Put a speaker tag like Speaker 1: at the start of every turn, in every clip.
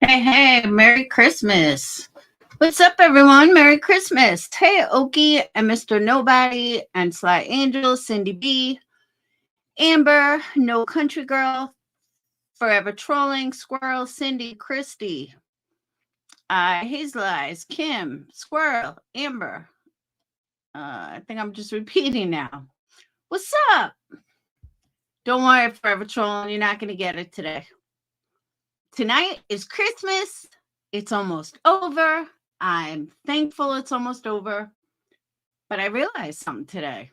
Speaker 1: Hey, Merry Christmas. What's up, everyone? Merry Christmas. Hey, Okie and Mr. Nobody and Sly Angel, Cindy B, Amber, No Country Girl, Forever Trolling, Squirrel, Cindy, Christy, Hazel Eyes, Kim, Squirrel, Amber. I think I'm just repeating now. What's up? Don't worry, Forever Trolling, you're not going to get it today. Tonight is Christmas. It's almost over. I'm thankful it's almost over. But I realized something today.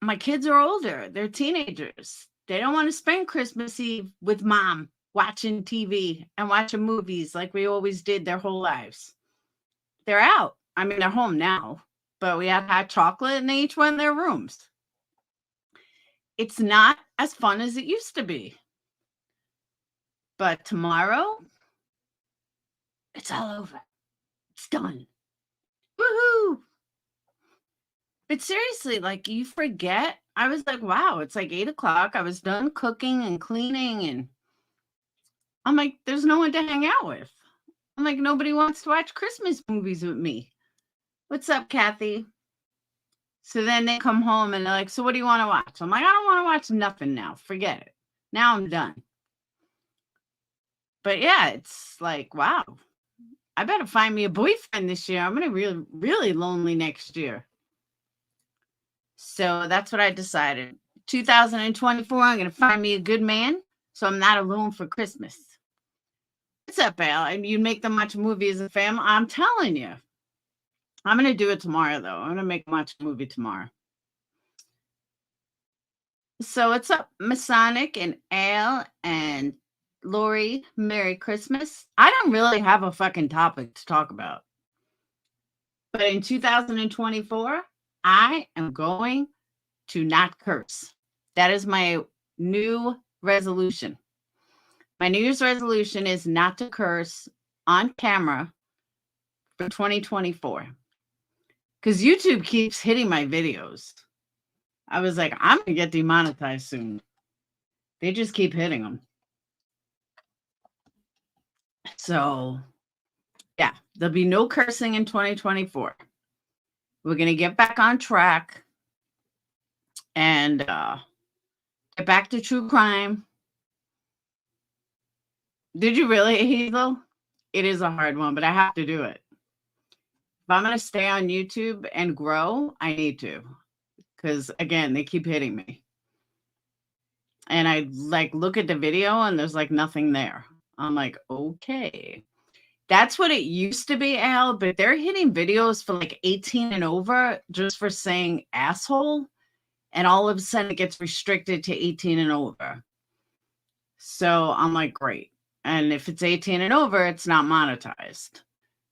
Speaker 1: My kids are older. They're teenagers. They don't want to spend Christmas Eve with mom watching TV and watching movies like we always did their whole lives. They're out. I mean, they're home now, but we have hot chocolate and they each went in their rooms. It's not as fun as it used to be. But tomorrow, it's all over. It's done. Woohoo! But seriously, like, you forget. I was like, wow, it's like 8 o'clock. I was done cooking and cleaning, and I'm like, there's no one to hang out with. I'm like, nobody wants to watch Christmas movies with me. What's up, Kathy? So then they come home and they're like, so what do you want to watch? I'm like, I don't want to watch nothing now. Forget it. Now I'm done. But yeah, it's like, wow, I better find me a boyfriend this year. I'm going to be really lonely next year. So that's what I decided. 2024, I'm going to find me a good man so I'm not alone for Christmas. What's up, Al? And you make them watch a movie as a family? I'm telling you. I'm going to do it tomorrow, though. I'm going to make them watch a movie tomorrow. So what's up, Masonic and Al and Lori? Merry Christmas. I don't really have a fucking topic to talk about. But in 2024, I am going to not curse. That is my new resolution. My New Year's resolution is not to curse on camera for 2024. Because YouTube keeps hitting my videos. I was like, I'm going to get demonetized soon. They just keep hitting them. So, yeah, there'll be no cursing in 2024. We're going to get back on track and get back to true crime. Did you really, Hazel? It is a hard one, but I have to do it. If I'm going to stay on YouTube and grow, I need to. Because, again, they keep hitting me. And I, like, look at the video and there's, like, nothing there. I'm like, okay. That's what it used to be, Al, but they're hitting videos for, like, 18 and over just for saying asshole. And all of a sudden it gets restricted to 18 and over. So I'm like, great. And if it's 18 and over, it's not monetized.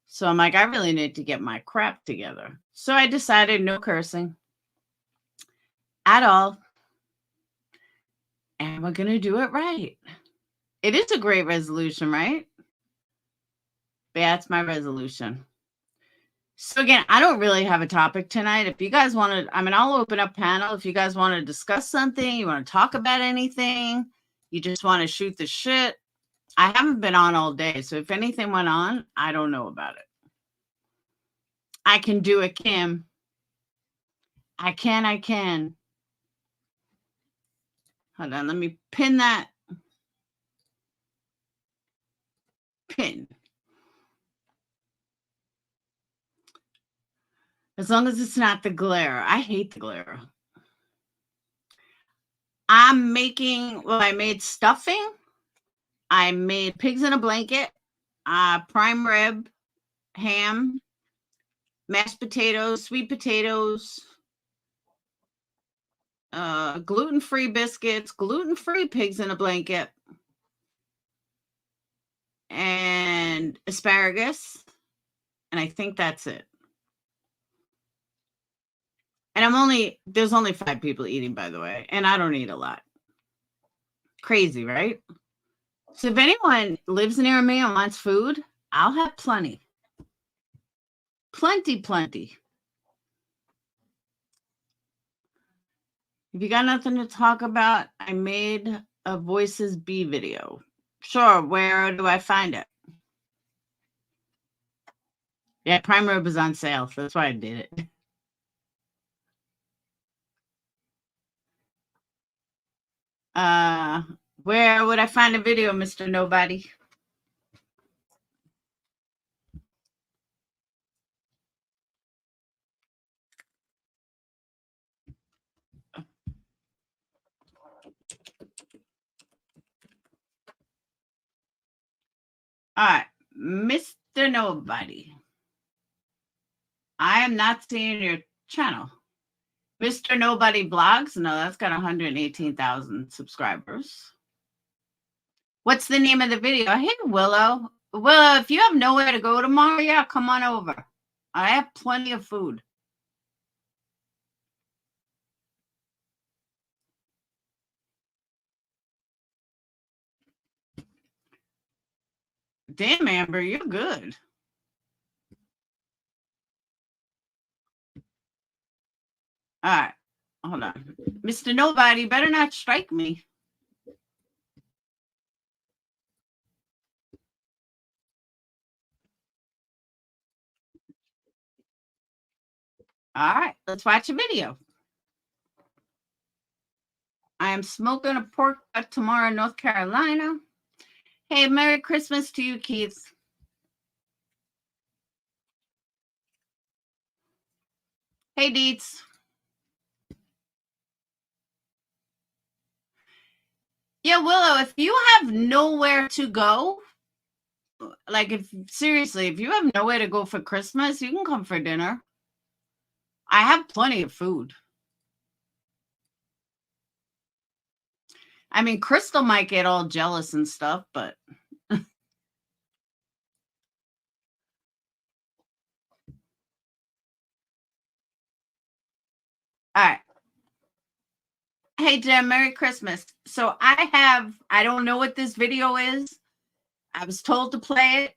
Speaker 1: So I'm like, I really need to get my crap together. So I decided no cursing at all. And we're going to do it right. It is a great resolution, right? But yeah, it's my resolution. So again, I don't really have a topic tonight. If you guys want to, I mean, I'll open up panel. If you guys want to discuss something, you want to talk about anything, you just want to shoot the shit. I haven't been on all day. So if anything went on, I don't know about it. I can do it, Kim. I can. Hold on, let me pin that. Pin. As long as it's not the glare. I hate the glare. I'm making, well, I made stuffing. I made pigs in a blanket, prime rib, ham, mashed potatoes, sweet potatoes, gluten-free biscuits, gluten-free pigs in a blanket, and asparagus. And I think that's it. And there's only 5 people eating, by the way. And I don't eat a lot. Crazy, right? So if anyone lives near me and wants food, I'll have plenty. Plenty. If you got nothing to talk about, I made a Voices B video. Sure. Where do I find it? Yeah, prime rib is on sale. So that's why I did it. Where would I find a video, Mr. Nobody? All right, Mr. Nobody. I am not seeing your channel. Mr. Nobody Blogs? No, that's got 118,000 subscribers. What's the name of the video? Hey, Willow. Willow, if you have nowhere to go tomorrow, yeah, come on over. I have plenty of food. Damn, Amber, you're good. All right, hold on. Mr. Nobody, better not strike me. All right, let's watch a video. I am smoking a pork butt tomorrow in North Carolina. Hey, Merry Christmas to you, Keith. Hey, Deets. Yeah, Willow, if you have nowhere to go, like if seriously, if you have nowhere to go for Christmas, you can come for dinner. I have plenty of food. I mean, Crystal might get all jealous and stuff, but all right. Hey, Jem, Merry Christmas. So I don't know what this video is. I was told to play it.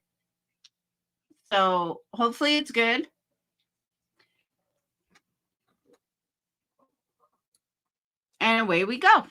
Speaker 1: So hopefully it's good. And away we go.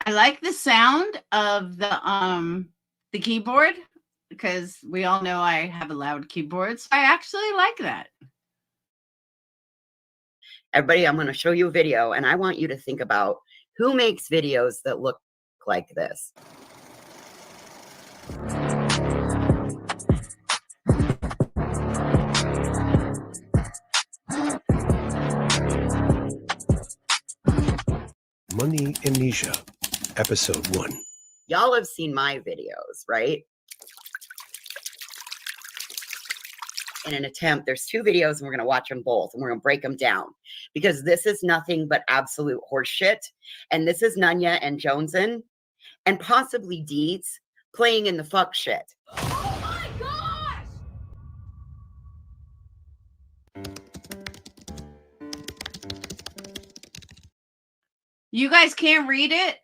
Speaker 1: I like the sound of the keyboard because we all know I have a loud keyboard. So I actually like that.
Speaker 2: Everybody, I'm going to show you a video, and I want you to think about who makes videos that look like this.
Speaker 3: Money Amnesia, Episode 1.
Speaker 2: Y'all have seen my videos, right? In an attempt, there's 2 videos, and we're going to watch them both, and we're going to break them down. Because this is nothing but absolute horseshit. And this is Nunya and Joneson, and possibly Deeds, playing in the fuck shit.
Speaker 4: Oh my gosh!
Speaker 1: You guys can't read it?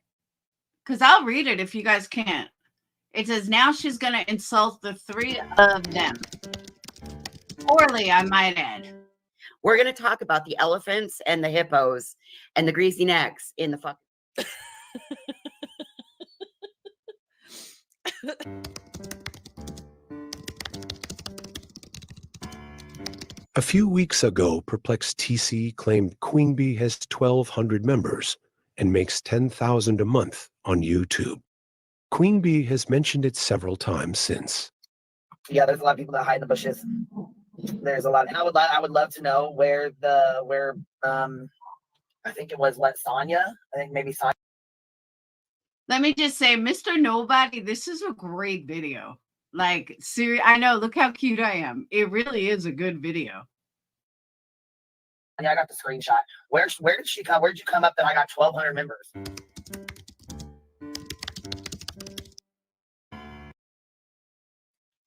Speaker 1: Because I'll read it if you guys can't. It says, now she's going to insult the 3 of them. Poorly, I might add.
Speaker 2: We're going to talk about the elephants and the hippos and the greasy necks in the fuck.
Speaker 3: A few weeks ago, PURPLEXEDQT claimed Queen Bee has 1,200 members and makes $10,000 a month on YouTube. Queen Bee has mentioned it several times since.
Speaker 2: Yeah, there's a lot of people that hide in the bushes.
Speaker 5: There's a lot. And I would love to know where I think it was Sonya. I think maybe Sonya.
Speaker 1: Let me just say, Mr. Nobody, this is a great video. Like, I know, look how cute I am. It really is a good video.
Speaker 5: Yeah, I got the screenshot. Where did she come? Where did you come up that I got 1,200 members?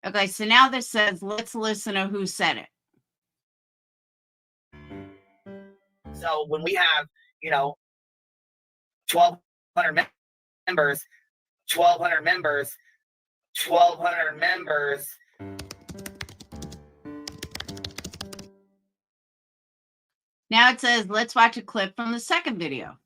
Speaker 1: Okay, so now this says, let's listen to who said it.
Speaker 5: So when we have, 1,200 members, 1,200 members, 1,200 members.
Speaker 1: Now it says, let's watch a clip from the second video.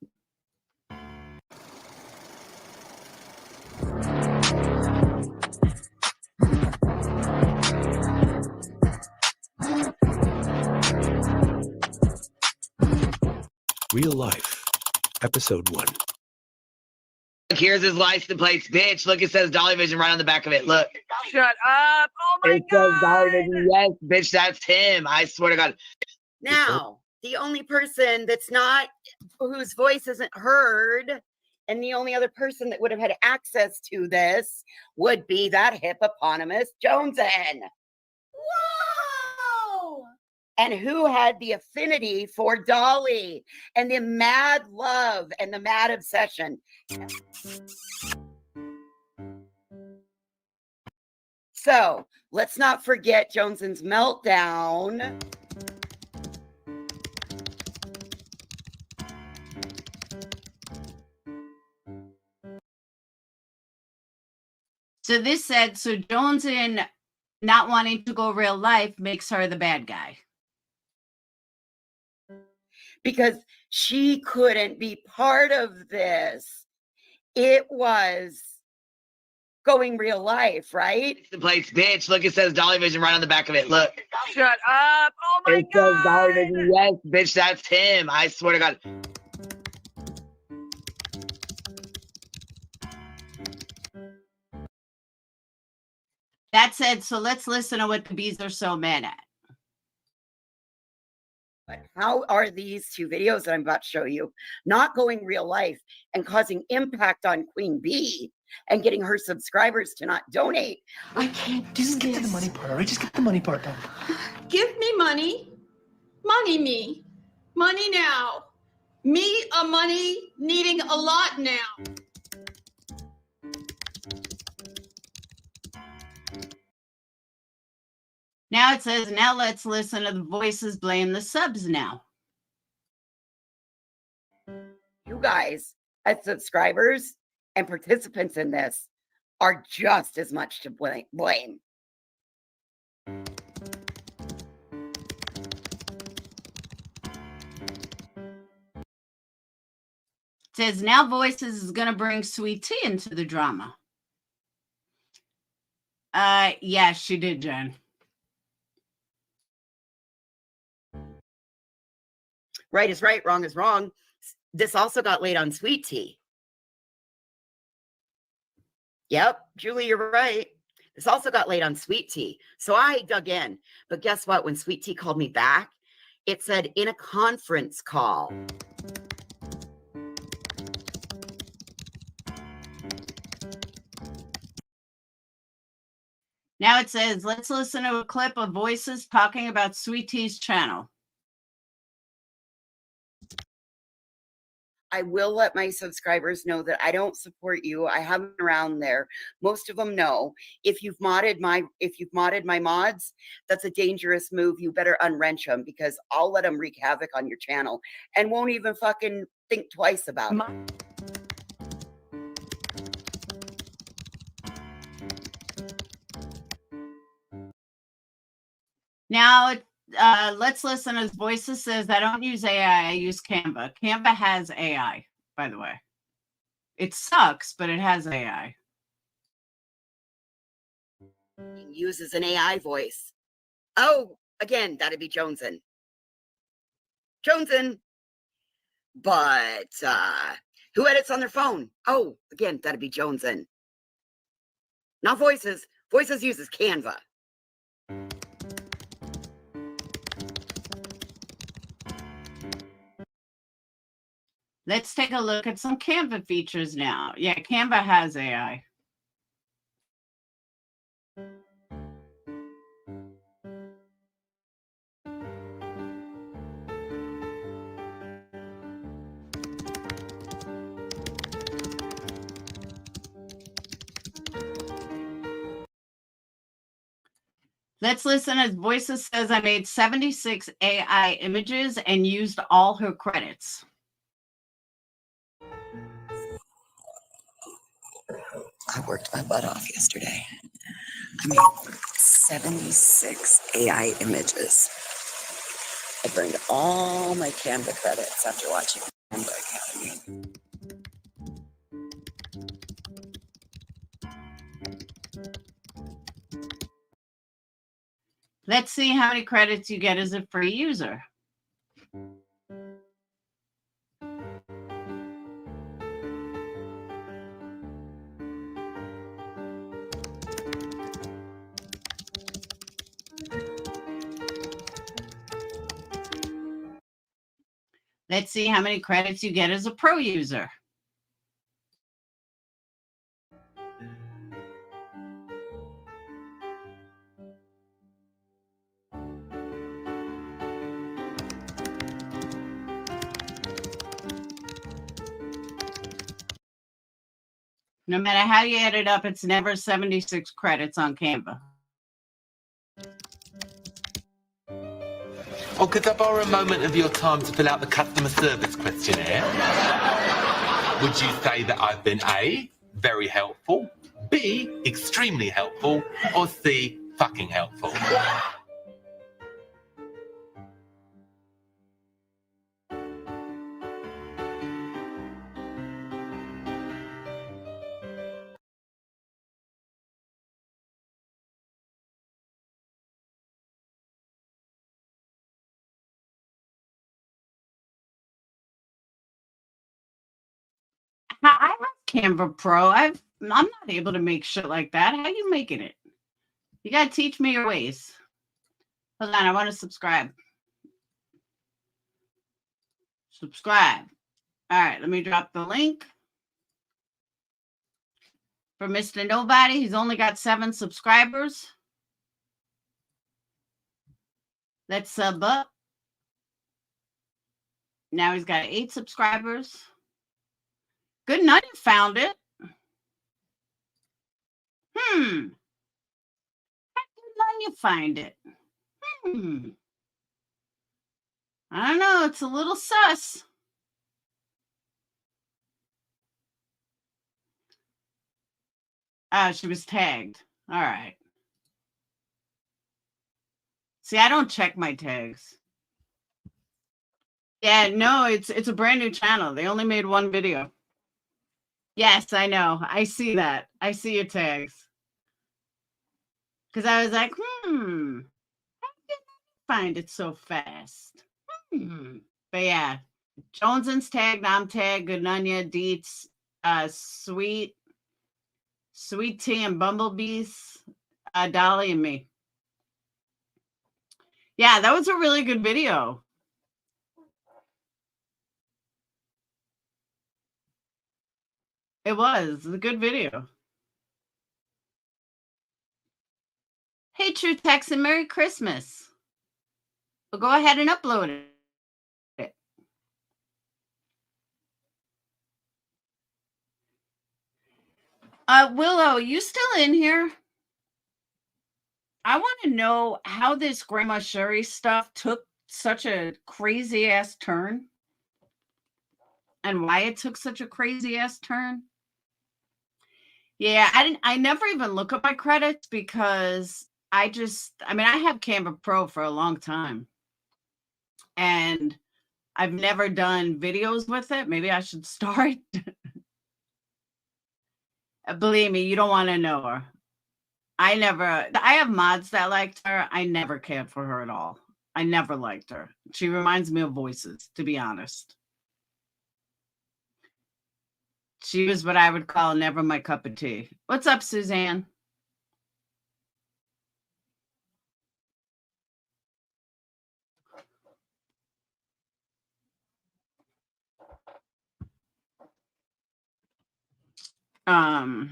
Speaker 3: Real Life, Episode 1.
Speaker 5: Look, here's his license plates, bitch. Look, it says Dolly Vision right on the back of it. Look.
Speaker 6: Shut up. Oh my
Speaker 5: It says Dolly
Speaker 6: God.
Speaker 5: Vision. Yes, bitch, that's him. I swear to God.
Speaker 2: Now, the only person whose voice isn't heard, and the only other person that would have had access to this would be that hippopotamus Joneson.
Speaker 4: Whoa!
Speaker 2: And who had the affinity for Dolly and the mad love and the mad obsession. So let's not forget Joneson's meltdown.
Speaker 1: So this said, so Joneson not wanting to go real life makes her the bad guy.
Speaker 2: Because she couldn't be part of this. It was going real life, right?
Speaker 5: The plates, bitch. Look, it says Dolly Vision right on the back of it. Look.
Speaker 6: Shut up. Oh my
Speaker 5: It says Dolly
Speaker 6: God.
Speaker 5: Vision. Yes, bitch, that's him. I swear to God.
Speaker 1: That said, so let's listen to what the bees are so mad at.
Speaker 2: But how are these two videos that I'm about to show you not going real life and causing impact on Queen Bee and getting her subscribers to not donate?
Speaker 7: I can't just get to the money part. All right, just get the money part done.
Speaker 4: Give me money. Money me. Money now. Me a money needing a lot now.
Speaker 1: Now it says, now let's listen to the voices blame the subs now.
Speaker 2: You guys, as subscribers and participants in this, are just as much to blame.
Speaker 1: It says, now Voices is going to bring Sweet Tea into the drama. Yeah, she did, Jen.
Speaker 2: Right is right, wrong is wrong. This also got laid on Sweet Tea. Yep, Julie, you're right. This also got laid on Sweet Tea. So I dug in. But guess what? When Sweet Tea called me back, it said in a conference call.
Speaker 1: Now it says, let's listen to a clip of Voices talking about Sweet Tea's channel.
Speaker 2: I will let my subscribers know that I don't support you. I haven't been around there. Most of them know. If you've modded my mods, that's a dangerous move. You better unwrench them because I'll let them wreak havoc on your channel and won't even fucking think twice about it.
Speaker 1: Now, let's listen as Voices says, I don't use AI, I use Canva. Canva has AI, by the way. It sucks, but it has AI.
Speaker 2: It uses an AI voice. Oh, again, that'd be Joneson. Joneson. But who edits on their phone? Oh, again, that'd be Joneson. Not Voices. Voices uses Canva.
Speaker 1: Let's take a look at some Canva features now. Yeah, Canva has AI. Let's listen as Voices says I made 76 AI images and used all her credits.
Speaker 2: I worked my butt off yesterday. I made 76 AI images. I burned all my Canva credits after watching Canva Academy.
Speaker 1: Let's see how many credits you get as a free user. Let's see how many credits you get as a pro user. No matter how you add it up, it's never 76 credits on Canva.
Speaker 8: Oh, could I borrow a moment of your time to fill out the customer service questionnaire? Would you say that I've been A, very helpful, B, extremely helpful, or C, fucking helpful?
Speaker 1: I have Canva Pro. I'm not able to make shit like that. How are you making it? You gotta teach me your ways. Hold on, I want to subscribe. Subscribe. All right, let me drop the link. For Mr. Nobody, he's only got 7 subscribers. Let's sub up. Now he's got 8 subscribers. Good night, you found it. How did you find it? I don't know. It's a little sus. Oh, she was tagged. All right. See, I don't check my tags. Yeah, no, it's a brand new channel. They only made 1 video. Yes, I know. I see that. I see your tags. Because I was like, how did I find it so fast? But yeah, Joneson's tagged, I'm tagged, Goodnunya, Deets, Sweet Tea and Bumblebees, Dolly and me. Yeah, that was a really good video. It was a good video. Hey, True Texan, Merry Christmas. Well, go ahead and upload it. Willow, you still in here? I want to know how this Grandma Sherry stuff took such a crazy ass turn and why it took such a crazy ass turn. Yeah, I never even look at my credits because I have Canva Pro for a long time and I've never done videos with it. Maybe I should start. Believe me, you don't want to know her. I have mods that liked her. I never cared for her at all. I never liked her. She reminds me of Voices, to be honest. She was what I would call never my cup of tea. What's up, Suzanne? Yeah,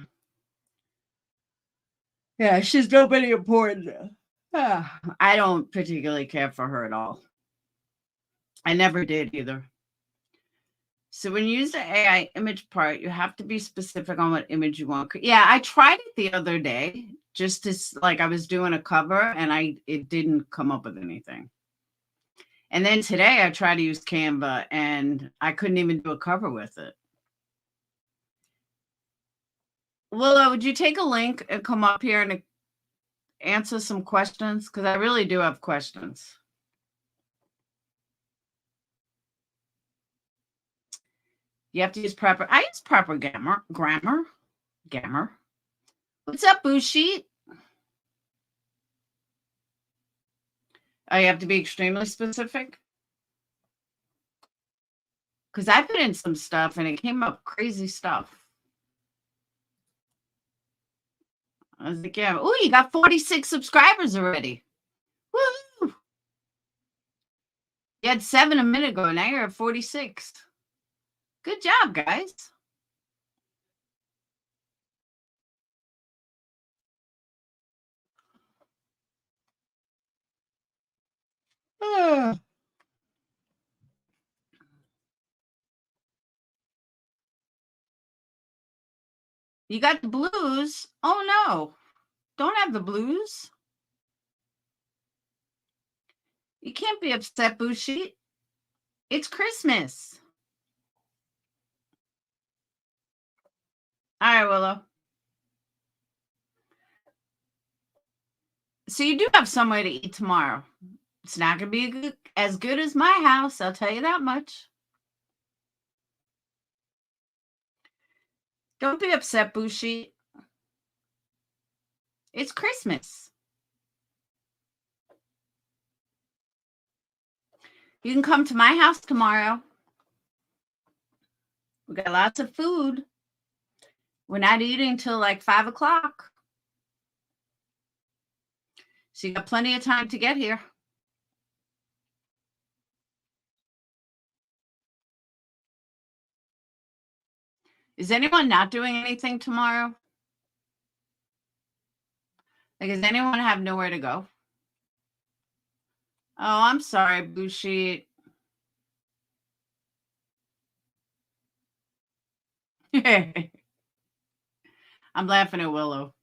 Speaker 1: she's nobody important. I don't particularly care for her at all. I never did either. So when you use the AI image part, you have to be specific on what image you want. Yeah, I tried it the other day, just as like I was doing a cover and it didn't come up with anything. And then today I tried to use Canva and I couldn't even do a cover with it. Willow, would you take a link and come up here and answer some questions? Because I really do have questions. You have to use proper. I use proper grammar. What's up, Bushi? Oh, you have to be extremely specific. Because I put in some stuff and it came up crazy stuff. I was like, yeah. Oh, you got 46 subscribers already. Woo! You had 7 a minute ago. Now you're at 46. Good job, guys. You got the blues? Oh, no. Don't have the blues. You can't be upset, Bushi. It's Christmas. All right, Willow. So you do have somewhere to eat tomorrow. It's not going to be as good as my house. I'll tell you that much. Don't be upset, Bushi. It's Christmas. You can come to my house tomorrow. We got lots of food. We're not eating till like 5 o'clock. So you got plenty of time to get here. Is anyone not doing anything tomorrow? Like, does anyone have nowhere to go? Oh, I'm sorry, Bushi. I'm laughing at Willow.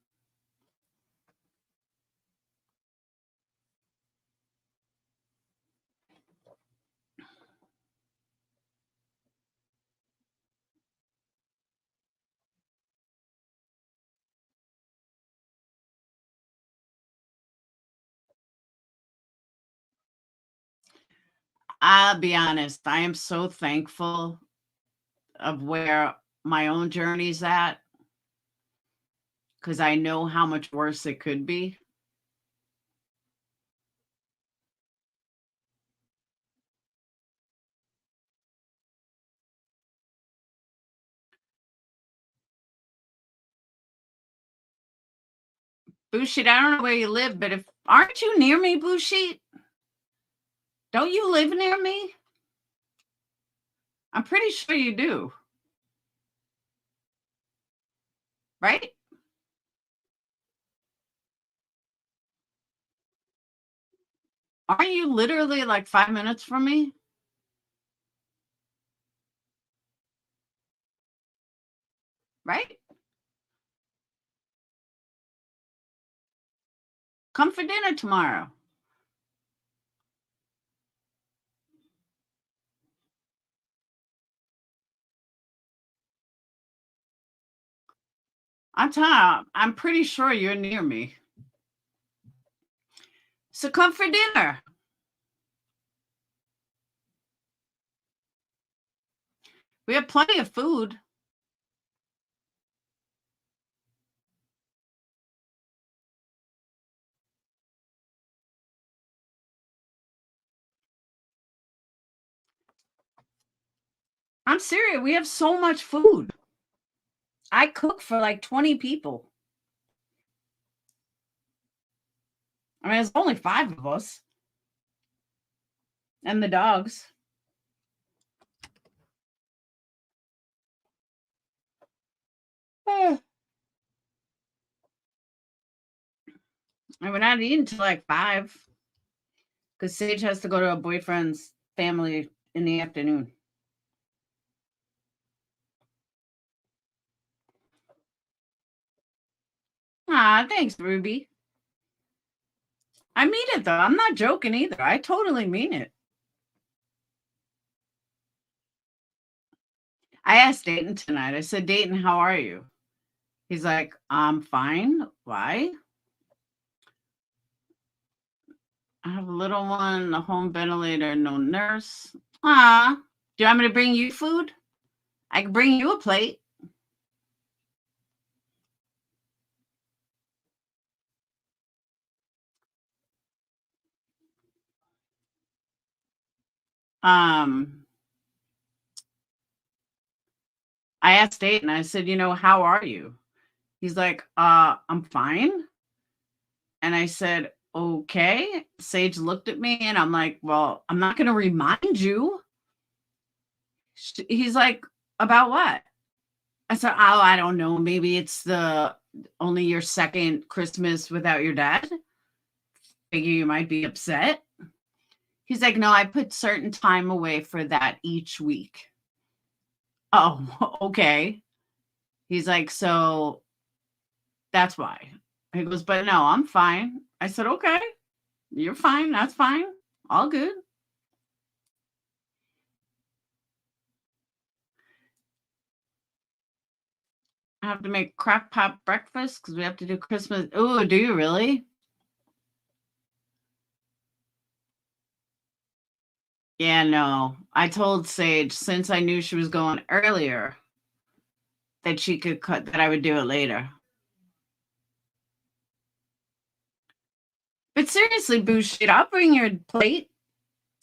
Speaker 1: I'll be honest. I am so thankful of where my own journey's at, because I know how much worse it could be. Bushi, I don't know where you live, but aren't you near me, Bushi? Don't you live near me? I'm pretty sure you do. Right? Aren't you literally like 5 minutes from me? Right? Come for dinner tomorrow. I'm pretty sure you're near me. So come for dinner. We have plenty of food. I'm serious. We have so much food. I cook for like 20 people. I mean, there's only 5 of us. And the dogs. And we're not eating till like 5. Because Sage has to go to a boyfriend's family in the afternoon. Ah, thanks, Ruby. I mean it, though. I'm not joking either. I totally mean it. I asked Dayton tonight. I said, Dayton, how are you? He's like, I'm fine. Why? I have a little one, a home ventilator, no nurse. Ah, do you want me to bring you food? I can bring you a plate. I asked Dayton, I said, how are you? He's like, I'm fine. And I said, okay. Sage looked at me and I'm like, well, I'm not going to remind you. He's like, about what? I said, oh, I don't know. Maybe it's only your second Christmas without your dad. Figure you might be upset. He's like, no, I put certain time away for that each week. Oh, okay. He's like, so that's why. He goes, but no, I'm fine. I said, okay, you're fine. That's fine. All good. I have to make crock pot breakfast because we have to do Christmas. Oh, do you really? Yeah, no. I told Sage, since I knew she was going earlier, that she could that I would do it later. But seriously, Boo shit, I'll bring your plate.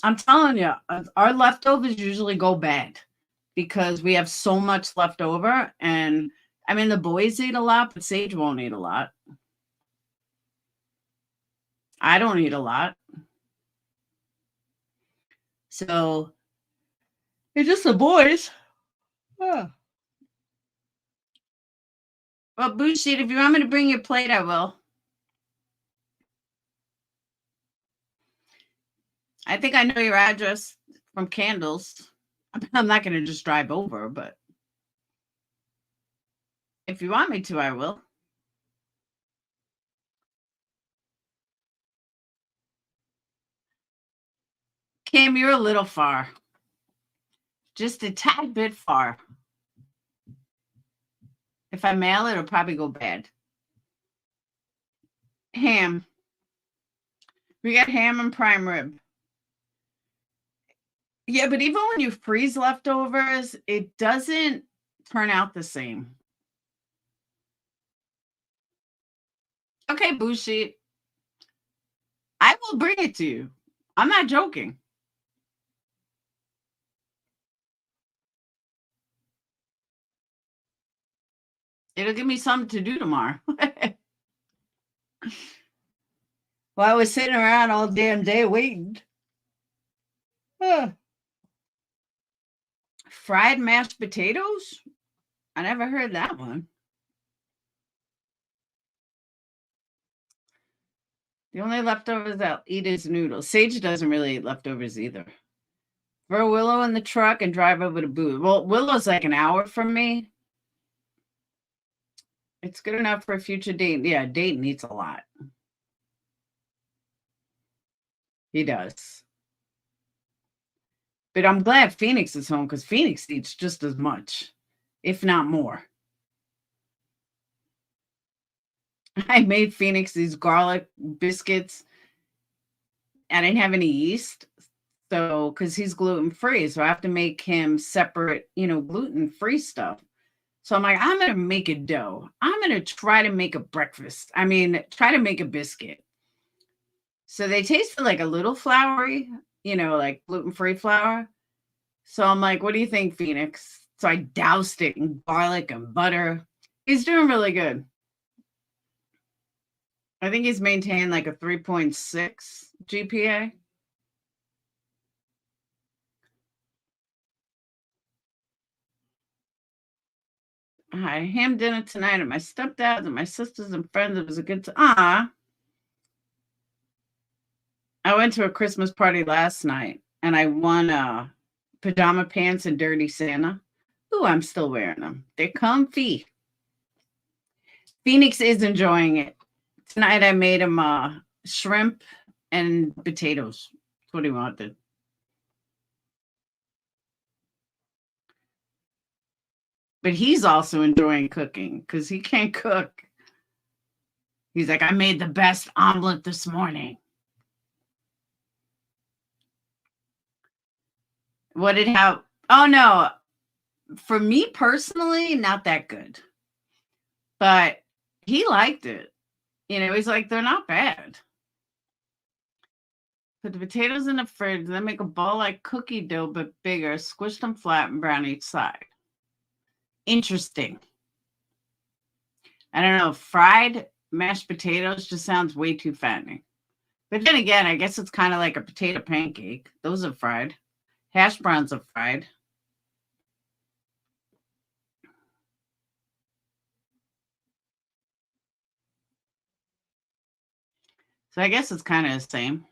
Speaker 1: I'm telling you, our leftovers usually go bad because we have so much left over. And I mean, the boys eat a lot, but Sage won't eat a lot. I don't eat a lot. So it's just the boys. Oh. Well, Bullshit, if you want me to bring your plate, I will. I think I know your address from candles. I'm not going to just drive over, but if you want me to, I will. Cam, you're a little far. Just a tad bit far. If I mail it, it'll probably go bad. Ham. We got ham and prime rib. Yeah, but even when you freeze leftovers, it doesn't turn out the same. Okay, Bushi. I will bring it to you. I'm not joking. It'll give me something to do tomorrow. Well, I was sitting around all damn day waiting. Fried mashed potatoes? I never heard that one. The only leftovers I'll eat is noodles. Sage doesn't really eat leftovers either. Throw Willow in the truck and drive over to Boo. Well, Willow's like an hour from me. It's good enough for a future date. Yeah, Dayton eats a lot. He does. But I'm glad Phoenix is home because Phoenix eats just as much, if not more. I made Phoenix these garlic biscuits. I didn't have any yeast. So, because he's gluten-free, so I have to make him separate, gluten-free stuff. So I'm like, I'm going to make a dough. I'm going to try to make a breakfast. Try to make a biscuit. So they tasted like a little floury, like gluten-free flour. So I'm like, what do you think, Phoenix? So I doused it in garlic and butter. He's doing really good. I think he's maintained like a 3.6 GPA. I ham dinner tonight at my stepdad's and my sisters and friends. It was a good time. I went to a Christmas party last night and I won pajama pants and dirty Santa. Ooh, I'm still wearing them. They're comfy. Phoenix is enjoying it. Tonight I made him shrimp and potatoes. That's what he wanted. But he's also enjoying cooking because he can't cook. He's like, I made the best omelet this morning. What did have? Oh, no. For me personally, not that good. But he liked it. You know, he's like, they're not bad. Put the potatoes in the fridge, then make a ball like cookie dough, but bigger. Squish them flat and brown each side. Interesting. I don't know. Fried mashed potatoes just sounds way too fattening. But then again, I guess it's kind of like a potato pancake. Those are fried. Hash browns are fried. So I guess it's kind of the same.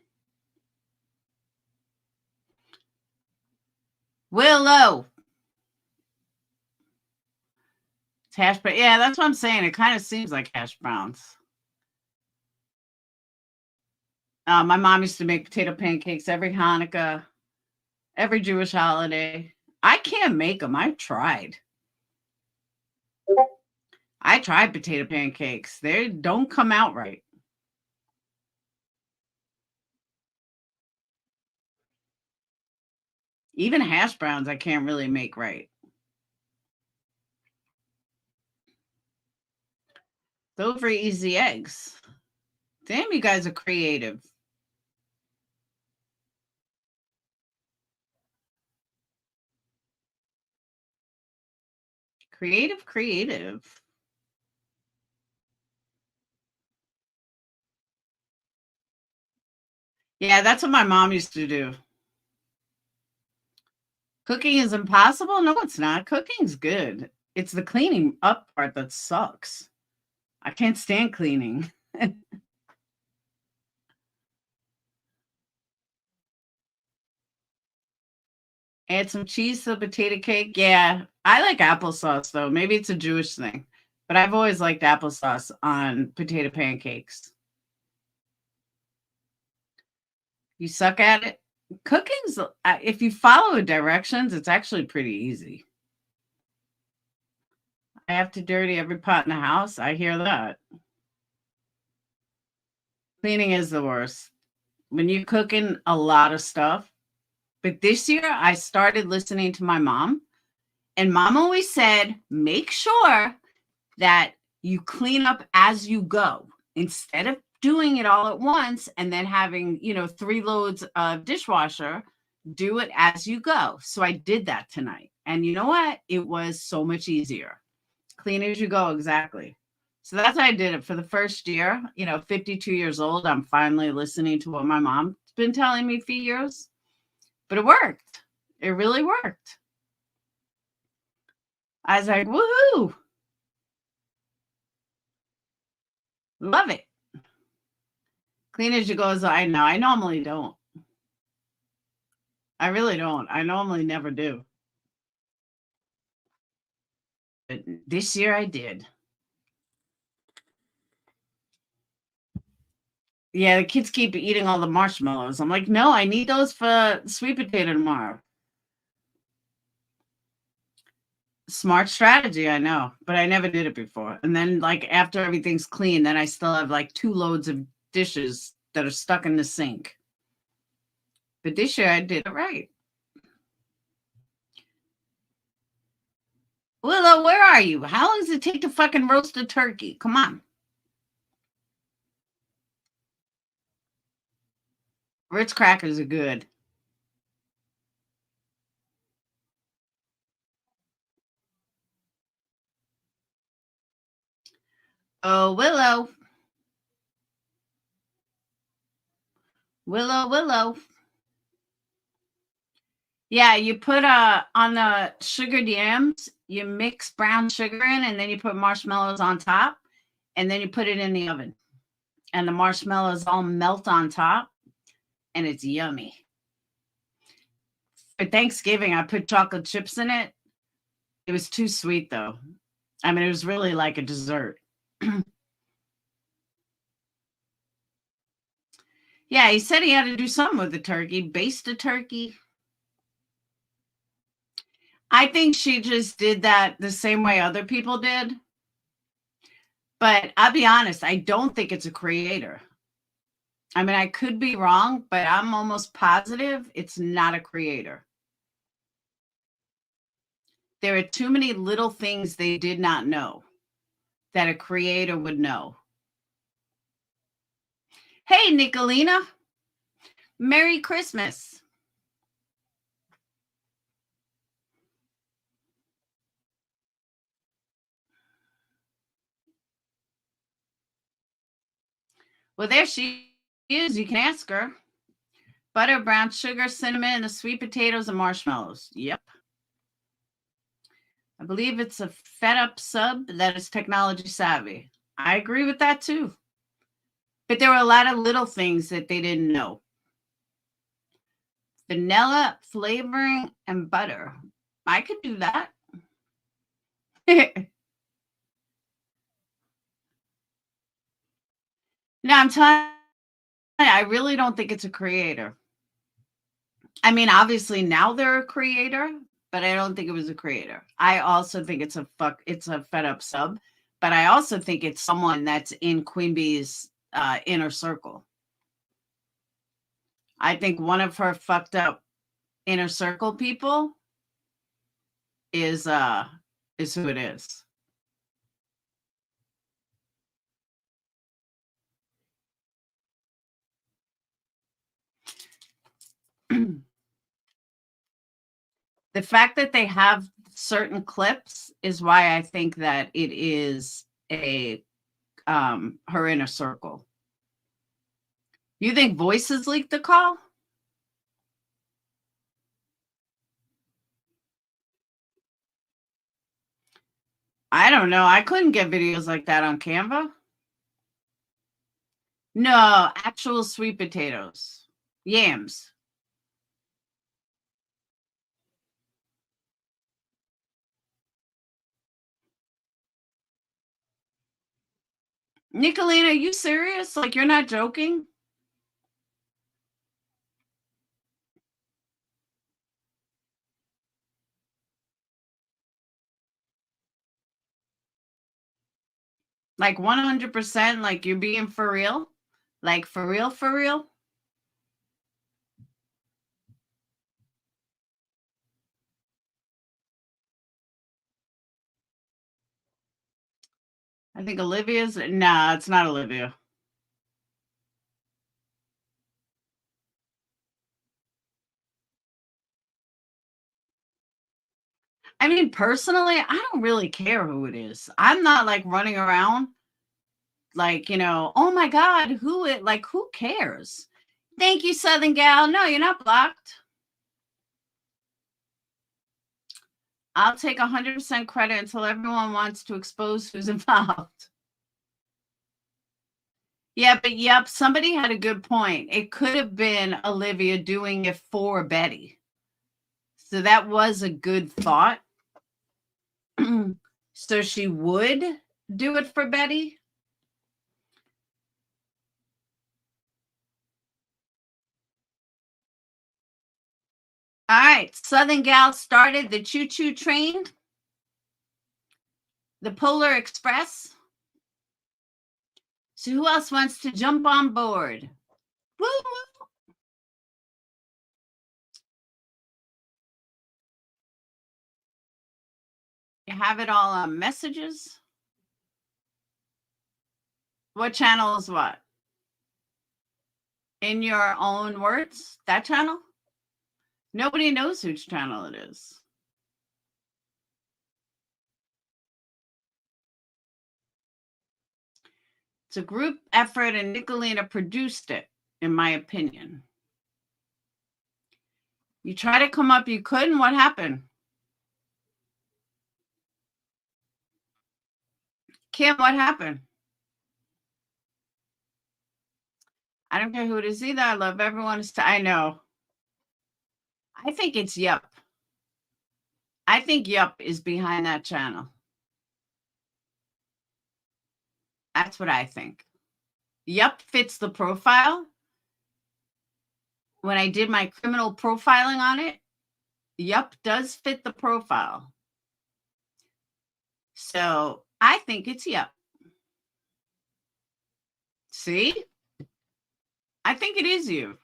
Speaker 1: Willow. It's hash brown. Yeah, that's what I'm saying. It kind of seems like hash browns. My mom used to make potato pancakes every Hanukkah, every Jewish holiday. I can't make them. I tried potato pancakes. They don't come out right. Even hash browns, I can't really make right. Those are easy eggs. Damn, you guys are creative. Creative. Yeah, that's what my mom used to do. Cooking is impossible? No, it's not. Cooking's good. It's the cleaning up part that sucks. I can't stand cleaning. Add some cheese to the potato cake. Yeah, I like applesauce, though. Maybe it's a Jewish thing. But I've always liked applesauce on potato pancakes. You suck at it? Cooking's, if you follow the directions, it's actually pretty easy. I have to dirty every pot in the house. I hear that. Cleaning is the worst. When you're cooking a lot of stuff. But this year, I started listening to my mom. And mom always said, make sure that you clean up as you go. Instead of doing it all at once and then having, 3 loads of dishwasher, do it as you go. So I did that tonight. And you know what? It was so much easier. Clean as you go, exactly. So that's how I did it for the first year. 52 years old, I'm finally listening to what my mom's been telling me for years. But it worked. It really worked. I was like, woohoo. Love it. Clean as you go, as I know. I normally don't. I really don't. I normally never do. But this year I did. Yeah, the kids keep eating all the marshmallows. I'm like, no, I need those for sweet potato tomorrow. Smart strategy, I know, but I never did it before. And then, after everything's clean, then I still have 2 loads of dishes that are stuck in the sink. But this year I did it right. Willow, where are you? How long does it take to fucking roast a turkey? Come on. Ritz crackers are good. Oh, Willow. Willow. Yeah, you put on the sugared yams, you mix brown sugar in, and then you put marshmallows on top, and then you put it in the oven. And the marshmallows all melt on top. and it's yummy. For Thanksgiving, I put chocolate chips in it. It was too sweet, though. I mean, it was really like a dessert. Yeah, he said he had to do something with the turkey, baste the turkey. I think she just did that the same way other people did. But I'll be honest, I don't think it's a creator. I mean, I could be wrong, but I'm almost positive it's not a creator. There are too many little things they did not know that a creator would know. Hey, Nicolina. Merry Christmas. Well, there she is. You can ask her. Butter, brown sugar, cinnamon, the sweet potatoes, and marshmallows. Yep. I believe it's a fed up sub that is technology savvy. I agree with that too. But there were a lot of little things that they didn't know. Vanilla flavoring and butter. I could do that. No, I'm telling you, I really don't think it's a creator. I mean, obviously now they're a creator, but I don't think it was a creator. I also think it's a fed up sub, but I also think it's someone that's in Queen Bee's inner circle. I think one of her fucked up inner circle people is who it is. The fact that they have certain clips is why I think that it is a her inner circle. You think Voices leaked the call? I don't know. I couldn't get videos like that on Canva. No, actual sweet potatoes. Yams. Nicolina, are you serious? Like, you're not joking? Like 100%, like you're being for real? Like for real, for real? I think Olivia's, nah, it's not Olivia. I mean, personally, I don't really care who it is. I'm not like running around like, oh my God, who cares? Thank you, Southern Gal. No, you're not blocked. I'll take 100% credit until everyone wants to expose who's involved. Yeah, but yep, somebody had a good point. It could have been Olivia doing it for Betty. So that was a good thought. So she would do it for Betty. All right, Southern Gal started the choo-choo train, the Polar Express. So who else wants to jump on board? Woo! You have it all on messages. What channel is what? In your own words, that channel? Nobody knows whose channel it is. It's a group effort, and Nicolina produced it, in my opinion. You try to come up, you couldn't. What happened? Kim, what happened? I don't care who it is either. I love everyone. I know. I think it's Yup. I think Yup is behind that channel. That's what I think. Yup fits the profile. When I did my criminal profiling on it, Yup does fit the profile. So I think it's Yup. See? I think it is you.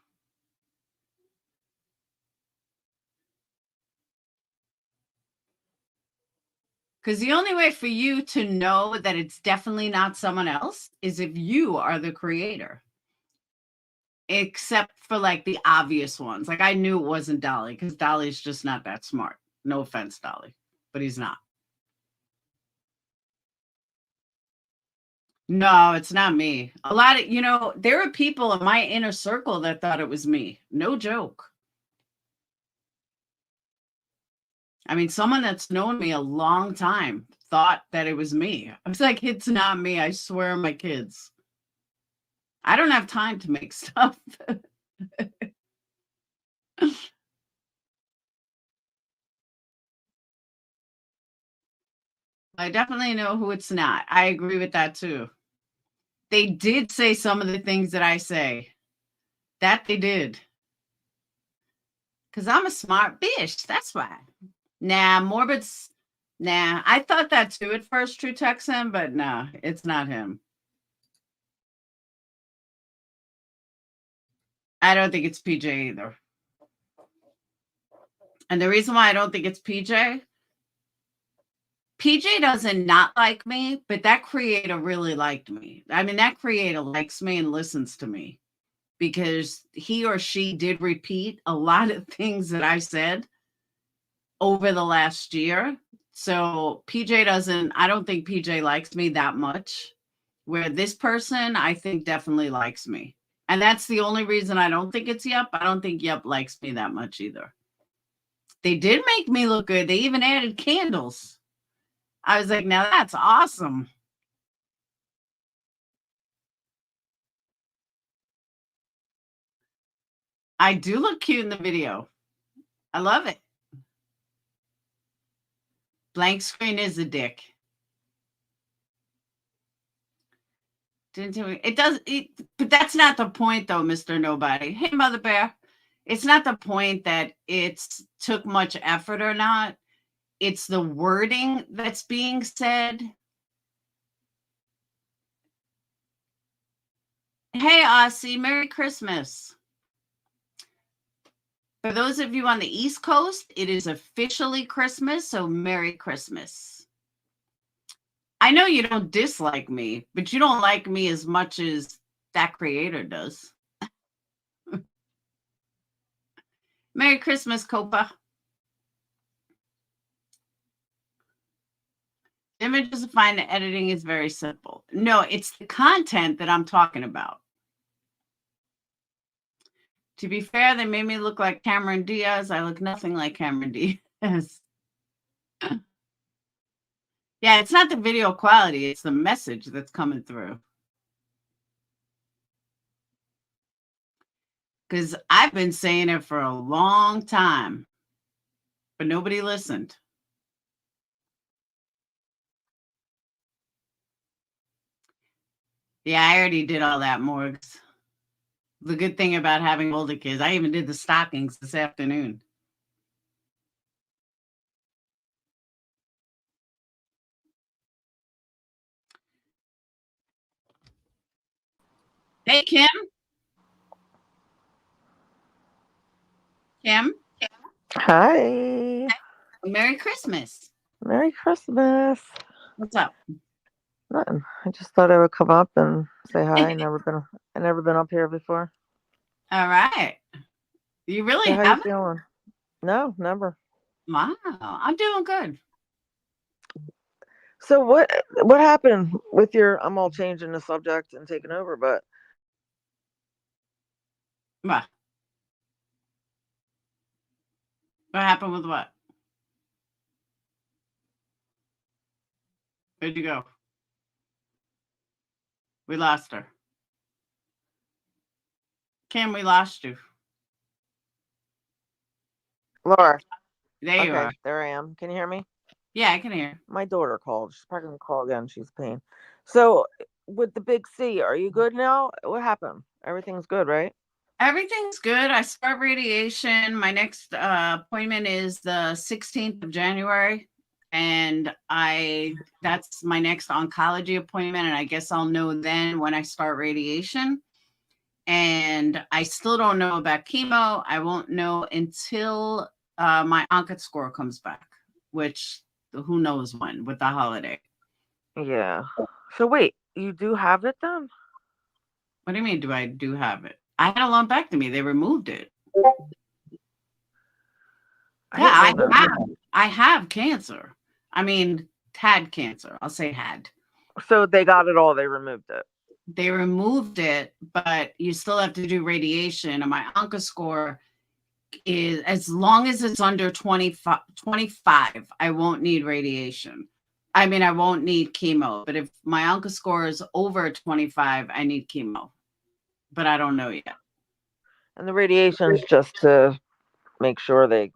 Speaker 1: Because the only way for you to know that it's definitely not someone else is if you are the creator. Except for like the obvious ones. Like I knew it wasn't Dolly because Dolly's just not that smart. No offense, Dolly, but he's not. No, it's not me. A lot of, there are people in my inner circle that thought it was me. No joke. I mean, someone that's known me a long time thought that it was me. I was like, it's not me. I swear on my kids. I don't have time to make stuff. I definitely know who it's not. I agree with that too. They did say some of the things that I say. That they did. Because I'm a smart bitch. That's why. Nah, Morbid's. Nah, I thought that too at first, True Texan, but no, it's not him. I don't think it's PJ either. And the reason why I don't think it's PJ doesn't not like me, but that creator really liked me. I mean, that creator likes me and listens to me because he or she did repeat a lot of things that I said over the last year. So I don't think PJ likes me that much, where this person, I think definitely likes me. And that's the only reason I don't think it's Yup. I don't think Yup likes me that much either. They did make me look good. They even added candles. I was like, now that's awesome. I do look cute in the video. I love it. Blank screen is a dick. It does, but that's not the point though, Mr. Nobody. Hey, Mother Bear. It's not the point that it's took much effort or not. It's the wording that's being said. Hey, Aussie, Merry Christmas. For those of you on the East Coast, it is officially Christmas, so Merry Christmas. I know you don't dislike me, but you don't like me as much as that creator does. Merry Christmas, Copa. Images of fine editing is very simple. No, it's the content that I'm talking about. To be fair, they made me look like Cameron Diaz. I look nothing like Cameron Diaz. Yeah, it's not the video quality. It's the message that's coming through. Because I've been saying it for a long time, but nobody listened. Yeah, I already did all that, Morgs. The good thing about having older kids, I even did the stockings this afternoon. Hey, Kim. Kim.
Speaker 9: Hi.
Speaker 1: Merry Christmas.
Speaker 9: Merry Christmas.
Speaker 1: What's up?
Speaker 9: Nothing. I just thought I would come up and say hi. I never been up here before.
Speaker 1: All right. You really
Speaker 9: So how
Speaker 1: haven't?
Speaker 9: you feeling? No, never.
Speaker 1: Wow. I'm doing good.
Speaker 9: So what happened with your? I'm all changing the subject and taking over, but
Speaker 1: What? What happened with what? Where'd you go? We lost her. Cam, we lost you.
Speaker 9: Laura.
Speaker 1: There you
Speaker 9: Okay,
Speaker 1: are.
Speaker 9: there I am. Can you hear me?
Speaker 1: Yeah, I can hear.
Speaker 9: My daughter called. She's probably gonna call again. She's a pain. So, with the big C, are you good now? What happened? Everything's good, right?
Speaker 1: Everything's good. I start radiation. My next appointment is the 16th of January. And that's my next oncology appointment. And I guess I'll know then when I start radiation. And I still don't know about chemo. I won't know until my onco score comes back, which who knows when with the holiday.
Speaker 9: Yeah. So wait, you do have it then?
Speaker 1: What do you mean? Do I have it? I had a lumpectomy. They removed it. I have cancer. I mean, had cancer. I'll say had.
Speaker 9: So they got it all. They removed it.
Speaker 1: They removed it, but you still have to do radiation. And my onco score is, as long as it's under 25, I won't need radiation. I mean, I won't need chemo. But if my onco score is over 25, I need chemo. But I don't know yet.
Speaker 9: And the radiation is just to make sure they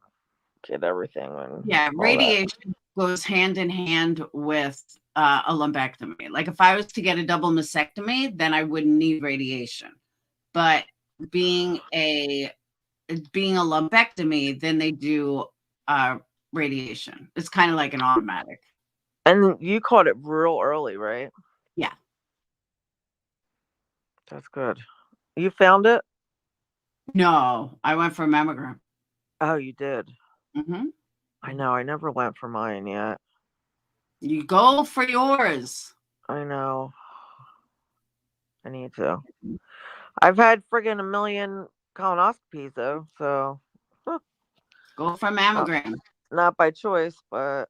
Speaker 9: get everything.
Speaker 1: Yeah, radiation goes hand in hand with a lumpectomy. Like if I was to get a double mastectomy, then I wouldn't need radiation. But being a lumpectomy, then they do radiation. It's kind of like an automatic.
Speaker 9: And you caught it real early, right?
Speaker 1: Yeah.
Speaker 9: That's good. You found it?
Speaker 1: No, I went for a mammogram.
Speaker 9: Oh, you did?
Speaker 1: Mm-hmm.
Speaker 9: I know. I never went for mine yet.
Speaker 1: You go for yours.
Speaker 9: I know. I need to. I've had friggin' a million colonoscopies though, so
Speaker 1: go for a mammogram.
Speaker 9: Not by choice, but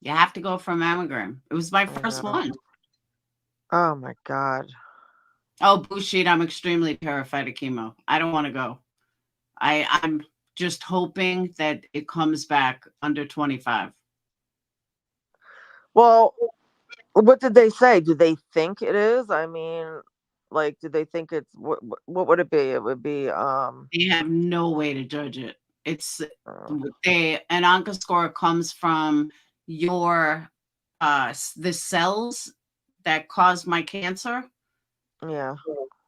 Speaker 1: you have to go for a mammogram. It was my first one.
Speaker 9: Oh my God.
Speaker 1: Oh, bullshit. I'm extremely terrified of chemo. I don't want to go. I'm just hoping that it comes back under 25.
Speaker 9: Well, what did they say? Do they think it is? I mean, like, do they think it's what would it be? It would be
Speaker 1: they have no way to judge it. It's an onco score comes from your the cells that cause my cancer.
Speaker 9: Yeah.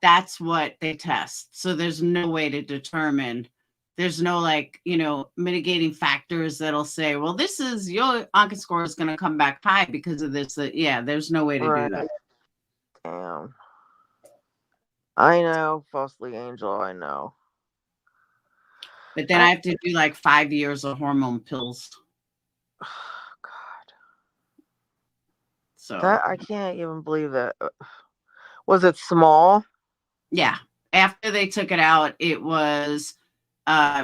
Speaker 1: That's what they test. So there's no way to determine. There's no mitigating factors that'll say, well, this is your onco score is going to come back high because of this. Yeah, there's no way to do that.
Speaker 9: Damn. I know, falsely angel. I know.
Speaker 1: But then I have to do like 5 years of hormone pills.
Speaker 9: Oh, God.
Speaker 1: So
Speaker 9: that I can't even believe that. Was it small?
Speaker 1: Yeah. After they took it out, it was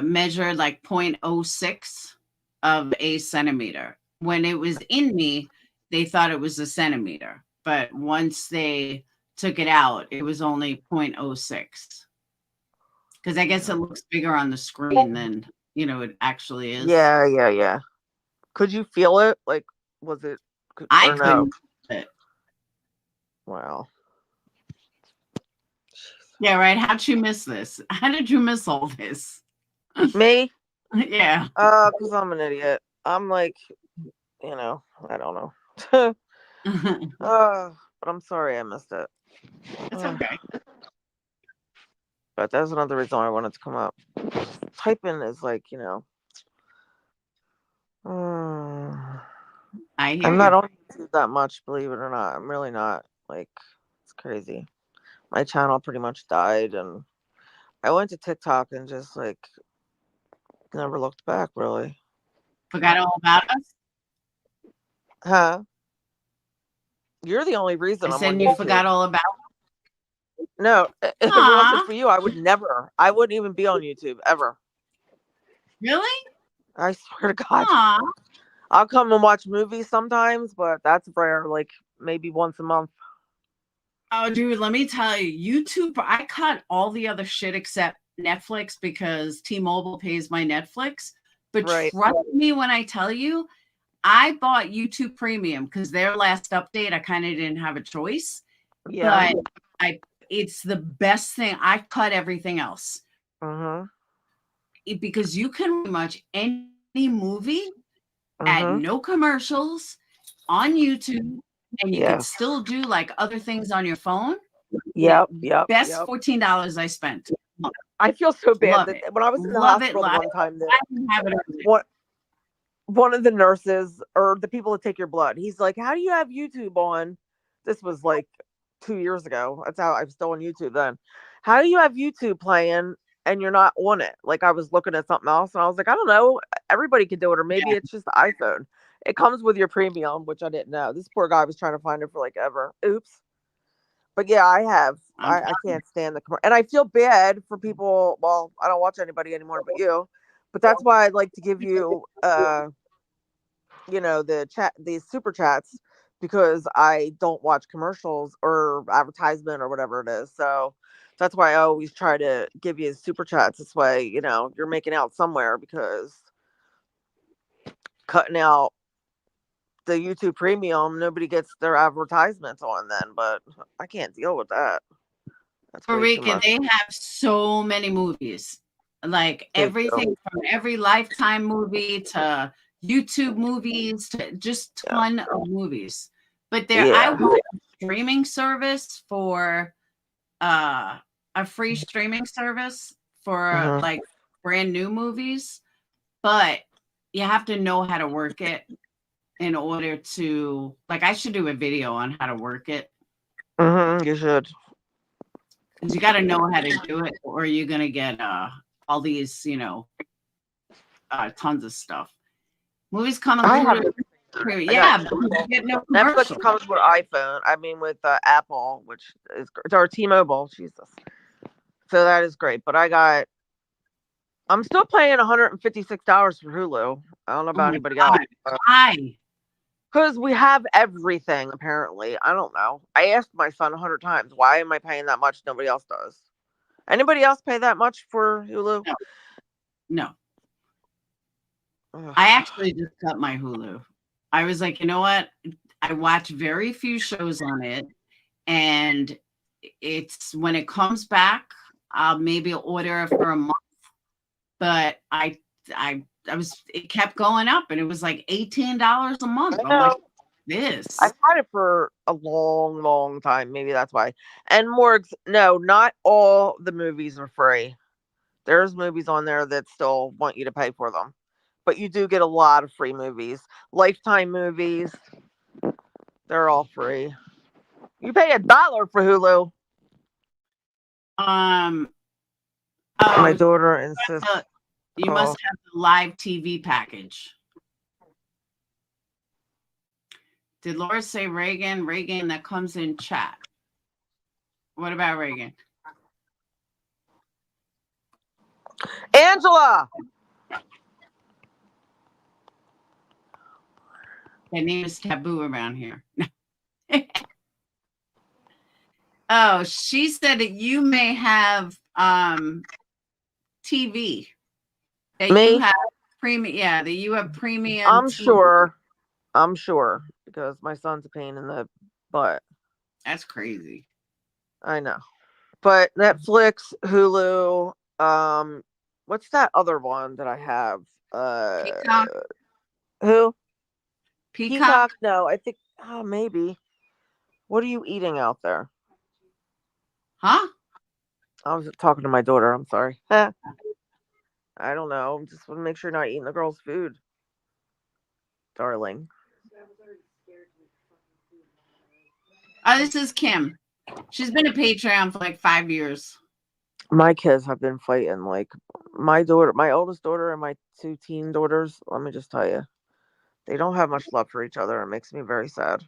Speaker 1: measured like 0.06 of a centimeter. When it was in me, they thought it was a centimeter. But once they took it out, it was only 0.06. Because I guess it looks bigger on the screen than, it actually is.
Speaker 9: Yeah. Could you feel it? Like, was it?
Speaker 1: I couldn't feel it.
Speaker 9: Wow.
Speaker 1: Yeah, right. How'd you miss this? How did you miss all this?
Speaker 9: Me?
Speaker 1: Yeah.
Speaker 9: Because I'm an idiot. I'm like, I don't know. But I'm sorry I missed it.
Speaker 1: It's okay.
Speaker 9: But that's another reason I wanted to come up. Typing is like, I'm not on YouTube that much, believe it or not. I'm really not. Like, it's crazy. My channel pretty much died, and I went to TikTok and just like never looked back, really.
Speaker 1: Forgot all about us?
Speaker 9: Huh? You're the only reason I'm on
Speaker 1: you
Speaker 9: YouTube.
Speaker 1: forgot all about us?
Speaker 9: No, if it wasn't for you, I wouldn't even be on YouTube ever.
Speaker 1: Really?
Speaker 9: I swear to God. I'll come and watch movies sometimes, but that's rare, like maybe once a month.
Speaker 1: Oh, dude, let me tell you, YouTube, I cut all the other shit except Netflix because T-Mobile pays my Netflix. But trust me when I tell you, I bought YouTube Premium because their last update, I kind of didn't have a choice.
Speaker 9: Yeah.
Speaker 1: But it's the best thing. I cut everything else. Because you can pretty much any movie at no commercials on YouTube, and you can still do like other things on your phone.
Speaker 9: Yep.
Speaker 1: Best $14 I spent.
Speaker 9: I feel so bad
Speaker 1: Love
Speaker 9: that
Speaker 1: it.
Speaker 9: when I was in the
Speaker 1: Love
Speaker 9: hospital
Speaker 1: it.
Speaker 9: one time,
Speaker 1: I didn't have it.
Speaker 9: one of the nurses or the people that take your blood, he's like, "How do you have YouTube on?" This was like 2 years ago. That's how I was still on YouTube then. How do you have YouTube playing and you're not on it? Like, I was looking at something else and I was like, I don't know. Everybody can do it, or maybe it's just the iPhone. It comes with your premium, which I didn't know. This poor guy was trying to find it for like ever. Oops. But yeah, I have. I can't stand the commercial, and I feel bad for people. Well, I don't watch anybody anymore but you. But that's why I'd like to give you, these super chats, because I don't watch commercials or advertisement or whatever it is. So that's why I always try to give you super chats. This way, you're making out somewhere, because cutting out the YouTube premium, nobody gets their advertisements on then. But I can't deal with that. That's way too much.
Speaker 1: They have so many movies, like everything from every Lifetime movie to YouTube movies to just ton of movies. But I want a streaming service for a free streaming service for like brand new movies, but you have to know how to work it in order to, like, I should do a video on how to work it.
Speaker 9: You should.
Speaker 1: Because you got to know how to do it, or you're going to get all these, tons of stuff. Movies come and
Speaker 9: Netflix comes with iPhone. I mean, with Apple, which is, or T-Mobile. Jesus. So that is great. But I'm still paying $156 for Hulu. I don't know about anybody else.
Speaker 1: Why?
Speaker 9: Because we have everything, apparently. I don't know. I asked my son 100 times, why am I paying that much? Nobody else does. Anybody else pay that much for Hulu?
Speaker 1: No. I actually just cut my Hulu. I was like, you know what? I watch very few shows on it. And it's when it comes back, I'll maybe order it for a month. But it kept going up, and it was like $18 a month. I'm like,
Speaker 9: I've had it for a long, long time. Maybe that's why. And not all the movies are free. There's movies on there that still want you to pay for them. But you do get a lot of free movies. Lifetime movies, they're all free. You pay $1 for Hulu. My daughter insists.
Speaker 1: You must have the live TV package. Did Laura say Reagan? Reagan, that comes in chat. What about Reagan?
Speaker 9: Angela!
Speaker 1: That name is taboo around here. Oh, she said that you may have TV. That
Speaker 9: Me?
Speaker 1: you have premium. Yeah, that you have premium.
Speaker 9: I'm
Speaker 1: TV.
Speaker 9: sure. Because my son's a pain in the butt.
Speaker 1: That's crazy.
Speaker 9: I know. But Netflix, Hulu, what's that other one that I have?
Speaker 1: Peacock.
Speaker 9: Who?
Speaker 1: Peacock?
Speaker 9: No, I think maybe. What are you eating out there?
Speaker 1: Huh?
Speaker 9: I was talking to my daughter. I'm sorry. I don't know. Just want to make sure you're not eating the girl's food, darling.
Speaker 1: Oh, this is Kim. She's been a Patreon for like 5 years.
Speaker 9: My kids have been fighting. Like my oldest daughter, and my 2 teen daughters. Let me just tell you, they don't have much love for each other. It makes me very sad.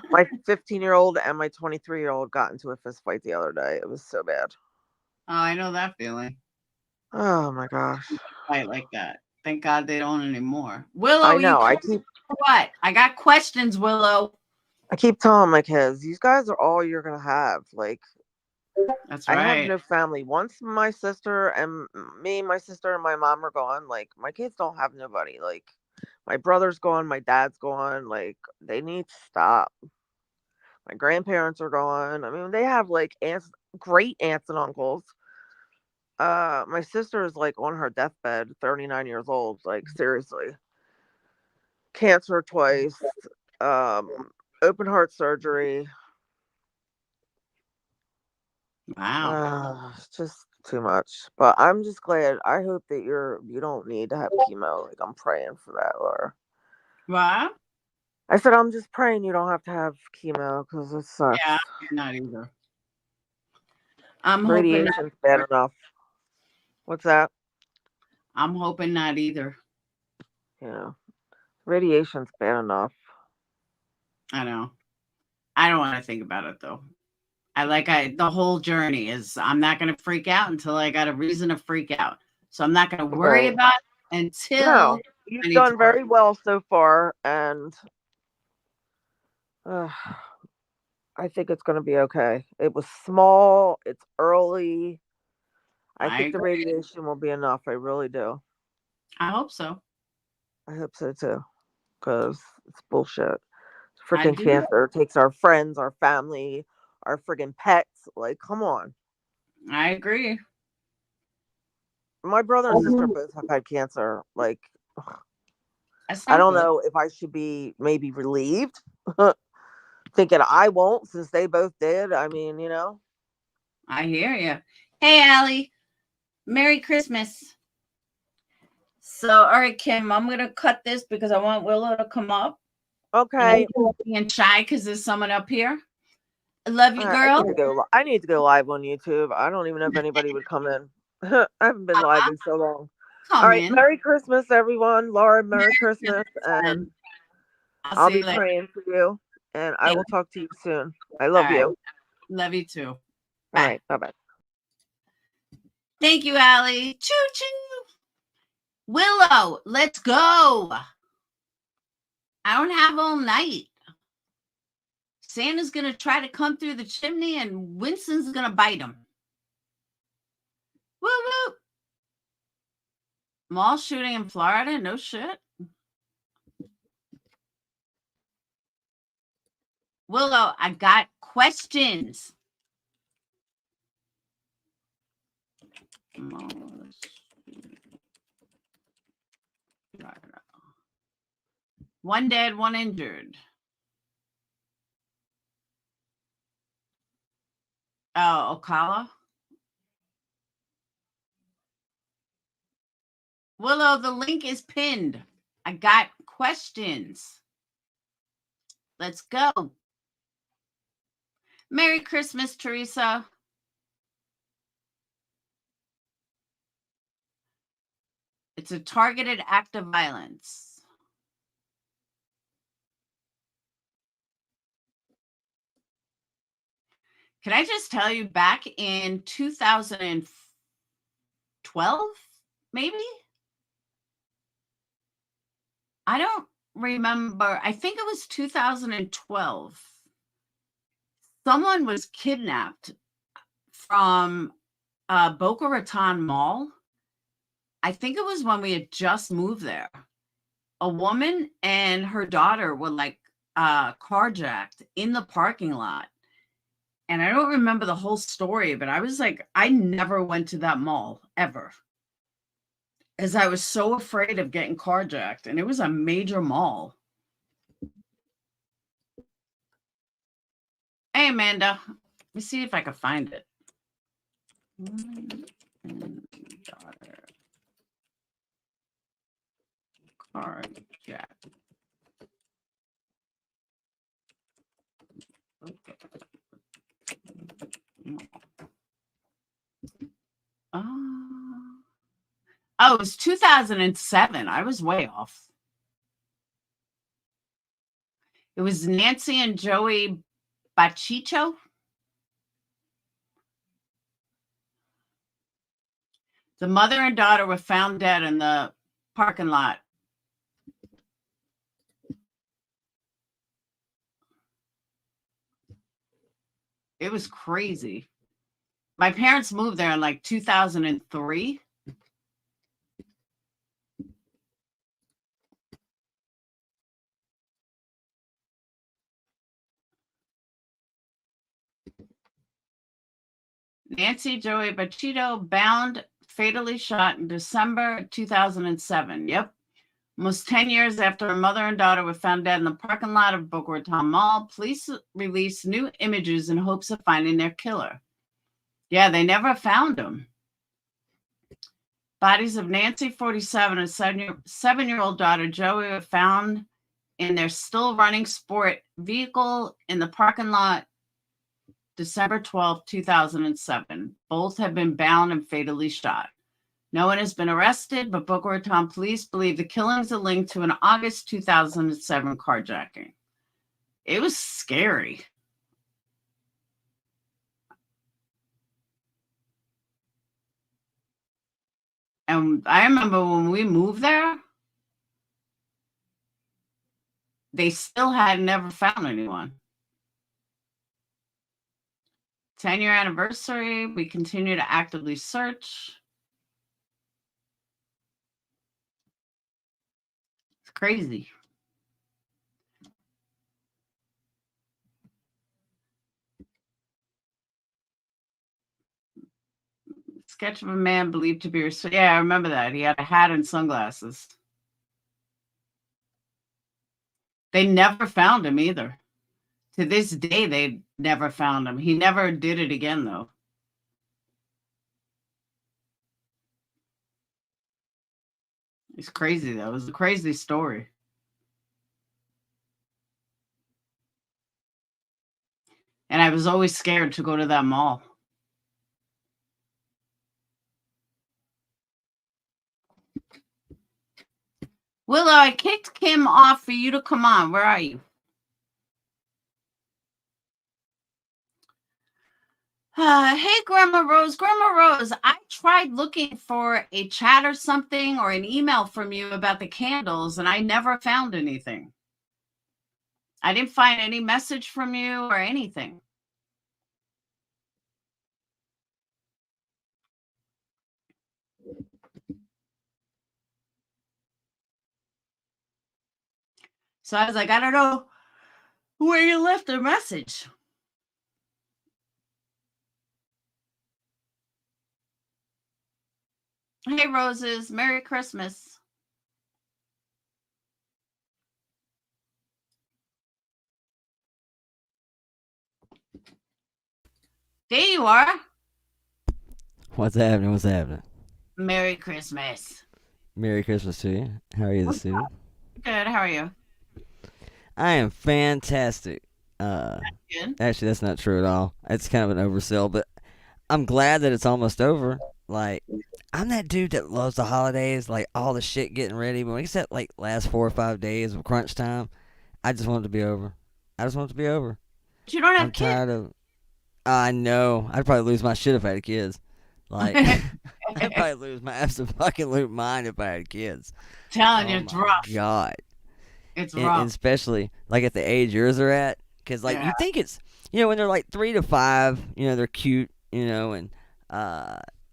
Speaker 9: My 15-year-old and my 23-year-old got into a fist fight the other day. It was so bad.
Speaker 1: Oh, I know that feeling.
Speaker 9: Oh my gosh.
Speaker 1: Fight like that. Thank God they don't anymore. Willow,
Speaker 9: I know.
Speaker 1: What? I got questions, Willow.
Speaker 9: I keep telling my kids, these guys are all you're gonna have. Like,
Speaker 1: that's right.
Speaker 9: I have no family. Once my sister and my mom are gone, like my kids don't have nobody. Like my brother's gone, my dad's gone. Like they need to stop. My grandparents are gone. I mean, they have like aunts, great aunts and uncles. My sister is like on her deathbed, 39 years old. Like seriously, cancer twice, open heart surgery.
Speaker 1: Wow.
Speaker 9: It's just too much. But I'm just glad. I hope that you don't need to have chemo. Like I'm praying for that, Laura.
Speaker 1: Wow.
Speaker 9: I said I'm just praying you don't have to have chemo because it sucks.
Speaker 1: Yeah, not either. I'm hoping
Speaker 9: Radiation's bad enough. What's that?
Speaker 1: I'm hoping not either.
Speaker 9: Yeah, radiation's bad enough.
Speaker 1: I know. I don't want to think about it though. The whole journey is I'm not going to freak out until I got a reason to freak out. So I'm not going to worry
Speaker 9: Right.
Speaker 1: about it until
Speaker 9: No, you've
Speaker 1: I need
Speaker 9: done
Speaker 1: to worry.
Speaker 9: very well so far, and I think it's going to be okay. It was small. It's early. I think the
Speaker 1: agree.
Speaker 9: radiation will be enough. I really do.
Speaker 1: I hope so.
Speaker 9: I hope so too, because it's bullshit.
Speaker 1: I
Speaker 9: Freaking
Speaker 1: do.
Speaker 9: cancer takes our friends, our family, our friggin' pets. Like, come on.
Speaker 1: I agree.
Speaker 9: My brother and sister both have had cancer. Like,
Speaker 1: That's
Speaker 9: I
Speaker 1: not
Speaker 9: don't
Speaker 1: good.
Speaker 9: know if I should be maybe relieved, thinking I won't since they both did. I mean, you know.
Speaker 1: I hear you. Hey, Allie. Merry Christmas. So, all right, Kim, I'm going to cut this because I want Willow to come up.
Speaker 9: Okay.
Speaker 1: Being shy because there's someone up here. I love you,
Speaker 9: I
Speaker 1: girl.
Speaker 9: need to go live on YouTube. I don't even know if anybody would come in. I haven't been live in so long.
Speaker 1: Come
Speaker 9: All right.
Speaker 1: in.
Speaker 9: Merry Christmas, everyone. Laura, Merry Christmas. And I'll
Speaker 1: see
Speaker 9: be
Speaker 1: you later.
Speaker 9: praying for you. And I will talk to you soon. I love
Speaker 1: All right.
Speaker 9: you.
Speaker 1: Love you too.
Speaker 9: All
Speaker 1: Bye.
Speaker 9: right. Bye-bye.
Speaker 1: Thank you, Allie. Choo choo. Willow, let's go. I don't have all night. Santa's going to try to come through the chimney and Winston's going to bite him. Woo woo. Mall shooting in Florida? No shit. Willow, I got questions. One dead, one injured. Oh, Ocala. Willow, the link is pinned. I got questions. Let's go. Merry Christmas, Teresa. It's a targeted act of violence. Can I just tell you, back in 2012, maybe? I don't remember. I think it was 2012. Someone was kidnapped from Boca Raton Mall. I think it was when we had just moved there. A woman and her daughter were like carjacked in the parking lot. And I don't remember the whole story, but I was like, I never went to that mall ever, as I was so afraid of getting carjacked. And it was a major mall. Hey, Amanda. Let me see if I can find it. Daughter. Carjacked. Okay. Oh, it was 2007. I was way off. It was Nancy and Joey Bachicho. The mother and daughter were found dead in the parking lot. It was crazy. My parents moved there in like 2003. Nancy Joey Bachito bound, fatally shot in December 2007. Yep. Almost 10 years after her mother and daughter were found dead in the parking lot of Boca Raton Mall, police released new images in hopes of finding their killer. Yeah, they never found him. Bodies of Nancy, 47, and 7-year-old daughter Joey were found in their still running sport vehicle in the parking lot December 12, 2007. Both have been bound and fatally shot. No one has been arrested, but Boca Raton police believe the killings are linked to an August 2007 carjacking. It was scary. And I remember when we moved there, they still had never found anyone. 10-year anniversary, we continue to actively search. It's crazy. Sketch of a man believed to be... Yeah, I remember that. He had a hat and sunglasses. They never found him either. To this day, they never found him. He never did it again, though. It's crazy, though. It was a crazy story. And I was always scared to go to that mall. Willow, I kicked Kim off for you to come on. Where are you? Hey, Grandma Rose. Grandma Rose, I tried looking for a chat or something or an email from you about the candles, and I never found anything. I didn't find any message from you or anything. So I was like, I don't know where you left a message. Hey, Roses. Merry Christmas. There you are.
Speaker 10: What's happening? What's happening?
Speaker 1: Merry Christmas.
Speaker 10: Merry Christmas to you. How are you this evening?
Speaker 1: Good. How are you?
Speaker 10: I am fantastic.
Speaker 1: Good.
Speaker 10: Actually, that's not true at all. It's kind of an oversell, but I'm glad that it's almost over. Like, I'm that dude that loves the holidays, like all the shit getting ready. But when it's that like last 4 or 5 days of crunch time, I just want it to be over. I just want it to be over.
Speaker 1: But you don't have
Speaker 10: I'm
Speaker 1: kids.
Speaker 10: tired of. I know. I'd probably lose my shit if I had kids. Like, I'd probably lose my absolute mind if I had kids.
Speaker 1: Telling you, it's rough.
Speaker 10: God.
Speaker 1: It's rough.
Speaker 10: And especially like at the age yours are at, because like you think it's, you know, when they're like 3 to 5, you know, they're cute, you know, and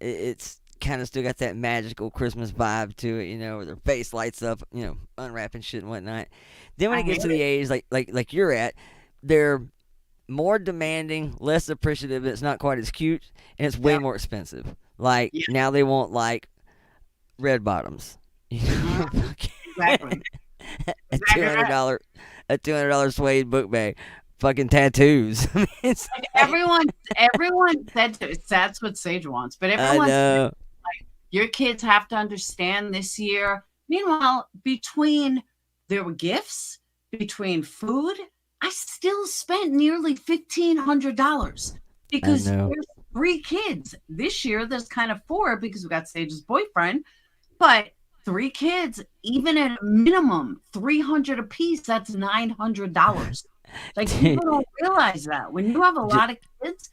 Speaker 10: it's kind of still got that magical Christmas vibe to it, you know, where their face lights up, you know, unwrapping shit and whatnot. Then when it gets to the age like you're at, they're more demanding, less appreciative, and it's not quite as cute, and it's way more expensive. Like now they want like red bottoms, you know?
Speaker 1: Exactly.
Speaker 10: a $200 suede book bag, fucking tattoos. I mean, it's
Speaker 1: like everyone said to it, that's what Sage wants, but everyone said, like, your kids have to understand this year. Meanwhile, between there were gifts, between food, I still spent nearly $1,500 because there's 3 kids. This year there's kind of 4 because we got Sage's boyfriend, but 3 kids, even at a minimum $300 a piece, that's $900. Like, people don't realize that when you have a lot of kids,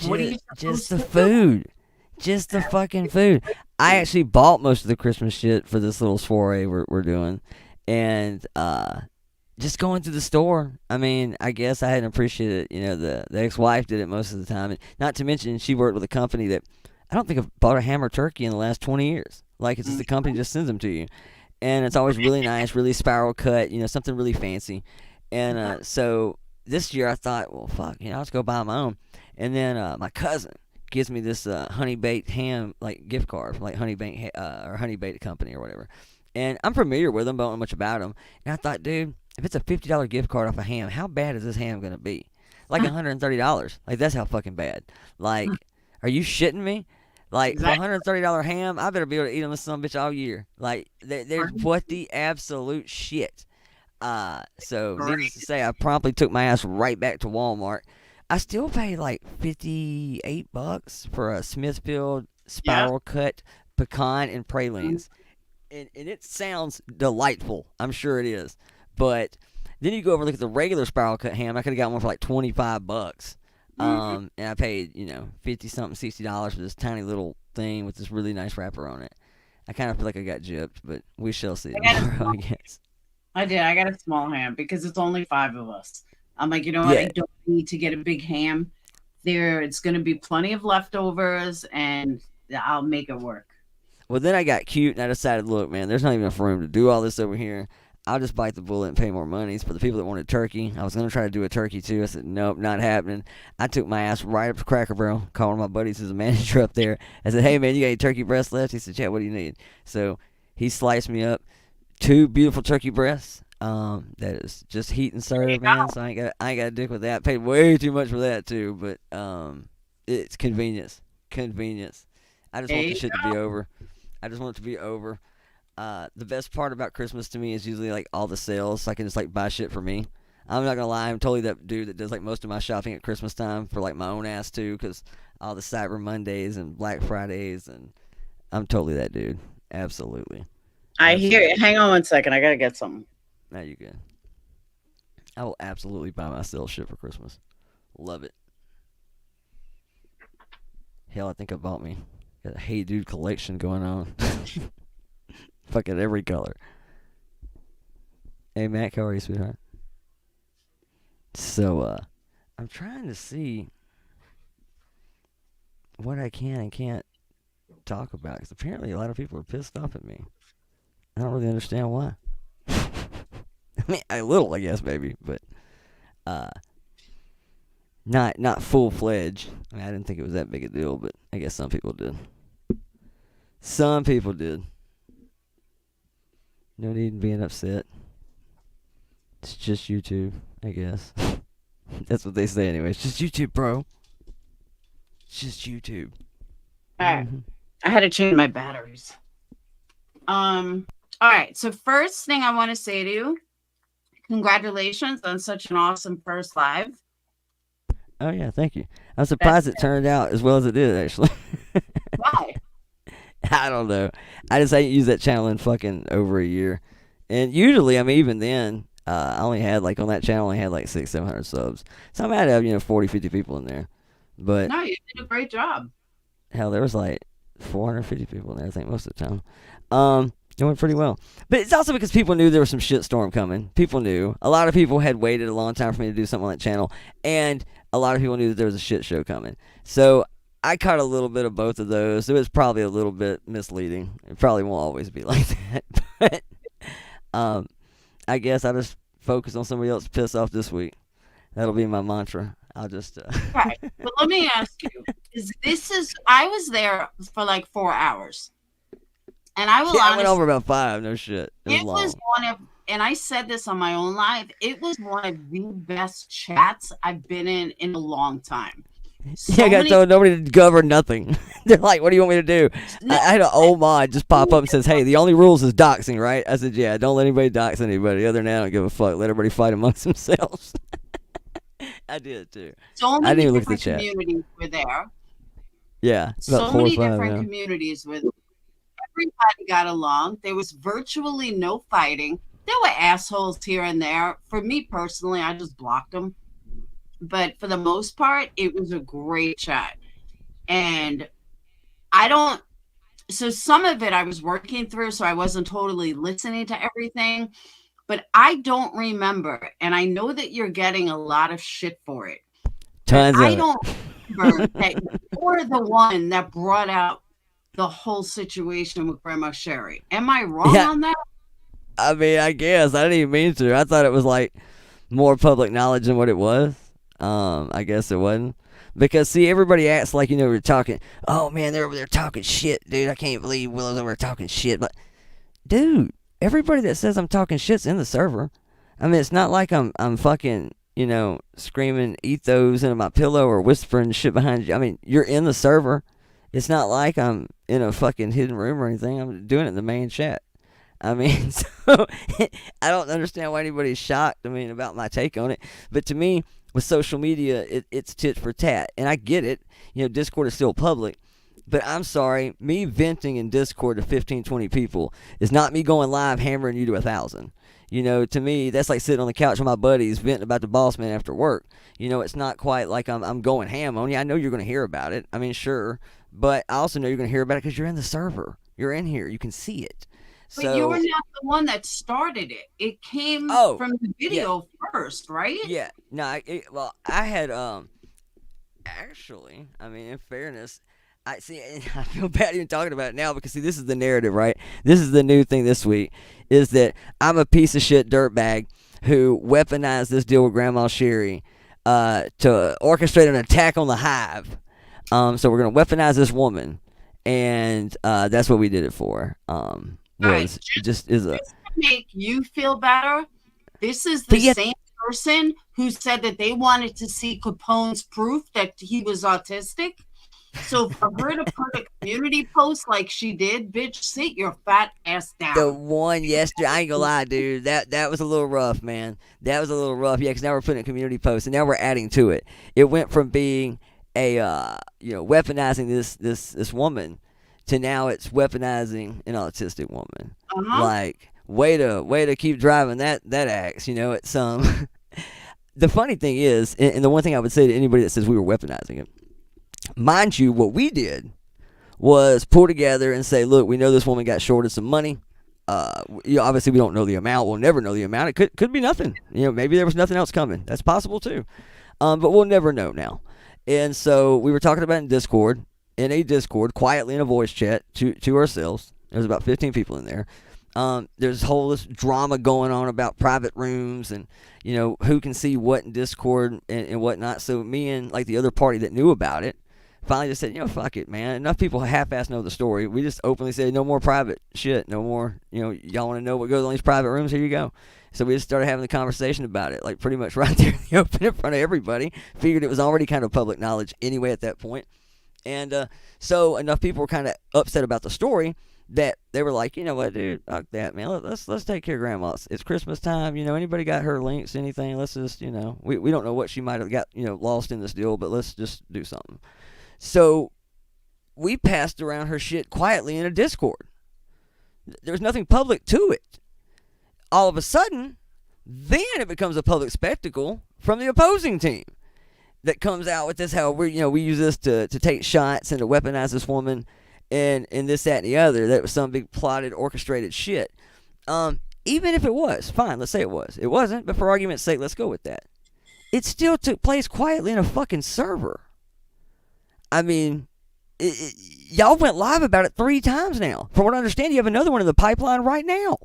Speaker 1: what are you
Speaker 10: just the food, just the fucking food. I actually bought most of the Christmas shit for this little soiree we're doing, and just going to the store. I mean, I guess I hadn't appreciated it. You know, the ex-wife did it most of the time, and not to mention she worked with a company that I don't think I've bought a ham or turkey in the last 20 years. Like, it's just the company just sends them to you. And it's always really nice, really spiral cut, you know, something really fancy. And so this year I thought, well, fuck, you know, let's go buy my own. And then my cousin gives me this honey baked ham like gift card from like honey baked or honey baked company or whatever. And I'm familiar with them, but I don't know much about them. And I thought, dude, if it's a $50 gift card off a ham, how bad is this ham gonna be? Like $130. Like that's how fucking bad. Like, are you shitting me? Like for $130 ham, I better be able to eat on this son of a bitch all year. Like there's what the absolute shit. So needless to say, I promptly took my ass right back to Walmart. I still pay like $58 for a Smithfield spiral cut pecan and pralines. And it sounds delightful. I'm sure it is. But then you go over and look at the regular spiral cut ham. I could have got one for like $25. And I paid, $50-something, $60 for this tiny little thing with this really nice wrapper on it. I kind of feel like I got gypped, but we shall see tomorrow, I guess.
Speaker 1: I did. I got a small ham because it's only 5 of us. I'm like, you know what? I don't need to get a big ham. It's going to be plenty of leftovers, and I'll make it work.
Speaker 10: Well, then I got cute, and I decided, look, man, there's not even enough room to do all this over here. I'll just bite the bullet and pay more money. For the people that wanted turkey, I was going to try to do a turkey, too. I said, nope, not happening. I took my ass right up to Cracker Barrel, called one of my buddies who's a manager up there. I said, hey, man, you got any turkey breasts left? He said, yeah, what do you need? So he sliced me up 2 beautiful turkey breasts. That is just heat and serve, man. So I ain't got to dick with that. Paid way too much for that too, but it's convenience. I just want this shit to be over. I just want it to be over. The best part about Christmas to me is usually like all the sales, so I can just like buy shit for me. I'm not gonna lie, I'm totally that dude that does like most of my shopping at Christmas time for like my own ass too, because all the Cyber Mondays and Black Fridays, and I'm totally that dude. Absolutely.
Speaker 1: I hear you. Hang on one second. I gotta get something.
Speaker 10: Now you good. I will absolutely buy myself shit for Christmas. Love it. Hell, I think I bought me. Got a Hey Dude collection going on. Fucking every color. Hey, Mac, how are you, sweetheart? So, I'm trying to see what I can and can't talk about, because apparently a lot of people are pissed off at me. I don't really understand why. I mean, a little, I guess, maybe, but not full-fledged. I mean, I didn't think it was that big a deal, but I guess some people did. Some people did. No need in being upset. It's just YouTube, I guess. That's what they say anyway. It's just YouTube, bro. It's just YouTube.
Speaker 1: All right. I had to change my batteries. All right. So first thing I want to say to you, congratulations on such an awesome first live.
Speaker 10: Oh, yeah. Thank you. I'm surprised it turned out as well as it did, actually.
Speaker 1: Why?
Speaker 10: I don't know. I just ain't used that channel in fucking over a year. And usually, I mean, even then, I only had, like, on that channel, I only had, like, 600-700 subs. So I might have, 40, 50 people in there. But
Speaker 1: no, you did a great job.
Speaker 10: Hell, there was, like, 450 people in there, I think, most of the time. It went pretty well. But it's also because people knew there was some shitstorm coming. People knew. A lot of people had waited a long time for me to do something on that channel. And a lot of people knew that there was a shit show coming. So I caught a little bit of both of those. It was probably a little bit misleading. It probably won't always be like that. But I guess I'll just focus on somebody else to piss off this week. That'll be my mantra. I'll just...
Speaker 1: Right. But let me ask you. I was there for like 4 hours. And I will honestly...
Speaker 10: I went over about 5. No shit.
Speaker 1: It was one of... And I said this on my own live. It was one of the best chats I've been in a long time.
Speaker 10: Yeah, I got told nobody to govern nothing. They're like, what do you want me to do? I had an old mod just pop up and says, hey, the only rules is doxing, right? I said, yeah, don't let anybody dox anybody. Other than that, I don't give a fuck. Let everybody fight amongst themselves. I did, too.
Speaker 1: So
Speaker 10: I didn't even look at the
Speaker 1: different
Speaker 10: chat.
Speaker 1: communities were there.
Speaker 10: Yeah,
Speaker 1: so many different communities were there. Everybody got along. There was virtually no fighting. There were assholes here and there. For me personally, I just blocked them. But for the most part, it was a great chat. And so some of it I was working through, so I wasn't totally listening to everything. But I don't remember. And I know that you're getting a lot of shit for it.
Speaker 10: Tons of it.
Speaker 1: I don't remember that you're the one that brought out the whole situation with Grandma Sherry. Am I wrong on that?
Speaker 10: I mean, I guess. I didn't even mean to. I thought it was like more public knowledge than what it was. I guess it wasn't. Because see, everybody acts like, we're talking, oh man, they're over there talking shit, dude. I can't believe Willow's over there talking shit. But dude, everybody that says I'm talking shit's in the server. I mean, it's not like I'm fucking, screaming ethos into my pillow or whispering shit behind you. I mean, you're in the server. It's not like I'm in a fucking hidden room or anything. I'm doing it in the main chat. I mean, so I don't understand why anybody's shocked, about my take on it. But to me, with social media, it's tit for tat. And I get it. Discord is still public. But I'm sorry, me venting in Discord to 15, 20 people is not me going live hammering you to 1,000. To me, that's like sitting on the couch with my buddies venting about the boss man after work. It's not quite like I'm going ham on you. I know you're going to hear about it. I mean, sure. But I also know you're going to hear about it because you're in the server. You're in here. You can see it.
Speaker 1: But you were not the one that started it. It came from the video first, right?
Speaker 10: Yeah. No, I had, actually, in fairness, I feel bad even talking about it now because, see, this is the narrative, right? This is the new thing this week, is that I'm a piece of shit dirtbag who weaponized this deal with Grandma Sherry to orchestrate an attack on the Hive. So we're going to weaponize this woman, and that's what we did it for. Just to
Speaker 1: make you feel better, this is the same person who said that they wanted to see Capone's proof that he was autistic. So for her to put a community post like she did, bitch, sit your fat ass down.
Speaker 10: The one yesterday, I ain't gonna lie, dude. That was a little rough, man. That was a little rough. Yeah, because now we're putting a community post, and now we're adding to it. It went from being a weaponizing this woman to now it's weaponizing an autistic woman. Like, way to keep driving that axe. It's the funny thing is, and the one thing I would say to anybody that says we were weaponizing it, mind you, what we did was pull together and say, look, we know this woman got shorted some money. Obviously, we don't know the amount. We'll never know the amount. It could be nothing. Maybe there was nothing else coming. That's possible too. But we'll never know now. And so we were talking about in a Discord, quietly in a voice chat to ourselves. There's about 15 people in there. There's this drama going on about private rooms and, who can see what in Discord and whatnot. So me and like the other party that knew about it finally just said, fuck it, man. Enough people half-ass know the story. We just openly said, no more private shit. No more, y'all want to know what goes on in these private rooms? Here you go. So we just started having the conversation about it, like pretty much right there in the open in front of everybody. Figured it was already kind of public knowledge anyway at that point. And so enough people were kind of upset about the story that they were like, you know what, dude, fuck that, man. Let's take care of Grandma. It's Christmas time. Anybody got her links, anything? Let's just, we don't know what she might have got, lost in this deal, but let's just do something. So we passed around her shit quietly in a Discord. There was nothing public to it. All of a sudden, then it becomes a public spectacle from the opposing team that comes out with this, how we use this to take shots and to weaponize this woman and this, that, and the other. That was some big plotted, orchestrated shit. Even if it was, fine, let's say it was. It wasn't, but for argument's sake, let's go with that. It still took place quietly in a fucking server. I mean, y'all went live about it 3 times now. From what I understand, you have another one in the pipeline right now.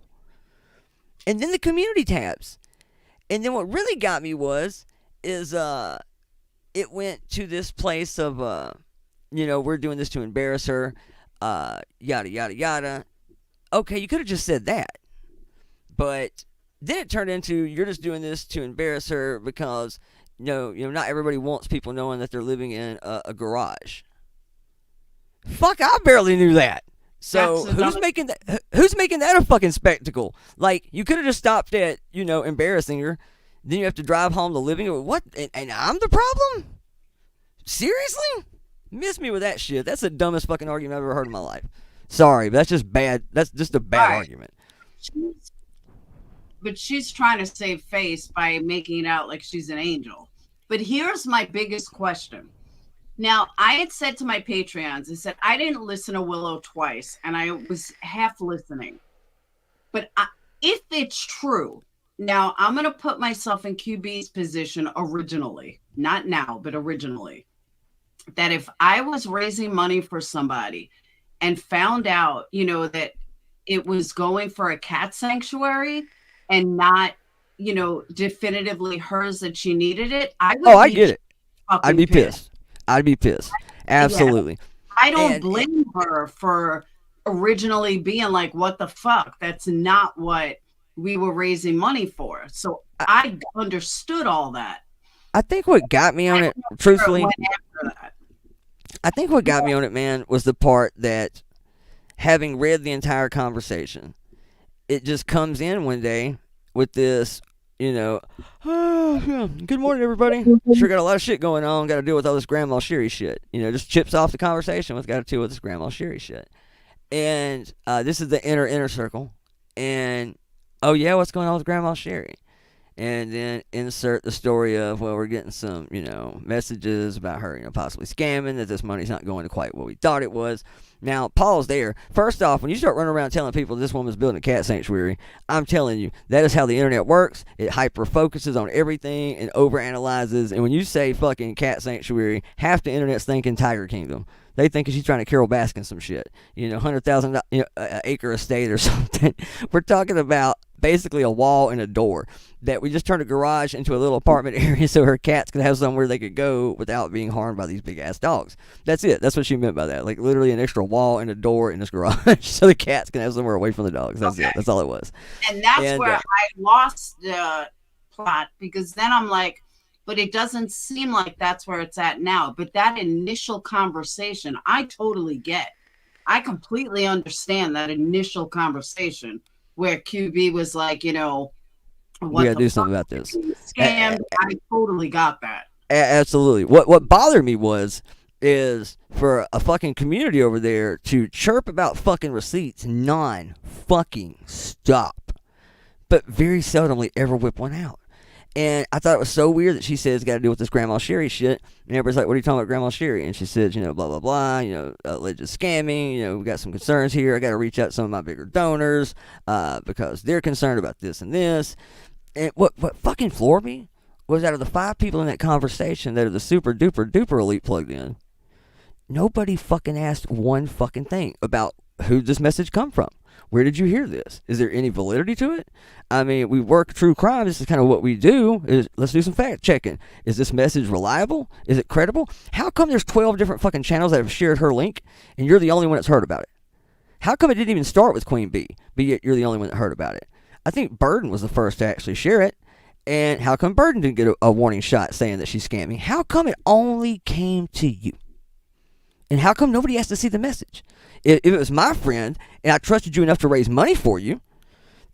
Speaker 10: And then the community tabs. And then what really got me is it went to this place of, we're doing this to embarrass her, yada, yada, yada. Okay, you could have just said that. But then it turned into, you're just doing this to embarrass her because, not everybody wants people knowing that they're living in a garage. Fuck, I barely knew that. So who's making that a fucking spectacle? Like, you could have just stopped at, embarrassing her. Then you have to drive home to living. What? And I'm the problem? Seriously? Miss me with that shit. That's the dumbest fucking argument I've ever heard in my life. Sorry, but that's just bad. That's just a bad argument.
Speaker 1: But she's trying to save face by making it out like she's an angel. But here's my biggest question. Now, I had said to my Patreons, I said, I didn't listen to Willow twice, and I was half listening. But if it's true, now I'm going to put myself in QB's position originally, not now, but originally, that if I was raising money for somebody and found out, that it was going for a cat sanctuary and not, definitively hers, that she needed it, I would
Speaker 10: I get it. I'd be pissed. I'd be pissed. Absolutely.
Speaker 1: I don't
Speaker 10: And-
Speaker 1: blame her for originally being like, what the fuck? That's not what we were raising money for. So I understood all that.
Speaker 10: I think what got me on it, truthfully,
Speaker 1: Went after that.
Speaker 10: I think what got me on it, man, was the part that, having read the entire conversation, it just comes in one day with this, good morning, everybody. Sure got a lot of shit going on. Got to deal with all this Grandma Sherry shit. Just chips off the conversation with got to deal with this Grandma Sherry shit. And this is the inner circle. And, oh, yeah, what's going on with Grandma Sherry? And then insert the story of, well, we're getting some, messages about her, possibly scamming, that this money's not going to quite what we thought it was. Now, pause there. First off, when you start running around telling people this woman's building a cat sanctuary, I'm telling you, that is how the internet works. It hyper-focuses on everything and overanalyzes. And when you say fucking cat sanctuary, half the internet's thinking Tiger Kingdom. They think she's trying to Carol Baskin some shit. 100,000 acre estate or something. We're talking about basically a wall and a door that we just turned a garage into a little apartment area so her cats could have somewhere they could go without being harmed by these big ass dogs. That's it. That's what she meant by that. Like literally an extra wall and a door in this garage so the cats can have somewhere away from the dogs. That's it. That's all it was.
Speaker 1: And that's where I lost the plot, because then I'm like, but it doesn't seem like that's where it's at now. But that initial conversation, I totally get. I completely understand that initial conversation where QB was like,
Speaker 10: we gotta do something about this.
Speaker 1: Scammed. I totally got that.
Speaker 10: Absolutely. What bothered me is for a fucking community over there to chirp about fucking receipts non-fucking stop, but very seldomly ever whip one out. And I thought it was so weird that she says got to do with this Grandma Sherry shit. And everybody's like, what are you talking about, Grandma Sherry? And she says, blah, blah, blah, alleged scamming, we got some concerns here. I got to reach out to some of my bigger donors because they're concerned about this and this. And what fucking floored me was, out of the 5 people in that conversation that are the super duper duper elite plugged in, nobody fucking asked one fucking thing about who this message come from. Where did you hear this? Is there any validity to it? I mean, we work true crime. This is kind of what we do. Let's do some fact checking. Is this message reliable? Is it credible? How come there's 12 different fucking channels that have shared her link and you're the only one that's heard about it? How come it didn't even start with Queen Bee, but yet you're the only one that heard about it? I think Burden was the first to actually share it. And how come Burden didn't get a warning shot saying that she's scamming? How come it only came to you? And how come nobody has to see the message? If it was my friend and I trusted you enough to raise money for you,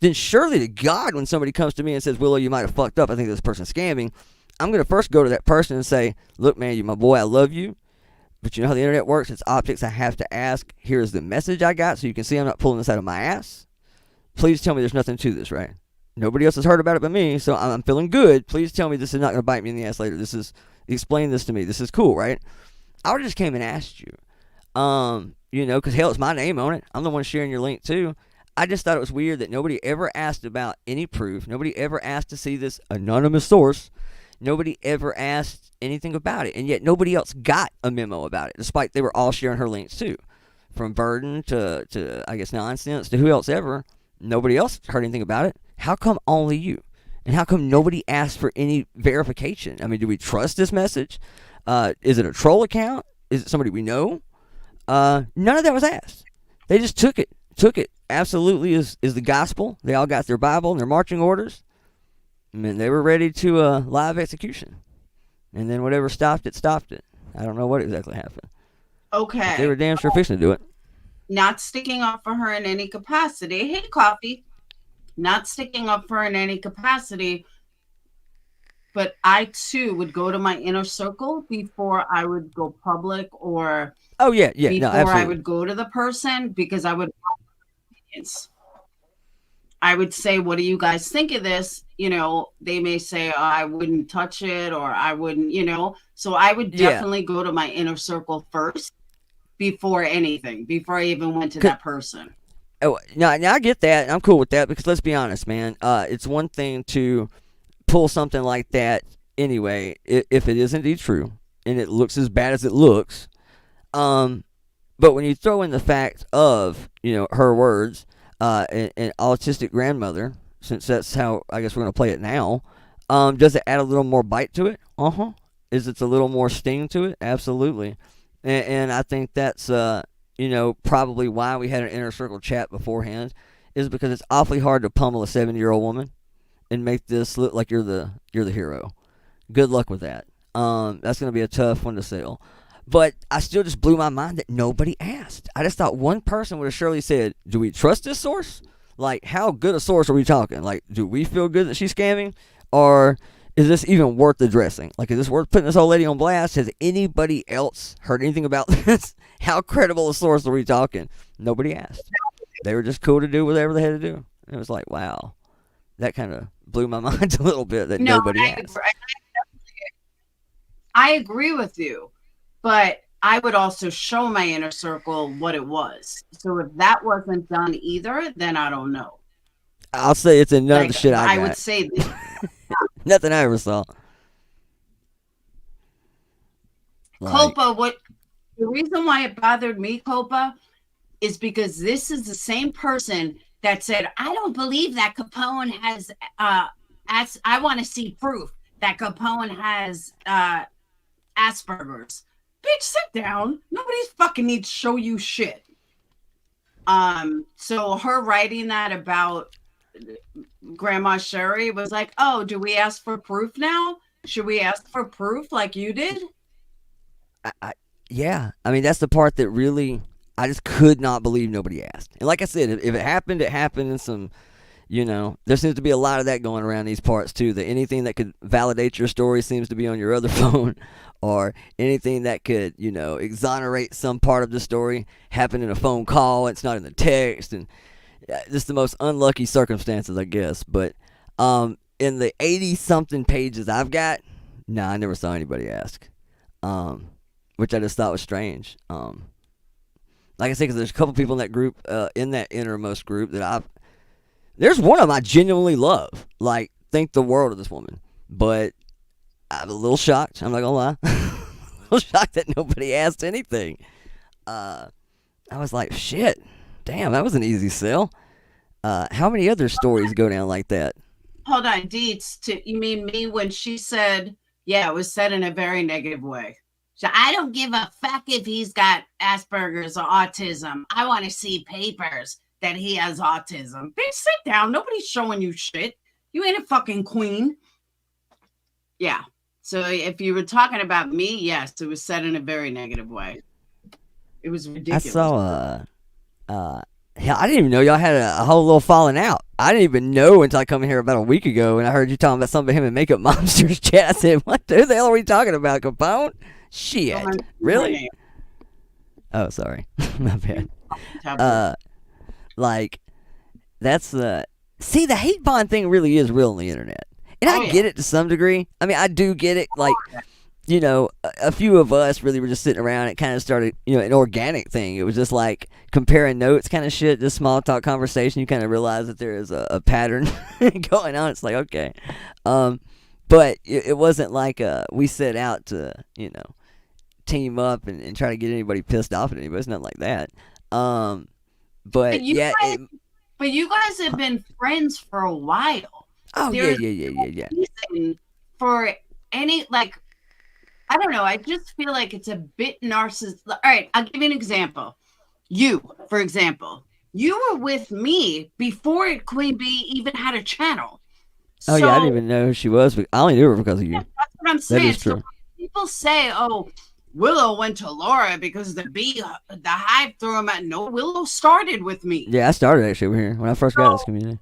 Speaker 10: then surely to God, when somebody comes to me and says, Willow, you might have fucked up, I think this person's scamming, I'm going to first go to that person and say, look, man, you're my boy, I love you, but you know how the internet works? It's optics. I have to ask. Here's the message I got so you can see I'm not pulling this out of my ass. Please tell me there's nothing to this, right? Nobody else has heard about it but me, so I'm feeling good. Please tell me this is not going to bite me in the ass later. Explain this to me. This is cool, right? I would have just came and asked you. Because hell, it's my name on it. I'm the one sharing your link too. I just thought it was weird that nobody ever asked about any proof. Nobody ever asked to see this anonymous source. Nobody ever asked anything about it. And yet nobody else got a memo about it, despite they were all sharing her links too. From Burden to I guess Nonsense to who else ever. Nobody else heard anything about it. How come only you? And how come nobody asked for any verification? I mean, do we trust this message? Is it a troll account? Is it somebody we know? None of that was asked. They just took it absolutely is the gospel. They all got their Bible and their marching orders. I mean, they were ready to live execution. And then whatever stopped it. I don't know what exactly happened.
Speaker 1: Okay.
Speaker 10: But they were damn sure fixing to do it.
Speaker 1: Not sticking up for her in any capacity. Hey, Coffee. Not sticking up for her in any capacity. But I, too, would go to my inner circle before I would go public or...
Speaker 10: Oh, yeah.
Speaker 1: Before
Speaker 10: No, absolutely.
Speaker 1: I would go to the person, because I would want opinions. I would say, what do you guys think of this? They may say, oh, I wouldn't touch it, or I wouldn't, So I would definitely go to my inner circle first before anything, before I even went to that person.
Speaker 10: Oh, now I get that. I'm cool with that, because let's be honest, man. It's one thing to pull something like that anyway, if it is indeed true, and it looks as bad as it looks. But when you throw in the fact of, her words, an autistic grandmother, since that's how I guess we're going to play it now, does it add a little more bite to it? Is it's a little more sting to it? Absolutely. And I think that's probably why we had an inner circle chat beforehand, is because it's awfully hard to pummel a 70-year-old woman and make this look like you're the hero. Good luck with that. That's going to be a tough one to sell. But I still just blew my mind that nobody asked. I just thought one person would have surely said, do we trust this source? Like, how good a source are we talking? Like, do we feel good that she's scamming? Or is this even worth addressing? Like, is this worth putting this old lady on blast? Has anybody else heard anything about this? How credible a source are we talking? Nobody asked. They were just cool to do whatever they had to do. And it was like, wow. That kind of blew my mind a little bit that nobody asked.
Speaker 1: I agree with you, but I would also show my inner circle what it was. So if that wasn't done either, then I don't know.
Speaker 10: I'll say it's in none of the shit I got.
Speaker 1: I would say this.
Speaker 10: Nothing I ever saw.
Speaker 1: Copa, the reason why it bothered me, Copa, is because this is the same person that said, I don't believe that Capone has, I want to see proof that Capone has Asperger's. Bitch, sit down. Nobody fucking needs to show you shit. So her writing that about Grandma Sherry was like, oh, do we ask for proof now? Should we ask for proof like you did?
Speaker 10: Yeah. I mean, that's the part that really, I just could not believe nobody asked. And like I said, if it happened, it happened in some, there seems to be a lot of that going around these parts too, that anything that could validate your story seems to be on your other phone, or anything that could, exonerate some part of the story happened in a phone call. It's not in the text, and just the most unlucky circumstances, I guess. But in the 80-something pages I've got, I never saw anybody ask, which I just thought was strange. Like I said, because there's a couple people in that group, in that innermost group, that there's one of them I genuinely love. Like, think the world of this woman. But I'm a little shocked. I'm not gonna lie. A little shocked that nobody asked anything. I was like, shit. Damn, that was an easy sell. How many other stories go down like that?
Speaker 1: Hold on, Deets. You mean me when she said, yeah, it was said in a very negative way. So I don't give a fuck if he's got Asperger's or autism. I want to see papers that he has autism. Bitch, sit down. Nobody's showing you shit. You ain't a fucking queen. Yeah. So if you were talking about me, yes, it was said in a very negative way. It was ridiculous.
Speaker 10: I saw hell, I didn't even know y'all had a whole little falling out. I didn't even know until I come in here about a week ago, and I heard you talking about something about him and Makeup Monsters chat. I said, what the hell are we talking about, Capone? Shit. Really? Oh, sorry. My bad. That's see, the hate bond thing really is real on the internet. And I get it to some degree. I mean, I do get it. Like, a few of us really were just sitting around. It kind of started, an organic thing. It was just like comparing notes kind of shit, just small talk conversation. You kind of realize that there is a pattern going on. It's like, okay. But it wasn't like we set out to, team up and try to get anybody pissed off at anybody. It's not like that. But you
Speaker 1: guys have been friends for a while.
Speaker 10: Oh,
Speaker 1: There's
Speaker 10: yeah.
Speaker 1: For any, I don't know. I just feel like it's a bit narcissistic. All right, I'll give you an example. You, for example, you were with me before Queen Bee even had a channel.
Speaker 10: Oh, yeah, I didn't even know who she was. But I only knew her because of you.
Speaker 1: Yeah, that's what I'm saying.
Speaker 10: That is true.
Speaker 1: So people say, oh, Willow went to Laura because the hive threw him out. No, Willow started with me.
Speaker 10: Yeah, I started actually over here when I first got this community.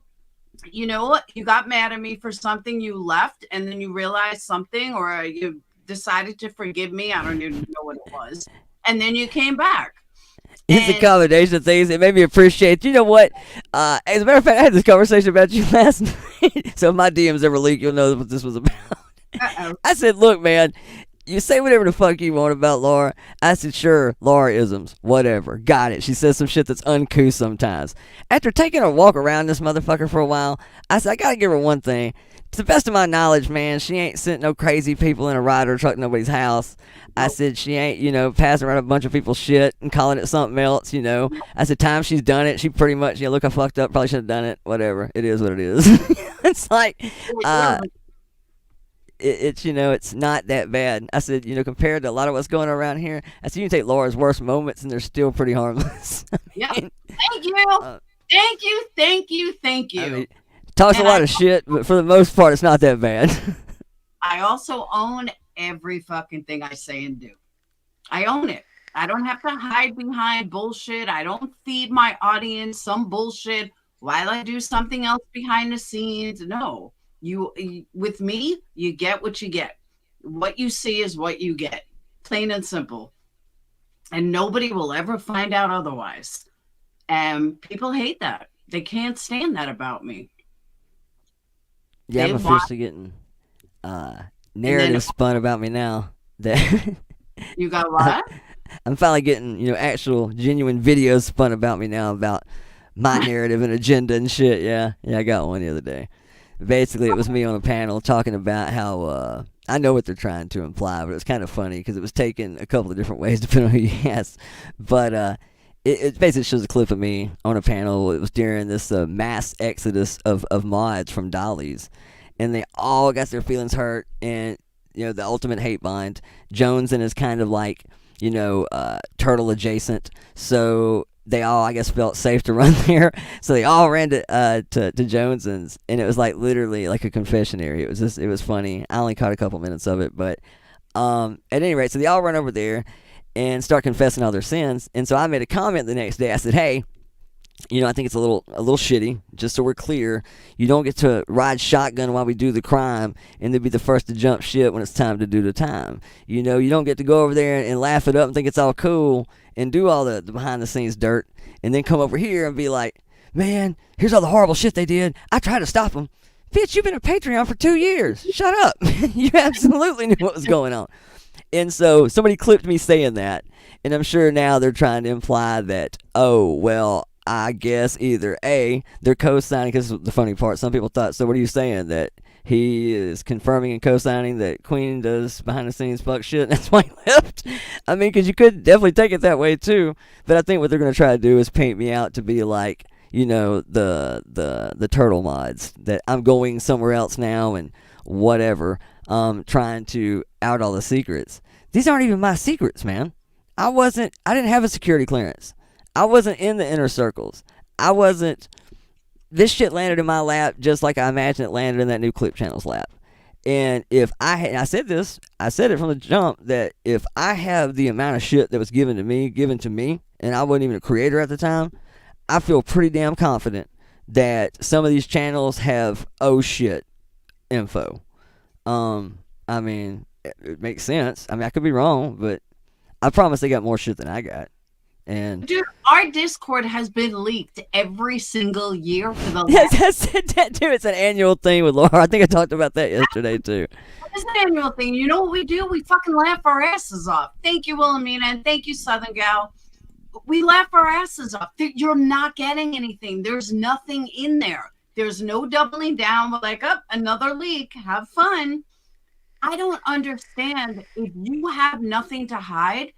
Speaker 1: You know what? You got mad at me for something, you left, and then you realized something, or you decided to forgive me. I don't even know what it was. And then you came back.
Speaker 10: It's a combination of things. It made me appreciate. You know what? As a matter of fact, I had this conversation about you last night. So if my DMs ever leak, you'll know what this was about. I said, look, man, you say whatever the fuck you want about Laura. I said, sure, Laura-isms, whatever. Got it. She says some shit that's uncouth sometimes. After taking a walk around this motherfucker for a while, I said, I gotta give her one thing. To the best of my knowledge, man, she ain't sent no crazy people in a rider truck to nobody's house. I said she ain't, passing around a bunch of people's shit and calling it something else, I said, time she's done it, she pretty much, look, I fucked up, probably should have done it, whatever. It is what it is. It's like, it's it's not that bad. I said, compared to a lot of what's going on around here, I said you can take Laura's worst moments and they're still pretty harmless.
Speaker 1: Yeah. Thank you. Thank you. Thank you. Thank you.
Speaker 10: I mean, talks a lot of shit, but for the most part, it's not that bad.
Speaker 1: I also own every fucking thing I say and do. I own it. I don't have to hide behind bullshit. I don't feed my audience some bullshit while I do something else behind the scenes. No, with me, you get what you get. What you see is what you get. Plain and simple. And nobody will ever find out otherwise. And people hate that. They can't stand that about me.
Speaker 10: Yeah, I'm officially getting narrative spun about me now. That
Speaker 1: you got what?
Speaker 10: I'm finally getting, actual genuine videos spun about me now about my narrative and agenda and shit. Yeah, I got one the other day. Basically, it was me on a panel talking about how I know what they're trying to imply, but it's kind of funny because it was taken a couple of different ways depending on who you ask. But it basically shows a clip of me on a panel. It was during this mass exodus of mods from Dolly's, and they all got their feelings hurt, and the ultimate hate bind. Joneson is kind of like turtle adjacent, so they all, I guess, felt safe to run there. So they all ran to Joneson's, and it was like literally like a confessionary. It was funny. I only caught a couple minutes of it, but at any rate, so they all run over there and start confessing all their sins. And so I made a comment the next day. I said, hey, I think it's a little shitty, just so we're clear. You don't get to ride shotgun while we do the crime and then be the first to jump shit when it's time to do the time. You don't get to go over there and laugh it up and think it's all cool and do all the behind the scenes dirt and then come over here and be like, man, here's all the horrible shit they did. I tried to stop them. Bitch, you've been a Patreon for 2 years. Shut up. You absolutely knew what was going on. And so somebody clipped me saying that, and I'm sure now they're trying to imply that, oh, well, I guess either A, they're co-signing, because the funny part, some people thought, so what are you saying, that he is confirming and co-signing that Queen does behind-the-scenes fuck shit, and that's why he left? I mean, because you could definitely take it that way, too, but I think what they're going to try to do is paint me out to be like, the turtle mods, that I'm going somewhere else now and whatever, trying to out all the secrets. These aren't even my secrets, man. I didn't have a security clearance. I wasn't in the inner circles. This shit landed in my lap just like I imagined it landed in that new Clip Channel's lap. And if I said it from the jump, that if I have the amount of shit that was given to me, and I wasn't even a creator at the time, I feel pretty damn confident that some of these channels have oh shit info. I mean, it makes sense. I mean, I could be wrong, but I promise they got more shit than I got. And
Speaker 1: dude, our Discord has been leaked every single year for the
Speaker 10: yes, that too. It's an annual thing with Laura. I think I talked about that yesterday too.
Speaker 1: It's an annual thing. You know what we do? We fucking laugh our asses off. Thank you, Wilhelmina, and thank you, Southern Gal. We laugh our asses off. You're not getting anything. There's nothing in there. There's no doubling down. We're like, oh, another leak. Have fun. I don't understand. If you have nothing to hide,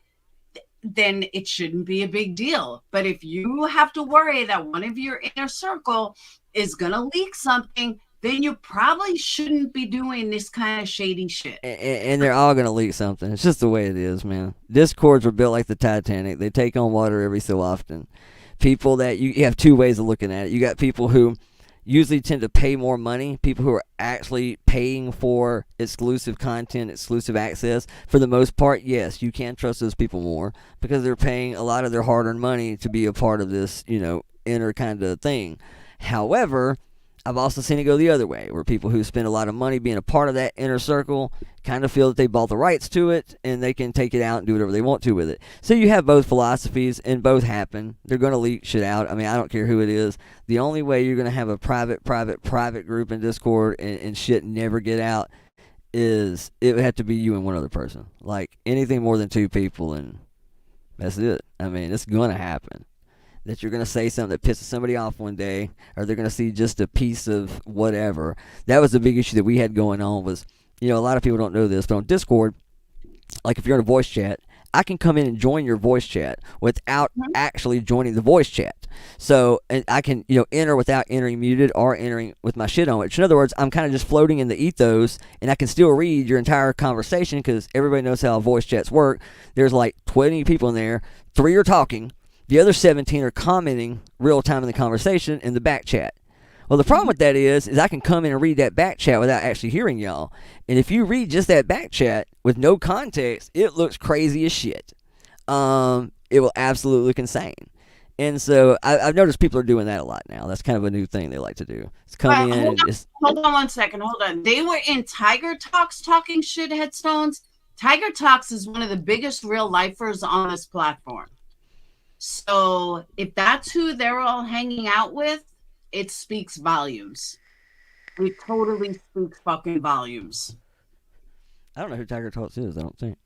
Speaker 1: then it shouldn't be a big deal. But if you have to worry that one of your inner circle is going to leak something, then you probably shouldn't be doing this kind of shady shit.
Speaker 10: And they're all going to leak something. It's just the way it is, man. Discords were built like the Titanic. They take on water every so often. People that you have two ways of looking at it. You got people who usually tend to pay more money, people who are actually paying for exclusive content, exclusive access. For the most part, yes, you can trust those people more because they're paying a lot of their hard-earned money to be a part of this, inner kind of thing. However, I've also seen it go the other way, where people who spend a lot of money being a part of that inner circle kind of feel that they bought the rights to it and they can take it out and do whatever they want to with it. So you have both philosophies, and both happen. They're going to leak shit out. I mean, I don't care who it is. The only way you're going to have a private group in Discord and shit never get out is it would have to be you and one other person. Like, anything more than two people, and that's it. I mean, it's going to happen. That you're going to say something that pisses somebody off one day, or they're going to see just a piece of whatever. That was the big issue that we had going on was, a lot of people don't know this, but on Discord, like if you're in a voice chat, I can come in and join your voice chat without actually joining the voice chat. So, and I can, enter without entering muted or entering with my shit on, which in other words, I'm kind of just floating in the ethos, and I can still read your entire conversation because everybody knows how voice chats work. There's like 20 people in there, 3 are talking, the other 17 are commenting real time in the conversation in the back chat. Well, the problem with that is I can come in and read that back chat without actually hearing y'all. And if you read just that back chat with no context, it looks crazy as shit. It will absolutely look insane. And so I've noticed people are doing that a lot now. That's kind of a new thing they like to do. It's come in.
Speaker 1: Hold on 1 second. Hold on. They were in Tiger Talks talking shit, Headstones. Tiger Talks is one of the biggest real lifers on this platform. So if that's who they're all hanging out with, it speaks volumes. It totally speaks fucking volumes.
Speaker 10: I don't know who Tiger Talks is, I don't think.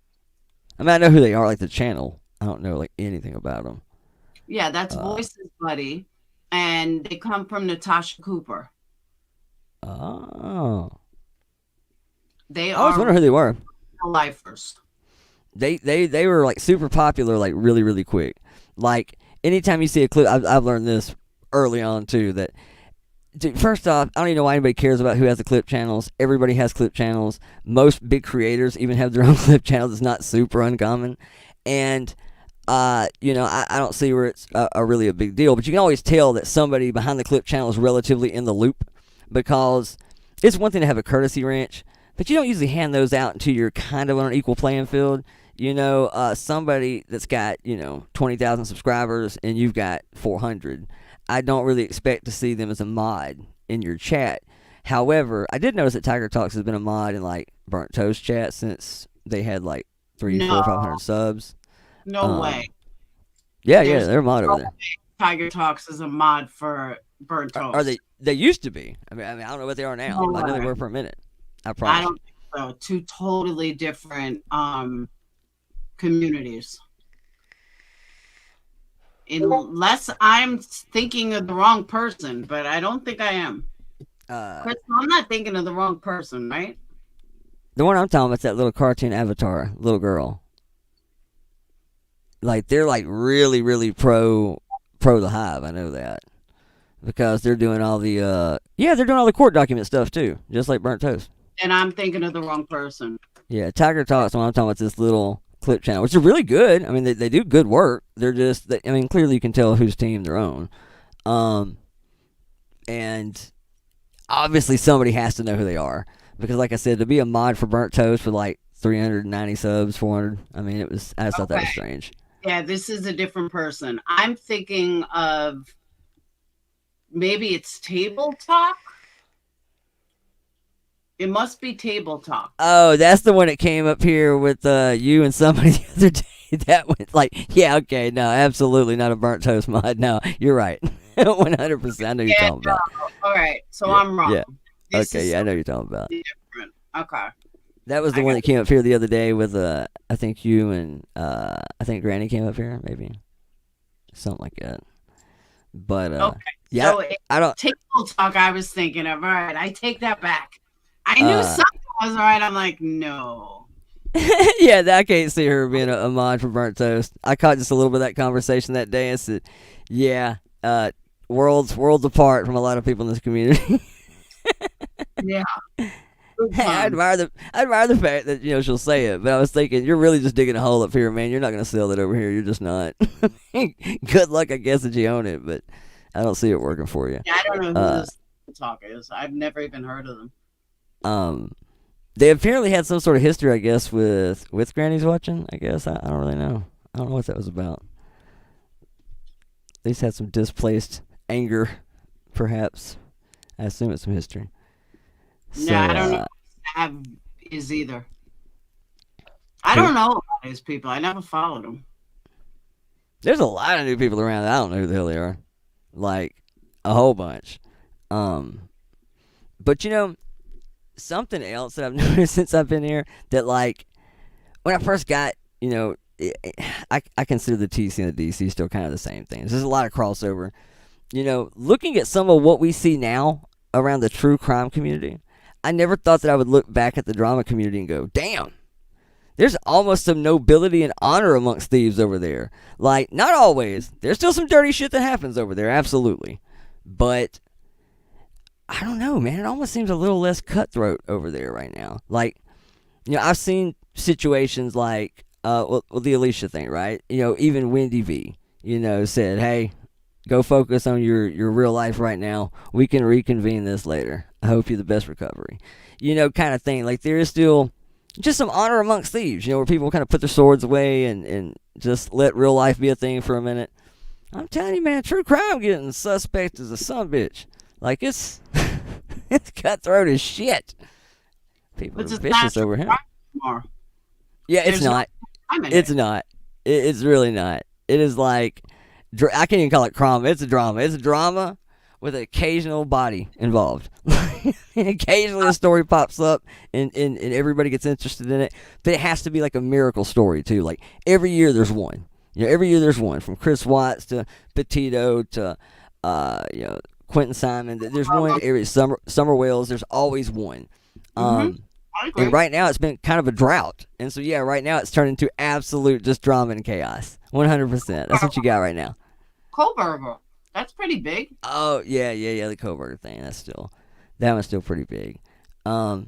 Speaker 10: I mean, I know who they are, like the channel. I don't know, like, anything about them.
Speaker 1: Yeah, that's Voices Buddy. And they come from Natasha Cooper.
Speaker 10: Oh.
Speaker 1: They
Speaker 10: I was
Speaker 1: are
Speaker 10: wondering who they were.
Speaker 1: lifers.
Speaker 10: They were, like, super popular, like, really, really quick. Like, anytime you see a clip, I've learned this early on too, that dude, first off, I don't even know why anybody cares about who has the clip channels. Everybody has clip channels. Most big creators even have their own clip channels. It's not super uncommon. And I don't see where it's really a big deal, but you can always tell that somebody behind the clip channel is relatively in the loop, because it's one thing to have a courtesy wrench, but you don't usually hand those out until you're kind of on an equal playing field. Somebody that's got 20,000 subscribers and you've got 400, I don't really expect to see them as a mod in your chat. However, I did notice that Tiger Talks has been a mod in like Burnt Toast chat since they had like 300, 400, 500 subs.
Speaker 1: No way.
Speaker 10: Yeah, they're a mod over there.
Speaker 1: Tiger Talks is a mod for Burnt Toast.
Speaker 10: Are they? They used to be. I mean, I don't know what they are now.
Speaker 1: No
Speaker 10: I know they
Speaker 1: way.
Speaker 10: were for a minute. I promise.
Speaker 1: I don't think so. Two totally different communities. Unless I'm thinking of the wrong person, but I don't think I am. Chris, I'm not thinking of the wrong person, right?
Speaker 10: The one I'm talking about is that little cartoon avatar, little girl. Like, they're like really, really pro the Hive. I know that. Because they're doing all the they're doing all the court document stuff too, just like Burnt Toast.
Speaker 1: And I'm thinking of the wrong person. Yeah,
Speaker 10: Tiger Talks, when I'm talking about this little clip channel, which is really good. I mean, they do good work. They're just, clearly you can tell whose team they're on. And obviously somebody has to know who they are. Because like I said, to be a mod for Burnt Toast for like 390 subs, 400, I just thought that was strange.
Speaker 1: Yeah, this is a different person. I'm thinking of, maybe it's Table Talk. It must be Table Talk.
Speaker 10: Oh, that's the one that came up here with you and somebody the other day. That went like, yeah, okay, no, absolutely not a Burnt Toast mod. No, you're right. 100%. I know you're talking about.
Speaker 1: All right, so I'm wrong.
Speaker 10: Yeah. Okay, I know you're talking about.
Speaker 1: Different. Okay.
Speaker 10: That was the one that came up here the other day with, I think you and, I think Granny came up here, maybe. Something like that. But,
Speaker 1: okay.
Speaker 10: yeah,
Speaker 1: so
Speaker 10: I don't.
Speaker 1: Table Talk I was thinking of. All right, I take that back. I knew something was all right. I'm like, no.
Speaker 10: Yeah, I can't see her being a mod for Burnt Toast. I caught just a little bit of that conversation that day and said, yeah, worlds apart from a lot of people in this community.
Speaker 1: Yeah.
Speaker 10: I admire the fact that she'll say it, but I was thinking, you're really just digging a hole up here, man. You're not gonna sell it over here. You're just not. Good luck, I guess, that you own it, but I don't see it working for you.
Speaker 1: Yeah, I don't know who this talk is. I've never even heard of them.
Speaker 10: They apparently had some sort of history, I guess, with Granny's watching. I guess I don't really know. I don't know what that was about. At least had some displaced anger, perhaps. I assume it's some history. So,
Speaker 1: I don't know who is either. I don't know about these people. I never followed them.
Speaker 10: There's a lot of new people around. I don't know who the hell they are. Like, a whole bunch. But something else that I've noticed since I've been here, that like, when I first got, I consider the TC and the DC still kind of the same thing. There's a lot of crossover. Looking at some of what we see now around the true crime community, I never thought that I would look back at the drama community and go, damn, there's almost some nobility and honor amongst thieves over there. Like, not always. There's still some dirty shit that happens over there, absolutely. But I don't know, man. It almost seems a little less cutthroat over there right now. Like, I've seen situations like the Alicia thing, right? Even Wendy V, said, hey, go focus on your real life right now. We can reconvene this later. I hope you the best recovery. Kind of thing. Like, there is still just some honor amongst thieves, where people kind of put their swords away and just let real life be a thing for a minute. I'm telling you, man, true crime getting suspect is a sumbitch. Like, it's cutthroat as shit. People are vicious over here. Yeah, it's not. It's not. It's really not. It is like, I can't even call it crime. It's a drama. It's a drama with an occasional body involved. And occasionally a story pops up and everybody gets interested in it. But it has to be like a miracle story, too. Like, every year there's one. Every year there's one. From Chris Watts to Petito to, Quentin Simon. There's one every Summer Wells. There's always one. And right now it's been kind of a drought. And so, yeah, right now it's turned into absolute just drama and chaos. 100%. That's what you got right now.
Speaker 1: Kohlberger. That's pretty big.
Speaker 10: Oh, yeah. The Kohlberger thing. That one's still pretty big. But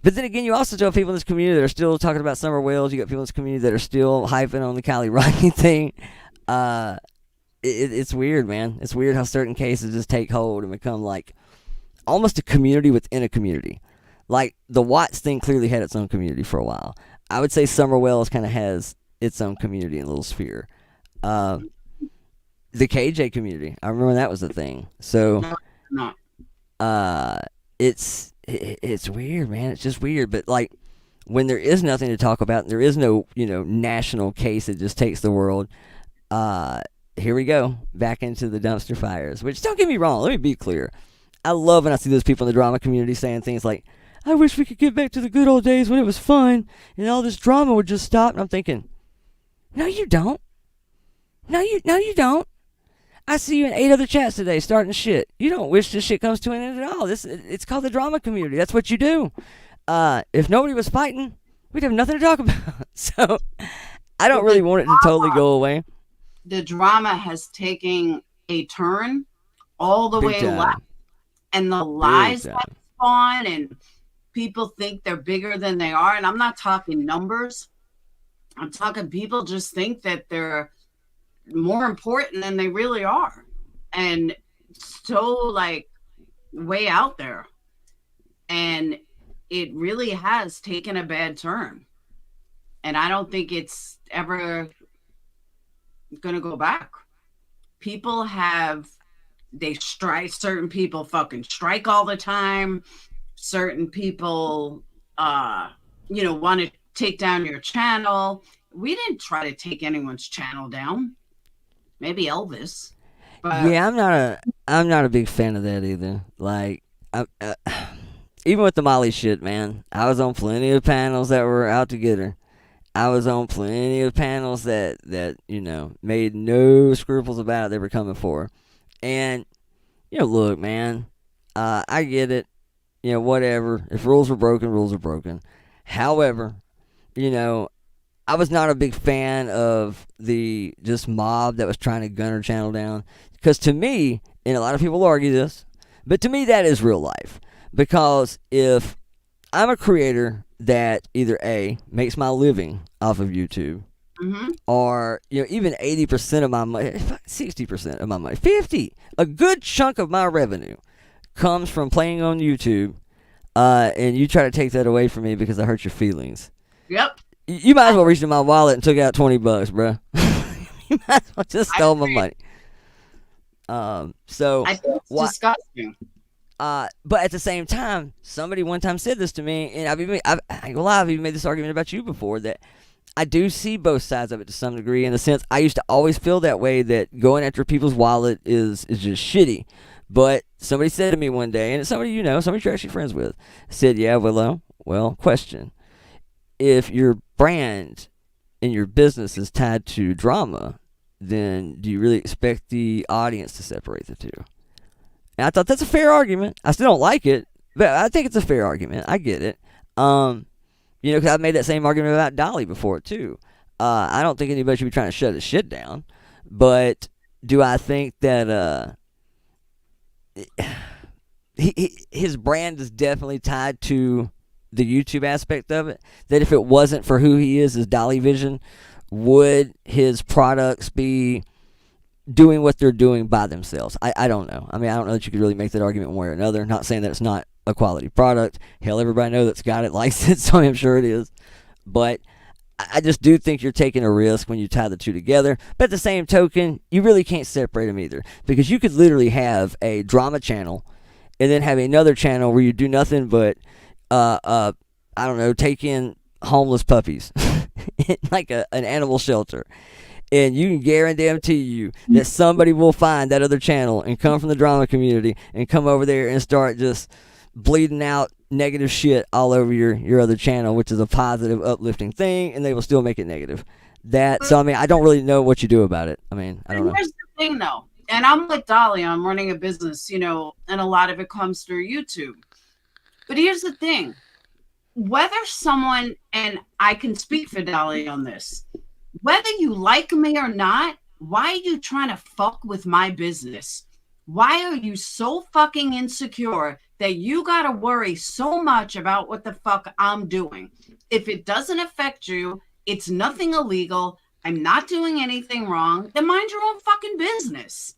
Speaker 10: then again, you also still have people in this community that are still talking about Summer Wells. You got people in this community that are still hyping on the Kylie Rodney thing. It's weird, man. It's weird how certain cases just take hold and become like almost a community within a community. Like, the Watts thing clearly had its own community for a while. I would say Summer Wells kind of has its own community in a little sphere. The KJ community, I remember that was a thing. So, it's weird, man. It's just weird. But, like, when there is nothing to talk about, and there is no, national case that just takes the world, here we go, back into the dumpster fires. Which, don't get me wrong, let me be clear. I love when I see those people in the drama community saying things like, I wish we could get back to the good old days when it was fun and all this drama would just stop. And I'm thinking, no, you don't. No, you don't. I see you in 8 other chats today starting shit. You don't wish this shit comes to an end at all. It's called the drama community. That's what you do. If nobody was fighting, we'd have nothing to talk about. So I don't really want it to totally go away.
Speaker 1: The drama has taken a turn all the way left. And the lies that spawn, and people think they're bigger than they are. And I'm not talking numbers. I'm talking people just think that they're more important than they really are. And so, like, way out there. And it really has taken a bad turn. And I don't think it's ever going to go back. People have... They strike, certain people fucking strike all the time. Certain people, want to take down your channel. We didn't try to take anyone's channel down. Maybe Elvis. But...
Speaker 10: Yeah, I'm not a big fan of that either. Like, even with the Molly shit, man, I was on plenty of panels that were out to get her. I was on plenty of panels that made no scruples about it. They were coming for her. And, look, man, I get it. Whatever. If rules are broken, rules are broken. However, I was not a big fan of the just mob that was trying to gun her channel down. Because to me, and a lot of people argue this, but to me that is real life. Because if I'm a creator that either A, makes my living off of YouTube, or even 80% of my money, 60% of my money, 50, a good chunk of my revenue comes from playing on YouTube, and you try to take that away from me because I hurt your feelings.
Speaker 1: Yep.
Speaker 10: You might as well reach in my wallet and took out $20, bro. You might as well just stole my money. So
Speaker 1: I think it's disgusting.
Speaker 10: But at the same time, somebody one time said this to me, and I've even made this argument about you before, that I do see both sides of it to some degree, in the sense I used to always feel that way, that going after people's wallet is just shitty. But somebody said to me one day, and it's somebody somebody you're actually friends with, said, yeah, well, question. If your brand and your business is tied to drama, then do you really expect the audience to separate the two? And I thought that's a fair argument. I still don't like it, but I think it's a fair argument. I get it. You know, because I've made that same argument about Dolly before, too. I don't think anybody should be trying to shut his shit down. But do I think that his brand is definitely tied to the YouTube aspect of it? That if it wasn't for who he is as Dolly Vision, would his products be doing what they're doing by themselves? I don't know. I mean, I don't know that you could really make that argument one way or another. Not saying that it's not a quality product. Hell, everybody knows that's got it, likes it, so I'm sure it is. But I just do think you're taking a risk when you tie the two together. But at the same token, you really can't separate them either. Because you could literally have a drama channel and then have another channel where you do nothing but, I don't know, take in homeless puppies. Like an animal shelter. And you can guarantee you that somebody will find that other channel and come from the drama community and come over there and start just bleeding out negative shit all over your other channel, which is a positive, uplifting thing, and they will still make it negative. So, I mean, I don't really know what you do about it. I mean, I don't know.
Speaker 1: Here's the thing, though, and I'm with Dolly. I'm running a business, you know, and a lot of it comes through YouTube. But here's the thing. Whether someone, and I can speak for Dolly on this, whether you like me or not, why are you trying to fuck with my business? Why are you so fucking insecure that you got to worry so much about what the fuck I'm doing? If it doesn't affect you, it's nothing illegal, I'm not doing anything wrong, then mind your own fucking business.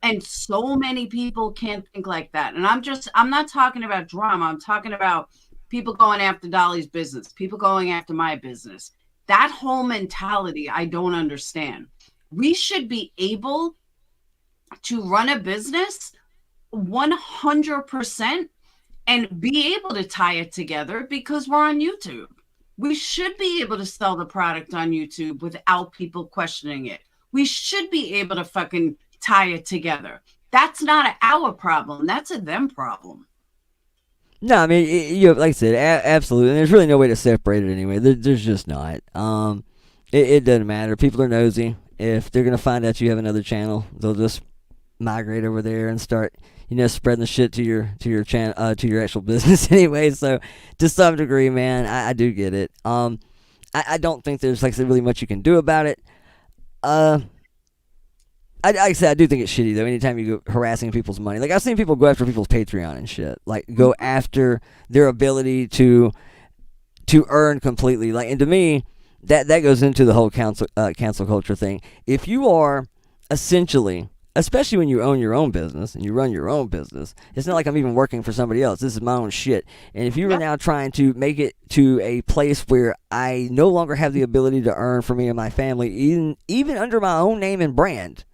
Speaker 1: And so many people can't think like that. And I'm not talking about drama. I'm talking about people going after Dolly's business, people going after my business. That whole mentality, I don't understand. We should be able to run a business 100% and be able to tie it together because we're on YouTube. We should be able to sell the product on YouTube without people questioning it. We should be able to fucking tie it together. That's not our problem. That's a them problem.
Speaker 10: No, I mean, like I said, absolutely. And there's really no way to separate it anyway. There's just not. It doesn't matter. People are nosy. If they're gonna find out you have another channel, they'll just migrate over there and start, spreading the shit to your channel, to your actual business anyway. So, to some degree, man, I do get it. I don't think there's like really much you can do about it. I say I do think it's shitty though. Anytime you go harassing people's money, like I've seen people go after people's Patreon and shit, like go after their ability to earn completely. Like, and to me, that goes into the whole cancel culture thing. If you are essentially, especially when you own your own business and you run your own business, it's not like I'm even working for somebody else. This is my own shit. And if you are now trying to make it to a place where I no longer have the ability to earn for me and my family, even under my own name and brand,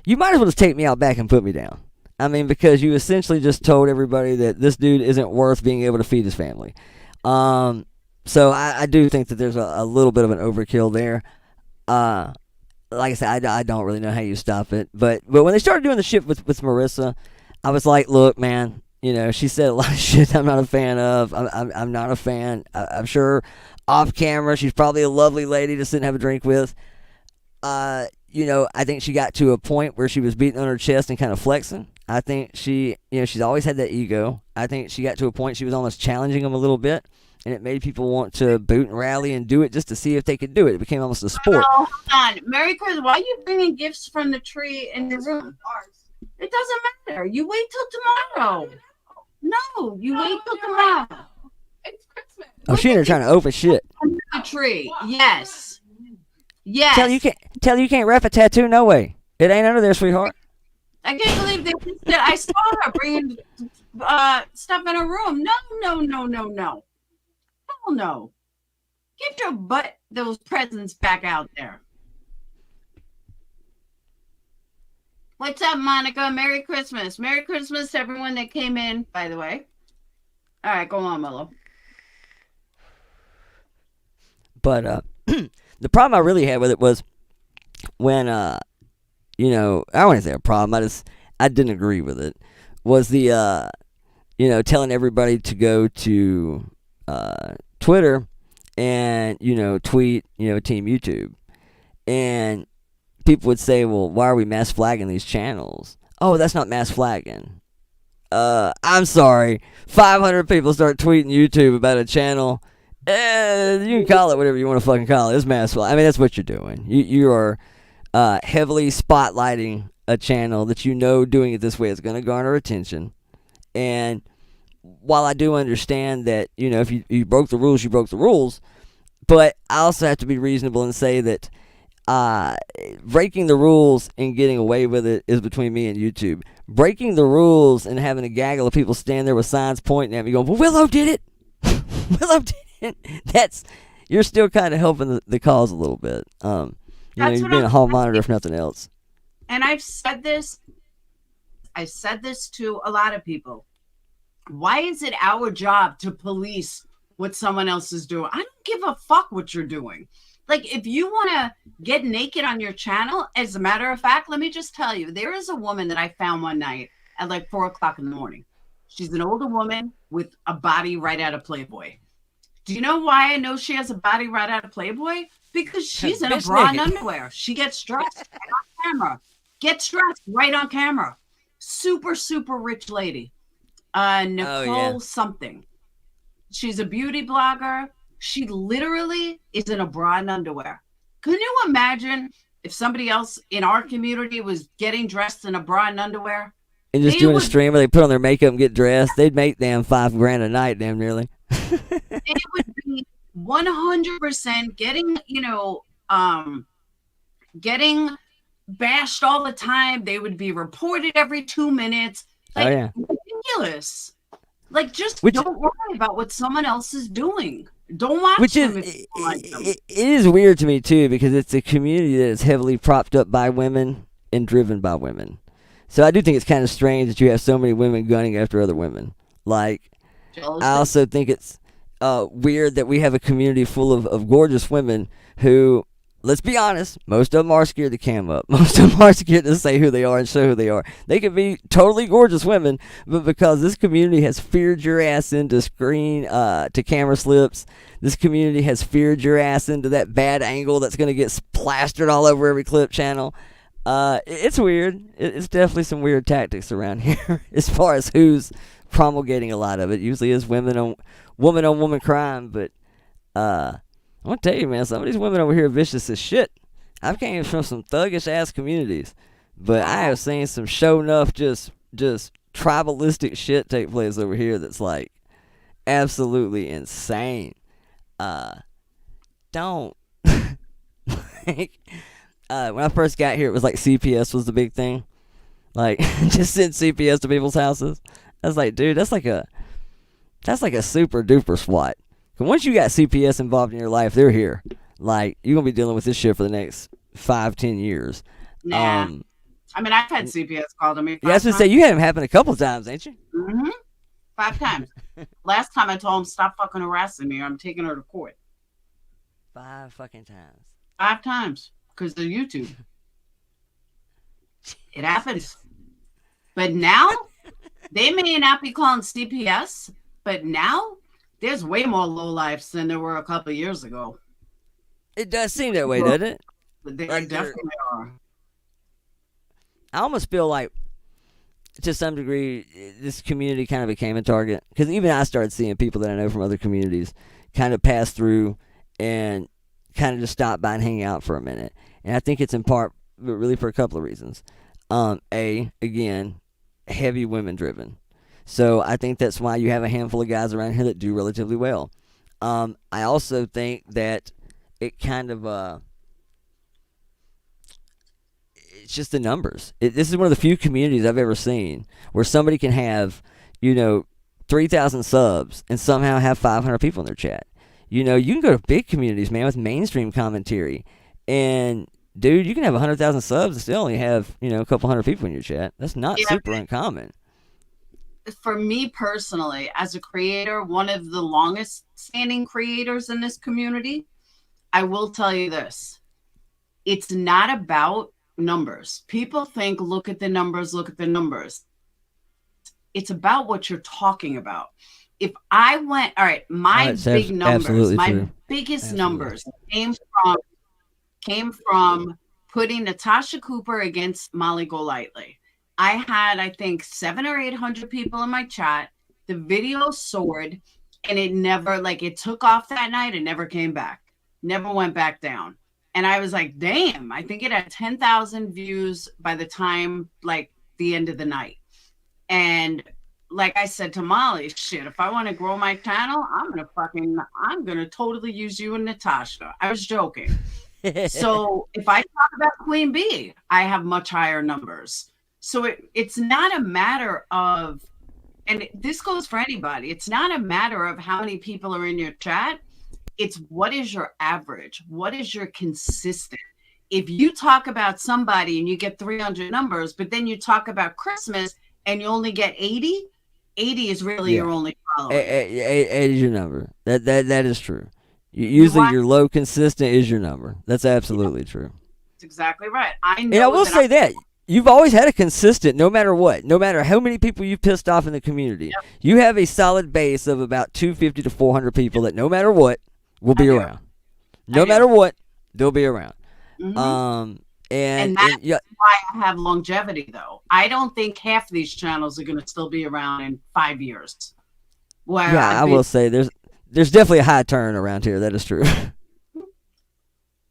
Speaker 10: you might as well just take me out back and put me down. I mean, because you essentially just told everybody that this dude isn't worth being able to feed his family. So I do think that there's a little bit of an overkill there. Like I said, I don't really know how you stop it. But when they started doing the shit with Marissa, I was like, look, man, she said a lot of shit I'm not a fan of. I'm not a fan. I'm sure off camera she's probably a lovely lady to sit and have a drink with. I think she got to a point where she was beating on her chest and kind of flexing. I think she's always had that ego. I think she got to a point she was almost challenging them a little bit, and it made people want to boot and rally and do it just to see if they could do it. It became almost a sport.
Speaker 1: Oh, hold on. Merry Christmas. Why are you bringing gifts from the tree in your room? It doesn't matter. You wait till tomorrow. No, you wait till tomorrow.
Speaker 4: It's Christmas.
Speaker 10: Oh, she ain't trying to open shit.
Speaker 1: The tree. Yes. Yes.
Speaker 10: Tell you can't wrap a tattoo. No way. It ain't under there, sweetheart.
Speaker 1: I can't believe they just did. I saw her bringing stuff in her room. No. Hell no. Get your butt those presents back out there. What's up, Monica? Merry Christmas. Merry Christmas to everyone that came in, by the way. All right, go on, Mello.
Speaker 10: But the problem I really had with it was when, I wouldn't say a problem, I didn't agree with it, was the, telling everybody to go to Twitter and, tweet, Team YouTube. And people would say, well, why are we mass flagging these channels? Oh, that's not mass flagging. I'm sorry. 500 people start tweeting YouTube about a channel You can call it whatever you want to fucking call it. It's mass. I mean, that's what you're doing. You are heavily spotlighting a channel that you know doing it this way is going to garner attention. And while I do understand that, you know, if you broke the rules, you broke the rules. But I also have to be reasonable and say that breaking the rules and getting away with it is between me and YouTube. Breaking the rules and having a gaggle of people stand there with signs pointing at me going, well, Willow did it. Willow did it. You're still kind of helping the cause a little bit. You know, you're being a hall monitor if nothing else.
Speaker 1: And I've said this to a lot of people. Why is it our job to police what someone else is doing? I don't give a fuck what you're doing. Like, if you want to get naked on your channel, as a matter of fact, let me just tell you, there is a woman that I found one night at like 4:00 in the morning. She's an older woman with a body right out of Playboy. Do you know why I know she has a body right out of Playboy? Because she's in a bra and underwear. She gets dressed right on camera. Gets dressed right on camera. Super, super rich lady. Nicole something. She's a beauty blogger. She literally is in a bra and underwear. Can you imagine if somebody else in our community was getting dressed in a bra and underwear?
Speaker 10: And just doing a stream where they put on their makeup and get dressed, they'd make damn $5,000 a night, damn nearly.
Speaker 1: It would be 100% getting, you know, getting bashed all the time. They would be reported every 2 minutes. Like, ridiculous. Like, just don't worry about what someone else is doing. Don't watch them if you don't like them.
Speaker 10: It is weird to me, too, because it's a community that is heavily propped up by women and driven by women. So I do think it's kind of strange that you have so many women gunning after other women. Like, jealousy. I also think it's weird that we have a community full of gorgeous women who, let's be honest, most of them are scared to cam up. Most of them are scared to say who they are and show who they are. They could be totally gorgeous women, but because this community has feared your ass into to camera slips, this community has feared your ass into that bad angle that's going to get plastered all over every clip channel. It's weird. It's definitely some weird tactics around here as far as who's promulgating a lot of it. Usually is woman on woman crime, but I want to tell you, man, some of these women over here are vicious as shit. I've came from some thuggish ass communities, but I have seen some show enough just tribalistic shit take place over here that's like absolutely insane. Don't like when I first got here, it was like CPS was the big thing. Like, just send CPS to people's houses. I was like, dude, that's like a super duper SWAT. But once you got CPS involved in your life, they're here. Like, you're going to be dealing with this shit for the next 5-10 years.
Speaker 1: Nah. I mean, I've had CPS called on me.
Speaker 10: Yeah, I was going to say, you had them happen a couple times, ain't you?
Speaker 1: Mm-hmm. 5 times. Last time I told him, stop fucking harassing me or I'm taking her to court.
Speaker 10: 5 fucking times.
Speaker 1: 5 times. Because of YouTube. It happens. But now, they may not be calling CPS, but now, there's way more lowlifes than there were a couple of years ago.
Speaker 10: It does seem that way, doesn't it?
Speaker 1: They definitely are.
Speaker 10: I almost feel like, to some degree, this community kind of became a target. Because even I started seeing people that I know from other communities kind of pass through and kind of just stop by and hang out for a minute. And I think it's in part, but really for a couple of reasons. Again, heavy women driven. So I think that's why you have a handful of guys around here that do relatively well. I also think that it kind of, it's just the numbers. This is one of the few communities I've ever seen where somebody can have, 3,000 subs and somehow have 500 people in their chat. You can go to big communities, man, with mainstream commentary. And, dude, you can have 100,000 subs and still only have, a couple hundred people in your chat. That's not super uncommon.
Speaker 1: For me personally, as a creator, one of the longest standing creators in this community, I will tell you this. It's not about numbers. People think, look at the numbers, look at the numbers. It's about what you're talking about. If I went, all right, my big numbers, my biggest numbers came from putting Natasha Cooper against Molly Golightly. I had, I think, 700 or 800 people in my chat. The video soared. And it never, like, it took off that night and never came back. Never went back down. And I was like, damn, I think it had 10,000 views by the time, like, the end of the night. And like I said to Molly, shit, if I want to grow my channel, I'm going to totally use you and Natasha. I was joking. So if I talk about Queen Bee, I have much higher numbers. So it's not a matter of, and this goes for anybody, it's not a matter of how many people are in your chat. It's what is your average? What is your consistent? If you talk about somebody and you get 300 numbers, but then you talk about Christmas and you only get 80 is really your only following.
Speaker 10: 80 is your number. That is true. Usually your low consistent is your number. That's absolutely true.
Speaker 1: That's exactly right. I know.
Speaker 10: And I will say that you've always had a consistent, no matter what, no matter how many people you've pissed off in the community, you have a solid base of about 250 to 400 people that no matter what will be around. No matter what, they'll be around.
Speaker 1: Mm-hmm. And that's why I have longevity, though. I don't think half of these channels are going to still be around in 5 years.
Speaker 10: Well, I will say there's definitely a high turn around here. That is true.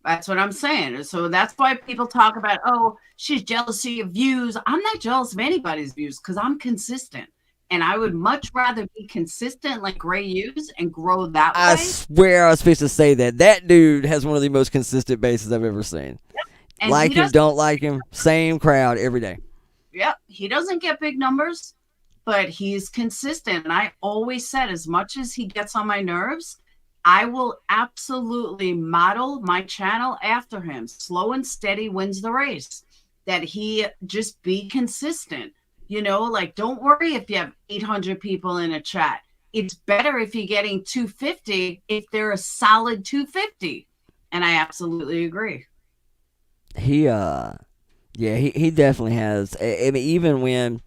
Speaker 1: That's what I'm saying. So that's why people talk about, oh, she's jealous of your views. I'm not jealous of anybody's views because I'm consistent. And I would much rather be consistent like Ray Hughes and grow that way.
Speaker 10: I swear I was supposed to say that. That dude has one of the most consistent bases I've ever seen. Yep. Like him, don't like him, same crowd every day.
Speaker 1: Yep. He doesn't get big numbers, but he's consistent. And I always said, as much as he gets on my nerves, I will absolutely model my channel after him. Slow and steady wins the race. That he just be consistent. You know, like, don't worry if you have 800 people in a chat. It's better if you're getting 250 if they're a solid 250. And I absolutely agree.
Speaker 10: He definitely has. I mean, even when,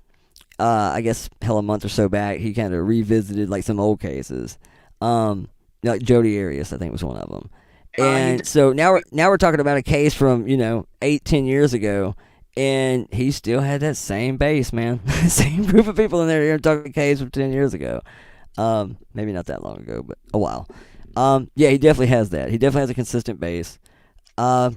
Speaker 10: I guess, a month or so back, he kind of revisited, like, some old cases. Like Jody Arias, I think, was one of them. And so now we're talking about a case from, 8-10 years ago. And he still had that same base, man. Same group of people in there here talking case from 10 years ago. Maybe not that long ago, but a while. Yeah, he definitely has that. He definitely has a consistent base. I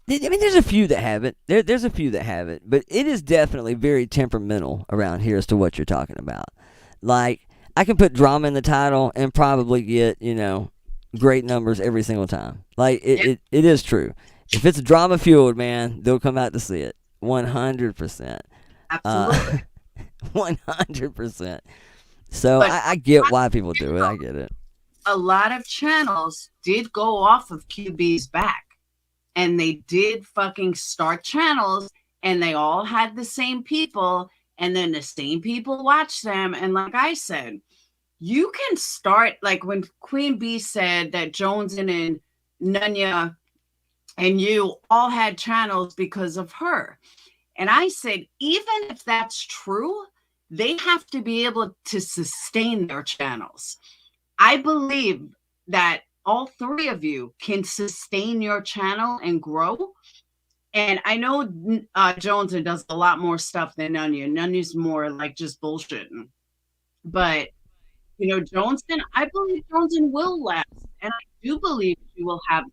Speaker 10: mean, there's a few that have it. There's a few that have it. But it is definitely very temperamental around here as to what you're talking about. Like, I can put drama in the title and probably get, great numbers every single time. Like, it is true. If it's drama fueled, man, they'll come out to see it. 100%.
Speaker 1: Absolutely.
Speaker 10: 100%. So I get why people do it. I get it.
Speaker 1: A lot of channels did go off of QB's back. And they did fucking start channels. And they all had the same people. And then the same people watch them. And like I said, you can start, like when Queen Bee said that Jones and Nunya and you all had channels because of her. And I said, even if that's true, they have to be able to sustain their channels. I believe that all three of you can sustain your channel and grow. And I know Jones does a lot more stuff than Nunya. Nunya's more like just bullshitting. But, Johnson, I believe Johnson will last. And I do believe she will have,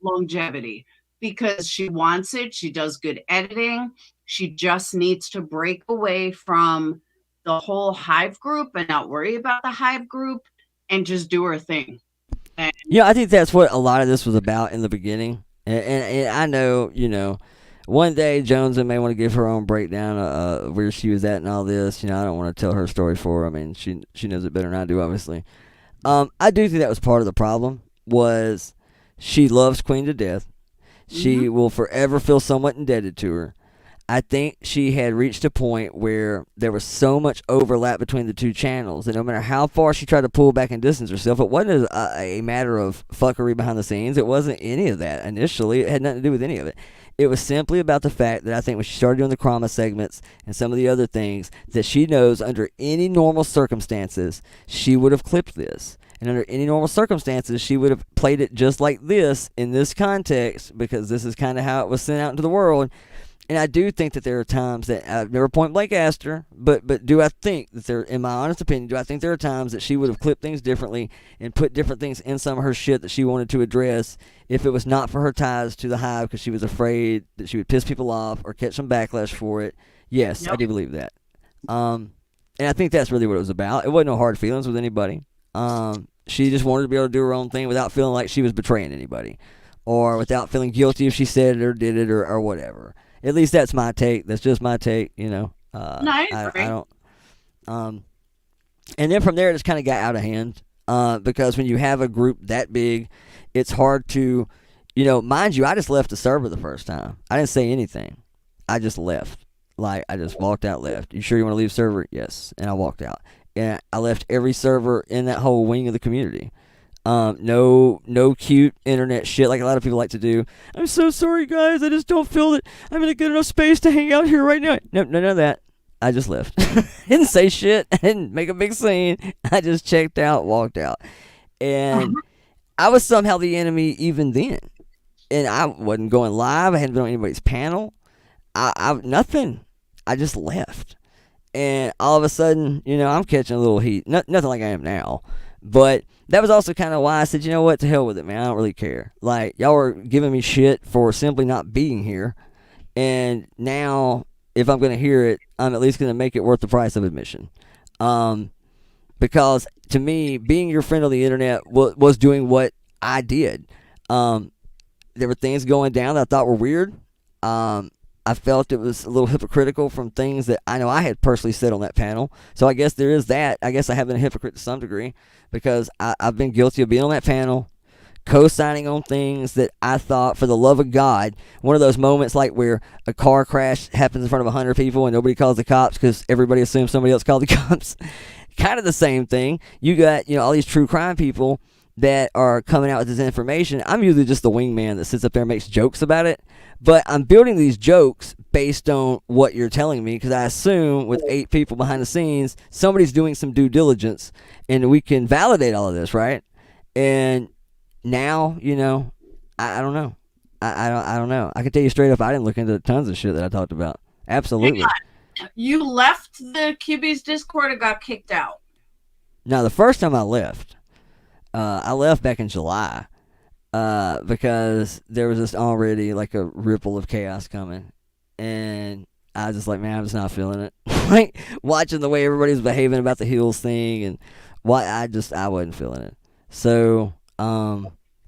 Speaker 1: longevity because she wants it. She does good editing. She just needs to break away from the whole Hive group and not worry about the Hive group and just do her thing. And
Speaker 10: I think that's what a lot of this was about in the beginning. And I know, one day Jones may want to give her own breakdown of where she was at and all this. I don't want to tell her story for her. I mean, she knows it better than I do, obviously. I do think that was part of the problem was she loves Queen to death. She will forever feel somewhat indebted to her. I think she had reached a point where there was so much overlap between the two channels that no matter how far she tried to pull back and distance herself, it wasn't a matter of fuckery behind the scenes. It wasn't any of that initially. It had nothing to do with any of it. It was simply about the fact that I think when she started doing the Krama segments and some of the other things, that she knows under any normal circumstances, she would have clipped this. And under any normal circumstances, she would have played it just like this in this context because this is kind of how it was sent out into the world. And I do think that there are times that I've never point blank asked her, but do I think that there, in my honest opinion, do I think there are times that she would have clipped things differently and put different things in some of her shit that she wanted to address if it was not for her ties to the hive because she was afraid that she would piss people off or catch some backlash for it? Yes, I do believe that. And I think that's really what it was about. It wasn't no hard feelings with anybody. She just wanted to be able to do her own thing without feeling like she was betraying anybody or without feeling guilty if she said it or did it or whatever. At least that's my take. That's just my take, you know. I don't. And then from there, it just kind of got out of hand because when you have a group that big, it's hard to, you know, mind you, I just left the server the first time. I didn't say anything. I just left. Like, I just walked out, left. You sure you want to leave server? Yes. And I walked out. And I left every server in that whole wing of the community. No cute internet shit like a lot of people like to do. I'm so sorry, guys. I just don't feel that I'm in a good enough space to hang out here right now. No, none of that. I just left. Didn't say shit. I didn't make a big scene. I just checked out, walked out. And I was somehow the enemy even then. And I wasn't going live. I hadn't been on anybody's panel. I nothing. I just left. And all of a sudden, you know, I'm catching a little heat. Nothing like I am now. But that was also kind of why I said, you know what, to hell with it, man. I don't really care. Like, y'all were giving me shit for simply not being here. And now, if I'm going to hear it, I'm at least going to make it worth the price of admission. Because, to me, being your friend on the internet was doing what I did. There were things going down that I thought were weird. I felt it was a little hypocritical from things that I know I had personally said on that panel. So I guess there is that. I guess I have been a hypocrite to some degree because I've been guilty of being on that panel, co-signing on things that I thought, for the love of God, one of those moments like where a car crash happens in front of 100 people and nobody calls the cops because everybody assumes somebody else called the cops. Kind of the same thing. You got, you know, all these true crime people that are coming out with this information. I'm usually just the wingman that sits up there and makes jokes about it. But I'm building these jokes based on what you're telling me because I assume with 8 people behind the scenes, somebody's doing some due diligence and we can validate all of this, right? And now, you know, I don't know. I don't know. I can tell you straight up, I didn't look into tons of shit that I talked about. Absolutely.
Speaker 1: You left the QB's Discord or got kicked out?
Speaker 10: Now, the first time I left back in July. Because there was just already like a ripple of chaos coming, and I was just like, man, I'm just not feeling it. Like watching the way everybody's behaving about the heels thing, and I wasn't feeling it. So I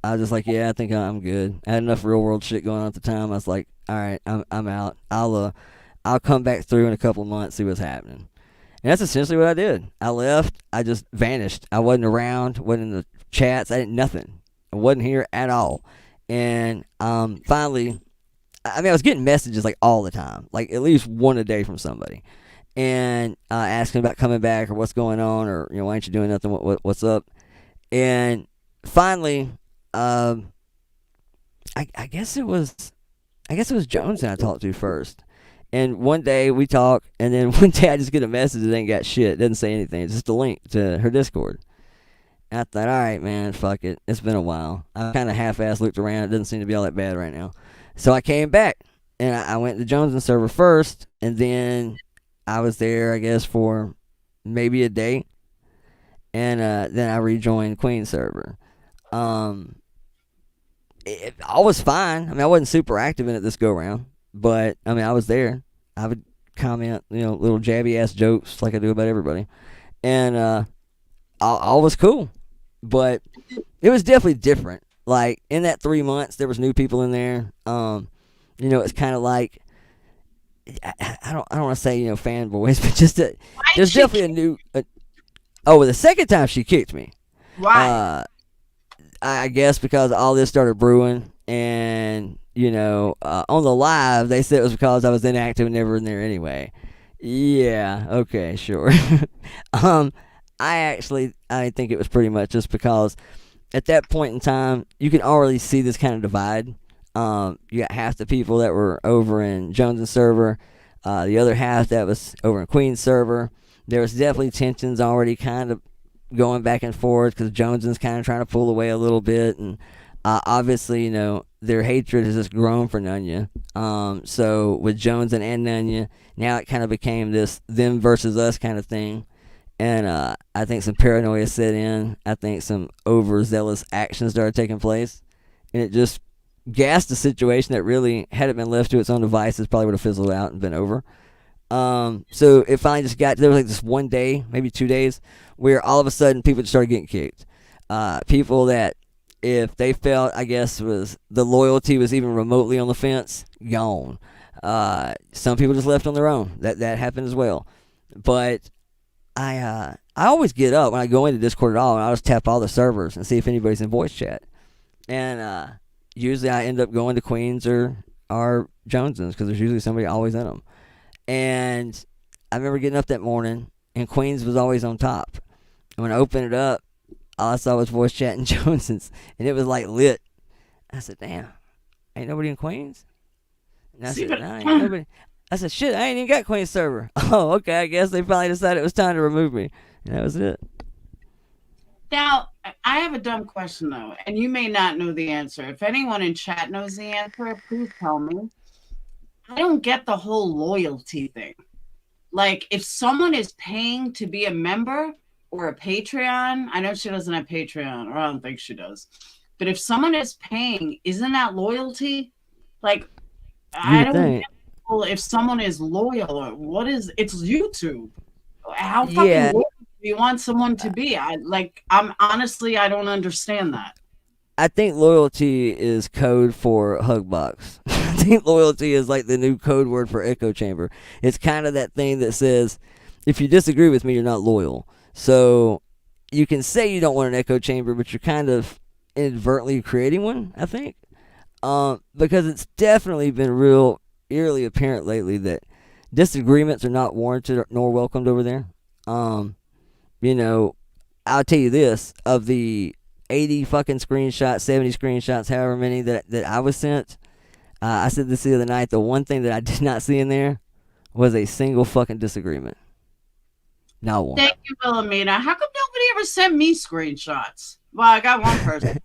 Speaker 10: was just like, yeah, I think I'm good. I had enough real world shit going on at the time. I was like, all right, I'm out. I'll come back through in a couple of months, see what's happening. And that's essentially what I did. I left. I just vanished. I wasn't around. Wasn't in the chats. I didn't nothing. I wasn't here at all. And finally, I mean, I was getting messages like all the time, like at least one a day from somebody, and asking about coming back or what's going on, or, you know, why ain't you doing nothing? What's up? And finally, I guess it was Jones that I talked to first. And one day we talk, and then one day I just get a message that ain't got shit. It doesn't say anything. It's just a link to her Discord. I thought, all right, man, fuck it. It's been a while. I kind of half-ass looked around. It doesn't seem to be all that bad right now. So I came back, and I went to Jones' server first, and then I was there, I guess, for maybe a day, and then I rejoined Queen's server. All was fine. I mean, I wasn't super active in it this go-round, but, I mean, I was there. I would comment, you know, little jabby-ass jokes like I do about everybody, and all was cool. But it was definitely different. Like, in that 3 months, there was new people in there. You know, it's kind of like, I don't want to say, you know, fanboys, but just there's definitely a new. The second time she kicked me.
Speaker 1: Why?
Speaker 10: I guess because all this started brewing, and, you know, on the live they said it was because I was inactive and never in there anyway. Yeah. Okay. Sure. I think it was pretty much just because at that point in time, you can already see this kind of divide. You got half the people that were over in Jones' server, the other half that was over in Queen's server. There was definitely tensions already kind of going back and forth because Jones is kind of trying to pull away a little bit. And obviously, you know, their hatred has just grown for Nunya. So with Jones and Nunya, now it kind of became this them versus us kind of thing. And I think some paranoia set in. I think some overzealous actions started taking place. And it just gassed a situation that really, had it been left to its own devices, probably would have fizzled out and been over. So it finally just there was like this one day, maybe 2 days, where all of a sudden people just started getting kicked. People that, if they felt, I guess, was the loyalty was even remotely on the fence, gone. Some people just left on their own. That happened as well. But I always get up when I go into Discord at all, and I just tap all the servers and see if anybody's in voice chat. And usually I end up going to Queens or Jones's, because there's usually somebody always in them. And I remember getting up that morning, and Queens was always on top. And when I opened it up, all I saw was voice chat and Jones's, and it was like lit. I said, damn, ain't nobody in Queens? And I said, nah, ain't nobody. I said, shit, I ain't even got Queen's server. Oh, okay, I guess they finally decided it was time to remove me. And that was it.
Speaker 1: Now, I have a dumb question, though, and you may not know the answer. If anyone in chat knows the answer, please tell me. I don't get the whole loyalty thing. Like, if someone is paying to be a member or a Patreon, I know she doesn't have Patreon, or I don't think she does. But if someone is paying, isn't that loyalty? Like, I don't get if someone is loyal, or what is, it's YouTube. How fucking loyal do you want someone to be? I'm honestly, I don't understand that.
Speaker 10: I think loyalty is code for Hugbox. I think loyalty is like the new code word for echo chamber. It's kind of that thing that says, if you disagree with me, you're not loyal. So you can say you don't want an echo chamber, but you're kind of inadvertently creating one, I think. Because it's definitely been real eerily apparent lately that disagreements are not warranted nor welcomed over there. You know, I'll tell you this, of the 80 fucking screenshots, 70 screenshots, however many that I was sent, I said this the other night, the one thing that I did not see in there was a single fucking disagreement. Not one.
Speaker 1: Thank you, Wilhelmina. How come nobody ever sent me screenshots? Well, I got one person.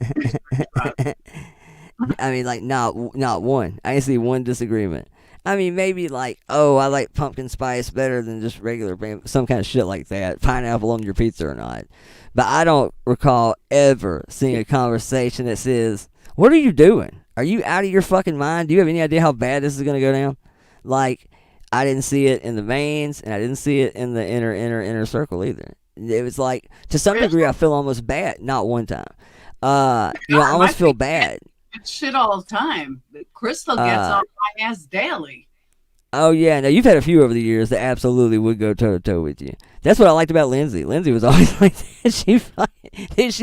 Speaker 10: I mean, like, not one. I didn't see one disagreement. I mean, maybe like, oh, I like pumpkin spice better than just regular, some kind of shit like that. Pineapple on your pizza or not. But I don't recall ever seeing a conversation that says, what are you doing? Are you out of your fucking mind? Do you have any idea how bad this is going to go down? Like, I didn't see it in the mains, and I didn't see it in the inner circle either. It was like, to some degree, I feel almost bad. Not one time. I almost feel bad.
Speaker 1: Shit all the time. Crystal gets on my ass daily.
Speaker 10: Oh yeah, no, you've had a few over the years that absolutely would go toe to toe with you. That's what I liked about Lindsay. Lindsay was always like that. She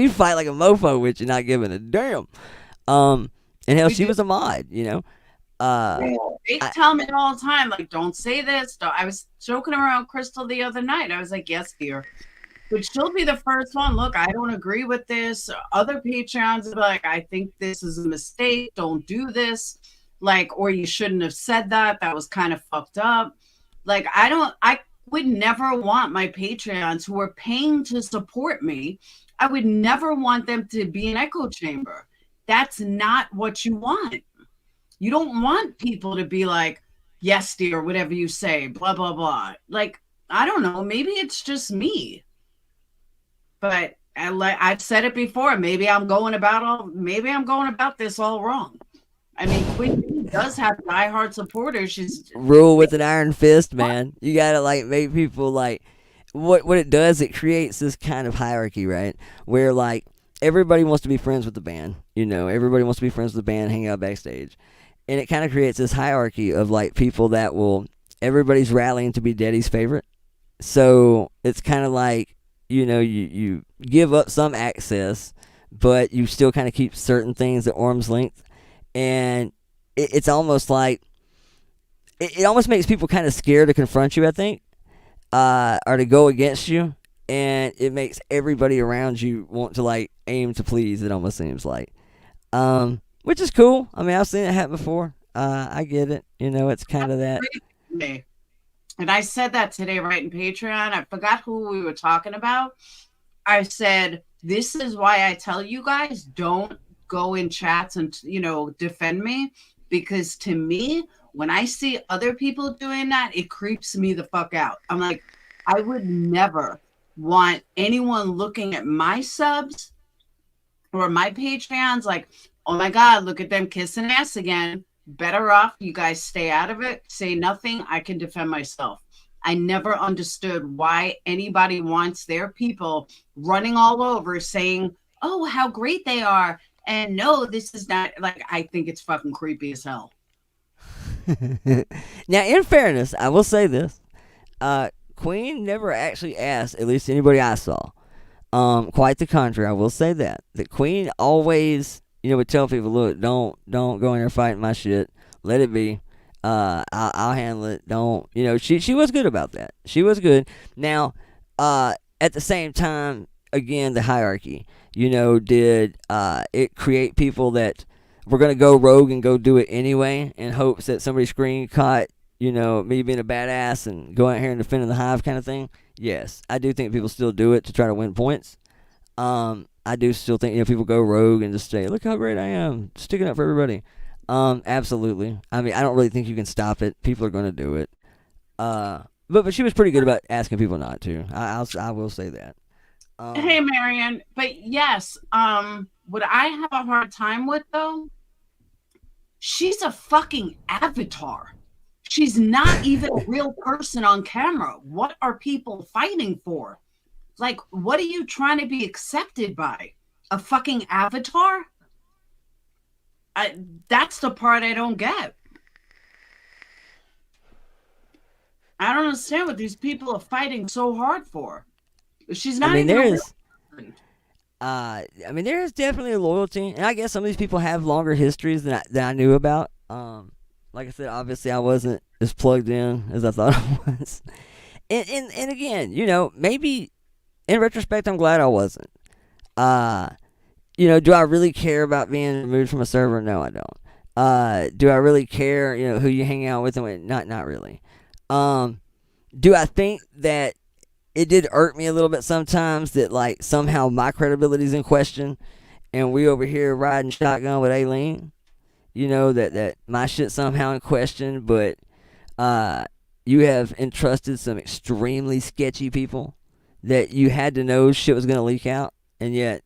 Speaker 10: fight like a mofo with you, not giving a damn. And hell, she was a mod, you know.
Speaker 1: They tell me all the time, like, don't say this. I was joking around Crystal the other night. I was like, yes, dear. But she'll be the first one. Look, I don't agree with this. Other Patreons are like, I think this is a mistake. Don't do this. Like, or you shouldn't have said that. That was kind of fucked up. Like, I would never want my Patreons who are paying to support me. I would never want them to be an echo chamber. That's not what you want. You don't want people to be like, yes, dear, whatever you say, blah, blah, blah. Like, I don't know. Maybe it's just me. But I've said it before. Maybe I'm going about this all wrong. I mean, Queen does have diehard supporters. She's
Speaker 10: rule with an iron fist, man. You gotta like make people like what it does. It creates this kind of hierarchy, right? Where like everybody wants to be friends with the band. You know, everybody wants to be friends with the band, hang out backstage, and it kind of creates this hierarchy of like people that will. Everybody's rallying to be Daddy's favorite, so it's kind of like. You know, you give up some access, but you still kind of keep certain things at arm's length. And it's almost like, it almost makes people kind of scared to confront you, I think, or to go against you. And it makes everybody around you want to, like, aim to please, it almost seems like. Which is cool. I mean, I've seen it happen before. I get it. You know, it's kind of that.
Speaker 1: And I said that today, right, in Patreon. I forgot who we were talking about. I said, this is why I tell you guys, don't go in chats and, defend me, because to me, when I see other people doing that, it creeps me the fuck out. I'm like, I would never want anyone looking at my subs or my Patreons like, oh my God, look at them kissing ass again. Better off you guys stay out of it. Say nothing. I can defend myself. I never understood why anybody wants their people running all over saying, oh, how great they are. And no, this is not, like, I think it's fucking creepy as hell.
Speaker 10: Now, in fairness, I will say this. Queen never actually asked, at least anybody I saw. Quite the contrary, I will say that. The Queen always, would tell people, look, don't go in there fighting my shit. Let it be. I'll handle it. Don't, she was good about that. She was good. Now, at the same time, again, the hierarchy, did it create people that were going to go rogue and go do it anyway in hopes that somebody screen caught, me being a badass and going out here and defending the hive kind of thing? Yes, I do think people still do it to try to win points. I do still think, people go rogue and just say, look how great I am, sticking up for everybody. Absolutely. I mean, I don't really think you can stop it. People are going to do it. But she was pretty good about asking people not to. I will say that.
Speaker 1: Hey, Marion. But yes, what I have a hard time with, though, she's a fucking avatar. She's not even a real person on camera. What are people fighting for? Like, what are you trying to be accepted by? A fucking avatar? That's the part I don't get. I don't understand what these people are fighting so hard for. She's not even a real person.
Speaker 10: There is definitely a loyalty, and I guess some of these people have longer histories than I knew about. Like I said, obviously I wasn't as plugged in as I thought I was. And again, maybe in retrospect, I'm glad I wasn't. Do I really care about being removed from a server? No, I don't. Do I really care, who you hang out with? And not really. Do I think that it did irk me a little bit sometimes that, like, somehow my credibility's in question and we over here riding shotgun with Aileen? That my shit's somehow in question, but you have entrusted some extremely sketchy people that you had to know shit was going to leak out, and yet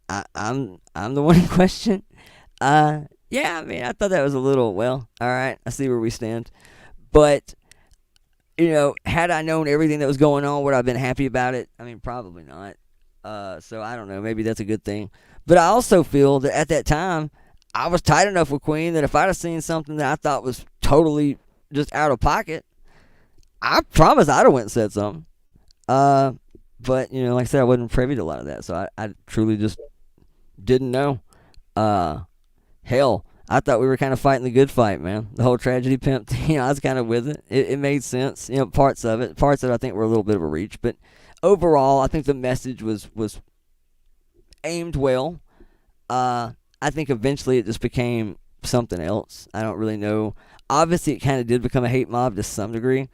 Speaker 10: I'm the one in question. I thought that was a little, well, all right, I see where we stand. But, had I known everything that was going on, would I have been happy about it? I mean, probably not. So I don't know, maybe that's a good thing. But I also feel that at that time, I was tight enough with Queen that if I'd have seen something that I thought was totally just out of pocket, I promise I'd have went and said something. But, like I said, I wasn't privy to a lot of that, so I truly just didn't know. Hell, I thought we were kind of fighting the good fight, man. The whole tragedy pimp thing, I was kind of with it. It made sense, parts of it. Parts of it I think were a little bit of a reach, but overall, I think the message was aimed well. I think eventually it just became something else. I don't really know. Obviously, it kind of did become a hate mob to some degree.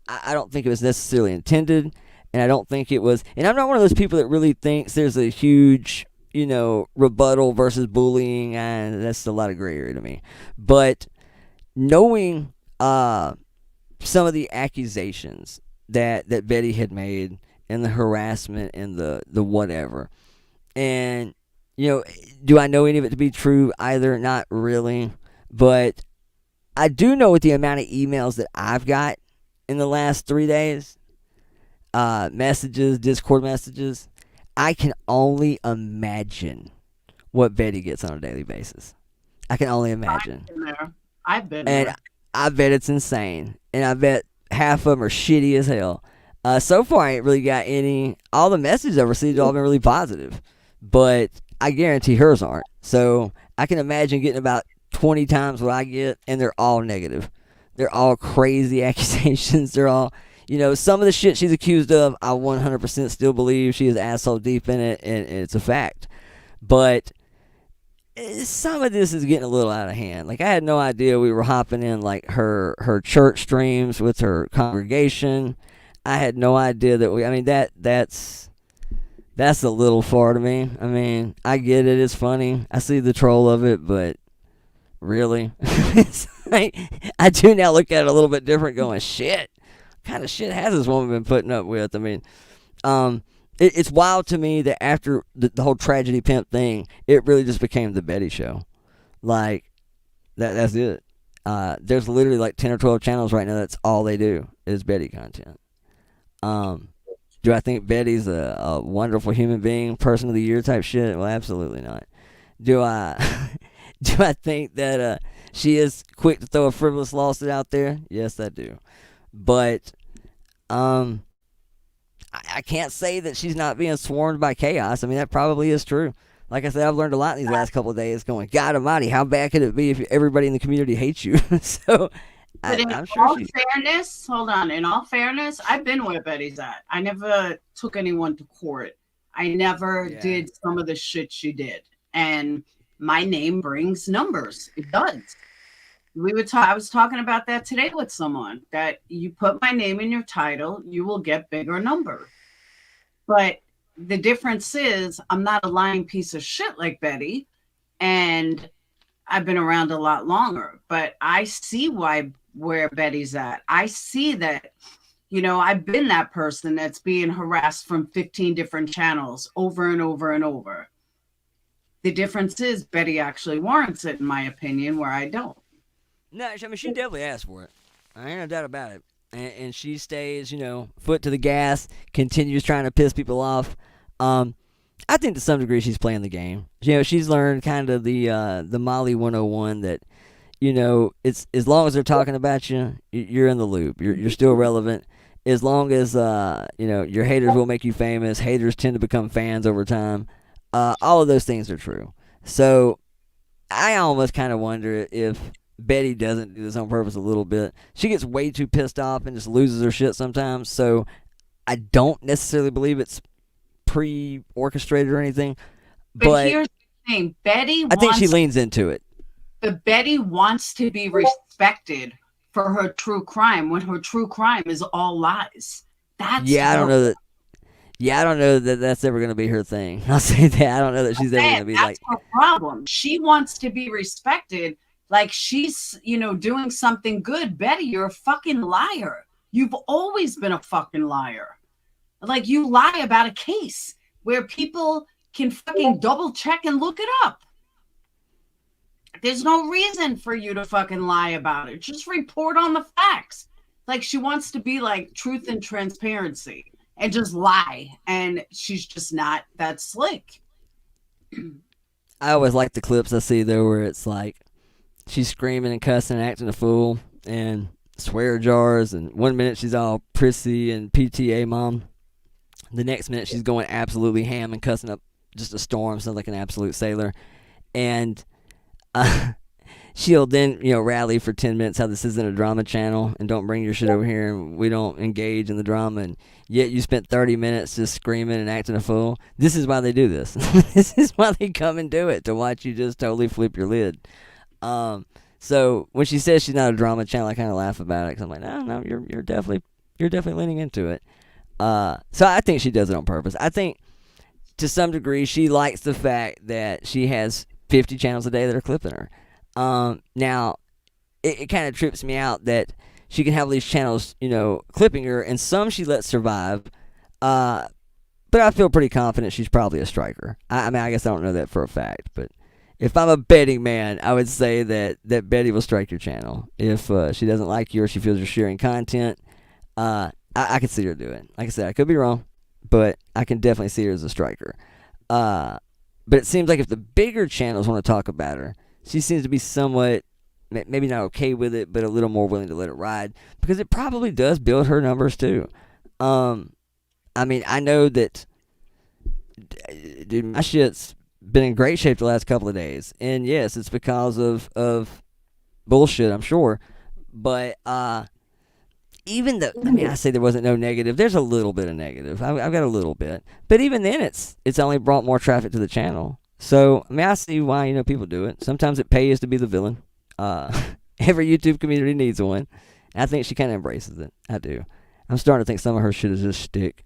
Speaker 10: I don't think it was necessarily intended, and I don't think it was. And I'm not one of those people that really thinks there's a huge, rebuttal versus bullying, and that's a lot of gray area to me. But knowing some of the accusations that Betty had made, and the harassment, and the whatever, and do I know any of it to be true either? Not really. But I do know with the amount of emails that I've got in the last 3 days, messages, Discord messages, I can only imagine what Betty gets on a daily basis. I can only imagine.
Speaker 1: I've been
Speaker 10: and
Speaker 1: there.
Speaker 10: I bet it's insane. And I bet half of them are shitty as hell. So far, I ain't really got any. All the messages I've received have all been really positive. But I guarantee hers aren't. So I can imagine getting about 20 times what I get, and they're all negative. They're all crazy accusations. They're all, some of the shit she's accused of, I 100% still believe she is asshole deep in it, and it's a fact. But some of this is getting a little out of hand. Like, I had no idea we were hopping in, like, her church streams with her congregation. I had no idea that that's that's a little far to me. I mean, I get it. It's funny. I see the troll of it, but really? It's like, I do now look at it a little bit different going, shit. What kind of shit has this woman been putting up with? I mean, it's wild to me that after the whole tragedy pimp thing, it really just became the Betty show. Like, that's it. There's literally like 10 or 12 channels right now that's all they do is Betty content. Do I think Betty's a wonderful human being, person of the year type shit? Well, absolutely not. Do I do I think that she is quick to throw a frivolous lawsuit out there? Yes, I do. But I can't say that she's not being swarmed by chaos. I mean, that probably is true. Like I said, I've learned a lot in these last couple of days going, God almighty, how bad could it be if everybody in the community hates you? So
Speaker 1: But in
Speaker 10: I'm sure
Speaker 1: all fairness, hold on. In all fairness, I've been where Betty's at. I never took anyone to court. I never did some of the shit she did. And my name brings numbers. It does. I was talking about that today with someone, that you put my name in your title, you will get bigger numbers. But the difference is I'm not a lying piece of shit like Betty, and I've been around a lot longer, but I see where Betty's at. I see that, I've been that person that's being harassed from 15 different channels over and over and over. The difference is Betty actually warrants it, in my opinion, where I don't.
Speaker 10: No, I mean, she definitely asked for it. I ain't no doubt about it. And she stays, foot to the gas, continues trying to piss people off. I think to some degree she's playing the game. She's learned kind of the Molly 101 that, it's as long as they're talking about you, you're in the loop. You're still relevant. As long as, your haters will make you famous. Haters tend to become fans over time. All of those things are true. So I almost kind of wonder if Betty doesn't do this on purpose a little bit. She gets way too pissed off and just loses her shit sometimes. So I don't necessarily believe it's pre-orchestrated or anything. But
Speaker 1: here's the thing.
Speaker 10: I think she leans into it.
Speaker 1: But Betty wants to be respected for her true crime when her true crime is all lies. I don't know that. Yeah, I don't know that that's ever going to be her thing. I'll say that. I don't know that she's ever going to be that's her problem. She wants to be respected like she's, doing something good. Betty, you're a fucking liar. You've always been a fucking liar. Like, you lie about a case where people can fucking double check and look it up. There's no reason for you to fucking lie about it. Just report on the facts. Like, she wants to be like truth and transparency and just lie. And she's just not that slick.
Speaker 10: I always like the clips I see, though, where it's like she's screaming and cussing and acting a fool and swear jars. And 1 minute she's all prissy and PTA mom. The next minute she's going absolutely ham and cussing up just a storm. Sounds like an absolute sailor. And she'll then, rally for 10 minutes how this isn't a drama channel and don't bring your shit over here and we don't engage in the drama, and yet you spent 30 minutes just screaming and acting a fool. This is why they do this. This is why they come and do it, to watch you just totally flip your lid. So when she says she's not a drama channel, I kind of laugh about it because I'm like, no, you're definitely leaning into it. So I think she does it on purpose. I think to some degree she likes the fact that she has 50 channels a day that are clipping her. Now, it kind of trips me out that she can have these channels, clipping her, and some she lets survive. But I feel pretty confident she's probably a striker. I mean, I guess I don't know that for a fact, but if I'm a betting man, I would say that Betty will strike your channel. If she doesn't like you or she feels you're sharing content, I could see her do it. Like I said, I could be wrong, but I can definitely see her as a striker. But it seems like if the bigger channels want to talk about her, she seems to be somewhat, maybe not okay with it, but a little more willing to let it ride, because it probably does build her numbers too. I mean, I know that, dude, my shit's been in great shape the last couple of days, and yes, it's because of bullshit, I'm sure, but even though, I mean, I say there wasn't no negative, there's a little bit of negative. I've got a little bit, but even then, it's only brought more traffic to the channel. So, I mean, I see why, people do it. Sometimes it pays to be the villain. Every YouTube community needs one. And I think she kind of embraces it. I do. I'm starting to think some of her shit is just shtick.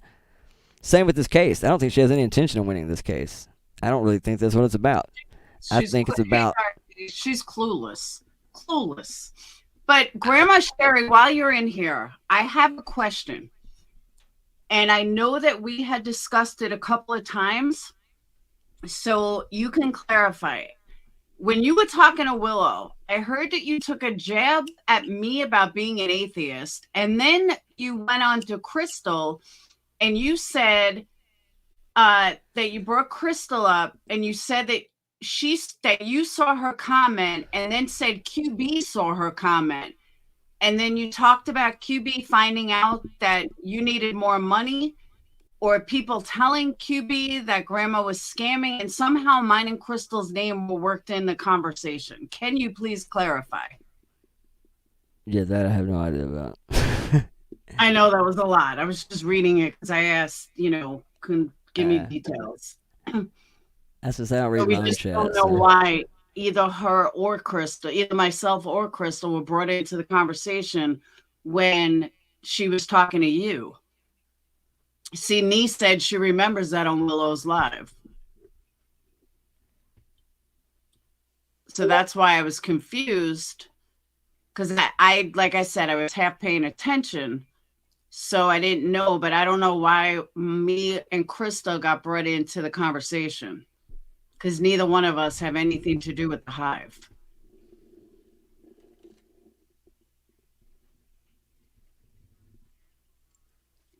Speaker 10: Same with this case. I don't think she has any intention of winning this case. I don't really think that's what it's about. I think it's about.
Speaker 1: She's clueless. Clueless. But Grandma Sherry, while you're in here, I have a question. And I know that we had discussed it a couple of times, so you can clarify it. When you were talking to Willow, I heard that you took a jab at me about being an atheist, and then you went on to Crystal, and you said that you brought Crystal up, and you said that you saw her comment, and then said QB saw her comment. And then you talked about QB finding out that you needed more money, or people telling QB that Grandma was scamming, and somehow mine and Crystal's name were worked in the conversation. Can you please clarify?
Speaker 10: Yeah, that I have no idea about.
Speaker 1: I know that was a lot. I was just reading it because I asked, couldn't give me details.
Speaker 10: That's just how I read
Speaker 1: So we
Speaker 10: mine
Speaker 1: just
Speaker 10: chat.
Speaker 1: don't know why either her or Crystal, either myself or Crystal, were brought into the conversation when she was talking to you. See, Nee said she remembers that on Willow's Live. So that's why I was confused, because I, like I said, I was half paying attention, so I didn't know, but I don't know why me and Crystal got brought into the conversation, because neither one of us have anything to do with the hive.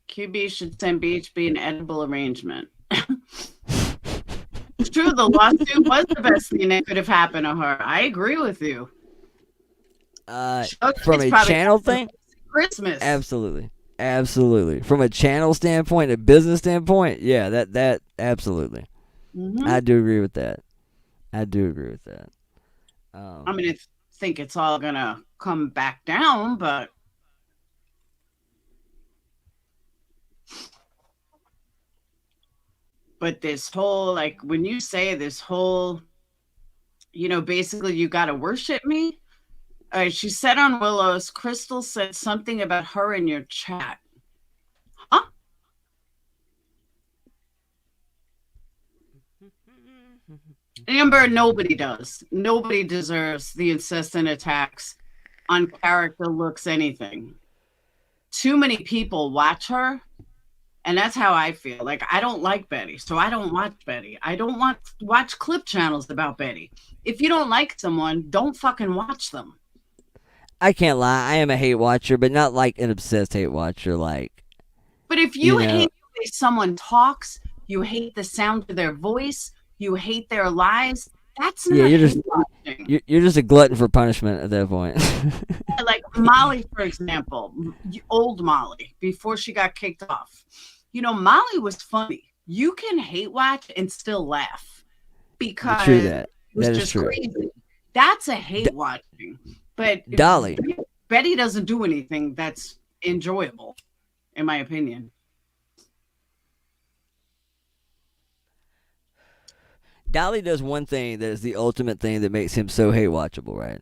Speaker 1: QB should send BHB an edible arrangement. It's true, the lawsuit was the best thing that could have happened to her. I agree with you.
Speaker 10: From a channel thing?
Speaker 1: Christmas.
Speaker 10: Absolutely. Absolutely. From a channel standpoint, a business standpoint, yeah, that absolutely.
Speaker 1: Mm-hmm.
Speaker 10: I do agree with that. I
Speaker 1: mean, I think it's all going to come back down, but this whole, like, when you say this whole, basically you got to worship me. She said on Willow's, Crystal said something about her in your chat. Huh? Amber, nobody does. Nobody deserves the incessant attacks on character, looks, anything. Too many people watch her, and that's how I feel. Like, I don't like Betty, so I don't watch Betty. I don't watch clip channels about Betty. If you don't like someone, don't fucking watch them.
Speaker 10: I can't lie. I am a hate watcher, but not like an obsessed hate watcher.
Speaker 1: But if you hate the way someone talks, you hate the sound of their voice, you hate their lies, that's not watching.
Speaker 10: You're just a glutton for punishment at that point.
Speaker 1: Like Molly, for example, old Molly, before she got kicked off. Molly was funny. You can hate watch and still laugh because it was just crazy. That's a hate watching. But
Speaker 10: Dolly,
Speaker 1: Betty doesn't do anything that's enjoyable, in my opinion.
Speaker 10: Dolly does one thing that is the ultimate thing that makes him so hate watchable, right?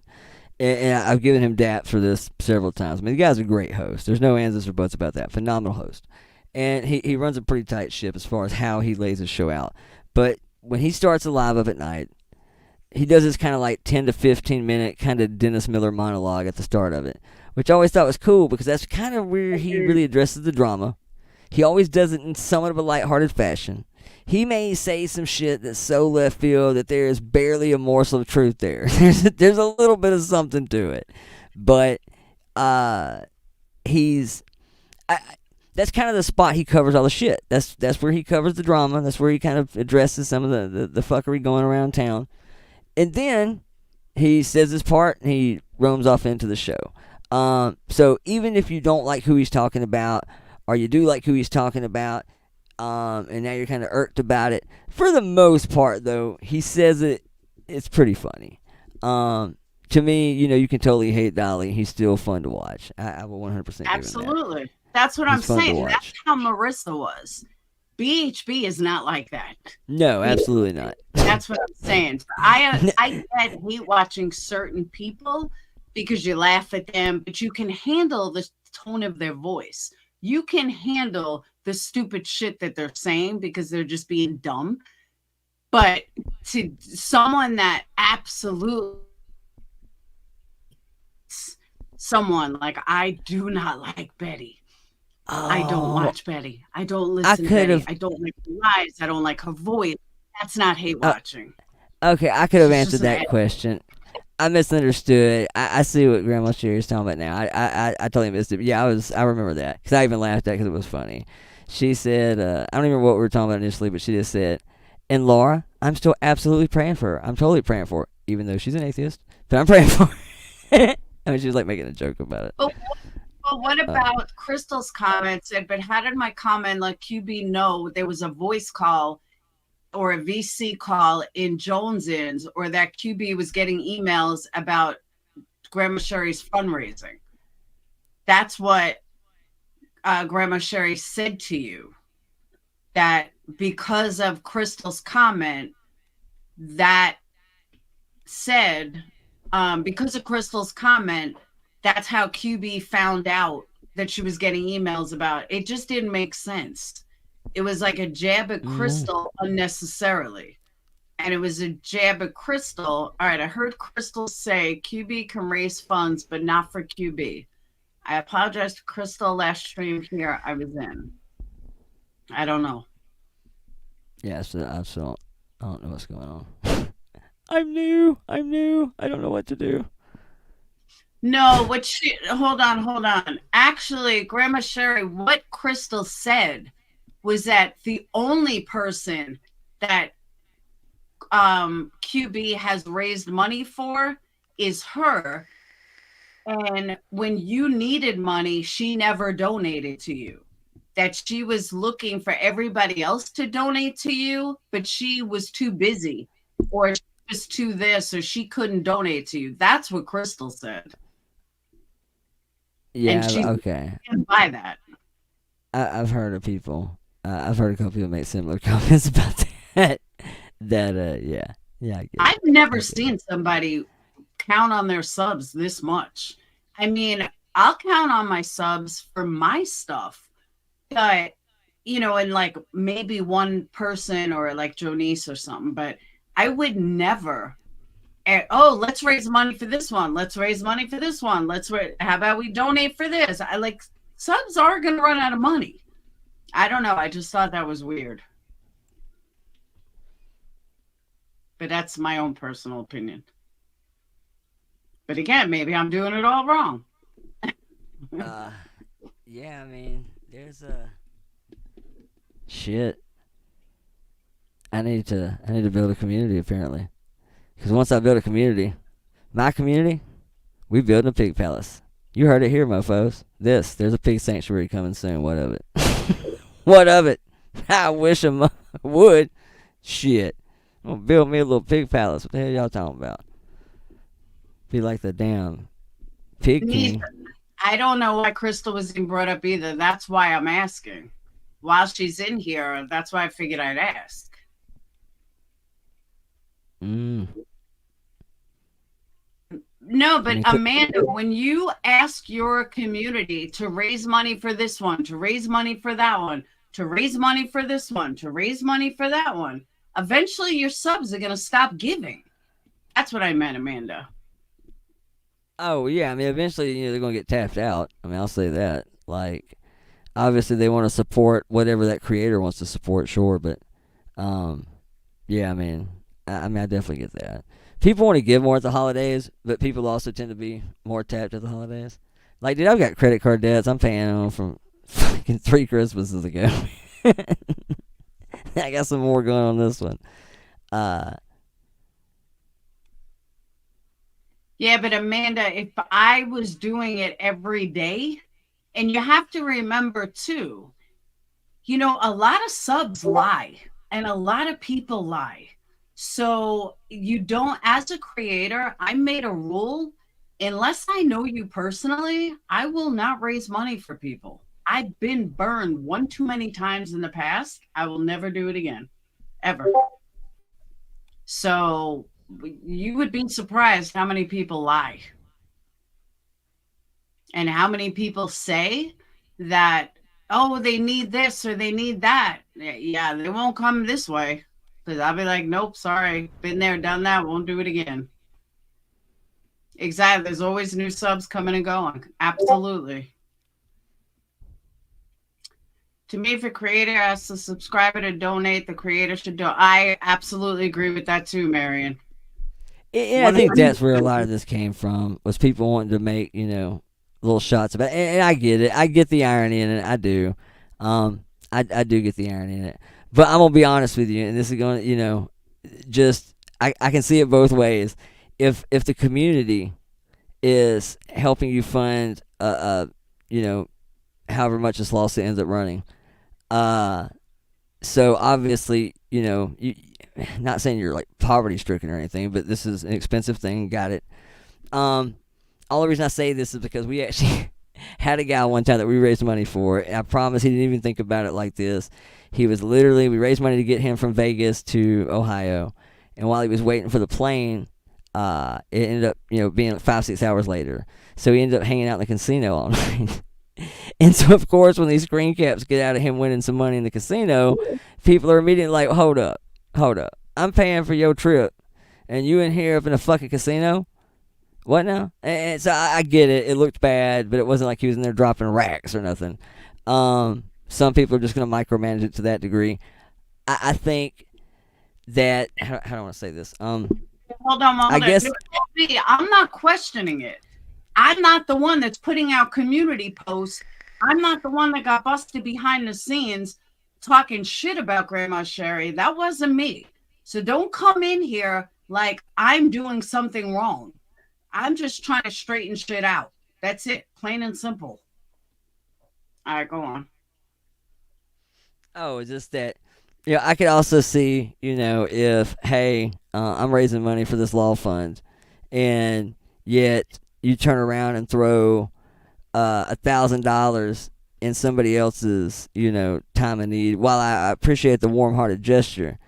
Speaker 10: And I've given him dap for this several times. I mean, the guy's a great host. There's no ands or buts about that. Phenomenal host. And he runs a pretty tight ship as far as how he lays his show out. But when he starts a live up at night, he does this kind of like 10 to 15 minute kind of Dennis Miller monologue at the start of it, which I always thought was cool because that's kind of where he really addresses the drama. He always does it in somewhat of a lighthearted fashion. He may say some shit that's so left field that there is barely a morsel of truth there. There's a little bit of something to it. But that's kind of the spot he covers all the shit. That's where he covers the drama. That's where he kind of addresses some of the fuckery going around town. And then he says his part and he roams off into the show. So even if you don't like who he's talking about, or you do like who he's talking about, and now you're kind of irked about it, for the most part, though, he says it's pretty funny. To me, you can totally hate Dolly. He's still fun to watch. I will 100% give him that.
Speaker 1: Absolutely. That's what I'm saying. That's how Marissa was. BHB is not like that.
Speaker 10: No, absolutely not.
Speaker 1: That's what I'm saying. I hate watching certain people because you laugh at them, but you can handle the tone of their voice. You can handle the stupid shit that they're saying because they're just being dumb. But to someone that absolutely, someone like, I do not like Betty. I don't
Speaker 10: Oh,
Speaker 1: watch Betty. I don't
Speaker 10: I
Speaker 1: listen to
Speaker 10: could
Speaker 1: Betty.
Speaker 10: have.
Speaker 1: I don't like her lies. I don't like her voice. That's not hate watching.
Speaker 10: Okay, I could have
Speaker 1: She's
Speaker 10: answered
Speaker 1: just an
Speaker 10: that question. I misunderstood. I see what Grandma Sherry's talking about now. I totally missed it. But yeah, I remember that because I even laughed at it because it was funny. She said, I don't even remember what we were talking about initially, but she just said, and Laura, I'm still absolutely praying for her. I'm totally praying for her, even though she's an atheist. But I'm praying for her. I mean, she was like making a joke about it.
Speaker 1: But what about Crystal's comment said, but how did my comment let QB know there was a voice call or a VC call in Jones's, or that QB was getting emails about Grandma Sherry's fundraising? That's what Grandma Sherry said to you, that because of Crystal's comment, that said, because of Crystal's comment, that's how QB found out that she was getting emails about. It just didn't make sense. It was like a jab at Crystal unnecessarily. And it was a jab at Crystal. All right, I heard Crystal say QB can raise funds, but not for QB. I apologize to Crystal last stream here I was in. I don't know.
Speaker 10: Yeah, so I don't know what's going on. I'm new. I don't know what to do.
Speaker 1: No, hold on. Actually, Grandma Sherry, what Crystal said was that the only person that QB has raised money for is her. And when you needed money, she never donated to you. That she was looking for everybody else to donate to you, but she was too busy, or she was too this, or she couldn't donate to you. That's what Crystal said.
Speaker 10: Yeah,
Speaker 1: and she
Speaker 10: okay.
Speaker 1: didn't buy that.
Speaker 10: I've heard of people. I've heard a couple people make similar comments about that. Yeah. I get it.
Speaker 1: I've never seen somebody count on their subs this much. I mean, I'll count on my subs for my stuff, but and like maybe one person or like Jonice or something, but I would never. Let's raise money for this one. Let's raise money for this one. How about we donate for this? I like subs are going to run out of money. I don't know. I just thought that was weird. But that's my own personal opinion. But again, maybe I'm doing it all wrong.
Speaker 10: Yeah, I mean, there's shit. I need to build a community apparently. Because once I build a community, my community, we building a pig palace. You heard it here, mofos. There's a pig sanctuary coming soon. What of it? What of it? I wish I would. Shit. I'm going to build me a little pig palace. What the hell y'all talking about? Be like the damn pig king.
Speaker 1: I don't know why Crystal was being brought up either. That's why I'm asking. While she's in here, that's why I figured I'd ask. No, but Amanda, when you ask your community to raise money for this one, to raise money for that one, to raise money for this one, to raise money for that one, eventually your subs are going to stop giving. That's what I meant, Amanda.
Speaker 10: Oh, yeah. I mean, eventually, they're going to get tapped out. I mean, I'll say that. Like, obviously, they want to support whatever that creator wants to support, sure. But, yeah, I mean, I definitely get that. People want to give more at the holidays, but people also tend to be more tapped at the holidays. Like, dude, I've got credit card debts. I'm paying them from fucking 3 Christmases ago. I got some more going on this one.
Speaker 1: Yeah, but Amanda, if I was doing it every day, and you have to remember too, a lot of subs lie, and a lot of people lie. So you don't, as a creator, I made a rule, unless I know you personally, I will not raise money for people. I've been burned one too many times in the past. I will never do it again, ever. So you would be surprised how many people lie. And how many people say that, oh, they need this or they need that. Yeah, they won't come this way. Because I'll be like, nope, sorry. Been there, done that. Won't do it again. Exactly. There's always new subs coming and going. Absolutely. To me, if a creator asks a subscriber to donate, the creator should do. I absolutely agree with that too, Marion.
Speaker 10: And I think that's where a lot of this came from, was people wanting to make, little shots about it. And I get it. I get the irony in it. I do. I do get the irony in it. But I'm going to be honest with you, and this is going to, just, I can see it both ways. If the community is helping you fund, however much this lawsuit ends up running, so obviously, not saying you're like poverty stricken or anything, but this is an expensive thing. Got it. All the reason I say this is because we actually had a guy one time that we raised money for. And I promise he didn't even think about it like this. He was literally, we raised money to get him from Vegas to Ohio. And while he was waiting for the plane, it ended up, being 5-6 hours later. So he ended up hanging out in the casino all night. And so, of course, when these screen caps get out of him winning some money in the casino, people are immediately like, hold up. I'm paying for your trip, and you in here up in a fucking casino? What now? And so I get it. It looked bad, but it wasn't like he was in there dropping racks or nothing. Some people are just going to micromanage it to that degree. I think that, how do I want to say this?
Speaker 1: Hold on. I guess I'm not questioning it. I'm not the one that's putting out community posts. I'm not the one that got busted behind the scenes talking shit about Grandma Sherry. That wasn't me. So don't come in here like I'm doing something wrong. I'm just trying to straighten shit out. That's it. Plain and simple. All right, go on.
Speaker 10: Oh, just that. I could also see, if, hey, I'm raising money for this law fund, and yet you turn around and throw $1,000 in somebody else's, time of need. While I appreciate the warm-hearted gesture,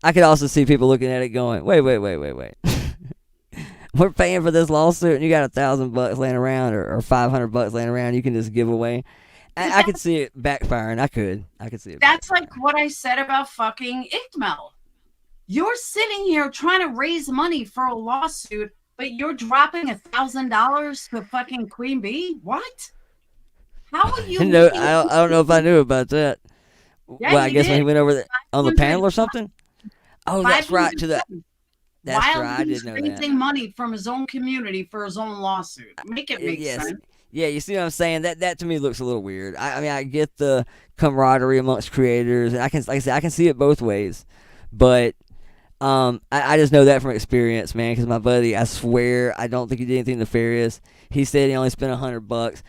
Speaker 10: I could also see people looking at it going, wait. We're paying for this lawsuit, and you got $1,000 laying around or $500 laying around. You can just give away. I could see it backfiring. I could see it.
Speaker 1: That's like what I said about fucking Iqmel. You're sitting here trying to raise money for a lawsuit, but you're dropping $1,000 to fucking Queen Bee? What? How are you?
Speaker 10: No, I don't know if I knew about that.
Speaker 1: Yeah,
Speaker 10: well, I guess
Speaker 1: did.
Speaker 10: when he went over there on the panel or something. Oh, that's right. That's
Speaker 1: While
Speaker 10: right. I
Speaker 1: he's
Speaker 10: did know that.
Speaker 1: raising money from his own community for his own lawsuit. Make it make sense.
Speaker 10: Yeah, you see what I'm saying? That to me looks a little weird. I mean, I get the camaraderie amongst creators, and I can see it both ways. But I just know that from experience, man. Because my buddy, I swear, I don't think he did anything nefarious. He said he only spent $100.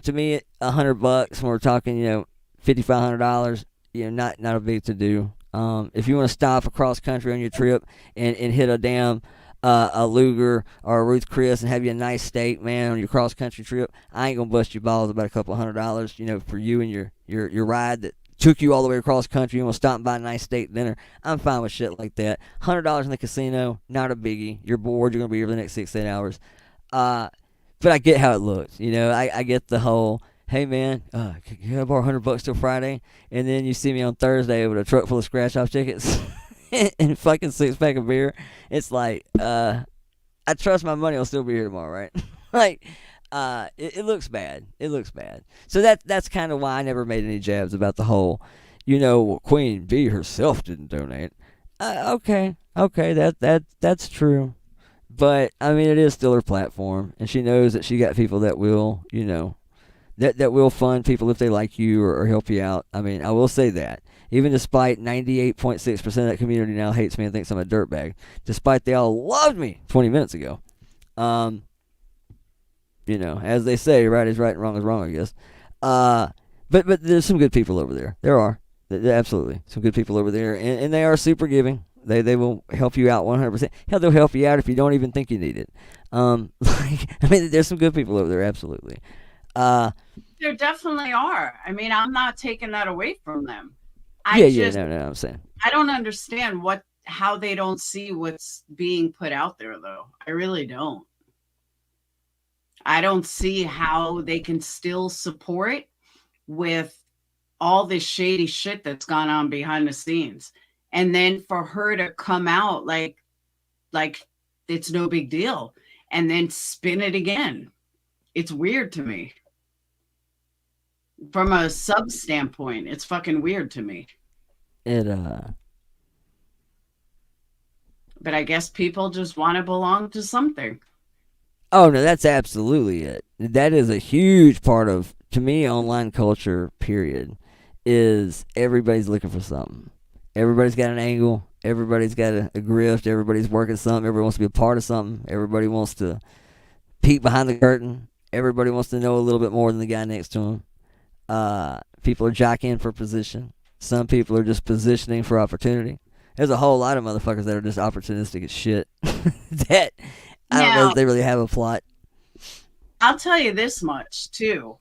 Speaker 10: To me, $100 when we're talking, $5,500, not a big to do. If you want to stop across country on your trip and hit a damn a Luger or a Ruth Chris and have you a nice steak, man, on your cross country trip, I ain't gonna bust your balls about a couple $100, for you and your ride that took you all the way across country. You want to stop and buy a nice steak dinner. I'm fine with shit like that. $100 in the casino, not a biggie. You're bored. You're gonna be here for the next 6-8 hours. But I get how it looks. I get the whole, hey man, can I borrow $100 till Friday? And then you see me on Thursday with a truck full of scratch-off tickets and fucking 6-pack of beer. It's like, I trust my money will still be here tomorrow, right? It looks bad. It looks bad. So that's kind of why I never made any jabs about the whole, Queen Bee herself didn't donate. Okay, that's true. But, I mean, it is still her platform, and she knows that she got people that will, that will fund people if they like you or help you out. I mean, I will say that. Even despite 98.6% of that community now hates me and thinks I'm a dirtbag, despite they all loved me 20 minutes ago. As they say, right is right and wrong is wrong, I guess. But there's some good people over there. There are. Absolutely. Some good people over there, and they are super giving. They will help you out 100%. Hell, they'll help you out if you don't even think you need it. There's some good people over there, absolutely.
Speaker 1: There definitely are. I mean, I'm not taking that away from them.
Speaker 10: No, I'm saying.
Speaker 1: I don't understand how they don't see what's being put out there, though. I really don't. I don't see how they can still support with all this shady shit that's gone on behind the scenes. And then for her to come out like it's no big deal and then spin it again. It's weird to me. From a sub standpoint, it's fucking weird to me.
Speaker 10: It
Speaker 1: But I guess people just want to belong to something.
Speaker 10: Oh no, that's absolutely it. That is a huge part of, to me, online culture, period, is everybody's looking for something. Everybody's got an angle. Everybody's got a grift. Everybody's working something. Everybody wants to be a part of something. Everybody wants to peek behind the curtain. Everybody wants to know a little bit more than the guy next to him. People are jockeying for position. Some people are just positioning for opportunity. There's a whole lot of motherfuckers that are just opportunistic as shit. That I don't know if they really have a plot.
Speaker 1: I'll tell you this much, too.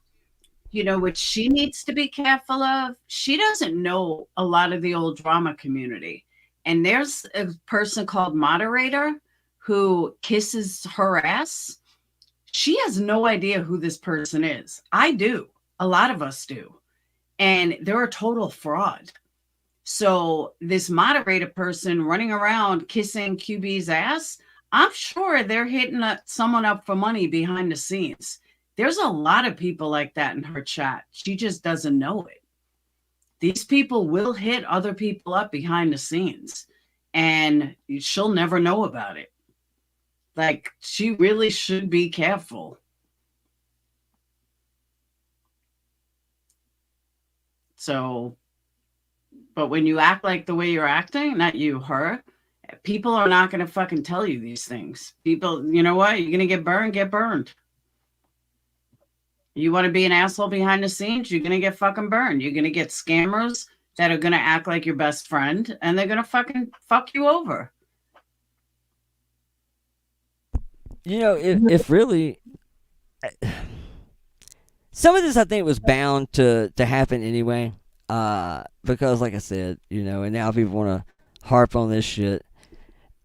Speaker 1: You know what she needs to be careful of? She doesn't know a lot of the old drama community. And there's a person called Moderator who kisses her ass. She has no idea who this person is. I do. A lot of us do. And they're a total fraud. So this Moderator person running around kissing QB's ass, I'm sure they're hitting someone up for money behind the scenes. There's a lot of people like that in her chat. She just doesn't know it. These people will hit other people up behind the scenes, and she'll never know about it. Like, she really should be careful. So, but when you act like the way you're acting, not you, her, people are not going to fucking tell you these things. People, you know what? You're going to get burned. You want to be an asshole behind the scenes, you're going to get fucking burned. You're going to get scammers that are going to act like your best friend, and they're going to fucking fuck you over.
Speaker 10: You know, if really, some of this I think was bound to happen anyway, because like I said, you know, and now people want to harp on this shit.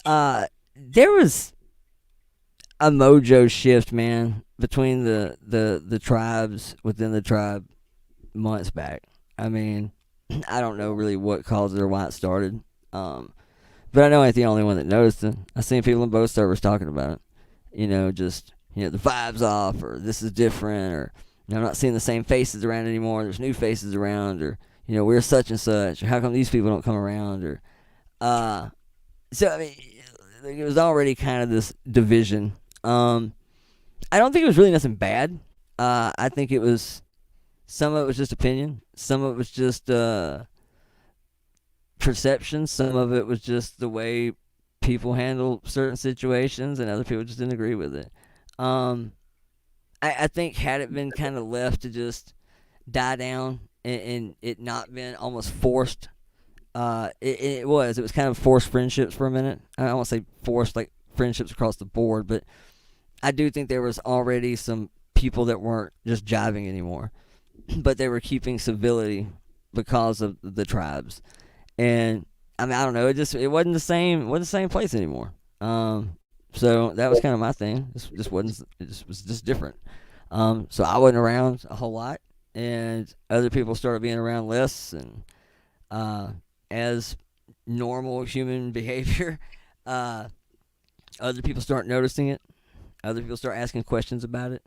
Speaker 10: There was a mojo shift, man, between the tribes within the tribe months back. I mean, I don't know really what caused it or why it started, but I know I ain't the only one that noticed it. I've seen people in both servers talking about it. You know, just, you know, the vibe's off, or this is different, or, you know, I'm not seeing the same faces around anymore. There's new faces around, or, you know, we're such and such, or how come these people don't come around, or, so, I mean, it was already kind of this division. I don't think it was really nothing bad. I think it was, some of it was just opinion. Some of it was just perception. Some of it was just the way people handle certain situations, and other people just didn't agree with it. I think had it been kind of left to just die down and it not been almost forced, it was kind of forced friendships for a minute. I don't want to say forced like friendships across the board, but I do think there was already some people that weren't just jiving anymore, but they were keeping civility because of the tribes. And I mean, I don't know, it wasn't the same place anymore. So that was kind of my thing. It was just different. So I wasn't around a whole lot, and other people started being around less, and as normal human behavior, other people start noticing it. Other people start asking questions about it.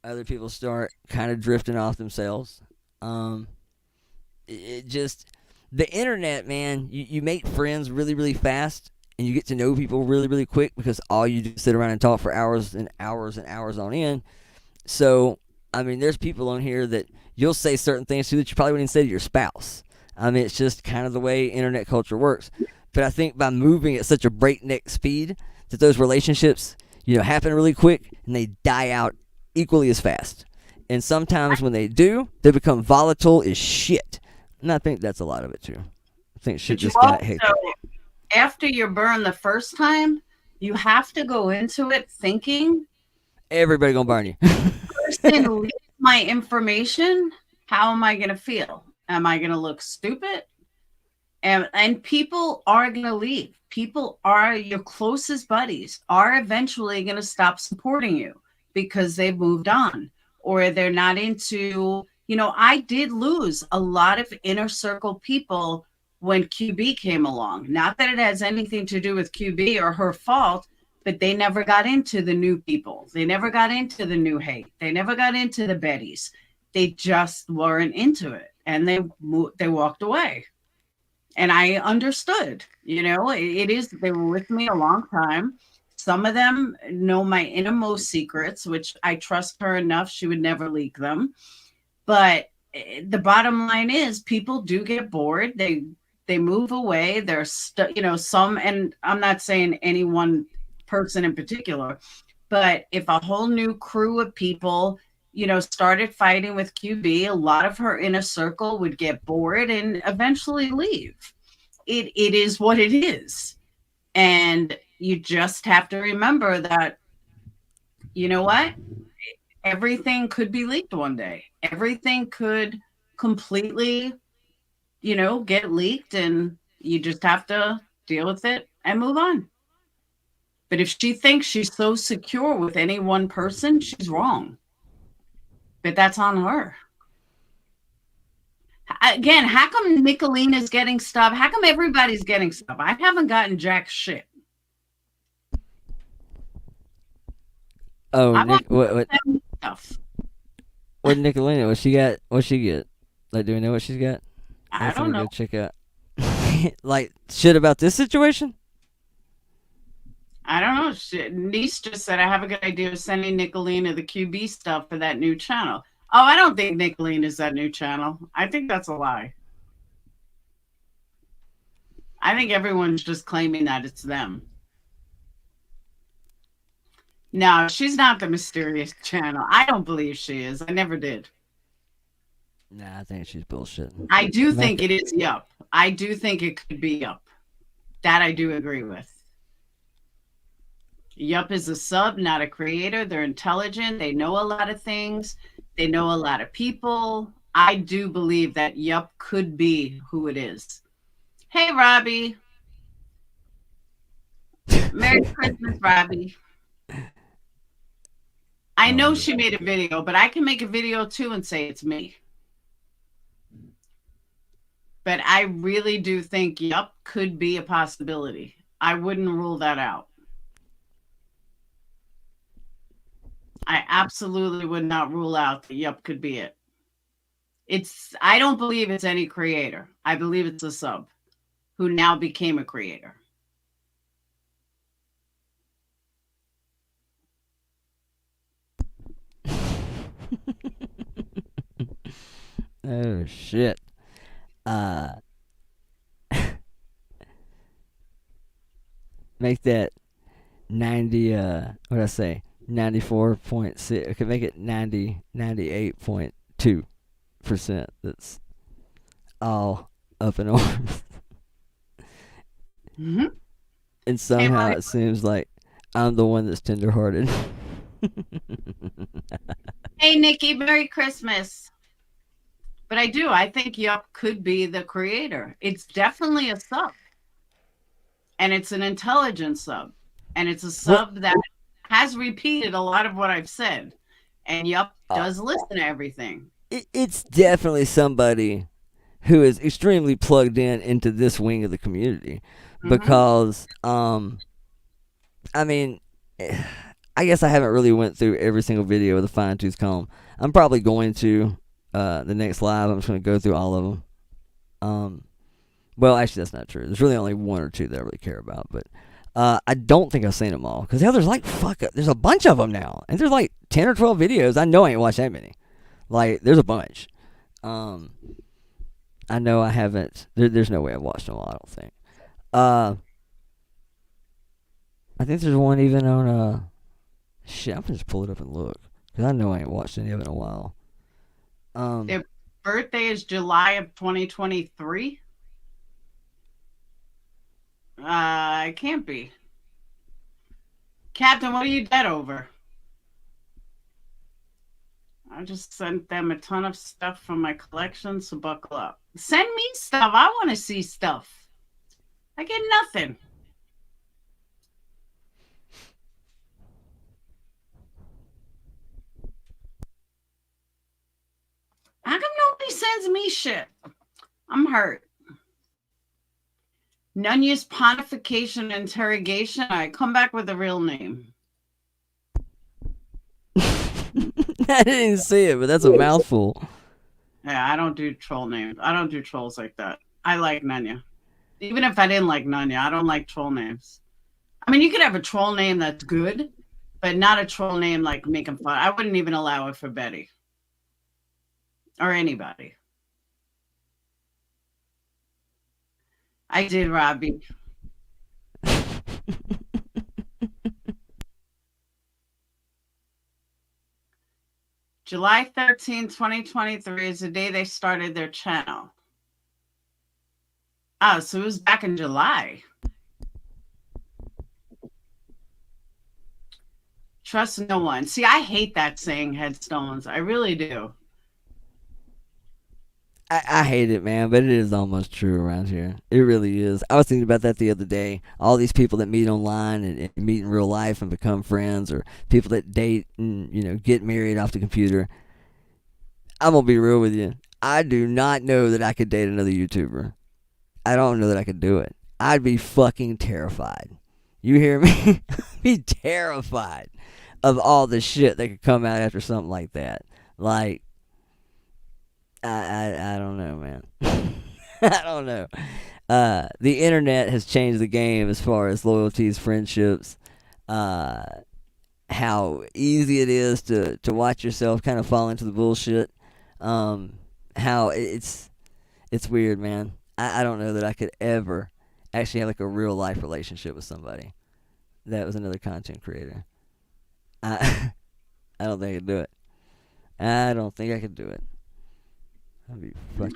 Speaker 10: Other people start kind of drifting off themselves. The internet, man, you make friends really, really fast, and you get to know people really, really quick, because all you do is sit around and talk for hours and hours and hours on end. So, I mean, there's people on here that you'll say certain things to that you probably wouldn't even say to your spouse. I mean, it's just kind of the way internet culture works. But I think by moving at such a breakneck speed, that those relationships, you know, happen really quick, and they die out equally as fast. And sometimes when they do, they become volatile as shit. And I think that's a lot of it too. I think shit just got hectic.
Speaker 1: After you're burned the first time, you have to go into it thinking,
Speaker 10: everybody gonna burn you.
Speaker 1: Person leaks my information, how am I gonna feel? Am I gonna look stupid? And people are gonna leave. People are your closest buddies are eventually gonna stop supporting you because they've moved on, or they're not into I did lose a lot of inner circle people when QB came along. Not that it has anything to do with QB or her fault, but they never got into the new people. They never got into the new hate. They never got into the Bettys. They just weren't into it, and they walked away. And I understood, it is, they were with me a long time. Some of them know my innermost secrets, which I trust her enough. She would never leak them. But the bottom line is people do get bored. They move away. There's some, and I'm not saying any one person in particular, but if a whole new crew of people, started fighting with QB, a lot of her inner circle would get bored and eventually leave. It is what it is. And you just have to remember that, you know what? Everything could be leaked one day. Everything could completely, get leaked, and you just have to deal with it and move on. But if she thinks she's so secure with any one person, she's wrong. But that's on her. Again, how come Nicolina's getting stuff? How come everybody's getting stuff? I haven't gotten jack shit.
Speaker 10: Oh, what
Speaker 1: stuff.
Speaker 10: What Nicolina? What she got? What she get? Like, do we know what she's got?
Speaker 1: I don't know.
Speaker 10: Go check out. Like shit about this situation.
Speaker 1: I don't know. Niece just said I have a good idea of sending Nicolina the QB stuff for that new channel. Oh, I don't think Nicolina is that new channel. I think that's a lie. I think everyone's just claiming that it's them. No, she's not the mysterious channel. I don't believe she is. I never did.
Speaker 10: Nah, I think she's bullshitting.
Speaker 1: I do think it is Yup. I do think it could be Yup. That I do agree with. Yup is a sub, not a creator. They're intelligent. They know a lot of things. They know a lot of people. I do believe that Yup could be who it is. Hey, Robbie. Merry Christmas, Robbie. I know she made a video, but I can make a video too and say it's me. But I really do think Yup could be a possibility. I wouldn't rule that out. I absolutely would not rule out that Yup could be it. I don't believe it's any creator. I believe it's a sub who now became a creator.
Speaker 10: Oh shit. Make that 90 what did I say? 94.6. I could make it 98.2%. That's all up in arms.
Speaker 1: Mm-hmm.
Speaker 10: And somehow it seems like I'm the one that's tenderhearted.
Speaker 1: Hey, Nikki, Merry Christmas. But I think Yup could be the creator. It's definitely a sub. And it's an intelligent sub. And it's a sub that has repeated a lot of what I've said. And Yup does listen to everything.
Speaker 10: It's definitely somebody who is extremely plugged into this wing of the community. Because, I mean, I guess I haven't really went through every single video with a fine-tooth comb. I'm probably going to the next live. I'm just going to go through all of them. Well, actually, that's not true. There's really only one or two that I really care about. But I don't think I've seen them all. Because there's like, there's a bunch of them now. And there's like 10 or 12 videos. I know I ain't watched that many. Like, there's a bunch. I know I haven't. There's no way I've watched them all, I don't think. I think there's one even on shit, I'm gonna just pull it up and look. Because I know I ain't watched any of it in a while.
Speaker 1: Their birthday is July of 2023. It can't be. Captain, what are you dead over? I just sent them a ton of stuff from my collection, so buckle up. Send me stuff. I want to see stuff. I get nothing. I got me shit. I'm hurt. Nunya's pontification interrogation. I come back with a real name.
Speaker 10: I didn't even see it, but that's a mouthful.
Speaker 1: Yeah, I don't do troll names. I don't do trolls like that. I like Nunya. Even if I didn't like Nunya, I don't like troll names. I mean, you could have a troll name that's good, but not a troll name like making fun. I wouldn't even allow it for Betty or anybody. I did, Robbie. July 13, 2023 is the day they started their channel. Oh, so it was back in July. Trust no one. See, I hate that saying, headstones. I really do.
Speaker 10: I hate it, man, but it is almost true around here. It really is. I was thinking about that the other day. All these people that meet online and meet in real life and become friends, or people that date and, you know, get married off the computer. I'm going to be real with you. I do not know that I could date another YouTuber. I don't know that I could do it. I'd be fucking terrified. You hear me? I'd be terrified of all the shit that could come out after something like that. Like, I don't know, man. I don't know. The internet has changed the game as far as loyalties, friendships, how easy it is to watch yourself kind of fall into the bullshit. How it's weird, man. I don't know that I could ever actually have like a real life relationship with somebody that was another content creator. I don't think I could do it. I don't think I could do it.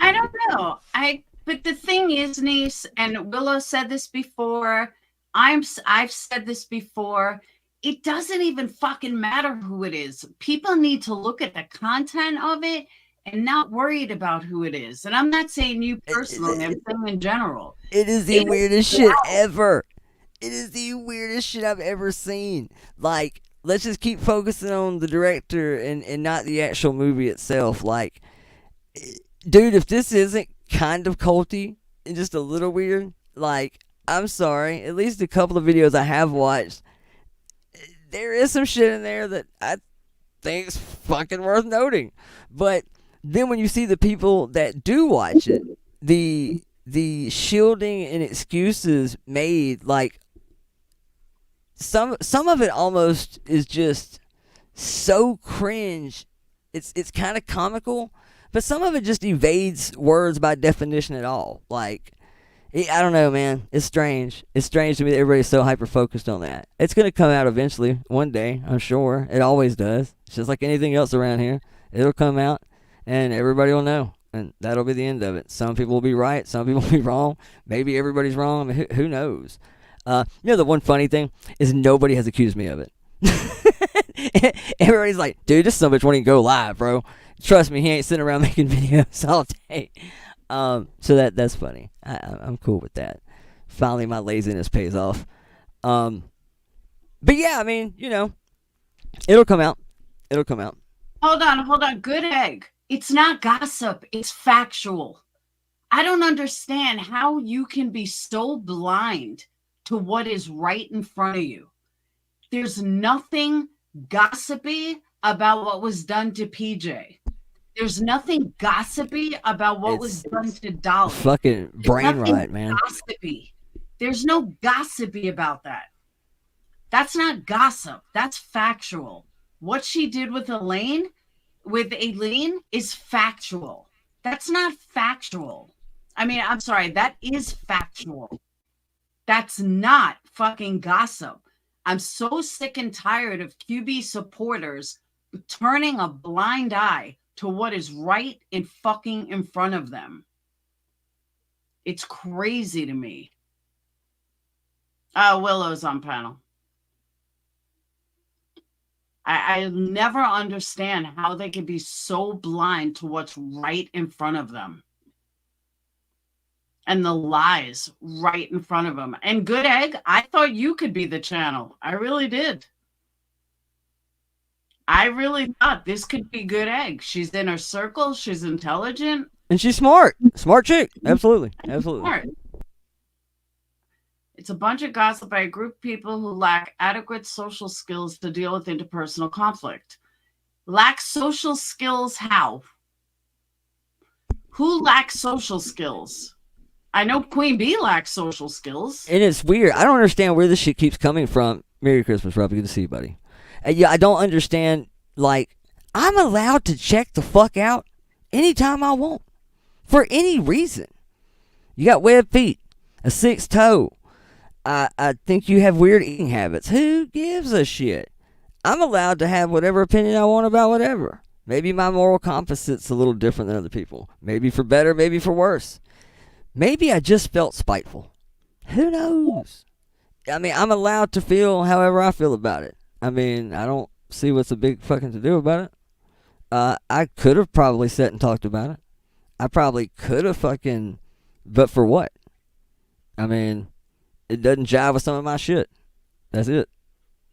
Speaker 1: I don't know. But the thing is, niece, and Willow said this before. I've said this before. It doesn't even fucking matter who it is. People need to look at the content of it and not worried about who it is. And I'm not saying you personally. I'm saying in general.
Speaker 10: It is the weirdest shit ever. It is the weirdest shit I've ever seen. Like, let's just keep focusing on the director and not the actual movie itself. Like, dude, if this isn't kind of culty and just a little weird, like, I'm sorry. At least a couple of videos I have watched, there is some shit in there that I think is fucking worth noting. But then when you see the people that do watch it, the shielding and excuses made, like, some of it almost is just so cringe. It's kind of comical, but some of it just evades words by definition at all. Like, I don't know, man. It's strange. It's strange to me that everybody's so hyper-focused on that. It's going to come out eventually, one day, I'm sure. It always does. It's just like anything else around here. It'll come out, and everybody will know, and that'll be the end of it. Some people will be right. Some people will be wrong. Maybe everybody's wrong. I mean, who knows? You know, the one funny thing is nobody has accused me of it. Everybody's like, dude, this son of a bitch won't even go live, bro. Trust me, he ain't sitting around making videos all day. So that's funny. I'm cool with that. Finally, my laziness pays off. But yeah, I mean, you know, it'll come out. It'll come out.
Speaker 1: Hold on. Good egg. It's not gossip. It's factual. I don't understand how you can be so blind to what is right in front of you. There's nothing gossipy about what was done to PJ. There's nothing gossipy about what was done to Dolly.
Speaker 10: Fucking brain rot, man.
Speaker 1: Gossipy. There's no gossipy about that. That's not gossip. That's factual. What she did with Aileen is factual. That's not factual. I mean, I'm sorry. That is factual. That's not fucking gossip. I'm so sick and tired of QB supporters turning a blind eye to what is right in fucking in front of them. It's crazy to me. Willow's on panel. I never understand how they can be so blind to what's right in front of them. And the lies right in front of them. And Good Egg, I thought you could be the channel. I really did. I really thought this could be Good Egg. She's in her circle. She's intelligent.
Speaker 10: And she's smart. Smart chick. Absolutely. Absolutely.
Speaker 1: Smart. It's a bunch of gossip by a group of people who lack adequate social skills to deal with interpersonal conflict. Lack social skills how? Who lacks social skills? I know Queen Bee lacks social skills.
Speaker 10: And it's weird. I don't understand where this shit keeps coming from. Merry Christmas, Robbie. Good to see you, buddy. Yeah, I don't understand. Like, I'm allowed to check the fuck out anytime I want. For any reason. You got webbed feet. A 6 toe. I think you have weird eating habits. Who gives a shit? I'm allowed to have whatever opinion I want about whatever. Maybe my moral compasse's a little different than other people. Maybe for better, maybe for worse. Maybe I just felt spiteful. Who knows? I mean, I'm allowed to feel however I feel about it. I mean, I don't see what's a big fucking to do about it. I could have probably sat and talked about it. I probably could have fucking... But for what? I mean... It doesn't jive with some of my shit. That's it.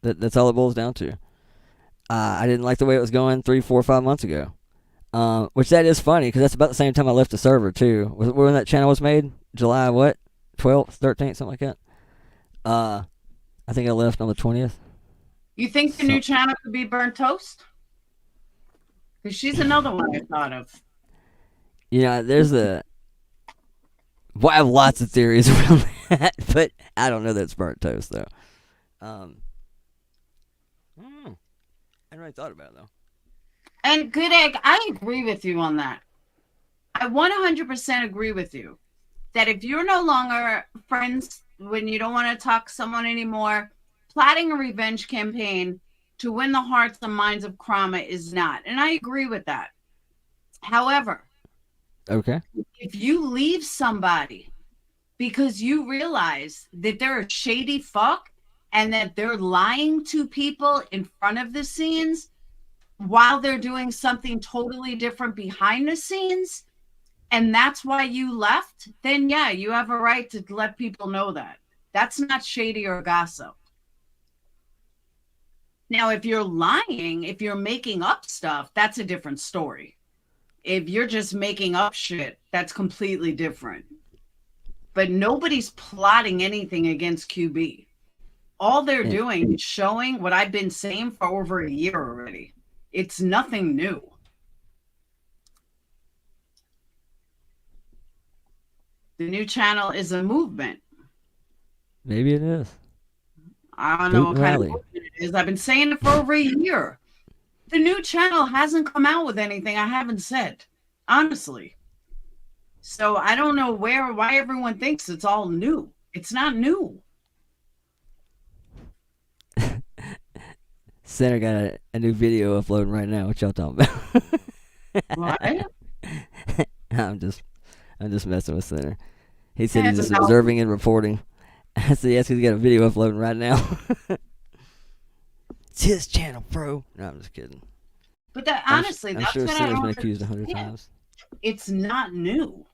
Speaker 10: That's all it boils down to. I didn't like the way it was going 3, 4, 5 months ago. Which that is funny, because that's about the same time I left the server, too. When that channel was made? July what? 12th, 13th, something like that? I think I left on the 20th.
Speaker 1: You think the new channel could be burnt toast? Because she's another one I thought of.
Speaker 10: You know, there's a... Well, I have lots of theories around that, but I don't know that it's burnt toast, though. I hadn't really thought about it, though.
Speaker 1: And Good Egg, I agree with you on that. I 100% agree with you. That if you're no longer friends, when you don't want to talk to someone anymore, plotting a revenge campaign to win the hearts and minds of Krama is not. And I agree with that. However...
Speaker 10: Okay.
Speaker 1: If you leave somebody because you realize that they're a shady fuck and that they're lying to people in front of the scenes while they're doing something totally different behind the scenes, and that's why you left, then yeah, you have a right to let people know that. That's not shady or gossip. Now, if you're lying, if you're making up stuff, that's a different story. If you're just making up shit, that's completely different. But nobody's plotting anything against QB. All they're doing is showing what I've been saying for over a year already. It's nothing new. The new channel is a movement.
Speaker 10: Maybe it is.
Speaker 1: I don't know what kind of movement it is. I've been saying it for over a year. The new channel hasn't come out with anything I haven't said, honestly. So I don't know why everyone thinks it's all new. It's not new.
Speaker 10: Center got a new video uploading right now. What y'all talking about?
Speaker 1: What?
Speaker 10: I'm just messing with Center. He said he's just observing and reporting. I said yes, he's got a video uploading right now. It's his channel, bro. No, I'm just kidding.
Speaker 1: But that honestly,
Speaker 10: I'm
Speaker 1: that's
Speaker 10: sure
Speaker 1: what
Speaker 10: Center's
Speaker 1: I
Speaker 10: been accused 100 times.
Speaker 1: It's not new.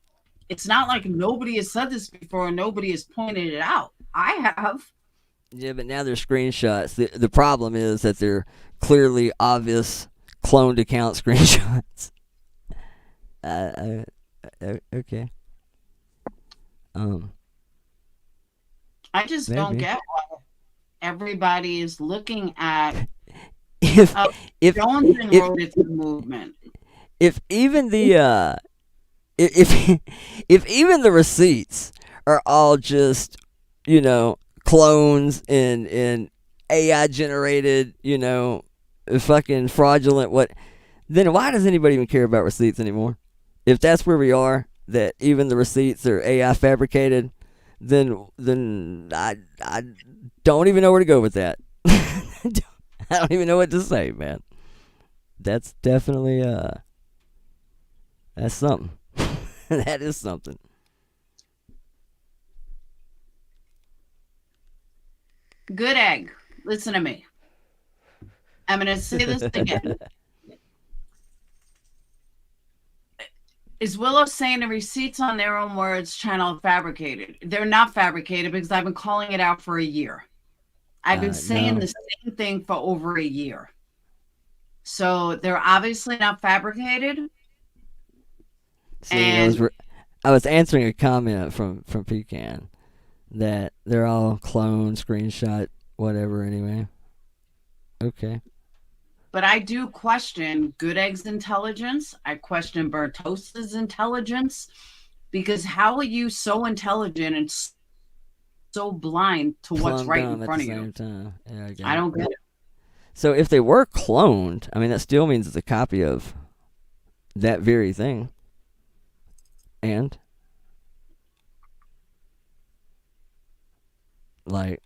Speaker 1: It's not like nobody has said this before and nobody has pointed it out. I have.
Speaker 10: Yeah, but now they're screenshots. The problem is that they're clearly obvious cloned account screenshots. Okay.
Speaker 1: I just don't get why everybody is looking at
Speaker 10: if
Speaker 1: Johnson wrote it's a movement.
Speaker 10: If even the if even the receipts are all just, you know, clones and AI generated, you know, fucking fraudulent then why does anybody even care about receipts anymore? If that's where we are, that even the receipts are AI fabricated, then I don't even know where to go with that. I don't even know what to say, man. That's definitely that's something. That is something.
Speaker 1: Good Egg. Listen to me. I'm going to say this again. Is Willow saying the receipts on their own words channel fabricated? They're not fabricated because I've been calling it out for a year. I've been saying the same thing for over a year. So they're obviously not fabricated. And
Speaker 10: I was answering a comment from Pecan that they're all clone, screenshot, whatever. Anyway, okay.
Speaker 1: But I do question Good Egg's intelligence. I question Bertos's intelligence, because how are you so intelligent and so blind to what's
Speaker 10: Plumb
Speaker 1: right
Speaker 10: dumb
Speaker 1: in front
Speaker 10: at
Speaker 1: of
Speaker 10: the
Speaker 1: you?
Speaker 10: same time. Yeah,
Speaker 1: I don't get it.
Speaker 10: So if they were cloned, I mean, that still means it's a copy of that very thing. And like,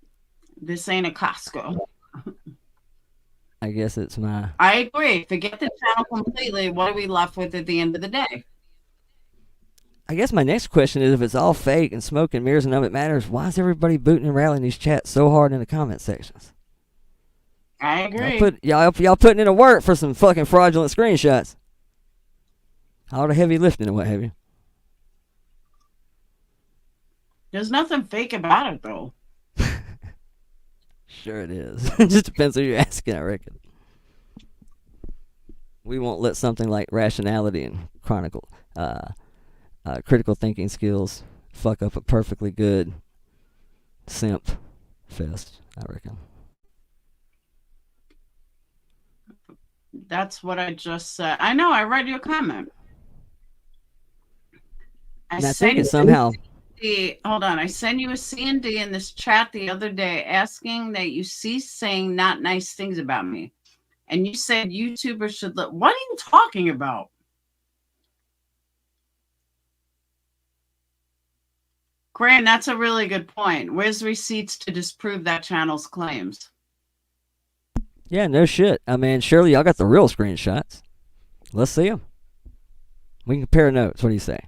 Speaker 1: This ain't a Costco.
Speaker 10: I guess it's my.
Speaker 1: I agree. Forget the channel completely. What are we left with at the end of the day?
Speaker 10: I guess my next question is, if it's all fake and smoke and mirrors and none of it matters, why is everybody booting and rallying these chats so hard in the comment sections?
Speaker 1: I agree.
Speaker 10: Y'all putting in a work for some fucking fraudulent screenshots. All the heavy lifting and what have you.
Speaker 1: There's nothing fake about it, though.
Speaker 10: Sure it is. It just depends who you're asking, I reckon. We won't let something like rationality and critical thinking skills fuck up a perfectly good simp fest, I reckon.
Speaker 1: That's what I just said. I know. I read your comment.
Speaker 10: I think it somehow.
Speaker 1: Hold on. I sent you a C&D in this chat the other day asking that you cease saying not nice things about me. And you said YouTubers should look. What are you talking about? Grant, that's a really good point. Where's receipts to disprove that channel's claims?
Speaker 10: Yeah, no shit. I mean, surely y'all got the real screenshots. Let's see them. We can compare notes. What do you say?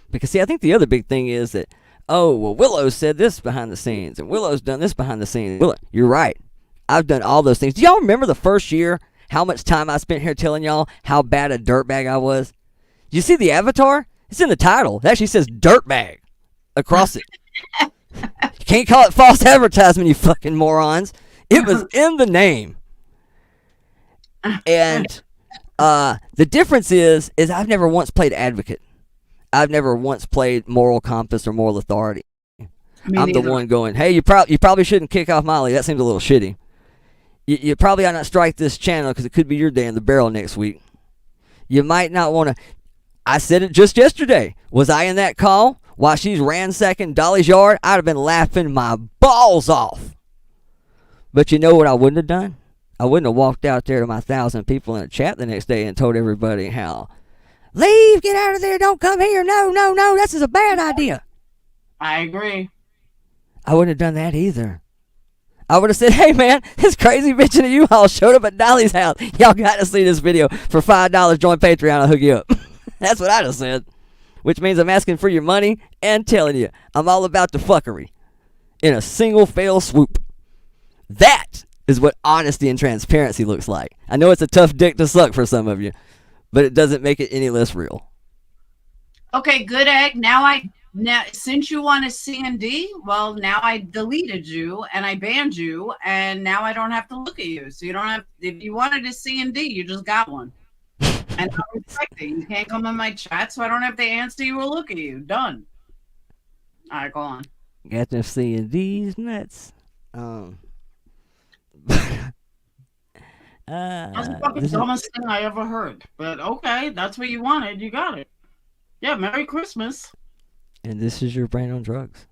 Speaker 10: Because, see, I think the other big thing is that, oh, well, Willow said this behind the scenes, and Willow's done this behind the scenes. Willow, you're right. I've done all those things. Do y'all remember the first year, how much time I spent here telling y'all how bad a dirtbag I was? You see the avatar? It's in the title. It actually says dirtbag across it. You can't call it false advertisement, you fucking morons. It was in the name. And the difference is I've never once played advocate. I've never once played moral compass or moral authority. I'm the one going, hey, you probably shouldn't kick off Molly. That seems a little shitty. You probably ought not strike this channel because it could be your day in the barrel next week. You might not want to. I said it just yesterday. Was I in that call while she's ransacking Dolly's yard? I'd have been laughing my balls off. But you know what I wouldn't have done? I wouldn't have walked out there to my 1,000 people in a chat the next day and told everybody how, leave, get out of there, don't come here, no, this is a bad idea.
Speaker 1: I agree.
Speaker 10: I wouldn't have done that either. I would have said, hey man, this crazy bitch in the U-Haul showed up at Dolly's house. Y'all got to see this video. For $5, join Patreon, I'll hook you up. That's what I'd have said. Which means I'm asking for your money and telling you I'm all about the fuckery in a single fell swoop. That is what honesty and transparency looks like. I know it's a tough dick to suck for some of you, but it doesn't make it any less real.
Speaker 1: Okay, Good Egg. Now since you want a C&D, well, now I deleted you and I banned you, and now I don't have to look at you. So you don't have. If you wanted a C&D, you just got one. And I respect it. You can't come in my chat, so I don't have to answer you or look at you. Done. All right, go on.
Speaker 10: Got them C&Ds nuts.
Speaker 1: That's the fucking dumbest thing I ever heard. But okay, that's what you wanted. You got it. Yeah, Merry Christmas.
Speaker 10: And this is your brain on drugs.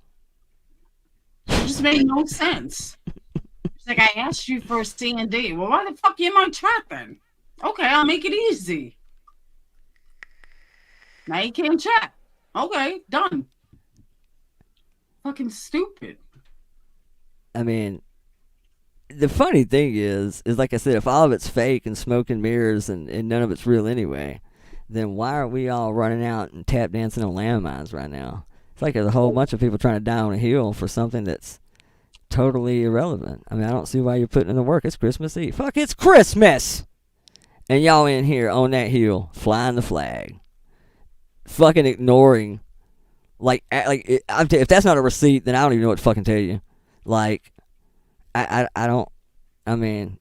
Speaker 1: It just made no sense. It's like, I asked you for a C&D. Well, why the fuck are you in my chat then? Okay, I'll make it easy. Now you can't chat. Okay, done. Fucking stupid.
Speaker 10: I mean, the funny thing is like I said, if all of it's fake and smoke and mirrors and none of it's real anyway, then why are we all running out and tap dancing on landmines right now? It's like there's a whole bunch of people trying to die on a hill for something that's totally irrelevant. I mean, I don't see why you're putting in the work. It's Christmas Eve. Fuck, it's Christmas! And y'all in here on that hill flying the flag. Fucking ignoring. If that's not a receipt, then I don't even know what to fucking tell you. Like, I don't, I mean,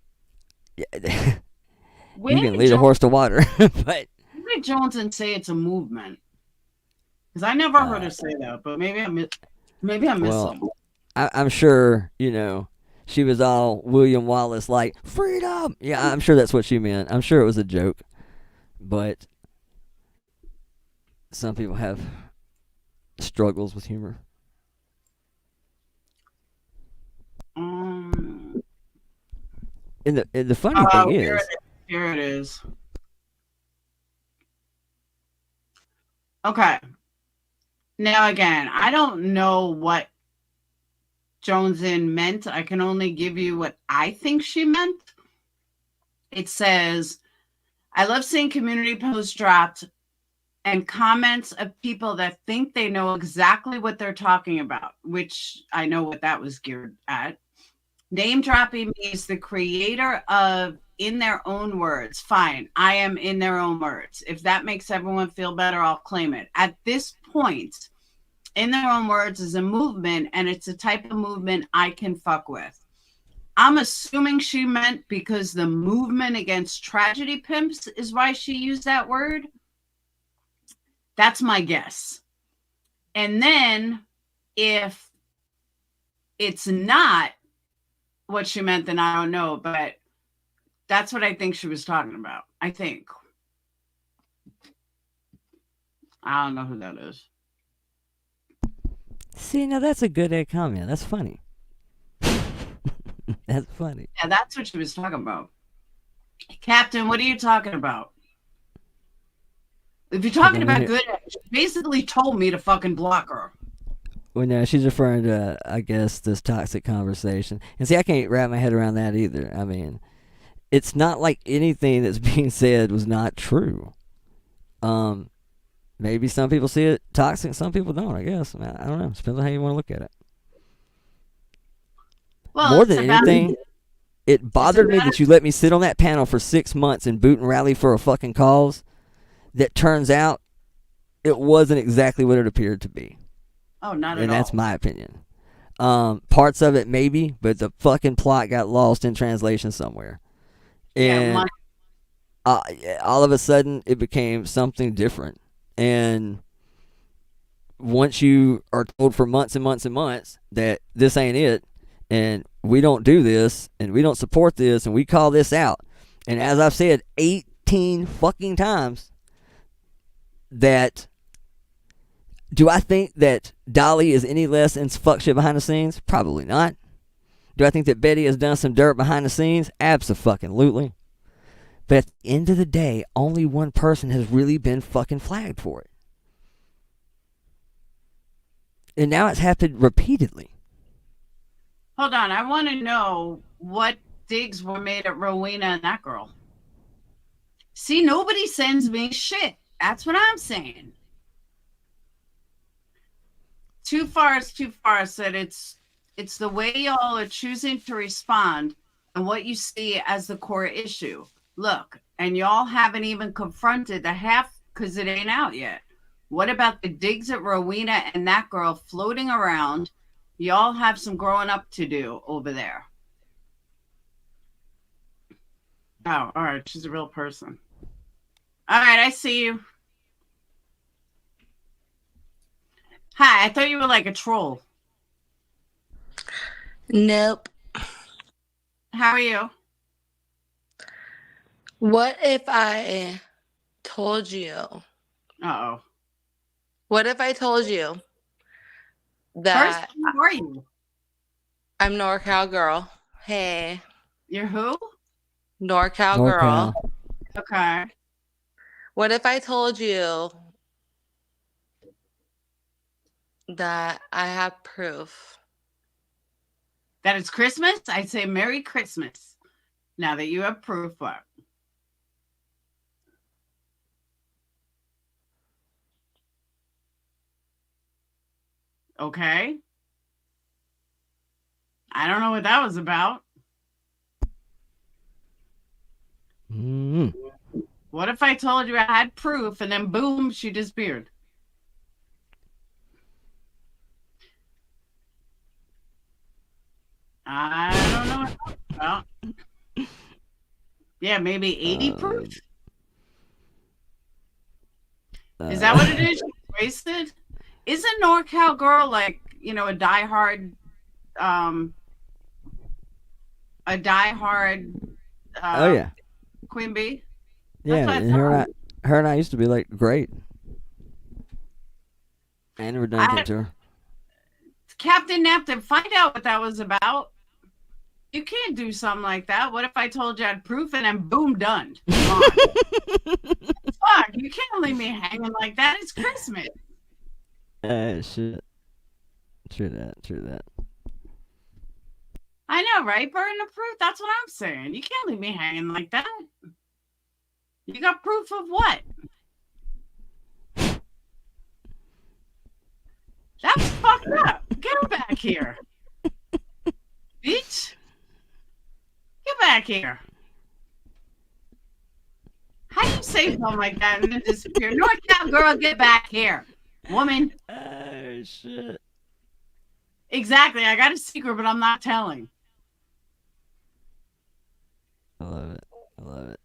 Speaker 10: you can lead a horse to water, but.
Speaker 1: did Johnson say it's a movement? Because I never heard her say that, but maybe I'm missing.
Speaker 10: I'm sure, she was all William Wallace, like, freedom! Yeah, I'm sure that's what she meant. I'm sure it was a joke. But some people have struggles with humor. And the funny thing is...
Speaker 1: Here it is. Okay. Now, again, I don't know what Jonesin meant. I can only give you what I think she meant. It says, I love seeing community posts dropped and comments of people that think they know exactly what they're talking about, which I know what that was geared at. Name dropping means the creator of in their own words. Fine, I am in their own words. If that makes everyone feel better, I'll claim it. At this point, in their own words is a movement, and it's a type of movement I can fuck with. I'm assuming she meant because the movement against tragedy pimps is why she used that word. That's my guess. And then if it's not what she meant, then I don't know, but that's what I think she was talking about. I think. I don't know who that is.
Speaker 10: See, now that's a good comment. That's funny. That's funny.
Speaker 1: Yeah, that's what she was talking about. Captain, what are you talking about? If you're talking about good, she basically told me to fucking block her.
Speaker 10: Well, no, she's referring to, I guess, this toxic conversation. And see, I can't wrap my head around that either. I mean, it's not like anything that's being said was not true. Maybe some people see it toxic, some people don't, I guess. I don't know. It depends on how you want to look at it.
Speaker 1: Well,
Speaker 10: more than anything, it bothered me that you let me sit on that panel for 6 months and boot and rally for a fucking cause that turns out it wasn't exactly what it appeared to be.
Speaker 1: Oh, not at all.
Speaker 10: And that's my opinion. Parts of it maybe, but the fucking plot got lost in translation somewhere. And all of a sudden, it became something different. And once you are told for months and months and months that this ain't it, and we don't do this, and we don't support this, and we call this out, and as I've said 18 fucking times, that do I think that Dolly is any less in fuck shit behind the scenes? Probably not. Do I think that Betty has done some dirt behind the scenes? Abso-fucking-lutely. But at the end of the day, only one person has really been fucking flagged for it. And now it's happened repeatedly.
Speaker 1: Hold on, I want to know what digs were made at Rowena and that girl. See, nobody sends me shit. That's what I'm saying. Too Far is Too Far said it's the way y'all are choosing to respond and what you see as the core issue. Look, and y'all haven't even confronted the half because it ain't out yet. What about the digs at Rowena and that girl floating around? Y'all have some growing up to do over there. Oh, all right. She's a real person. All right, I see you. Hi, I thought you were like a troll.
Speaker 11: Nope.
Speaker 1: How are you?
Speaker 11: What if I told you?
Speaker 1: Uh-oh.
Speaker 11: What if I told you that
Speaker 1: First, who are you?
Speaker 11: I'm NorCal girl? Hey.
Speaker 1: You're who?
Speaker 11: NorCal girl.
Speaker 1: Okay.
Speaker 11: What if I told you that I have proof?
Speaker 1: That it's Christmas? I'd say Merry Christmas. Now that you have proof, what? Okay. I don't know what that was about. What if I told you I had proof and then boom, she disappeared? I don't know what that's about. Yeah, maybe 80 proof. Is that what it is? Wasted? Isn't NorCal Girl like, a diehard
Speaker 10: Oh yeah.
Speaker 1: Queen Bee?
Speaker 10: Yeah, and her and I used to be like great. And we're done to her.
Speaker 1: Captain Napton, find out what that was about. You can't do something like that. What if I told you I had proof and then boom, done? Come on. Fuck, you can't leave me hanging like that. It's Christmas.
Speaker 10: Shit. True that.
Speaker 1: I know, right? Burden of proof. That's what I'm saying. You can't leave me hanging like that. You got proof of what? That's fucked up. Get back here. Bitch. Get back here. How do you say something like that and then disappear? NorCal Girl, get back here. Woman.
Speaker 10: Oh, shit.
Speaker 1: Exactly. I got a secret, but I'm not telling.
Speaker 10: I love it.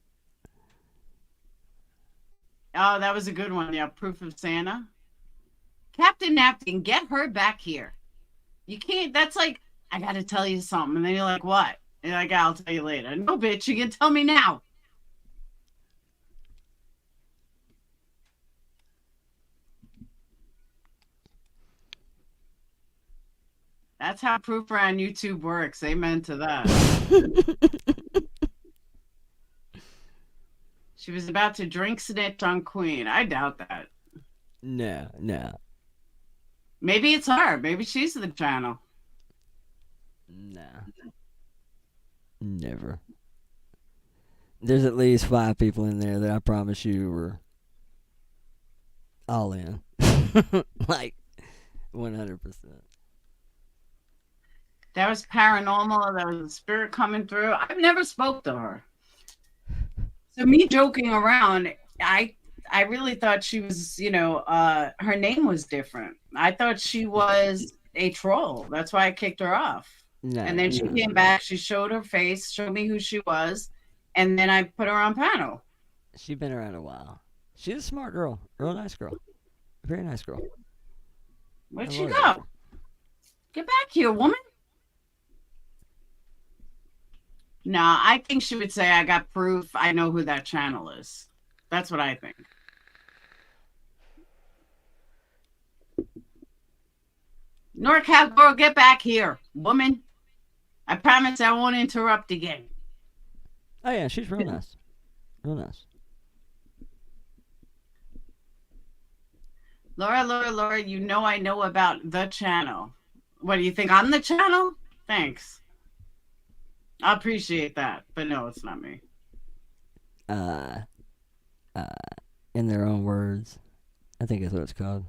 Speaker 1: Oh, that was a good one. Yeah, proof of Santa. Captain Napkin, get her back here. You can't, that's like, I got to tell you something. And then you're like, what? And you're like, I'll tell you later. No, bitch, you can tell me now. That's how proofer on YouTube works. Amen to that. She was about to drink snitch on Queen. I doubt that.
Speaker 10: No.
Speaker 1: Maybe it's her. Maybe she's the channel.
Speaker 10: Nah. Never. There's at least 5 people in there that I promise you were all in. Like 100%.
Speaker 1: That was paranormal. That was a spirit coming through. I've never spoke to her. So me joking around, I really thought she was, her name was different. I thought she was a troll. That's why I kicked her off.
Speaker 10: No,
Speaker 1: and then she came back. She showed her face, showed me who she was, and then I put her on panel.
Speaker 10: She's been around a while. She's a smart girl. Real nice girl. Very nice girl.
Speaker 1: Where'd she go? Get back here, woman. No, I think she would say, I got proof. I know who that channel is. That's what I think. NorCal Girl, get back here, woman. I promise I won't interrupt again.
Speaker 10: Oh, yeah, she's real nice. Real nice.
Speaker 1: Laura, you know I know about the channel. What, do you think I'm the channel? Thanks. I appreciate that, but no, it's not me.
Speaker 10: In their own words, I think that's what it's called.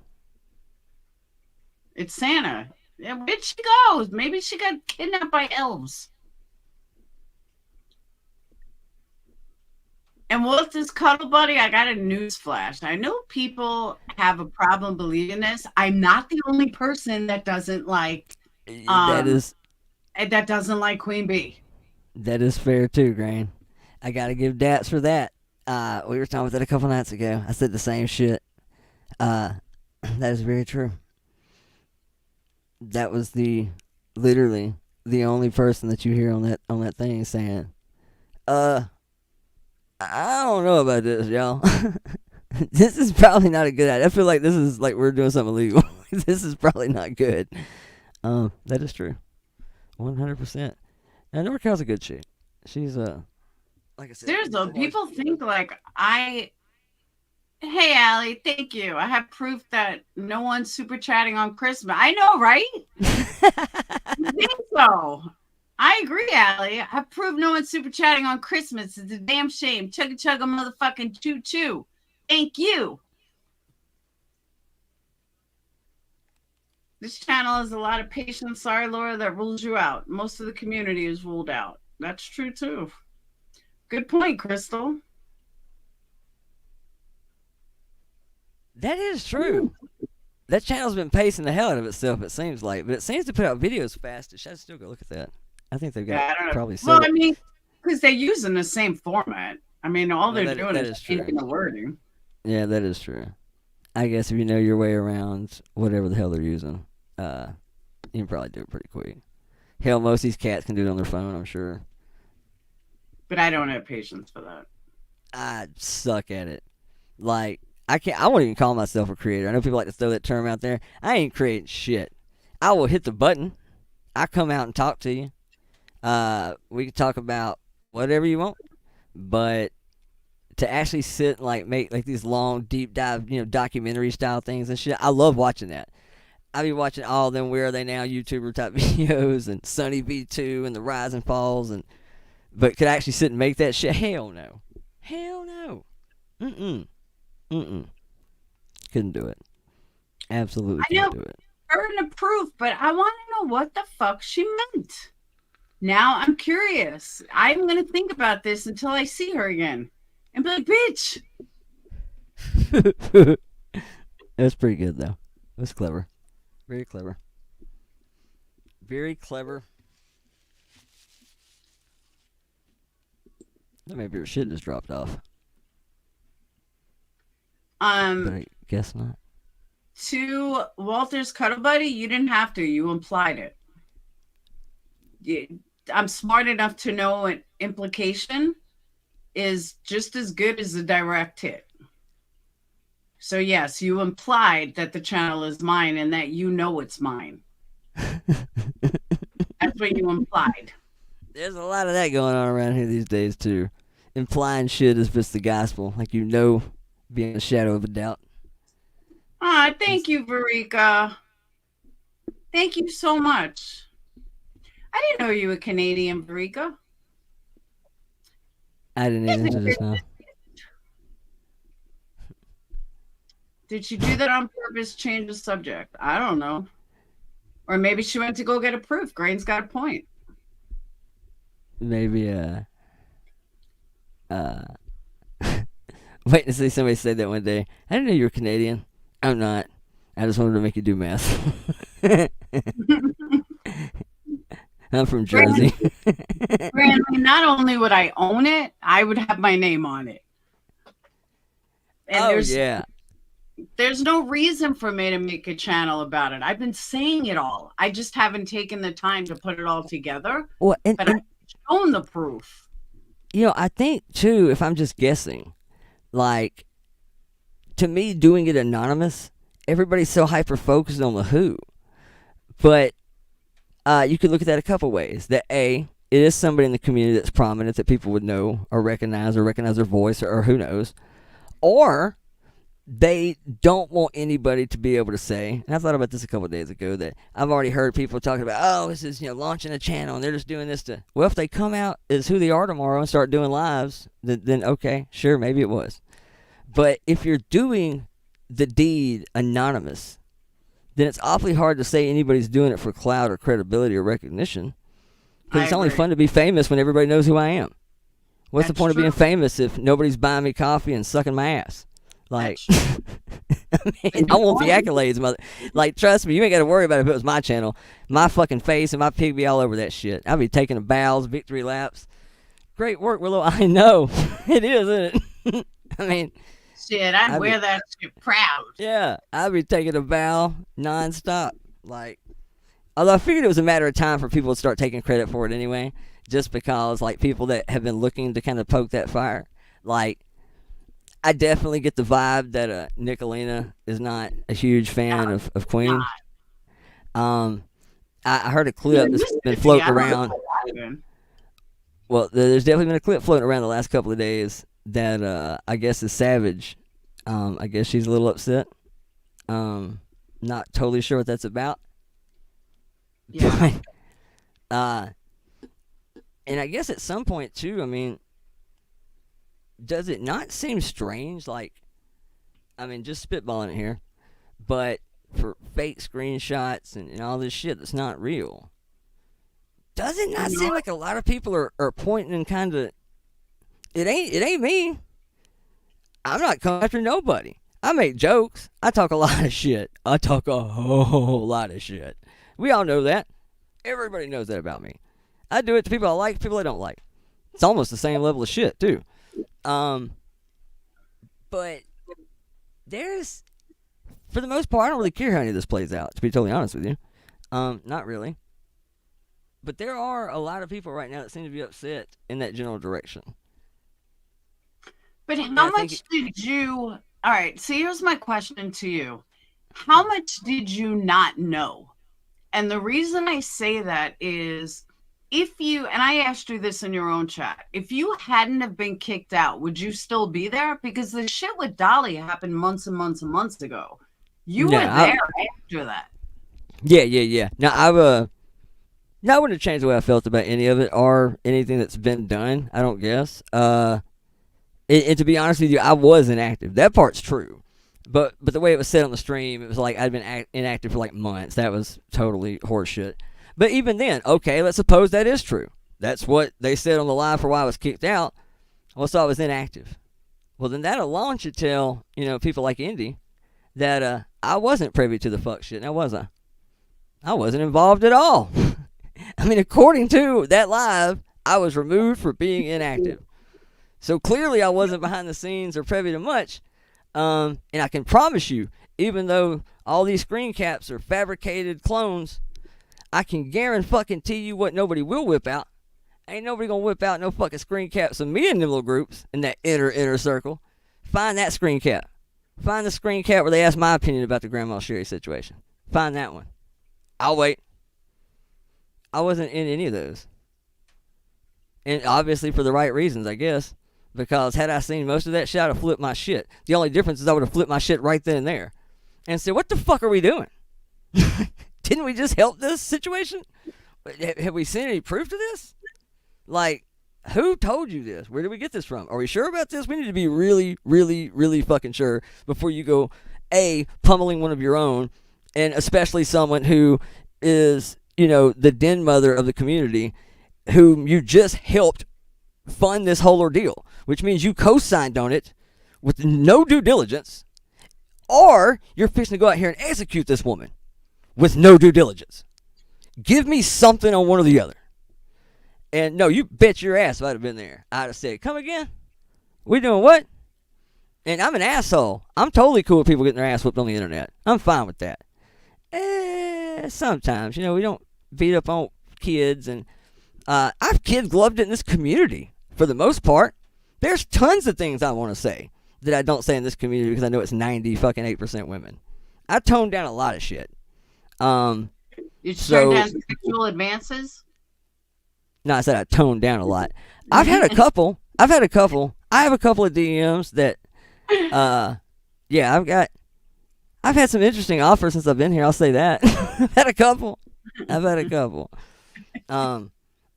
Speaker 1: It's Santa. Yeah, where'd she go? Maybe she got kidnapped by elves. And with this cuddle buddy, I got a news flash. I know people have a problem believing this. I'm not the only person that doesn't like that doesn't like Queen Bee.
Speaker 10: That is fair too, Grain. I gotta give dats for that. We were talking about that a couple nights ago. I said the same shit. That is very true. That was literally the only person that you hear on that thing saying, I don't know about this, y'all. This is probably not a good idea. I feel like this is like we're doing something illegal. This is probably not good. That is true. 100%. Now, NorCal's a good chick. She's like I said.
Speaker 1: Seriously, people think like Hey, Allie, thank you. I have proof that no one's super chatting on Christmas. I know, right? I think so. I agree, Allie. I have proof no one's super chatting on Christmas. It's a damn shame. Chugga chugga motherfucking choo choo. Thank you. This channel has a lot of patience. Sorry, Laura, that rules you out. Most of the community is ruled out. That's true, too. Good point, Crystal.
Speaker 10: That is true. That channel's been pacing the hell out of itself, it seems like. But it seems to put out videos fast. Should I still go look at that? I think they've got probably
Speaker 1: well, I mean, because they're using the same format. I mean, all they're doing is changing the wording.
Speaker 10: Yeah, that is true. I guess if you know your way around whatever the hell they're using, you can probably do it pretty quick. Hell, most of these cats can do it on their phone, I'm sure.
Speaker 1: But I don't have patience for that.
Speaker 10: I suck at it. Like, I won't even call myself a creator. I know people like to throw that term out there. I ain't creating shit. I will hit the button. I come out and talk to you. We can talk about whatever you want. But to actually sit and like make like these long, deep dive, documentary style things and shit, I love watching that. I be watching all them Where Are They Now YouTuber type videos and Sunny V2 and the rise and falls, but could I actually sit and make that shit? Hell no. Hell no. Couldn't do it. Absolutely couldn't do it.
Speaker 1: Burden of proof, but I want to know what the fuck she meant. Now I'm curious. I'm going to think about this until I see her again and be like, bitch.
Speaker 10: That's pretty good, though. That's clever. Very clever. Very clever. Maybe her shit just dropped off. But I guess not.
Speaker 1: To Walter's cuddle buddy, you didn't have to. You implied it. I'm smart enough to know an implication is just as good as a direct hit. So yes, you implied that the channel is mine and that you know it's mine. That's what you implied.
Speaker 10: There's a lot of that going on around here these days, too. Implying shit is just the gospel. Like, beyond a shadow of a doubt.
Speaker 1: Thank you, Verika. Thank you so much. I didn't know you were Canadian, Verika.
Speaker 10: I didn't even just know.
Speaker 1: Did she do that on purpose, change the subject? I don't know. Or maybe she went to go get a proof. Grain's got a point.
Speaker 10: Maybe, waiting to see somebody say that one day. I didn't know you were Canadian. I'm not. I just wanted to make you do math. I'm from Jersey.
Speaker 1: Brandon, not only would I own it, I would have my name on it. And there's no reason for me to make a channel about it. I've been saying it all. I just haven't taken the time to put it all together.
Speaker 10: Well,
Speaker 1: but I've shown the proof.
Speaker 10: I think, too, if I'm just guessing, like, to me, doing it anonymous, everybody's so hyper-focused on the who. But you could look at that a couple ways. That, A, it is somebody in the community that's prominent that people would know or recognize their voice or who knows. Or they don't want anybody to be able to say, and I thought about this a couple of days ago, that I've already heard people talking about, oh, this is, launching a channel, and they're just doing this to, well, if they come out as who they are tomorrow and start doing lives, then okay, sure, maybe it was. But if you're doing the deed anonymous, then it's awfully hard to say anybody's doing it for clout or credibility or recognition. Because it's only fun to be famous when everybody knows who I am. What's the point of being famous if nobody's buying me coffee and sucking my ass? Like, I want the accolades, mother. Like, trust me, you ain't got to worry about it if it was my channel. My fucking face and my pig be all over that shit. I'll be taking bows, victory laps. Great work, Willow. I know. It is, isn't it? I mean,
Speaker 1: shit, I'd wear that shit proud.
Speaker 10: Yeah, I'd be taking a bow nonstop. Like, although I figured it was a matter of time for people to start taking credit for it anyway, just because, like, people that have been looking to kind of poke that fire, like, I definitely get the vibe that Nicolina is not a huge fan of Queen. I heard a clip that's been floating around. Well, there's definitely been a clip floating around the last couple of days that I guess is Savage. I guess she's a little upset. Not totally sure what that's about. Yeah. And I guess at some point too, I mean, does it not seem strange? Like, I mean, just spitballing it here, but for fake screenshots and all this shit that's not real, does it not seem like a lot of people are pointing and kind of, it ain't me. I'm not coming after nobody. I make jokes. I talk a lot of shit. I talk a whole lot of shit. We all know that. Everybody knows that about me. I do it to people I like, people I don't like. It's almost the same level of shit too. But there's for the most part, I don't really care how any of this plays out, to be totally honest with you. Not really. But there are a lot of people right now that seem to be upset in that general direction.
Speaker 1: But how much did you... All right, so here's my question to you. How much did you not know? And the reason I say that is if you, and I asked you this in your own chat, if you hadn't have been kicked out, would you still be there? Because the shit with Dolly happened months and months and months ago. You were there after that.
Speaker 10: Yeah. Now, I wouldn't have changed the way I felt about any of it or anything that's been done, I don't guess. And to be honest with you, I was inactive. That part's true. But the way it was said on the stream, it was like I'd been inactive for like months. That was totally horseshit. But even then, okay, let's suppose that is true. That's what they said on the live for why I was kicked out. Well, so I was inactive. Well, then that alone should tell, people like Indy that I wasn't privy to the fuck shit. Now, was I? I wasn't involved at all. I mean, according to that live, I was removed for being inactive. So clearly I wasn't behind the scenes or privy to much. And I can promise you, even though all these screen caps are fabricated clones, I can guarantee you what nobody will whip out. Ain't nobody gonna whip out no fucking screen caps of me in them little groups in that inner circle. Find that screen cap. Find the screen cap where they ask my opinion about the Grandma Sherry situation. Find that one. I'll wait. I wasn't in any of those. And obviously for the right reasons, I guess. Because had I seen most of that shit, I'd have flipped my shit. The only difference is I would have flipped my shit right then and there. And said, what the fuck are we doing? Didn't we just help this situation? Have we seen any proof to this? Like, who told you this? Where did we get this from? Are we sure about this? We need to be really, really, really fucking sure before you go, A, pummeling one of your own, and especially someone who is, the den mother of the community, whom you just helped fund this whole ordeal, which means you co-signed on it with no due diligence, or you're fixing to go out here and execute this woman with no due diligence. Give me something on one or the other. And no, you bet your ass if I'd have been there, I'd have said, come again? We doing what? And I'm an asshole. I'm totally cool with people getting their ass whipped on the internet. I'm fine with that. Sometimes, we don't beat up on kids, and I've kid gloved it in this community. For the most part, there's tons of things I want to say that I don't say in this community because I know it's 98% women. I toned down a lot of shit.
Speaker 1: You turned down sexual advances?
Speaker 10: No, I said I toned down a lot. I've had a couple. I have a couple of DMs that, I've had some interesting offers since I've been here. I'll say that. I've had a couple.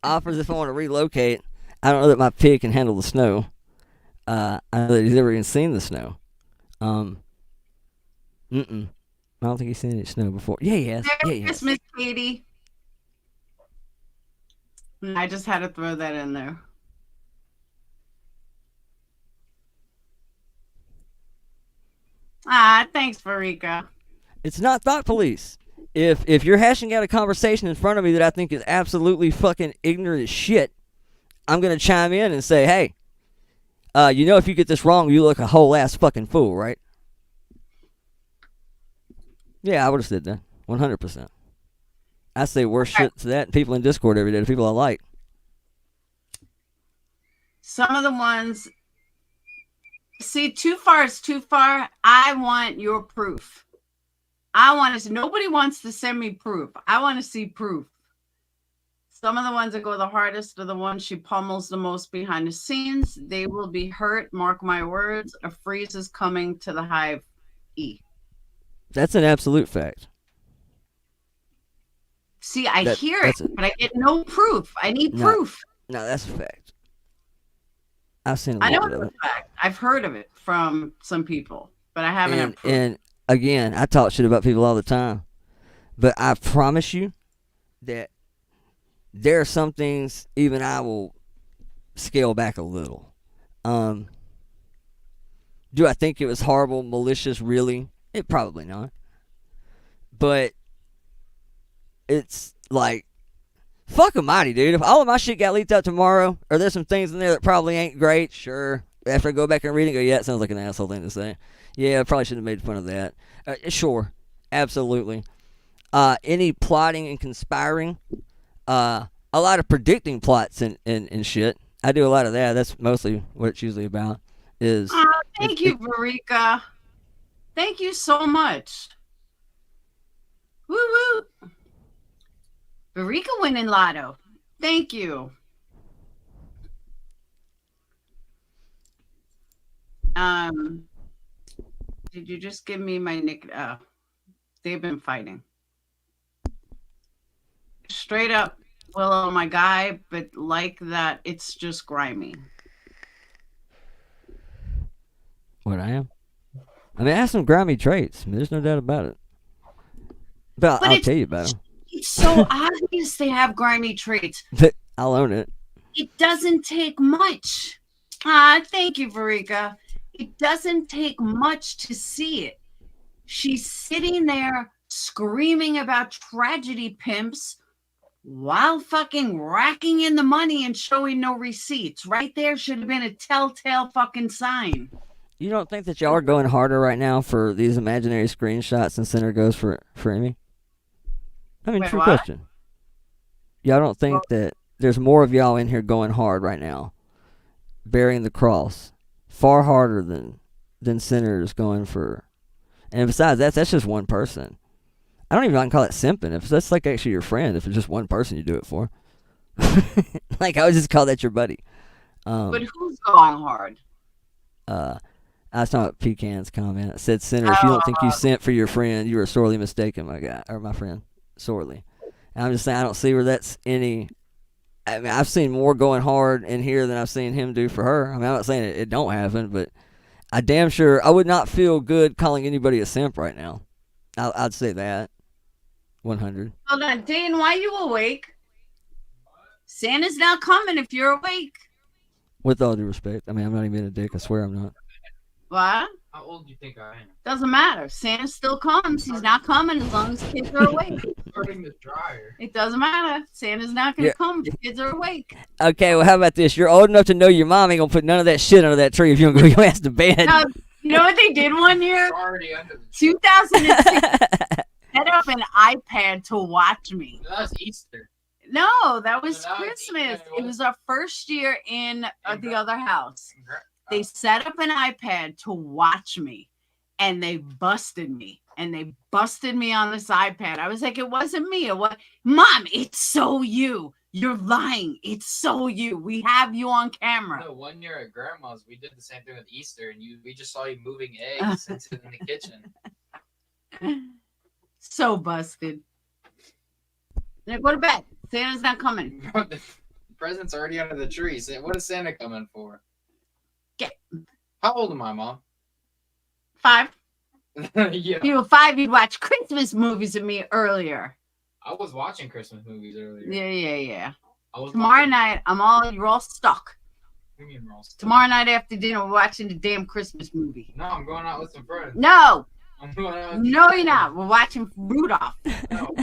Speaker 10: Offers if I want to relocate. I don't know that my pig can handle the snow. I know that he's never even seen the snow. I don't think he's seen any snow before. Yeah, he has.
Speaker 1: Merry Christmas, Katie. I just had to throw that in there. Thanks, Farika.
Speaker 10: It's not thought police. If you're hashing out a conversation in front of me that I think is absolutely fucking ignorant as shit, I'm going to chime in and say, hey, if you get this wrong, you look a whole ass fucking fool, right? Yeah, I would have said that. 100%. I say worse shit to that people in Discord every day, the people I like.
Speaker 1: Some of the ones, see, too far is too far. I want your proof. Nobody wants to send me proof. I want to see proof. Some of the ones that go the hardest are the ones she pummels the most behind the scenes. They will be hurt. Mark my words. A freeze is coming to the Hive E.
Speaker 10: That's an absolute fact.
Speaker 1: See, I hear it, but I get no proof. I need proof.
Speaker 10: No, that's a fact. I've seen a lot
Speaker 1: I know
Speaker 10: of
Speaker 1: it's
Speaker 10: it.
Speaker 1: a fact. I've heard of it from some people, but I haven't had proof.
Speaker 10: And again, I talk shit about people all the time, but I promise you that there are some things even I will scale back a little. Do I think it was horrible, malicious, really? It probably not. But it's like, fuck almighty, dude. If all of my shit got leaked out tomorrow, or there's some things in there that probably ain't great, sure. After I go back and read it, go, yeah, it sounds like an asshole thing to say. Yeah, I probably shouldn't have made fun of that. Sure, absolutely. Any plotting and conspiring. A lot of predicting plots and shit. I do a lot of that. That's mostly what it's usually about.
Speaker 1: Thank you, Verika. Thank you so much. Woo woo. Verika winning lotto. Thank you. Did you just give me my nick? They've been fighting. Straight up, Willow, my guy, but like that, it's just grimy.
Speaker 10: What I am? I mean, I have some grimy traits. I mean, there's no doubt about it. But I'll tell you about them.
Speaker 1: It's so obvious they have grimy traits.
Speaker 10: But I'll own it.
Speaker 1: It doesn't take much. Thank you, Verika. It doesn't take much to see it. She's sitting there screaming about tragedy pimps while fucking racking in the money and showing no receipts. Right there should have been a telltale fucking sign.
Speaker 10: You don't think that y'all are going harder right now for these imaginary screenshots and center goes for Amy? I mean,
Speaker 1: Wait,
Speaker 10: true
Speaker 1: what?
Speaker 10: question. Y'all don't think that there's more of y'all in here going hard right now, bearing the cross, far harder than sinners going for. And besides, that's just one person. I don't even know if I can call it simping. If that's like actually your friend, if it's just one person you do it for. Like I would just call that your buddy.
Speaker 1: But who's going hard?
Speaker 10: I was talking about Pecan's comment. It said, "Sinner, if you don't think you sent for your friend, you are sorely mistaken, my guy or my friend, sorely." And I'm just saying, I don't see where that's any. I mean, I've seen more going hard in here than I've seen him do for her. I mean, I'm not saying it don't happen, but I damn sure I would not feel good calling anybody a simp right now. I'd say that. 100.
Speaker 1: Hold on, Dane, why are you awake? Santa's not coming if you're awake.
Speaker 10: With all due respect, I mean, I'm not even a dick. I swear I'm not.
Speaker 1: What?
Speaker 12: How old do you think I am?
Speaker 1: Doesn't matter. Santa still comes. He's not coming as long as kids are awake.
Speaker 12: Starting the dryer.
Speaker 1: It doesn't matter. Santa's not going to come if kids are awake.
Speaker 10: Okay, well, how about this? You're old enough to know your mom ain't going to put none of that shit under that tree if you don't go your ass to bed.
Speaker 1: Now, you know what they did one year? 2006. Set up an iPad to watch me.
Speaker 12: That was Easter.
Speaker 1: No, that was Christmas. It was our first year in the other house. They set up an iPad to watch me, and they busted me. And they busted me on this iPad. I was like, it wasn't me. It was, Mom, it's so you. You're lying. It's so you. We have you on camera.
Speaker 12: No, one year at Grandma's, we did the same thing with Easter, and we just saw you moving eggs and sitting in the kitchen.
Speaker 1: So busted. Like, go to bed. Santa's not coming.
Speaker 12: Bro, the present's already under the tree. So what is Santa coming for? How old am I, Mom?
Speaker 1: 5.
Speaker 12: Yeah.
Speaker 1: If you were 5, you'd watch Christmas movies with me earlier.
Speaker 12: I was watching Christmas movies earlier.
Speaker 1: Yeah. Tomorrow night, you're all stuck.
Speaker 12: What do you mean we're all stuck?
Speaker 1: Tomorrow night after dinner, we're watching the damn Christmas movie.
Speaker 12: No, I'm going out with some friends.
Speaker 1: No.
Speaker 12: I'm going out with
Speaker 1: No, you're not. We're watching Rudolph.
Speaker 12: No,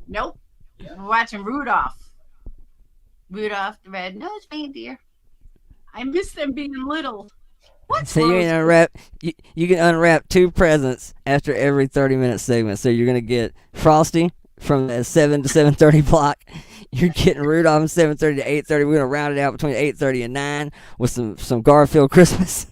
Speaker 1: Nope. Yeah. We're watching Rudolph. Rudolph the Red-Nosed Reindeer. I miss them being little. What?
Speaker 10: So you can unwrap. You can unwrap 2 presents after every 30-minute segment. So you're gonna get Frosty from the 7 to 7:30 block. You're getting Rudolph from 7:30 to 8:30. We're gonna round it out between 8:30 and 9 with some Garfield Christmas.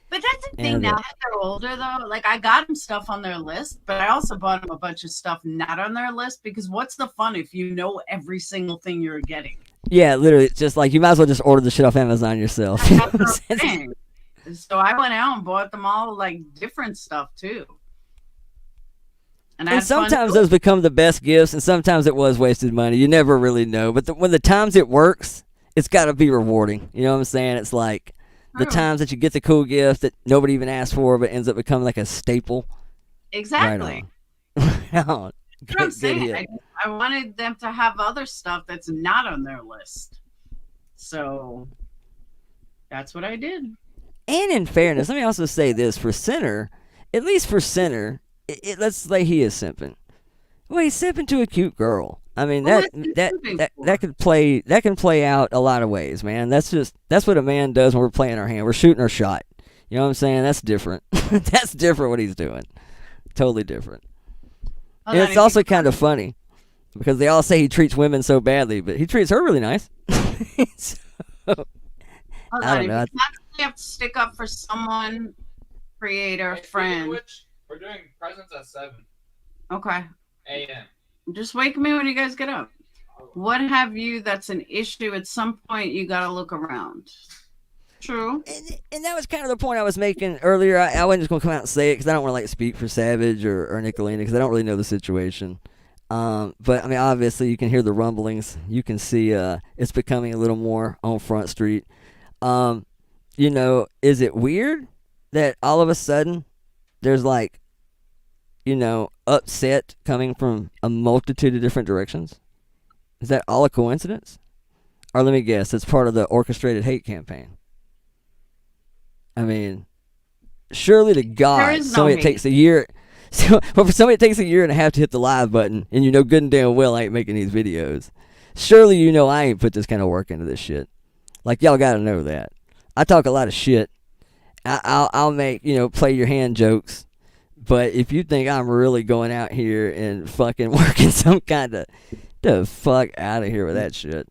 Speaker 1: But that's the thing, now that they're older, though. Like, I got them stuff on their list, but I also bought them a bunch of stuff not on their list, because what's the fun if you know every single thing you're getting?
Speaker 10: Yeah, literally, it's just like you might as well just order the shit off Amazon yourself.
Speaker 1: That's what I'm saying. So I went out and bought them all, like, different stuff, too.
Speaker 10: And sometimes those become the best gifts, and sometimes it was wasted money. You never really know. But when the times it works, it's got to be rewarding. You know what I'm saying? It's like the times that you get the cool gift that nobody even asked for, but ends up becoming like a staple.
Speaker 1: Exactly.
Speaker 10: Right on.
Speaker 1: That's what I'm saying. I wanted them to have other stuff that's not on their list. So that's what I did.
Speaker 10: And in fairness, let me also say this. For Sinner, at least for Sinner, let's say he is simping. Well, he's simping to a cute girl. I mean
Speaker 1: Who
Speaker 10: that
Speaker 1: is he
Speaker 10: that
Speaker 1: moving
Speaker 10: that
Speaker 1: for?
Speaker 10: that can play out a lot of ways, man. That's what a man does when we're playing our hand. We're shooting our shot. You know what I'm saying? That's different. That's different what he's doing. Totally different.
Speaker 1: Hold
Speaker 10: And
Speaker 1: on,
Speaker 10: it's also kind of funny because they all say he treats women so badly, but he treats her really nice. So,
Speaker 1: Hold
Speaker 10: I
Speaker 1: on.
Speaker 10: don't know.
Speaker 1: If you constantly have to stick up for someone, creator,
Speaker 12: Hey, speaking of
Speaker 1: friend.
Speaker 12: which, we're doing presents at 7
Speaker 1: Okay.
Speaker 12: a.m.
Speaker 1: Just wake me when you guys get up. What have you that's an issue? At some point, you got to look around. True.
Speaker 10: And that was kind of the point I was making earlier. I wasn't just going to come out and say it because I don't want to like speak for Savage or Nicolina because I don't really know the situation. But I mean, obviously, you can hear the rumblings. You can see it's becoming a little more on Front Street. You know, is it weird that all of a sudden there's like, you know, upset coming from a multitude of different directions? Is that all a coincidence? Or let me guess, it's part of the orchestrated hate campaign. I mean, surely to God,
Speaker 1: is no
Speaker 10: somebody that
Speaker 1: hate.
Speaker 10: takes a year. Well, for somebody that takes a year and a half to hit the live button, and you know good and damn well I ain't making these videos, surely you know I ain't put this kind of work into this shit. Like, y'all gotta know that. I talk a lot of shit. I'll make, you know, play your hand jokes. But if you think I'm really going out here and fucking working some kind of, the fuck out of here with that shit.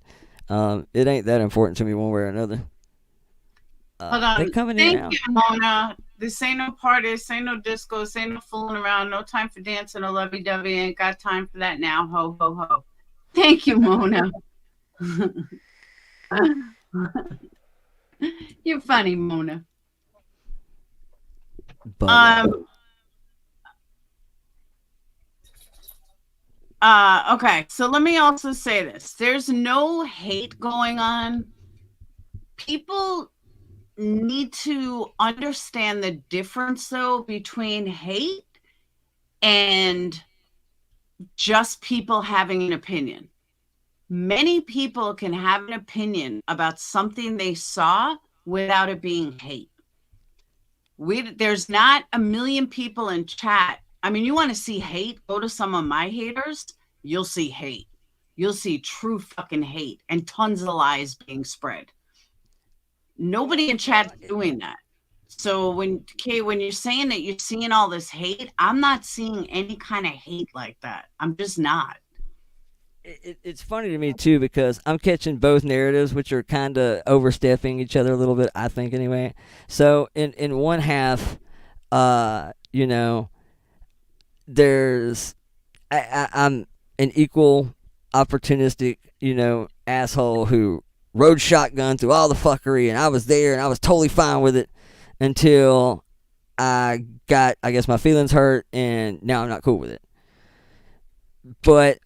Speaker 10: It ain't that important to me one way or another.
Speaker 1: Hold on.
Speaker 10: They coming in
Speaker 1: Thank
Speaker 10: now.
Speaker 1: you, Mona. This ain't no party. This ain't no disco. This ain't no fooling around. No time for dancing or lovey-dovey. Ain't got time for that now. Ho, ho, ho. Thank you, Mona. You're funny, Mona.
Speaker 10: But,
Speaker 1: Okay, so let me also say this. There's no hate going on. People need to understand the difference, though, between hate and just people having an opinion. Many people can have an opinion about something they saw without it being hate. There's not a million people in chat. I mean, you want to see hate? Go to some of my haters. You'll see hate. You'll see true fucking hate and tons of lies being spread. Nobody in chat's doing that. So when you're saying that you're seeing all this hate, I'm not seeing any kind of hate like that. I'm just not.
Speaker 10: it's funny to me too because I'm catching both narratives, which are kind of overstepping each other a little bit, I think anyway. So in one half, you know, there's I'm an equal opportunistic, you know, asshole who rode shotgun through all the fuckery, and I was there and I was totally fine with it until I got, I guess, my feelings hurt, and now I'm not cool with it. But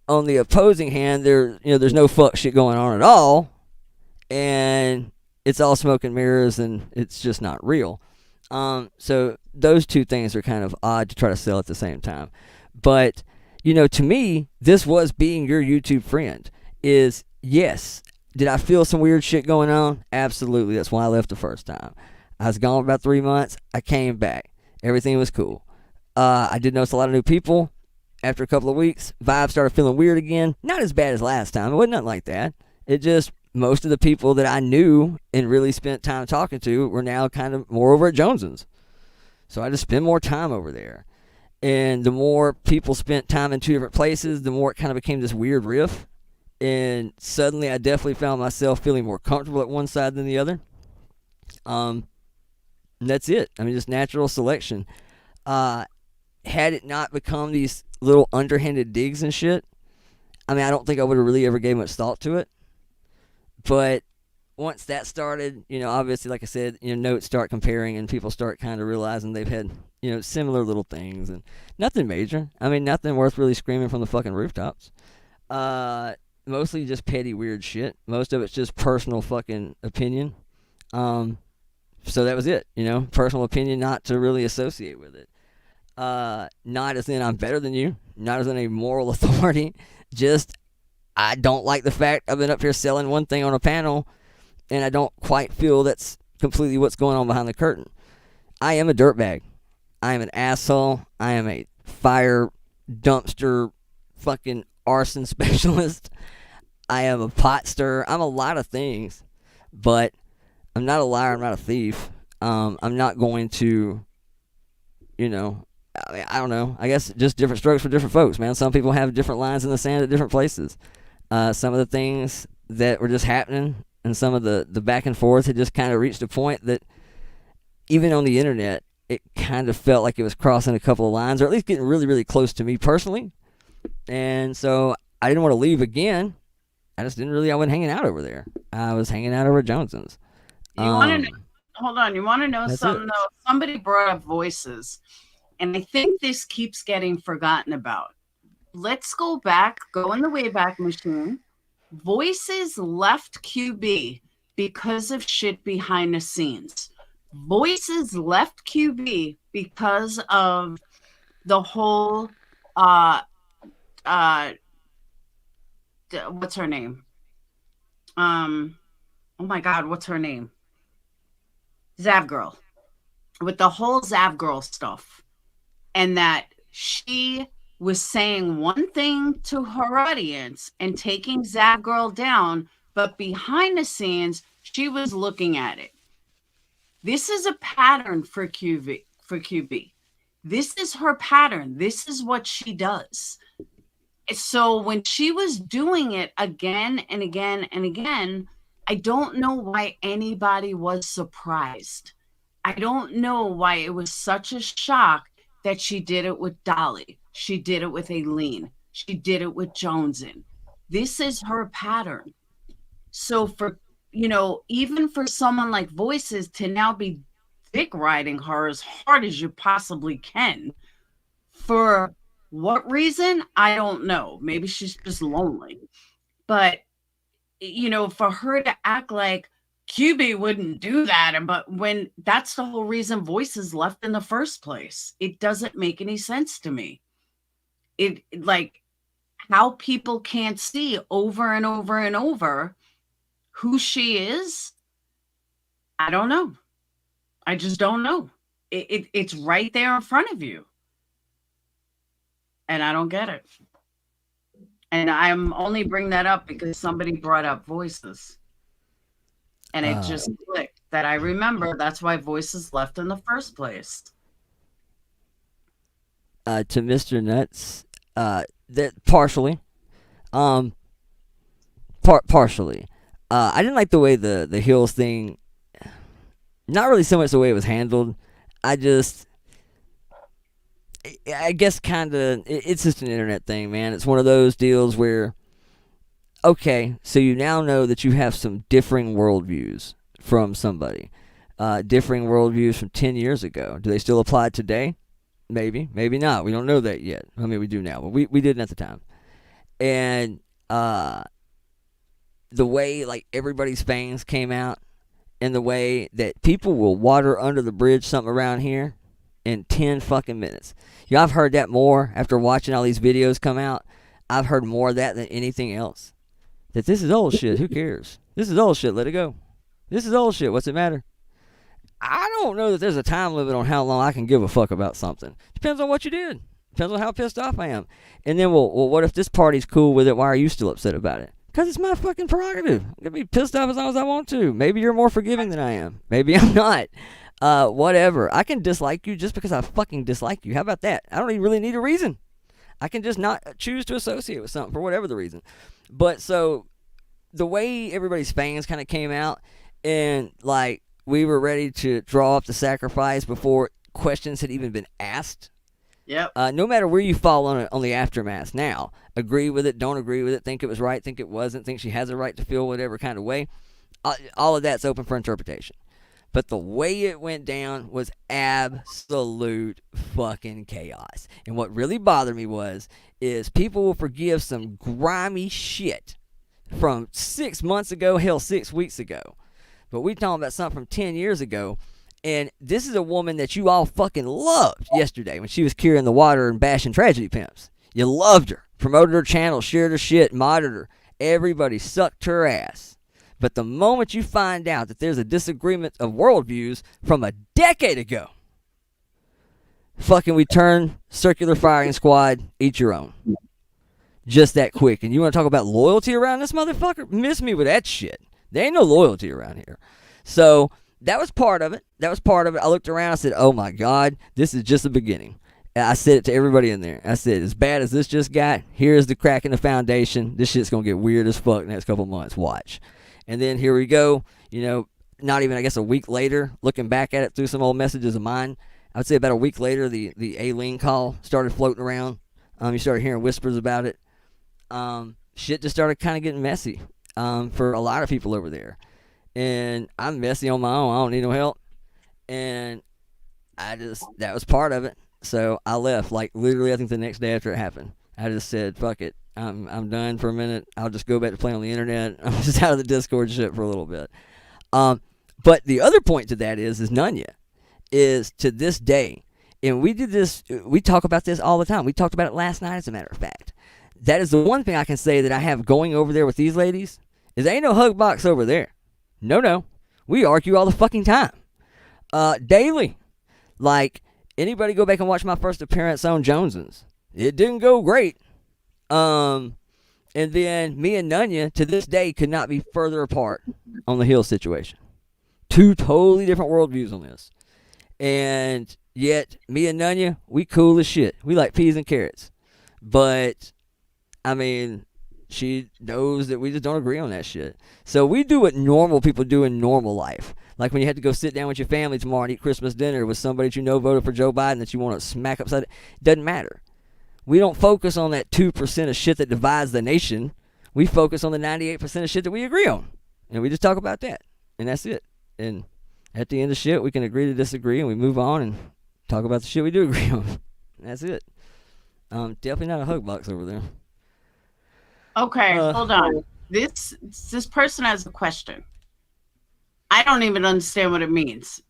Speaker 10: on the opposing hand, there's no fuck shit going on at all, and it's all smoke and mirrors, and it's just not real. So those two things are kind of odd to try to sell at the same time. But, you know, to me, this was being your YouTube friend. Is, yes, did I feel some weird shit going on? Absolutely. That's why I left the first time. I was gone for about 3 months. I came back. Everything was cool. I did notice a lot of new people. After a couple of weeks, vibes started feeling weird again. Not as bad as last time. It wasn't nothing like that. It just, most of the people that I knew and really spent time talking to were now kind of more over at Jones's. So I just spend more time over there. And the more people spent time in two different places, the more it kind of became this weird riff. And suddenly I definitely found myself feeling more comfortable at one side than the other. And that's it. I mean, just natural selection. Had it not become these little underhanded digs and shit, I mean, I don't think I would have really ever gave much thought to it. But once that started, you know, obviously, like I said, you know, notes start comparing and people start kind of realizing they've had, you know, similar little things and nothing major. I mean, nothing worth really screaming from the fucking rooftops. Mostly just petty weird shit. Most of it's just personal fucking opinion. So that was it, you know, personal opinion, not to really associate with it. Not as in I'm better than you, not as in a moral authority, just I don't like the fact I've been up here selling one thing on a panel and I don't quite feel that's completely what's going on behind the curtain. I am a dirtbag. I am an asshole. I am a fire dumpster fucking arson specialist. I am a pot stirrer. I'm a lot of things, but I'm not a liar. I'm not a thief. I'm not going to, I don't know. I guess just different strokes for different folks, man. Some people have different lines in the sand at different places. Some of the things that were just happening and some of the back and forth had just kind of reached a point that even on the internet, it kind of felt like it was crossing a couple of lines, or at least getting really, really close to me personally. And so I didn't want to leave again. I wasn't hanging out over there. I was hanging out over at Johnson's.
Speaker 1: You want to know? Hold on. You want to know something, though? Somebody brought up voices, and I think this keeps getting forgotten about. Let's go back, go in the Wayback Machine. Voices left QB because of shit behind the scenes. Voices left QB because of the whole, what's her name? Oh my God, what's her name? Zav Girl. With the whole Zav Girl stuff. And that she was saying one thing to her audience and taking Zav Girl down, but behind the scenes, she was looking at it. This is a pattern for QB. This is her pattern. This is what she does. So when she was doing it again and again and again, I don't know why anybody was surprised. I don't know why it was such a shock that she did it with Dolly. She did it with Aileen. She did it with Jonesin. This is her pattern. So for, even for someone like Voices to now be dick riding her as hard as you possibly can, for what reason? I don't know. Maybe she's just lonely. But, for her to act like QB wouldn't do that, but when that's the whole reason Voices left in the first place, it doesn't make any sense to me. It like how people can't see over and over and over who she is. I don't know. I just don't know. It's right there in front of you. And I don't get it. And I'm only bringing that up because somebody brought up Voices. And it just clicked that I remember that's why Voices left in the first place.
Speaker 10: To Mr. Nuts, that partially. Partially. I didn't like the way the Hills thing, not really so much the way it was handled. I guess kind of, it's just an internet thing, man. It's one of those deals where, okay, so you now know that you have some differing worldviews from somebody. Differing worldviews from 10 years ago. Do they still apply today? Maybe. Maybe not. We don't know that yet. I mean, we do now, but we didn't at the time. And the way, like, everybody's fangs came out, and the way that people will water under the bridge something around here in 10 fucking minutes. I've heard that more after watching all these videos come out. I've heard more of that than anything else. That this is old shit. Who cares? This is old shit. Let it go. This is old shit. What's it matter? I don't know that there's a time limit on how long I can give a fuck about something. Depends on what you did. Depends on how pissed off I am. And then, well, what if this party's cool with it? Why are you still upset about it? Because it's my fucking prerogative. I'm going to be pissed off as long as I want to. Maybe you're more forgiving than I am. Maybe I'm not. Whatever. I can dislike you just because I fucking dislike you. How about that? I don't even really need a reason. I can just not choose to associate with something for whatever the reason. But so the way everybody's fans kind of came out and like we were ready to draw up the sacrifice before questions had even been asked.
Speaker 1: Yep.
Speaker 10: No matter where you fall on the aftermath now, agree with it, don't agree with it, think it was right, think it wasn't, think she has a right to feel whatever kind of way, all of that's open for interpretation. But the way it went down was absolute fucking chaos. And what really bothered me is people will forgive some grimy shit from 6 months ago, hell, 6 weeks ago. But we talking about something from 10 years ago. And this is a woman that you all fucking loved yesterday when she was carrying the water and bashing tragedy pimps. You loved her, promoted her channel, shared her shit, modded her. Everybody sucked her ass. But the moment you find out that there's a disagreement of worldviews from a decade ago, fucking we turn circular firing squad, eat your own. just that quick. And you want to talk about loyalty around this motherfucker? Miss me with that shit. There ain't no loyalty around here. So that was part of it. I looked around. I said, oh, my God, this is just the beginning. And I said it to everybody in there. I said, as bad as this just got, here's the crack in the foundation. This shit's going to get weird as fuck the next couple of months. Watch. And then here we go. Not even, I guess, a week later, looking back at it through some old messages of mine, I would say about a week later, the Aileen call started floating around. You started hearing whispers about it. Shit just started kind of getting messy for a lot of people over there. And I'm messy on my own. I don't need no help. And that was part of it. So I left, like, literally, I think the next day after it happened. I just said, fuck it. I'm done for a minute. I'll just go back to playing on the internet. I'm just out of the Discord shit for a little bit. But the other point to that is Nunya is to this day, and we talk about this all the time. We talked about it last night, as a matter of fact. That is the one thing I can say that I have going over there with these ladies is there ain't no hug box over there. No. We argue all the fucking time. Daily. Like, anybody go back and watch my first appearance on Jones's. It didn't go great. And then me and Nunya, to this day, could not be further apart on the Hill situation. Two totally different worldviews on this. And yet, me and Nunya, we cool as shit. We like peas and carrots. But, I mean, she knows that we just don't agree on that shit. So we do what normal people do in normal life. Like when you have to go sit down with your family tomorrow and eat Christmas dinner with somebody that you know voted for Joe Biden that you want to smack upside. It doesn't matter. We don't focus on that 2% of shit that divides the nation. We focus on the 98% of shit that we agree on. And we just talk about that. And that's it. And at the end of shit, we can agree to disagree and we move on and talk about the shit we do agree on. And that's it. Definitely not a hug box over there.
Speaker 1: Okay, hold on. This person has a question. I don't even understand what it means.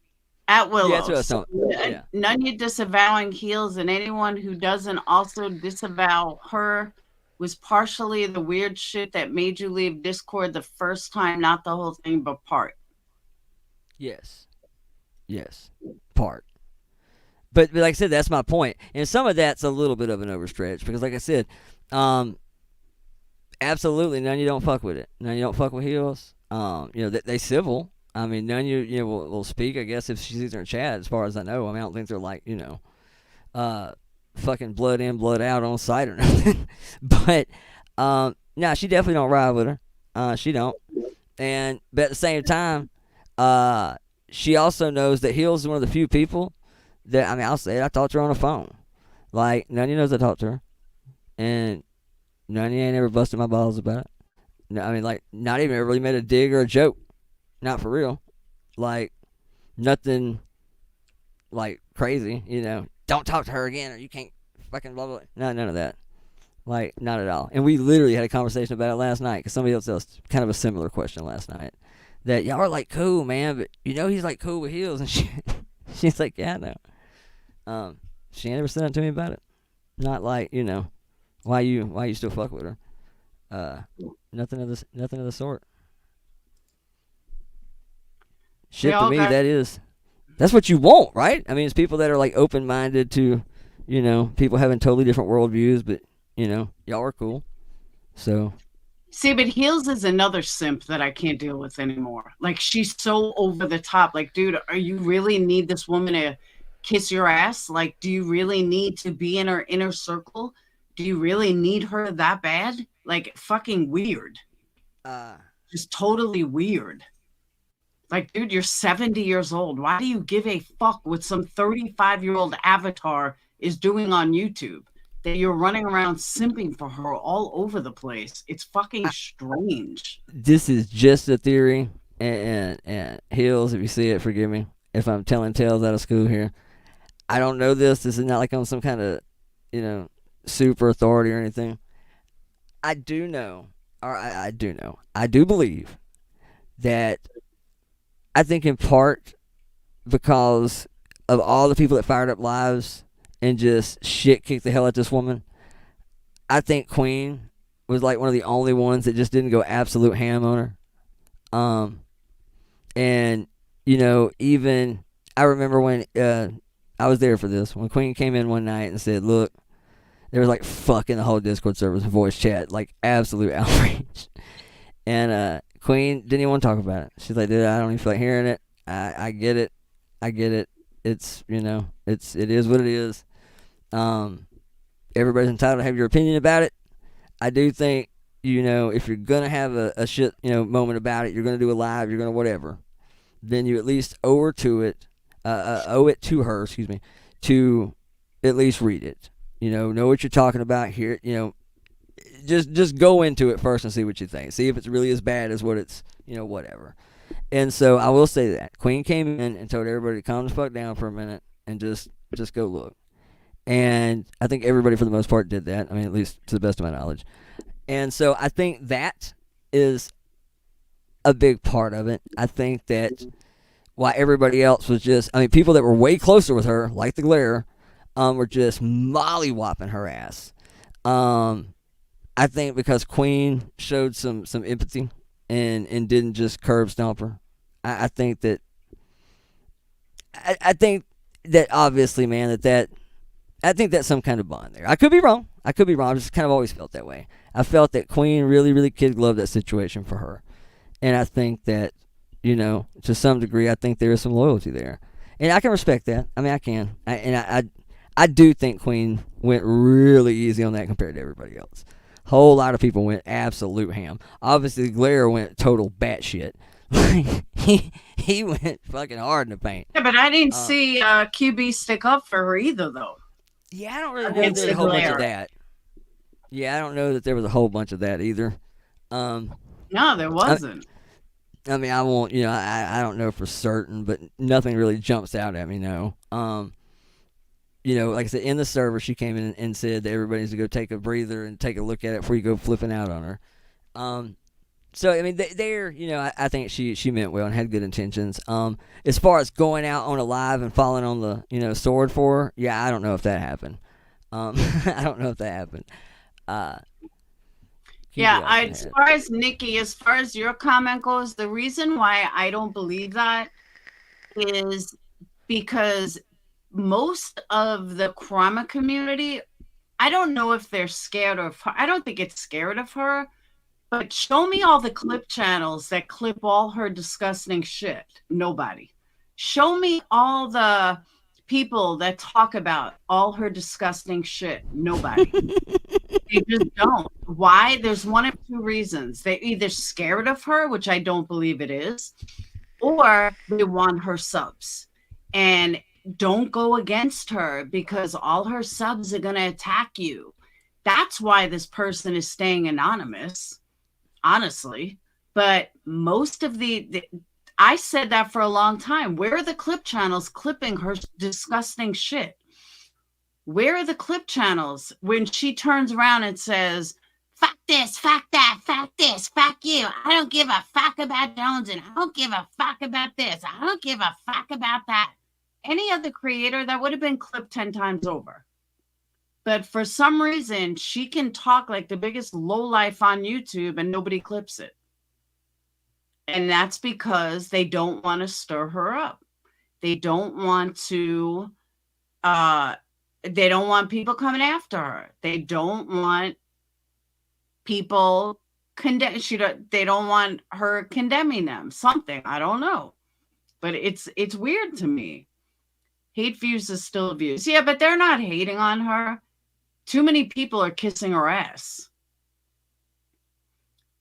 Speaker 1: At Willow.
Speaker 10: Yeah, that's what yeah.
Speaker 1: Nunya disavowing Heels, and anyone who doesn't also disavow her was partially the weird shit that made you leave Discord the first time, not the whole thing, but part.
Speaker 10: Yes. Part. But like I said, that's my point. And some of that's a little bit of an overstretch because, like I said, absolutely none of you don't fuck with it. None of you don't fuck with Heels. They civil. I mean, none of you will speak, I guess, if she sees her in chat, as far as I know. I mean, I don't think they're like, fucking blood in, blood out on site or nothing. But, no, she definitely don't ride with her. She don't. But at the same time, she also knows that Heels is one of the few people that, I mean, I'll say it, I talked to her on the phone. Like, none of you knows I talked to her. And none of you ain't ever busted my balls about it. No, I mean, like, not even ever really made a dig or a joke. Not for real. Like, nothing, like, crazy, Don't talk to her again or you can't fucking blah, blah. No, none of that. Like, not at all. And we literally had a conversation about it last night because somebody else asked kind of a similar question last night. That y'all are, like, cool, man, but he's, like, cool with Heels and shit. She's like, yeah, I know. She ain't ever said that to me about it. Not like, why you still fuck with her. Nothing of the sort. Shit to me, that's what you want, right? I mean, it's people that are like open-minded to, people having totally different worldviews, but y'all are cool. So.
Speaker 1: See, but Heels is another simp that I can't deal with anymore. Like, she's so over the top. Like, dude, are you really need this woman to kiss your ass? Like, do you really need to be in her inner circle? Do you really need her that bad? Like, fucking weird. Just totally weird. Like, dude, you're 70 years old. Why do you give a fuck what some 35-year-old avatar is doing on YouTube? That you're running around simping for her all over the place. It's fucking strange.
Speaker 10: This is just a theory. And Hills, if you see it, forgive me if I'm telling tales out of school here. I don't know this. This is not like I'm some kind of, super authority or anything. I do know, or I do believe that I think in part because of all the people that fired up lives and just shit kicked the hell out of this woman, I think Queen was like one of the only ones that just didn't go absolute ham on her. And, even I remember when I was there for this, when Queen came in one night and said, look, They were like fucking the whole Discord server's voice chat, like absolute outrage. And Queen didn't even want to talk about it. She's like, dude, I don't even feel like hearing it. I get it. I get it. It's, you know, it is what it is. Everybody's entitled to have your opinion about it. I do think, you know, if you're going to have a shit, you know, moment about it, you're going to do a live, you're going to whatever, then you at least owe it to her, to at least read it. You know what you're talking about here, you know, just go into it first and see what you think. See if it's really as bad as what it's, you know, whatever. And so I will say that Queen came in and told everybody to calm the fuck down for a minute and just go look. And I think everybody for the most part did that. I mean, at least to the best of my knowledge. And so I think that is a big part of it. I think that while everybody else was just, I mean, people that were way closer with her, like the Glare, were just molly-whopping her ass. I think because Queen showed some empathy and didn't just curb stomp her. I think that obviously, man, I think that's some kind of bond there. I could be wrong. I've just kind of always felt that way. I felt that Queen really, really kid gloved that situation for her. And I think that, you know, to some degree, I think there is some loyalty there. And I can respect that. I mean, I can. I do think Queen went really easy on that compared to everybody else. Whole lot of people went absolute ham. Obviously, Glare went total batshit. he went fucking hard in the paint.
Speaker 1: Yeah, but I didn't see QB stick up for her either, though.
Speaker 10: Yeah, I don't really know if there's a whole bunch of that. Yeah, I don't know that there was a whole bunch of that either.
Speaker 1: No, there wasn't.
Speaker 10: I mean, I won't, you know, I don't know for certain, but nothing really jumps out at me, no. You know, like I said, in the server, she came in and said that everybody needs to go take a breather and take a look at it before you go flipping out on her. So, I mean, they're, you know, I think she meant well and had good intentions. As far as going out on a live and falling on the, you know, sword for her, yeah, I don't know if that happened. I don't know if that happened.
Speaker 1: Yeah, as far as Nikki, as far as your comment goes, the reason why I don't believe that is because most of the Krama community, I don't know if they're scared of her. I don't think it's scared of her, but show me all the clip channels that clip all her disgusting shit. Nobody. Show me all the people that talk about all her disgusting shit. Nobody. They just don't. Why? There's one of two reasons. They're either scared of her, which I don't believe it is, or they want her subs. And don't go against her because all her subs are going to attack you. That's why this person is staying anonymous, honestly. But most of I said that for a long time. Where are the clip channels clipping her disgusting shit? Where are the clip channels when she turns around and says, fuck this, fuck that, fuck this, fuck you. I don't give a fuck about Jones and I don't give a fuck about this. I don't give a fuck about that. Any other creator, that would have been clipped 10 times over. But for some reason, she can talk like the biggest lowlife on YouTube and nobody clips it. And that's because they don't want to stir her up. They don't want to, they don't want people coming after her. They don't want people they don't want her condemning them. Something, I don't know. But it's weird to me. Hate views is still views. Yeah, but they're not hating on her. Too many people are kissing her ass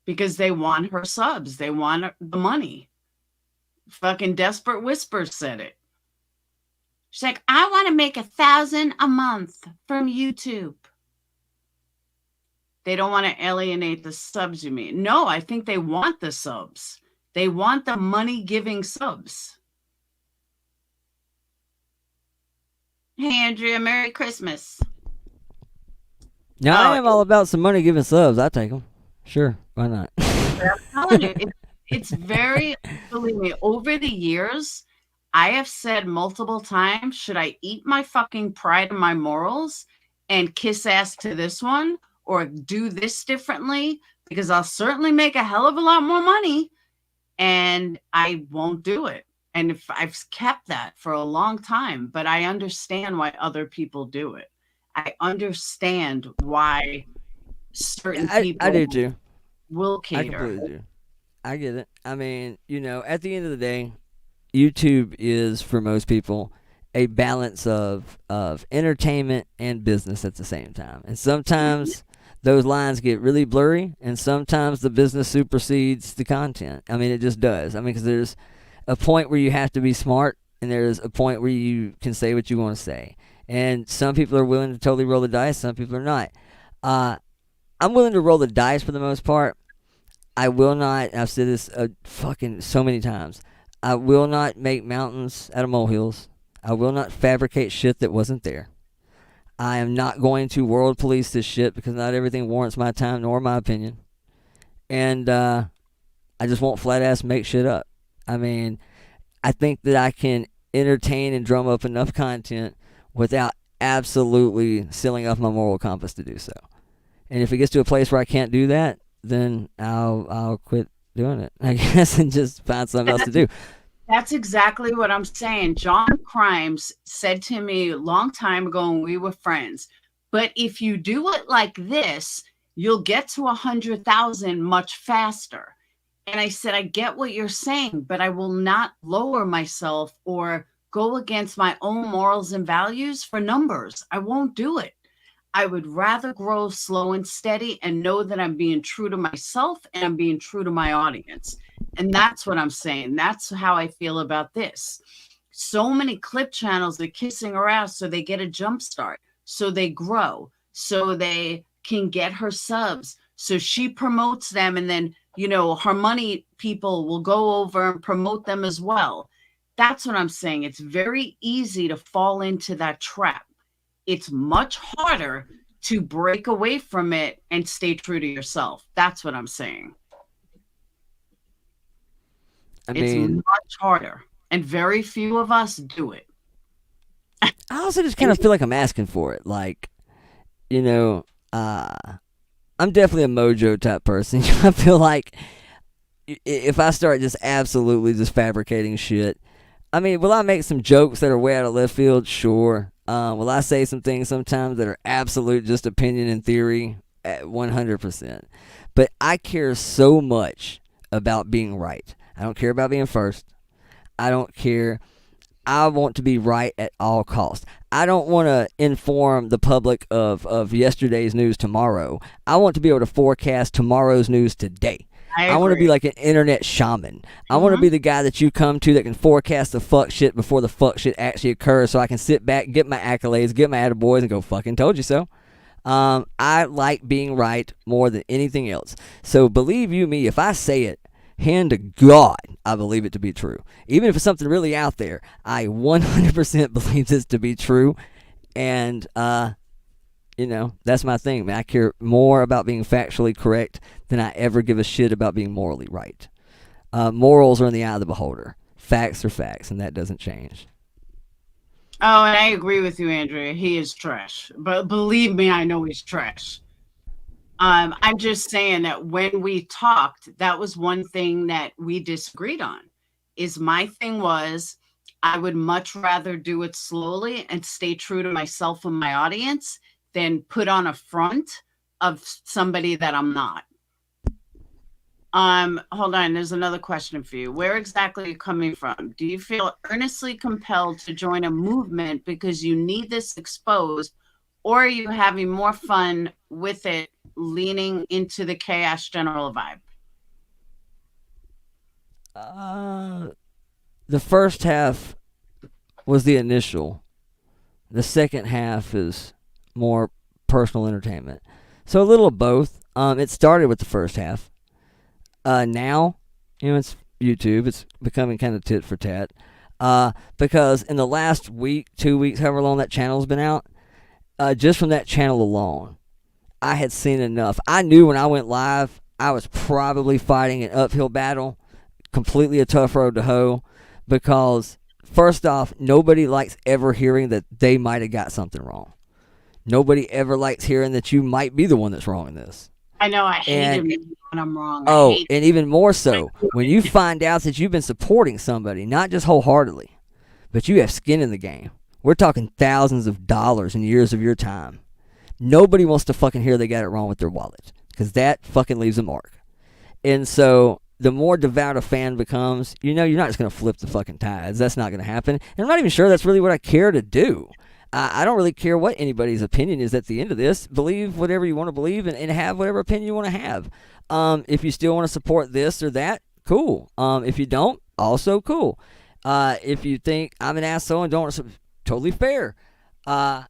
Speaker 1: because they want her subs. They want the money. Fucking Desperate Whispers said it. She's like, I want to make $1,000 a month from YouTube. They don't want to alienate the subs, you mean? No, I think they want the subs. They want the money-giving subs. Hey, Andrea, Merry Christmas.
Speaker 10: Now, I am all about some money giving subs. I take them. Sure, why not?
Speaker 1: I'm telling you, it's very, believe me, over the years, I have said multiple times, should I eat my fucking pride and my morals and kiss ass to this one or do this differently? Because I'll certainly make a hell of a lot more money and I won't do it. And if I've kept that for a long time, but I understand why other people do it. I understand why certain
Speaker 10: I
Speaker 1: people
Speaker 10: do too.
Speaker 1: will
Speaker 10: I
Speaker 1: cater.
Speaker 10: completely do. I get it. I mean, at the end of the day, YouTube is for most people a balance of entertainment and business at the same time. And sometimes those lines get really blurry, and sometimes the business supersedes the content. I mean, it just does. I mean, because there's a point where you have to be smart, and there's a point where you can say what you want to say. And some people are willing to totally roll the dice, some people are not. I'm willing to roll the dice for the most part. I will not, I've said this fucking so many times, I will not make mountains out of molehills. I will not fabricate shit that wasn't there. I am not going to world police this shit because not everything warrants my time nor my opinion. And I just won't flat ass make shit up. I mean, I think that I can entertain and drum up enough content without absolutely sealing off my moral compass to do so. And if it gets to a place where I can't do that, then I'll quit doing it, I guess, and just find something else to do.
Speaker 1: That's exactly what I'm saying. John Crimes said to me a long time ago when we were friends, but if you do it like this, you'll get to 100,000 much faster. And I said, I get what you're saying, but I will not lower myself or go against my own morals and values for numbers. I won't do it. I would rather grow slow and steady and know that I'm being true to myself and I'm being true to my audience. And that's what I'm saying. That's how I feel about this. So many clip channels are kissing her ass so they get a jump start, so they grow, so they can get her subs. So she promotes them, and then, her money people will go over and promote them as well. That's what I'm saying. It's very easy to fall into that trap. It's much harder to break away from it and stay true to yourself. That's what I'm saying. It's much harder, and very few of us do it.
Speaker 10: I also just kind of feel like I'm asking for it. Like, I'm definitely a mojo type person. I feel like if I start just absolutely just fabricating shit, I mean, will I make some jokes that are way out of left field? Sure. Will I say some things sometimes that are absolute just opinion and theory? 100%. But I care so much about being right. I don't care about being first. I don't care. I want to be right at all costs. I don't want to inform the public of yesterday's news tomorrow. I want to be able to forecast tomorrow's news today. I want to be like an internet shaman. I want to be the guy that you come to that can forecast the fuck shit before the fuck shit actually occurs, so I can sit back, get my accolades, get my attaboys, and go fucking told you so. I like being right more than anything else. So believe you me, if I say it, hand to God, I believe it to be true. Even if it's something really out there, I 100% believe this to be true. And, that's my thing, man. I care more about being factually correct than I ever give a shit about being morally right. Morals are in the eye of the beholder. Facts are facts, and that doesn't change.
Speaker 1: Oh, and I agree with you, Andrea. He is trash. But believe me, I know he's trash. I'm just saying that when we talked, that was one thing that we disagreed on. My thing was, I would much rather do it slowly and stay true to myself and my audience than put on a front of somebody that I'm not. Hold on, there's another question for you. Where exactly are you coming from? Do you feel earnestly compelled to join a movement because you need this exposed, or are you having more fun with it, leaning into the chaos general vibe?
Speaker 10: The first half was the initial. The second half is more personal entertainment. So a little of both. It started with the first half. Now, it's YouTube. It's becoming kind of tit for tat. Because in the last week, 2 weeks, however long that channel's been out, just from that channel alone, I had seen enough. I knew when I went live, I was probably fighting an uphill battle, completely a tough road to hoe, because first off, nobody likes ever hearing that they might have got something wrong. Nobody ever likes hearing that you might be the one that's wrong in this.
Speaker 1: I know, I hate it when I'm wrong.
Speaker 10: And even more so, when you find out that you've been supporting somebody, not just wholeheartedly, but you have skin in the game. We're talking thousands of dollars and years of your time. Nobody wants to fucking hear they got it wrong with their wallet, because that fucking leaves a mark. And so the more devout a fan becomes, you're not just going to flip the fucking tides. That's not going to happen. And I'm not even sure that's really what I care to do. I don't really care what anybody's opinion is at the end of this. Believe whatever you want to believe and have whatever opinion you want to have. If you still want to support this or that, cool. If you don't, also cool. If you think I'm an asshole and don't, totally fair. I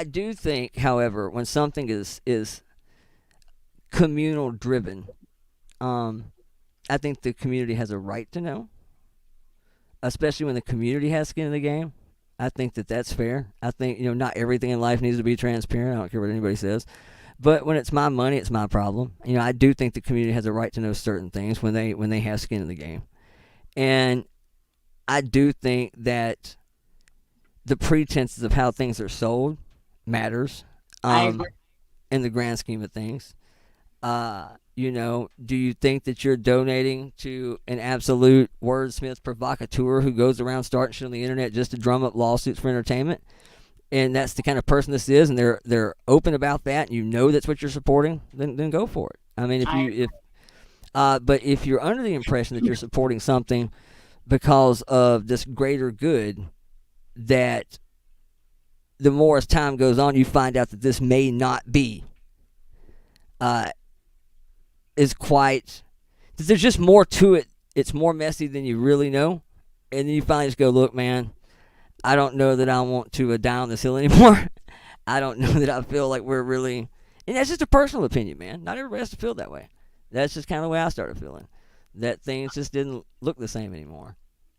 Speaker 10: do think, however, when something is communal driven, I think the community has a right to know, especially when the community has skin in the game. I think that's fair. I think, not everything in life needs to be transparent. I don't care what anybody says. But when it's my money, it's my problem. I do think the community has a right to know certain things when they have skin in the game. And I do think that the pretenses of how things are sold matters in the grand scheme of things. Do you think that you're donating to an absolute wordsmith provocateur who goes around starting shit on the internet just to drum up lawsuits for entertainment? And that's the kind of person this is, and they're open about that, and that's what you're supporting, then go for it. I mean, but if you're under the impression that you're supporting something because of this greater good, that the more as time goes on, you find out that this may not be, is quite, there's just more to it. It's more messy than you really know. And then you finally just go, look, man, I don't know that I want to die on this hill anymore. I don't know that I feel like we're really, and that's just a personal opinion, man. Not everybody has to feel that way. That's just kind of the way I started feeling, that things just didn't look the same anymore.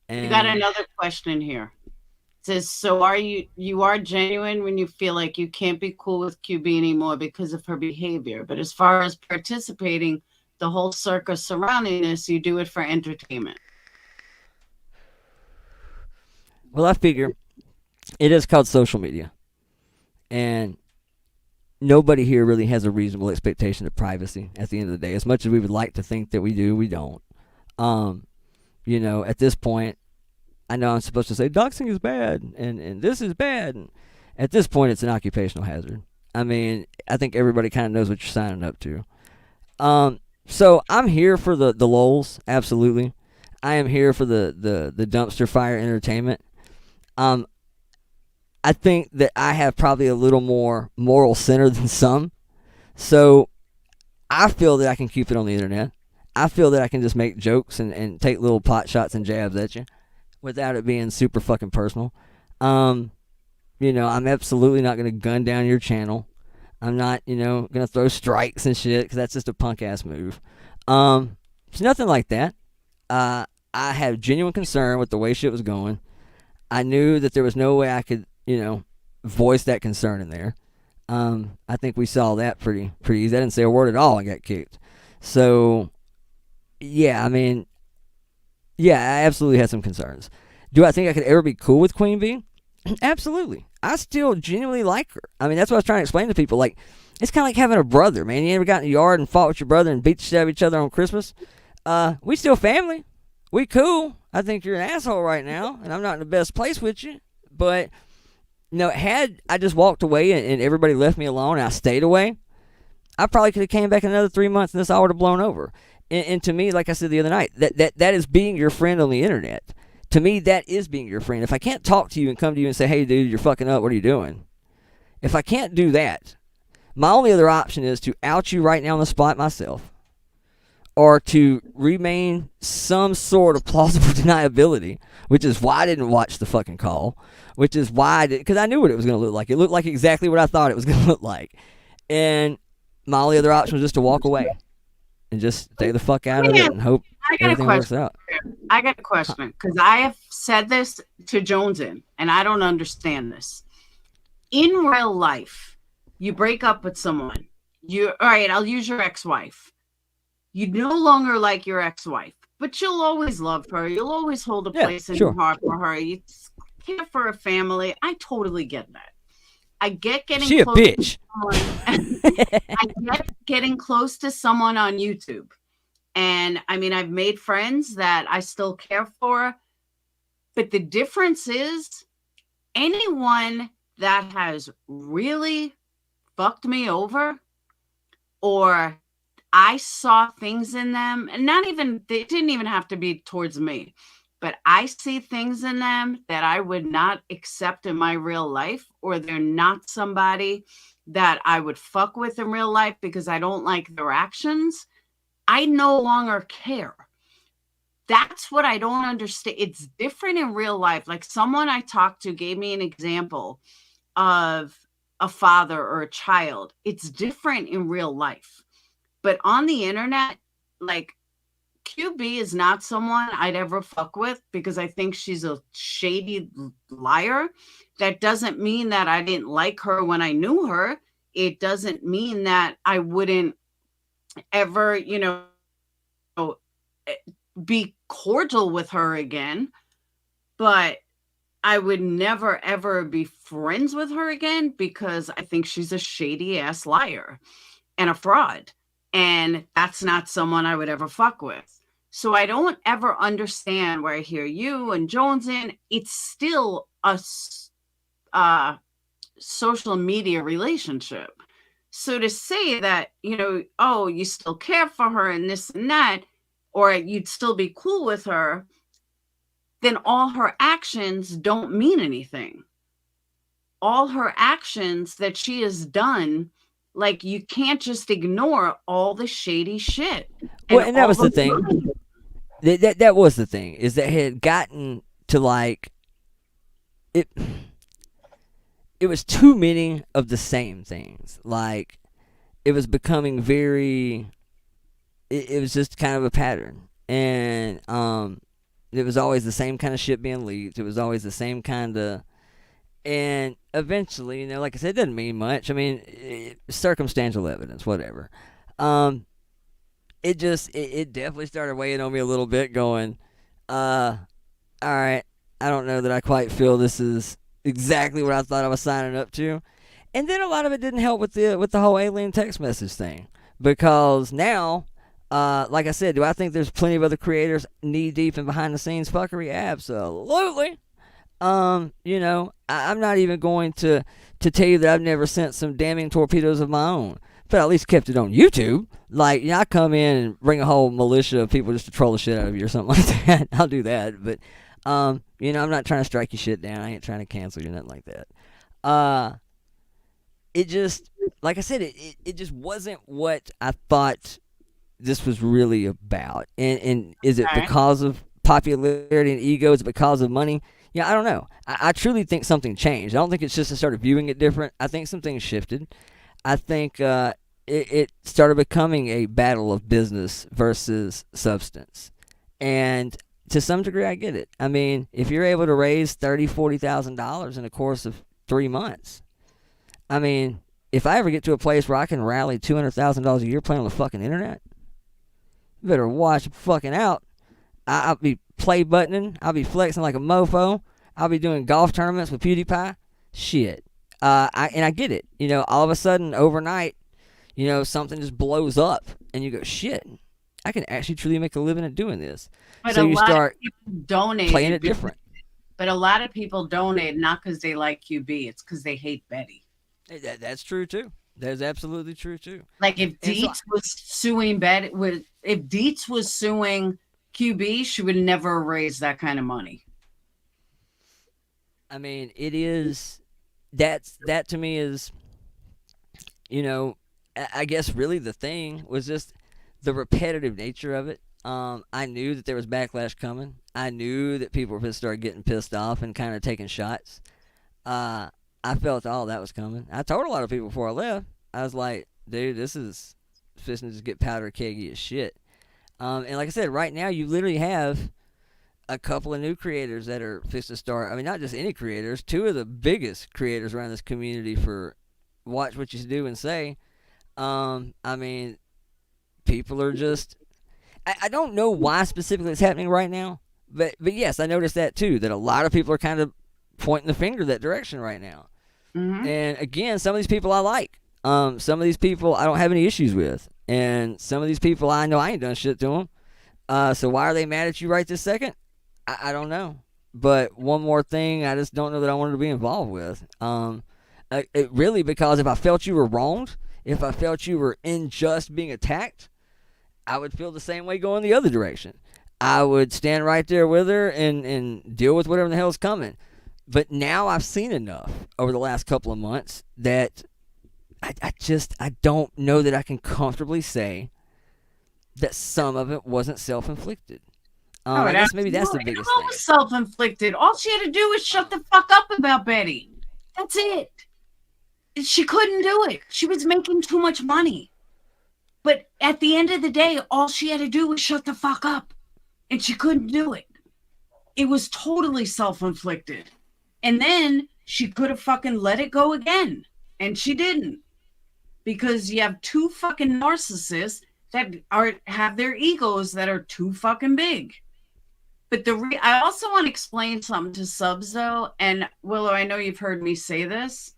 Speaker 10: And
Speaker 1: you got another question here. It says, so you are genuine when you feel like you can't be cool with QB anymore because of her behavior, but as far as participating, the whole circus surrounding this, you do it for entertainment.
Speaker 10: Well, I figure it is called social media, and nobody here really has a reasonable expectation of privacy at the end of the day. As much as we would like to think that we do, we don't. At this point, I know I'm supposed to say doxing is bad and this is bad. And at this point, it's an occupational hazard. I mean, I think everybody kind of knows what you're signing up to. So I'm here for the lulz, absolutely. I am here for the dumpster fire entertainment. I think that I have probably a little more moral center than some. So I feel that I can keep it on the internet. I feel that I can just make jokes and take little pot shots and jabs at you without it being super fucking personal. I'm absolutely not going to gun down your channel. I'm not, going to throw strikes and shit, because that's just a punk ass move. It's nothing like that. I had genuine concern with the way shit was going. I knew that there was no way I could, voice that concern in there. I think we saw that pretty easy. I didn't say a word at all. I got kicked. So, yeah, I mean, yeah, I absolutely had some concerns. Do I think I could ever be cool with Queen Bee? Absolutely. I still genuinely like her. I mean, that's what I was trying to explain to people. Like, it's kind of like having a brother, man. You ever got in the yard and fought with your brother and beat the shit out of each other on Christmas? We still family. We cool. I think you're an asshole right now, and I'm not in the best place with you. But, had I just walked away and everybody left me alone and I stayed away, I probably could have came back in another 3 months and this all would have blown over. And to me, like I said the other night, that is being your friend on the internet. To me, that is being your friend. If I can't talk to you and come to you and say, hey, dude, you're fucking up, what are you doing? If I can't do that, my only other option is to out you right now on the spot myself, or to remain some sort of plausible deniability, which is why I didn't watch the fucking call, which is why because I knew what it was going to look like. It looked like exactly what I thought it was going to look like. And my only other option was just to walk away and just stay the fuck out of it and hope everything works out.
Speaker 1: I got a question, because I have said this to Jonesin, and I don't understand this. In real life, you break up with someone. All right, I'll use your ex-wife. You no longer like your ex-wife, but you'll always love her. You'll always hold a place in your heart for her. You care for a family. I totally get that. I get getting
Speaker 10: she
Speaker 1: close
Speaker 10: a bitch.
Speaker 1: I get getting close to someone on YouTube. And I mean, I've made friends that I still care for. But the difference is anyone that has really fucked me over, or I saw things in them, and they didn't even have to be towards me, but I see things in them that I would not accept in my real life, or they're not somebody that I would fuck with in real life because I don't like their actions, I no longer care. That's what I don't understand. It's different in real life. Like, someone I talked to gave me an example of a father or a child. It's different in real life. But on the internet, like, QB is not someone I'd ever fuck with because I think she's a shady liar. That doesn't mean that I didn't like her when I knew her. It doesn't mean that I wouldn't ever, be cordial with her again. But I would never, ever be friends with her again because I think she's a shady ass liar and a fraud. And that's not someone I would ever fuck with. So I don't ever understand where I hear you and Jones in. It's still a social media relationship. So to say that, oh, you still care for her and this and that, or you'd still be cool with her, then all her actions don't mean anything. All her actions that she has done, like, you can't just ignore all the shady shit.
Speaker 10: Well, and that was the thing. That was the thing, is that it had gotten to, like, it was too many of the same things. Like, it was becoming very, it was just kind of a pattern. And it was always the same kind of shit being leaked. It was always the same kind of, and eventually, like I said, it doesn't mean much. I mean, circumstantial evidence, whatever. It definitely started weighing on me a little bit, going, all right, I don't know that I quite feel this is exactly what I thought I was signing up to. And then a lot of it didn't help with the whole alien text message thing, because now, like I said, do I think there's plenty of other creators knee deep in behind the scenes fuckery? Absolutely. I'm not even going to tell you that I've never sent some damning torpedoes of my own, but I at least kept it on YouTube. Like, I come in and bring a whole militia of people just to troll the shit out of you or something like that. I'll do that, but I'm not trying to strike your shit down. I ain't trying to cancel you, nothing like that. It just, like I said, it just wasn't what I thought this was really about. And is it because of popularity and ego? Is it because of money? Yeah, I don't know. I truly think something changed. I don't think it's just I started viewing it different. I think some things shifted. I think it started becoming a battle of business versus substance. And to some degree, I get it. I mean, if you're able to raise $30,000, $40,000 in the course of 3 months, I mean, if I ever get to a place where I can rally $200,000 a year playing on the fucking internet, you better watch fucking out. I'll be play buttoning. I'll be flexing like a mofo. I'll be doing golf tournaments with PewDiePie. Shit. I get it. All of a sudden, overnight, something just blows up. And you go, shit, I can actually truly make a living at doing this.
Speaker 1: But
Speaker 10: so you start
Speaker 1: donate
Speaker 10: playing it different.
Speaker 1: But a lot of people donate not because they like QB. It's because they hate Betty.
Speaker 10: That's true, too. That's absolutely true, too.
Speaker 1: Like, if Dietz was suing Betty, if Dietz was suing QB, she would never raise that kind of money.
Speaker 10: I mean, it is, that to me is, I guess really the thing was just the repetitive nature of it. I knew that there was backlash coming. I knew that people were going to start getting pissed off and kind of taking shots. I felt all that was coming. I told a lot of people before I left, I was like, dude, this is fixing to just get powder keggy as shit. And like I said, right now you literally have a couple of new creators that are fixing to start. I mean, not just any creators, two of the biggest creators around this community for Watch What You Do and Say. I mean, people are just, I don't know why specifically it's happening right now, but yes, I noticed that too, that a lot of people are kind of pointing the finger that direction right now. Mm-hmm. And again, some of these people I like. Some of these people I don't have any issues with. And some of these people I know I ain't done shit to them. So why are they mad at you right this second? I don't know. But one more thing, I just don't know that I wanted to be involved with. Really, because if I felt you were wronged, if I felt you were unjust being attacked, I would feel the same way going the other direction. I would stand right there with her and deal with whatever the hell's coming. But now I've seen enough over the last couple of months that I don't know that I can comfortably say that some of it wasn't self-inflicted. I guess maybe that's the biggest
Speaker 1: All
Speaker 10: thing.
Speaker 1: was self-inflicted. All she had to do was shut the fuck up about Betty. That's it. She couldn't do it. She was making too much money. But at the end of the day, all she had to do was shut the fuck up. And she couldn't do it. It was totally self-inflicted. And then she could have fucking let it go again. And she didn't. Because you have two fucking narcissists that have their egos that are too fucking big. But I also want to explain something to subs, though. And Willow, I know you've heard me say this.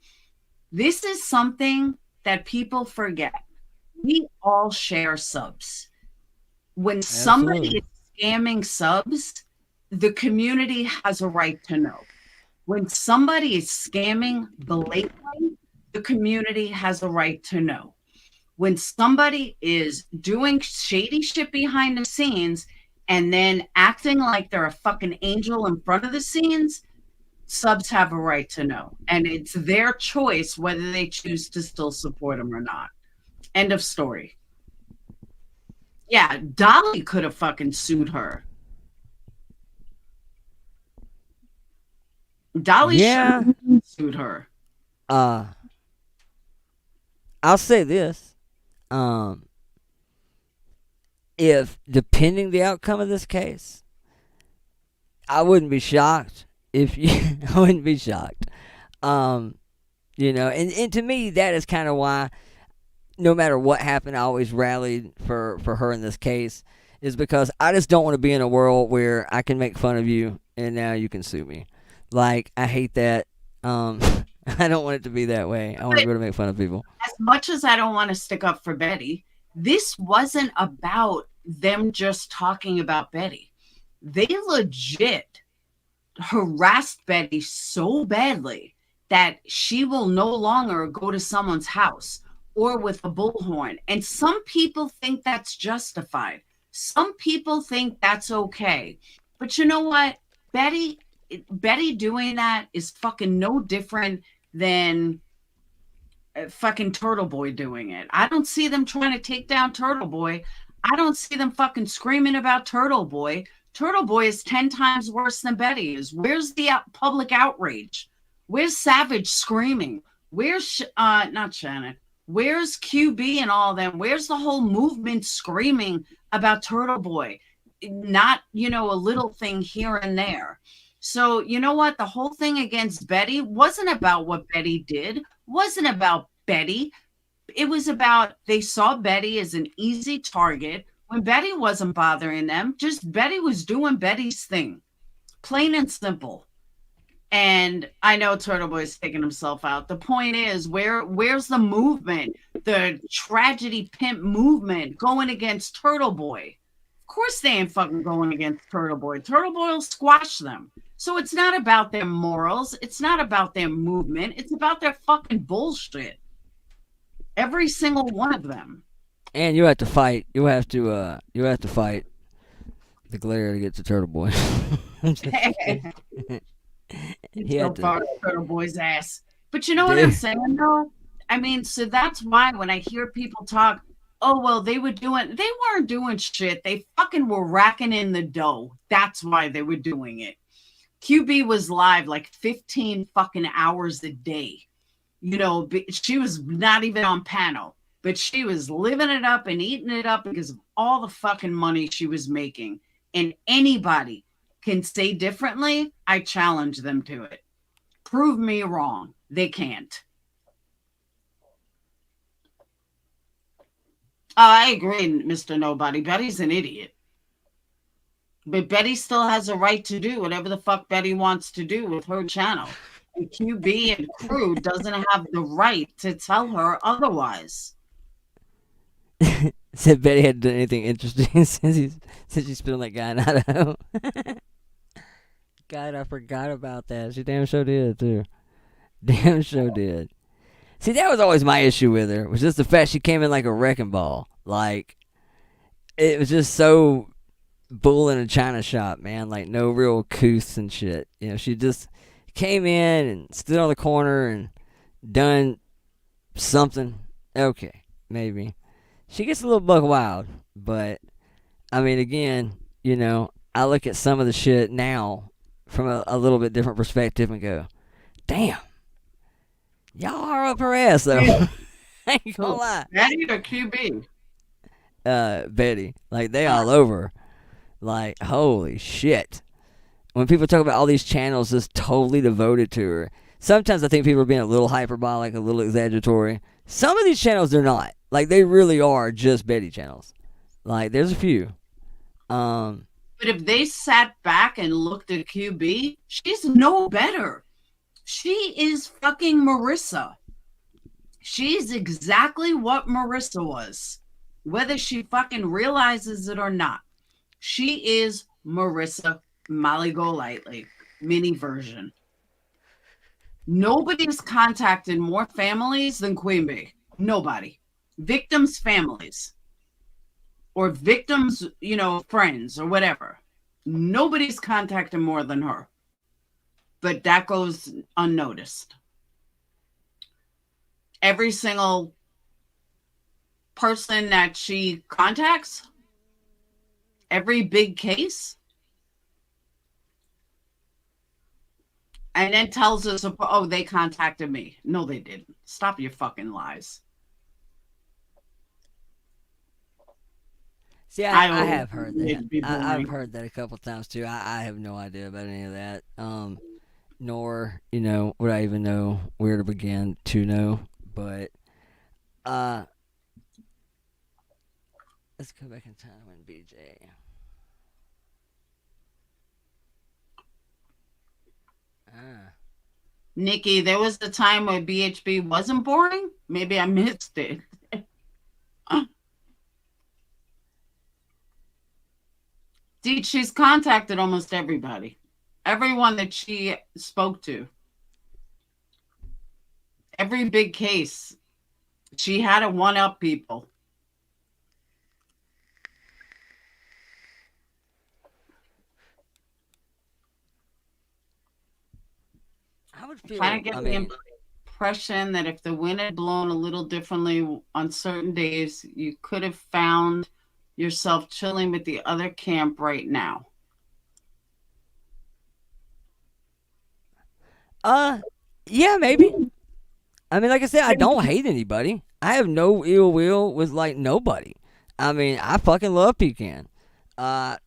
Speaker 1: This is something that people forget. We all share subs. When somebody is scamming subs, the community has a right to know. When somebody is scamming blatantly, the community has a right to know. When somebody is doing shady shit behind the scenes and then acting like they're a fucking angel in front of the scenes, subs have a right to know. And it's their choice whether they choose to still support them or not. End of story. Yeah, Dolly could have fucking sued her. Dolly should have sued her.
Speaker 10: I'll say this. If, depending the outcome of this case, I wouldn't be shocked if you, I wouldn't be shocked. You know, and to me, that is kind of why, no matter what happened, I always rallied for her in this case, is because I just don't want to be in a world where I can make fun of you and now you can sue me. Like, I hate that. I don't want it to be that way. I want to be able to make fun of people.
Speaker 1: As much as I don't want to stick up for Betty, this wasn't about them just talking about Betty. They legit harassed Betty so badly that she will no longer go to someone's house or with a bullhorn. And some people think that's justified. Some people think that's okay. But you know what? Betty doing that is fucking no different than fucking Turtle Boy doing it. I don't see them trying to take down Turtle Boy. I don't see them fucking screaming about Turtle Boy. Turtle Boy is 10 times worse than Betty is. Where's the public outrage? Where's Savage screaming? Where's not Shannon? Where's QB and all them? Where's the whole movement screaming about Turtle Boy? Not, you know, a little thing here and there. So, you know what? The whole thing against Betty wasn't about what Betty did, wasn't about Betty. It was about they saw Betty as an easy target when Betty wasn't bothering them. Just Betty was doing Betty's thing, plain and simple. And I know Turtle Boy's taking himself out. The point is, where's the movement, the tragedy pimp movement going against Turtle Boy? Of course they ain't fucking going against Turtle Boy. Turtle Boy will squash them. So it's not about their morals. It's not about their movement. It's about their fucking bullshit. Every single one of them.
Speaker 10: And you have to fight. You have to fight the glare to get to Turtle Boy.
Speaker 1: He had to Turtle Boy's ass. But you know what I'm saying, though? I mean, so that's why when I hear people talk, oh, well, they weren't doing shit. They fucking were racking in the dough. That's why they were doing it. QB was live like 15 fucking hours a day. You know, she was not even on panel, but she was living it up and eating it up because of all the fucking money she was making. And anybody can say differently. I challenge them to it. Prove me wrong. They can't. I agree, Mr. Nobody. Betty's an idiot. But Betty still has a right to do whatever the fuck Betty wants to do with her channel. And QB and crew doesn't have the right to tell her otherwise.
Speaker 10: Said Betty hadn't done anything interesting since she spit on that guy in Idaho. God, I forgot about that. She damn sure did, too. Damn sure did. See, that was always my issue with her. Was just the fact she came in like a wrecking ball. Like, it was just so bull in a china shop, man. Like, no real couths and shit. You know, she just came in and stood on the corner and done something. Okay, maybe. She gets a little buck wild, but, I mean, again, you know, I look at some of the shit now from a little bit different perspective and go, damn, y'all are up her ass, though. I ain't gonna lie.
Speaker 1: Betty or QB?
Speaker 10: Betty. Like, they all over her. Like, holy shit. When people talk about all these channels just totally devoted to her, sometimes I think people are being a little hyperbolic, a little exaggeratory. Some of these channels, they're not. Like, they really are just Betty channels. Like, there's a few.
Speaker 1: But if they sat back and looked at QB, she's no better. She is fucking Marissa. She's exactly what Marissa was, whether she fucking realizes it or not. She is Marissa Molly Golightly mini version. Nobody's contacted more families than Queen Bee. Nobody. Victims' families. Or victims, you know, friends or whatever. Nobody's contacted more than her. But that goes unnoticed. Every single person that she contacts, every big case, and then tells us, oh, they contacted me. No, they didn't. Stop your fucking lies.
Speaker 10: See, I have heard that. I've heard that a couple times too. I have no idea about any of that. Nor, you know, would I even know where to begin to know. But let's go back in time when BJ.
Speaker 1: Nikki, there was the time where BHB wasn't boring. Maybe I missed it. Dude, she's contacted almost everybody. Everyone that she spoke to. Every big case. She had to one-up people.
Speaker 10: I would feel,
Speaker 1: Trying to get the impression that if the wind had blown a little differently on certain days, you could have found yourself chilling with the other camp right now.
Speaker 10: Yeah, maybe. I mean, like I said, I don't hate anybody. I have no ill will with, like, nobody. I mean, I fucking love Pecan. I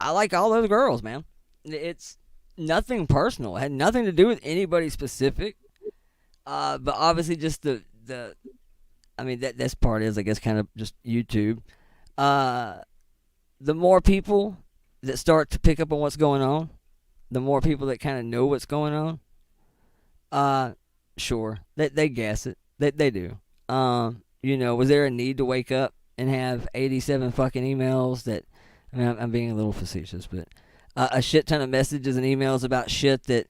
Speaker 10: like all those girls, man. It's nothing personal. It had nothing to do with anybody specific. But obviously just I mean, this part is, I guess, kind of just YouTube. The more people that start to pick up on what's going on, the more people that kind of know what's going on, sure, they guess it. They do. You know, was there a need to wake up and have 87 fucking emails that, I mean, I'm being a little facetious, but a shit ton of messages and emails about shit that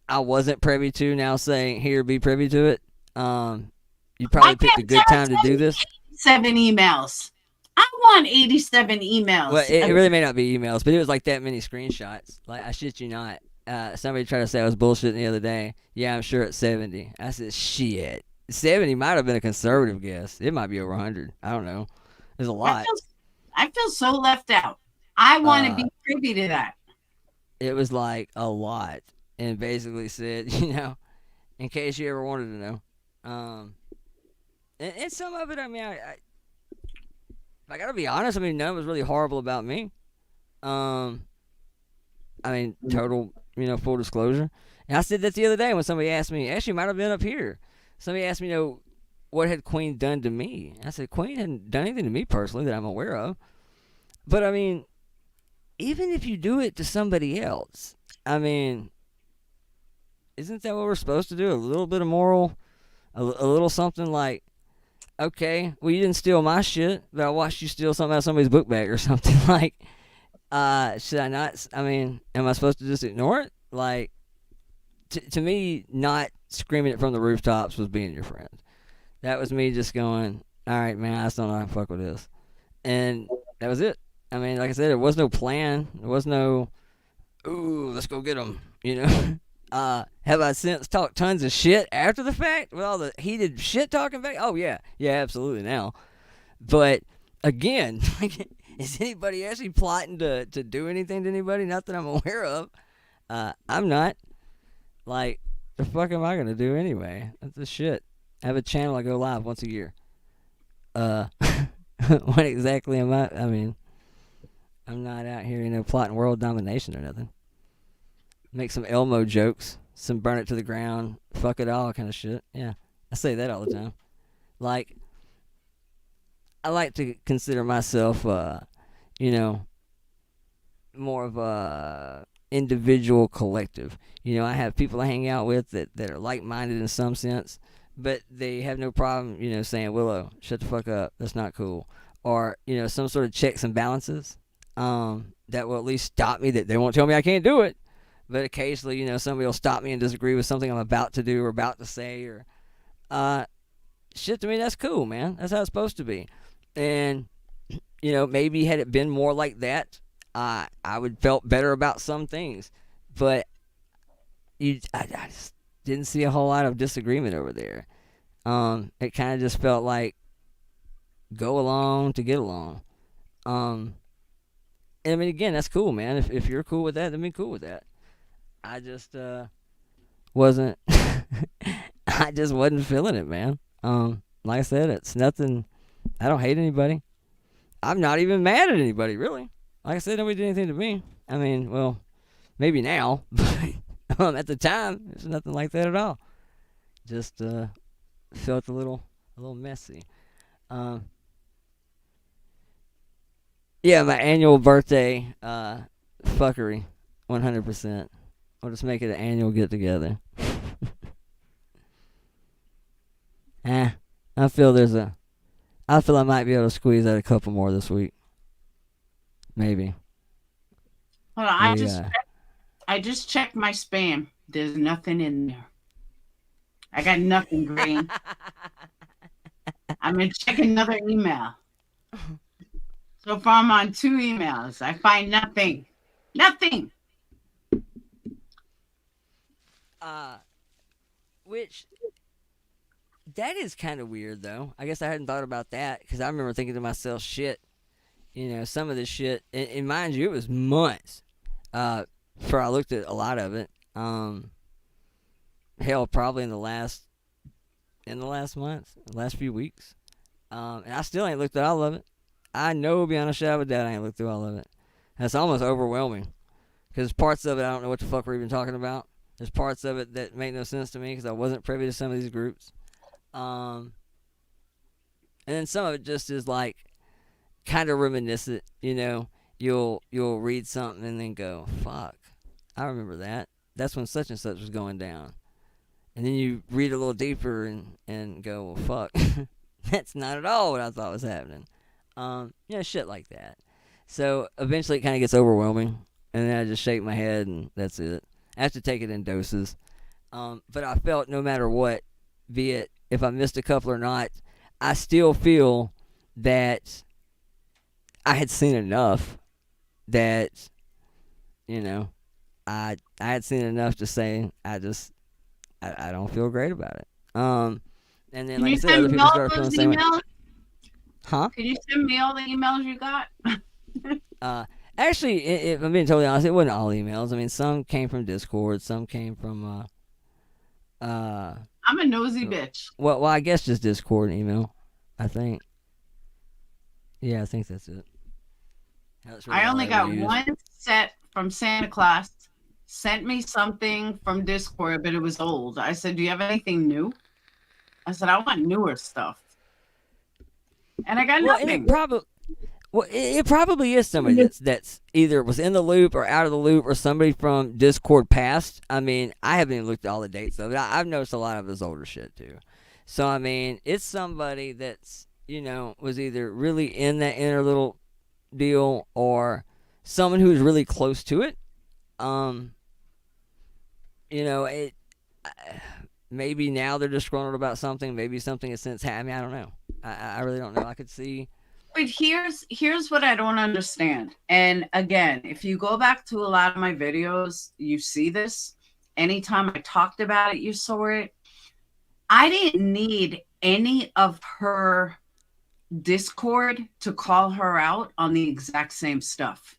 Speaker 10: I wasn't privy to, now saying, here, be privy to it. You probably picked a good time to do this.
Speaker 1: 7 emails. I want 87 emails.
Speaker 10: Well, it really may not be emails, but it was like that many screenshots. Like, I shit you not. Somebody tried to say I was bullshitting the other day. Yeah, I'm sure it's 70. I said, shit. 70 might have been a conservative guess. It might be over 100. I don't know. There's a lot.
Speaker 1: I feel so left out. I want to be privy to that.
Speaker 10: It was like a lot. And basically said, you know, in case you ever wanted to know. And some of it, I mean, I gotta be honest, I mean, none of it was really horrible about me. I mean, total, you know, full disclosure. And I said that the other day when somebody asked me, actually might have been up here. Somebody asked me, you know, what had Queen done to me? I said, Queen hadn't done anything to me personally that I'm aware of. But, I mean, even if you do it to somebody else, I mean, isn't that what we're supposed to do? A little bit of moral, a little something like, okay, well, you didn't steal my shit, but I watched you steal something out of somebody's book bag or something. Like, should I not, I mean, am I supposed to just ignore it? Like, to me, not screaming it from the rooftops was being your friend. That was me just going, all right, man, I just don't know how to fuck with this. And that was it. I mean, like I said, there was no plan. There was no, ooh, let's go get them, you know? Have I since talked tons of shit after the fact with all the heated shit talking back? Oh, yeah. Yeah, absolutely now. But, again, is anybody actually plotting to do anything to anybody? Not that I'm aware of. I'm not. Like, the fuck am I going to do anyway? That's the shit. I have a channel I go live once a year. What exactly am I? I mean, I'm not out here, you know, plotting world domination or nothing. Make some Elmo jokes, some burn it to the ground, fuck it all kind of shit. Yeah, I say that all the time. Like, I like to consider myself, you know, more of a individual collective. You know, I have people I hang out with that are like-minded in some sense, but they have no problem, you know, saying, Willow, shut the fuck up. That's not cool. Or, you know, some sort of checks and balances that will at least stop me, that they won't tell me I can't do it. But occasionally, you know, somebody will stop me and disagree with something I'm about to do or about to say. Or shit, to me, that's cool, man. That's how it's supposed to be. And, you know, maybe had it been more like that, I would felt better about some things. But I just didn't see a whole lot of disagreement over there. It kind of just felt like go along to get along. And I mean, again, that's cool, man. If you're cool with that, then be cool with that. I just wasn't. I just wasn't feeling it, man. Like I said, it's nothing. I don't hate anybody. I'm not even mad at anybody, really. Like I said, nobody did anything to me. I mean, well, 't now, but at the time, there's nothing like that at all. Just felt a little messy. Yeah, my annual birthday fuckery, 100%. I'll just make it an annual get together. I feel I might be able to squeeze out a couple more this week. Maybe.
Speaker 1: Hold on, I just checked my spam. There's nothing in there. I got nothing green. I'm gonna check another email. So far, I'm on 2 emails. I find nothing. Nothing.
Speaker 10: Which that is kind of weird, though. I guess I hadn't thought about that because I remember thinking to myself, shit, you know, some of this shit, and mind you, it was months before I looked at a lot of it. Hell, probably in the last month, the last few weeks. And I still ain't looked at all of it. I know beyond a shadow of a doubt I ain't looked through all of it. That's almost overwhelming because parts of it I don't know what the fuck we're even talking about. There's parts of it that make no sense to me because I wasn't privy to some of these groups. And then some of it just is like kind of reminiscent, you know. You'll read something and then go, fuck, I remember that. That's when such and such was going down. And then you read a little deeper and go, well, fuck, that's not at all what I thought was happening. Yeah, shit like that. So eventually it kind of gets overwhelming, and then I just shake my head and that's it. I have to take it in doses. But I felt no matter what, be it if I missed a couple or not, I still feel that I had seen enough that, you know, I had seen enough to say I don't feel great about it. And then, like I said, other people start feeling the same way. Huh?
Speaker 1: Can you send me all the emails you got?
Speaker 10: Actually, if I'm being totally honest, it wasn't all emails. I mean, some came from Discord, some came from
Speaker 1: I'm a nosy bitch.
Speaker 10: Well, I guess just Discord and email, I think. Yeah, I think that's it. Really
Speaker 1: I only got one set from Santa Claus. Sent me something from Discord, but it was old. I said, do you have anything new? I said, I want newer stuff. And I got nothing.
Speaker 10: It probably is somebody that's either was in the loop or out of the loop or somebody from Discord past. I mean, I haven't even looked at all the dates of it. I've noticed a lot of his older shit too. So, I mean, it's somebody that's, you know, was either really in that inner little deal or someone who's really close to it. You know, maybe now they're disgruntled about something. Maybe something has since happened. I don't know. I really don't know. I could see.
Speaker 1: But here's what I don't understand. And again, if you go back to a lot of my videos, you see this. Anytime I talked about it, you saw it. I didn't need any of her Discord to call her out on the exact same stuff.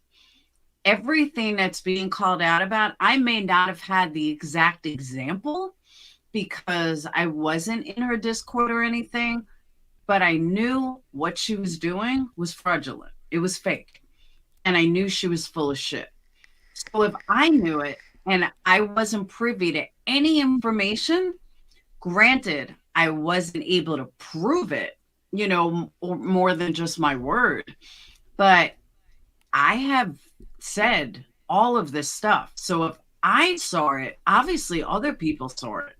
Speaker 1: Everything that's being called out about, I may not have had the exact example because I wasn't in her Discord or anything, but I knew what she was doing was fraudulent. It was fake. And I knew she was full of shit. So if I knew it and I wasn't privy to any information, granted, I wasn't able to prove it, you know, or more than just my word, but I have said all of this stuff. So if I saw it, obviously other people saw it.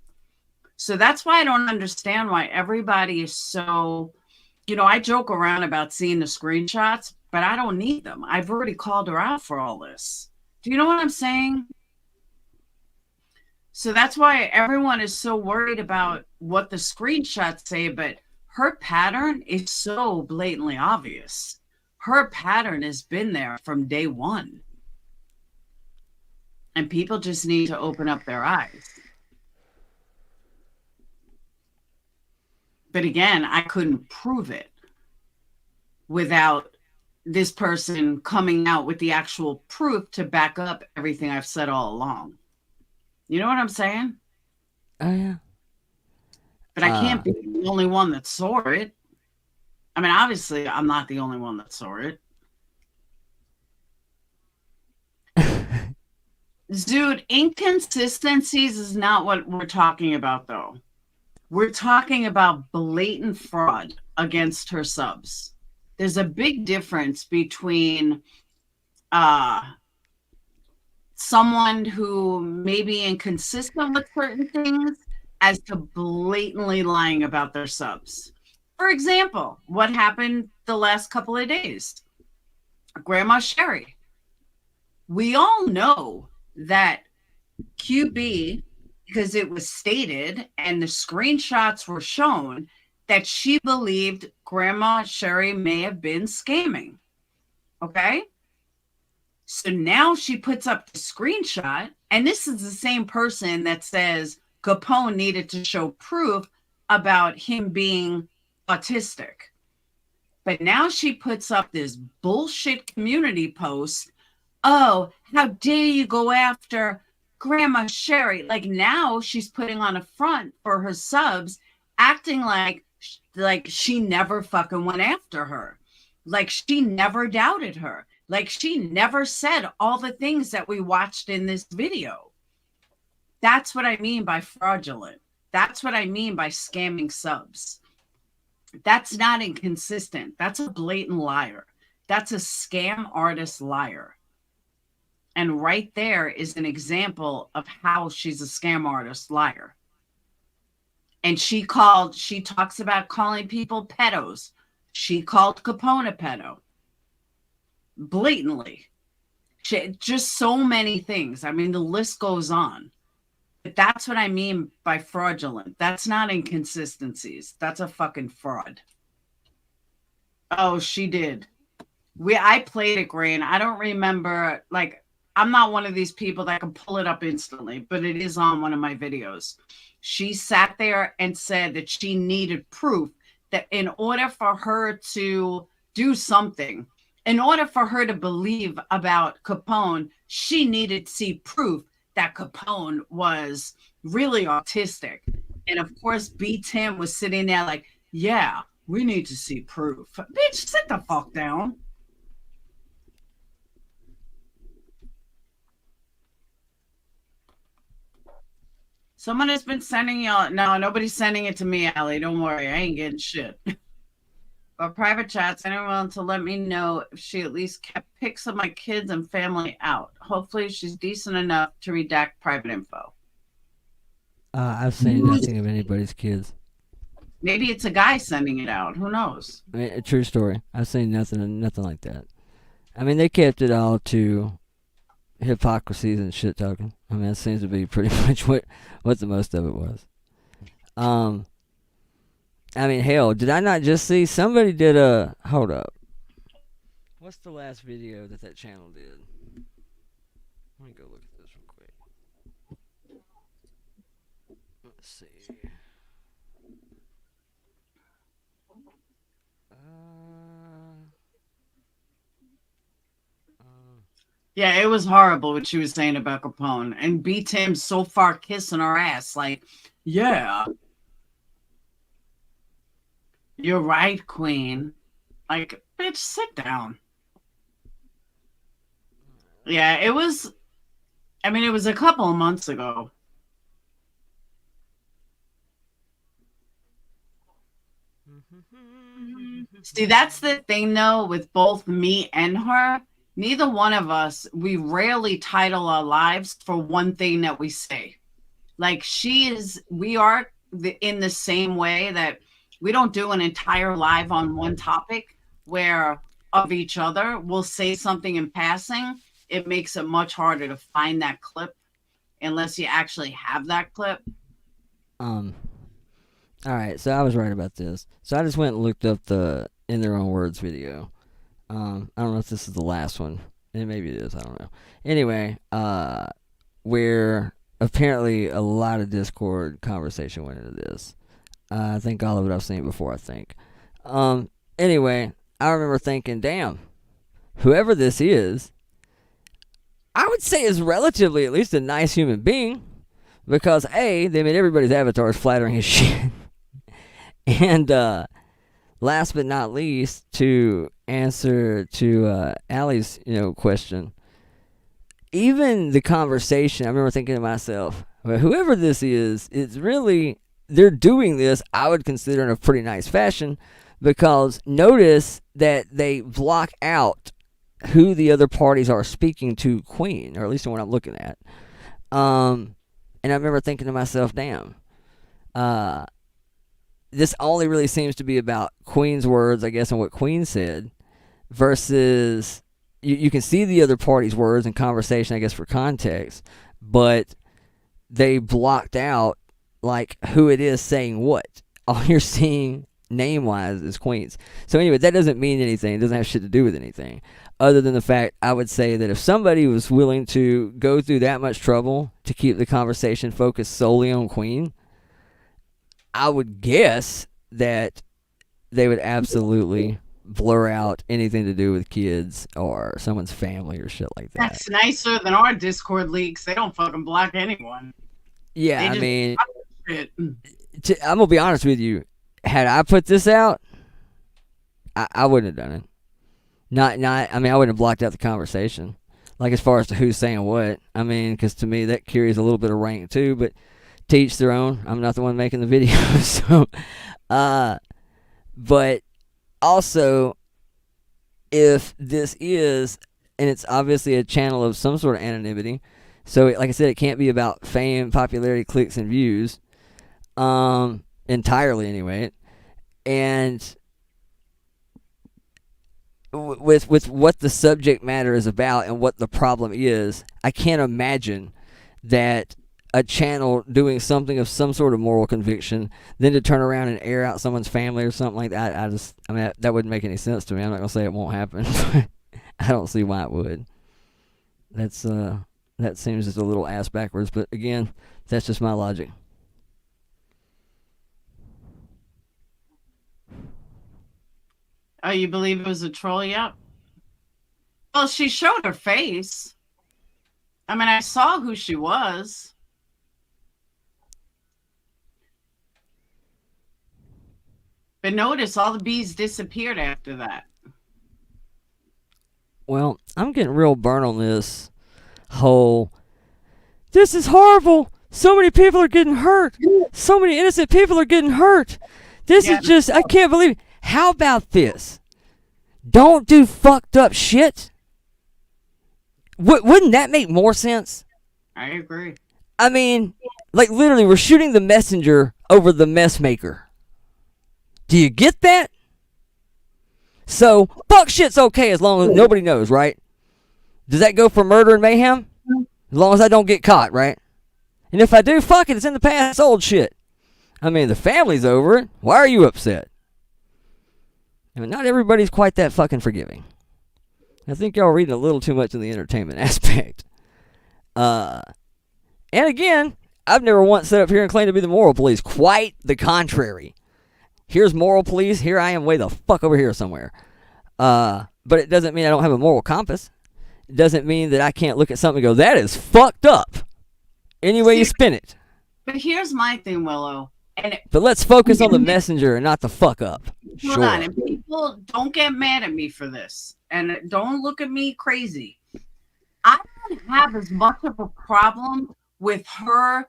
Speaker 1: So that's why I don't understand why everybody is so, you know, I joke around about seeing the screenshots, but I don't need them. I've already called her out for all this. Do you know what I'm saying? So that's why everyone is so worried about what the screenshots say, but her pattern is so blatantly obvious. Her pattern has been there from day one. And people just need to open up their eyes. But again, I couldn't prove it without this person coming out with the actual proof to back up everything I've said all along. You know what I'm saying?
Speaker 10: Oh, yeah.
Speaker 1: But I can't be the only one that saw it. I mean, obviously, I'm not the only one that saw it. Dude, inconsistencies is not what we're talking about, though. We're talking about blatant fraud against her subs. There's a big difference between someone who may be inconsistent with certain things as to blatantly lying about their subs. For example, what happened the last couple of days? Grandma Sherry. We all know that QB, because it was stated and the screenshots were shown, that she believed Grandma Sherry may have been scamming. Okay? So now she puts up the screenshot, and this is the same person that says Capone needed to show proof about him being autistic. But now she puts up this bullshit community post. Oh, how dare you go after Grandma Sherry? Like now she's putting on a front for her subs, acting like she never fucking went after her. Like she never doubted her. Like she never said all the things that we watched in this video. That's what I mean by fraudulent. That's what I mean by scamming subs. That's not inconsistent. That's a blatant liar. That's a scam artist liar. And right there is an example of how she's a scam artist liar. And she talks about calling people pedos. She called Capone a pedo. Blatantly. Just so many things. I mean, the list goes on. But that's what I mean by fraudulent. That's not inconsistencies. That's a fucking fraud. Oh, she did. I played it, Grain. I don't remember, like, I'm not one of these people that can pull it up instantly, but it is on one of my videos. She sat there and said that she needed proof that in order for her to do something, in order for her to believe about Capone, she needed to see proof that Capone was really autistic. And of course, B. Tim was sitting there like, yeah, we need to see proof. Bitch, sit the fuck down. Someone has been sending y'all. No, nobody's sending it to me, Allie. Don't worry. I ain't getting shit. But private chats, anyone to let me know if she at least kept pics of my kids and family out. Hopefully she's decent enough to redact private info.
Speaker 10: I've seen nothing of anybody's kids.
Speaker 1: Maybe it's a guy sending it out. Who knows?
Speaker 10: I mean, a true story. I've seen nothing like that. I mean, they kept it all to hypocrisies and shit talking. I mean, that seems to be pretty much what the most of it was. I mean, hell, did I not just see somebody did a, hold up. What's the last video that channel did? Let me go look at this real quick. Let's see.
Speaker 1: Yeah, it was horrible what she was saying about Capone. And B Tim so far kissing her ass. Like, yeah. You're right, Queen. Like, bitch, sit down. Yeah, it was, I mean, it was a couple of months ago. See, that's the thing, though, with both me and her. Neither one of us, we rarely title our lives for one thing that we say. Like, we are in the same way that we don't do an entire live on one topic where of each other. We'll say something in passing. It makes it much harder to find that clip unless you actually have that clip.
Speaker 10: All right, so I was right about this. So I just went and looked up the In Their Own Words video. I don't know if this is the last one. And maybe it is, I don't know. Anyway, where apparently a lot of Discord conversation went into this. I think all of it I've seen before, I think. Anyway, I remember thinking, damn, whoever this is, I would say is relatively at least a nice human being. Because A, they made everybody's avatars flattering as shit. And last but not least, to answer to Allie's question, even the conversation, I remember thinking to myself, well, whoever this is, it's really, they're doing this, I would consider in a pretty nice fashion, because notice that they block out who the other parties are speaking to Queen, or at least what I'm looking at. And I remember thinking to myself, damn, this only really seems to be about Queen's words, I guess, and what Queen said, versus you can see the other party's words and conversation, I guess, for context, but they blocked out, like, who it is saying what. All you're seeing name-wise is Queen's. So anyway, that doesn't mean anything. It doesn't have shit to do with anything, other than the fact I would say that if somebody was willing to go through that much trouble to keep the conversation focused solely on Queen, I would guess that they would absolutely blur out anything to do with kids or someone's family or shit like that.
Speaker 1: That's nicer than our Discord leaks. They don't fucking block anyone.
Speaker 10: Yeah, I mean, I'm going to be honest with you. Had I put this out, I wouldn't have done it. I mean, I wouldn't have blocked out the conversation. Like, as far as to who's saying what. I mean, because to me, that carries a little bit of rank too, but to each their own. I'm not the one making the video, so, but also, if this is, and it's obviously a channel of some sort of anonymity, so like I said, it can't be about fame, popularity, clicks, and views, entirely anyway, and with what the subject matter is about and what the problem is, I can't imagine that a channel doing something of some sort of moral conviction, then to turn around and air out someone's family or something like that, I mean, that wouldn't make any sense to me. I'm not going to say it won't happen, but I don't see why it would. That seems just a little ass backwards, but again, that's just my logic.
Speaker 1: Oh, you believe it was a troll? Yep. Well, she showed her face. I mean, I saw who she was. But notice all the bees disappeared after that.
Speaker 10: Well, I'm getting real burnt on this whole, this is horrible. So many people are getting hurt. So many innocent people are getting hurt. This is just, I can't believe it. How about this? Don't do fucked up shit. Wouldn't that make more sense?
Speaker 1: I agree.
Speaker 10: I mean, like, literally, we're shooting the messenger over the mess maker. Do you get that? So, fuck shit's okay as long as nobody knows, right? Does that go for murder and mayhem? As long as I don't get caught, right? And if I do, fuck it, it's in the past, old shit. I mean, the family's over it. Why are you upset? I mean, not everybody's quite that fucking forgiving. I think y'all are reading a little too much in the entertainment aspect. And again, I've never once sat up here and claimed to be the moral police. Quite the contrary. Here's moral police. Here I am way the fuck over here somewhere. But it doesn't mean I don't have a moral compass. It doesn't mean that I can't look at something and go, that is fucked up. Any way you spin it.
Speaker 1: But here's my thing, Willow.
Speaker 10: But let's focus on the messenger and not the fuck up.
Speaker 1: Hold on. And people, don't get mad at me for this. And don't look at me crazy. I don't have as much of a problem with her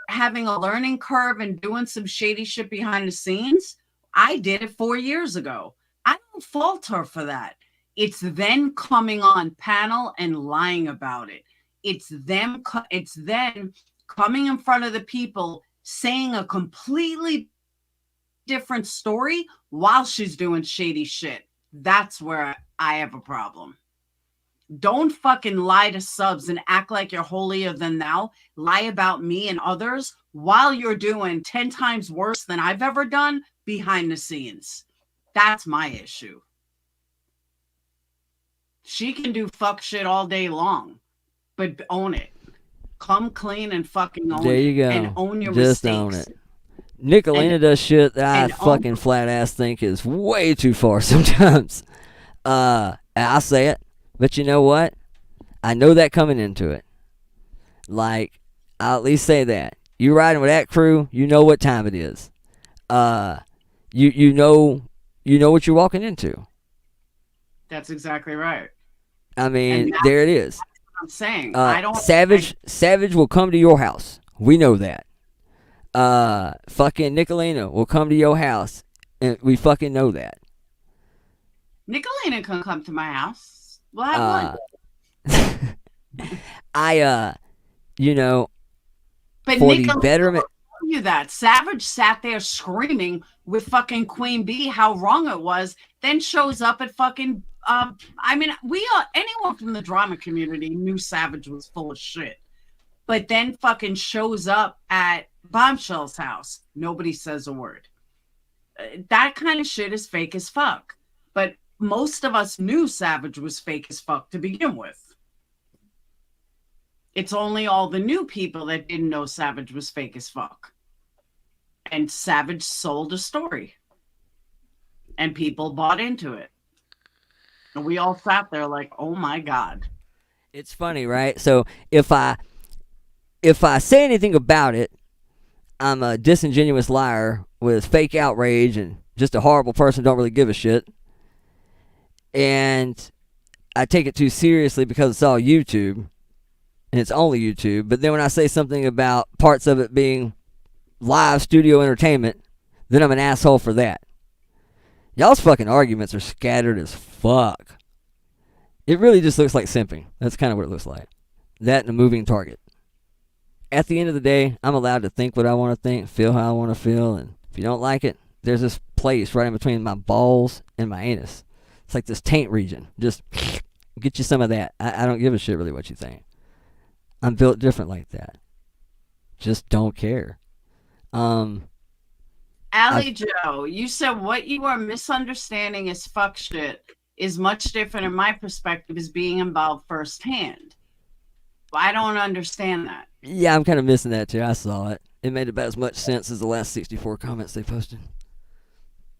Speaker 1: having a learning curve and doing some shady shit behind the scenes. I did it 4 years ago. I don't fault her for that. It's then coming on panel and lying about it. It's then coming in front of the people saying a completely different story while she's doing shady shit. That's where I have a problem. Don't fucking lie to subs and act like you're holier than thou. Lie about me and others while you're doing 10 times worse than I've ever done behind the scenes. That's my issue. She can do fuck shit all day long, but own it. Come clean and fucking own it.
Speaker 10: There you go.
Speaker 1: And own your
Speaker 10: Just
Speaker 1: mistakes.
Speaker 10: own it. Nicolina does shit that I fucking flat ass think is way too far sometimes. I'll say it. But you know what? I know that coming into it. Like, I'll at least say that. You riding with that crew, you know what time it is. You know what you're walking into.
Speaker 1: That's exactly right.
Speaker 10: I mean, there it is.
Speaker 1: That's what I'm saying.
Speaker 10: Savage will come to your house. We know that. Fucking Nicolina will come to your house, and we fucking know that.
Speaker 1: Nicolina can come to my house. We'll have one. But
Speaker 10: for
Speaker 1: Nicolina
Speaker 10: the betterment.
Speaker 1: will tell you that Savage sat there screaming with fucking Queen Bee how wrong it was, then shows up at fucking. Anyone from the drama community knew Savage was full of shit, but then fucking shows up at Bombshell's house. Nobody says a word. That kind of shit is fake as fuck. But most of us knew Savage was fake as fuck to begin with. It's only all the new people that didn't know Savage was fake as fuck. And Savage sold a story. And people bought into it. And we all sat there like, oh my God.
Speaker 10: It's funny, right? So if I say anything about it, I'm a disingenuous liar with fake outrage and just a horrible person, don't really give a shit. And I take it too seriously because it's all YouTube. And it's only YouTube. But then when I say something about parts of it being live studio entertainment, then I'm an asshole for that. Y'all's fucking arguments are scattered as fuck. It really just looks like simping. That's kind of what it looks like. That and a moving target. At the end of the day, I'm allowed to think what I want to think, feel how I want to feel, and if you don't like it, there's this place right in between my balls and my anus. It's like this taint region. Just get you some of that. I don't give a shit really what you think. I'm built different like that. Just don't care.
Speaker 1: Allie Joe, you said what you are misunderstanding as fuck shit is much different in my perspective as being involved firsthand. I don't understand that.
Speaker 10: Yeah, I'm kind of missing that too. I saw it. It made about as much sense as the last 64 comments they posted.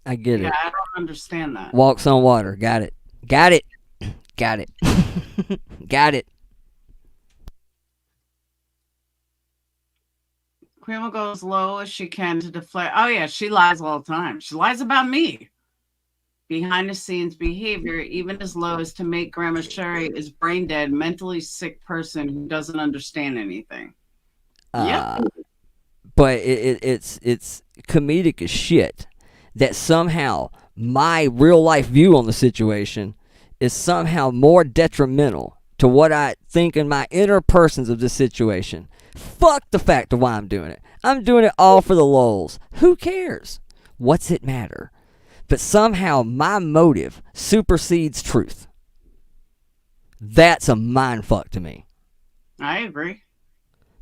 Speaker 10: I get it.
Speaker 1: Yeah, I don't understand that.
Speaker 10: Walks on water. Got it. Got it. Got it. Got it.
Speaker 1: Queen goes low as she can to deflect. Oh, yeah, she lies all the time. She lies about me. Behind the scenes behavior, even as low as to make Grandma Sherry is brain dead, mentally sick person who doesn't understand anything. Yep.
Speaker 10: But it's comedic as shit that somehow my real life view on the situation is somehow more detrimental to what I think in my inner persons of this situation. Fuck the fact of why I'm doing it. I'm doing it all for the lulz. Who cares? What's it matter? But somehow my motive supersedes truth. That's a mindfuck to me.
Speaker 1: I agree.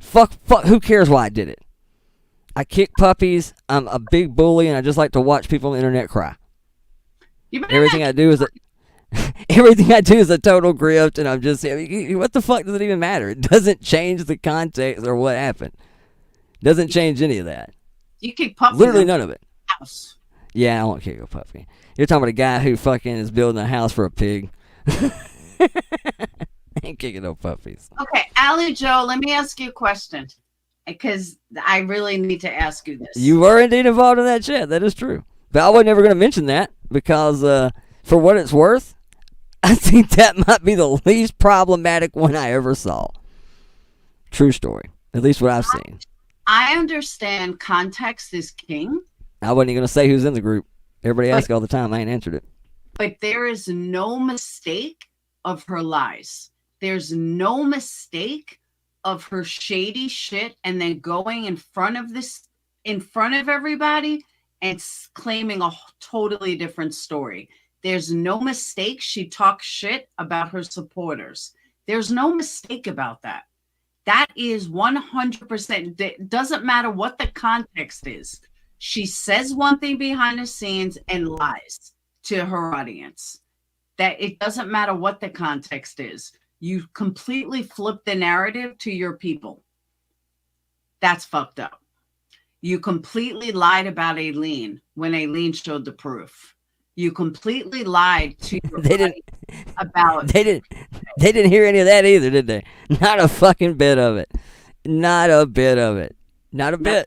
Speaker 10: Fuck, who cares why I did it? I kick puppies. I'm a big bully, and I just like to watch people on the internet cry. Everything I do is everything I do is a total grift, and I'm just what the fuck does it even matter? It doesn't change the context or what happened. Doesn't change any of that.
Speaker 1: You kick puppies.
Speaker 10: Literally none of it.
Speaker 1: House.
Speaker 10: Yeah, I won't kick a puppy. You're talking about a guy who fucking is building a house for a pig. Ain't kicking no puppies.
Speaker 1: Okay, Allie Joe, let me ask you a question, because I really need to ask you this.
Speaker 10: You were indeed involved in that shit. That is true. But I was never going to mention that because, for what it's worth, I think that might be the least problematic one I ever saw. True story. At least what I've seen.
Speaker 1: I understand context is king.
Speaker 10: I wasn't even going to say who's in the group. Everybody asks all the time. I ain't answered it.
Speaker 1: But there is no mistake of her lies. There's no mistake of her shady shit and then going in front of everybody and claiming a totally different story. There's no mistake. She talks shit about her supporters. There's no mistake about that. That is 100%. It doesn't matter what the context is. She says one thing behind the scenes and lies to her audience. That it doesn't matter what the context is. You completely flip the narrative to your people. That's fucked up. You completely lied about Aileen when Aileen showed the proof. You completely lied to your about.
Speaker 10: They didn't hear any of that either, did they? Not a fucking bit of it. Not a bit of it. Not a bit.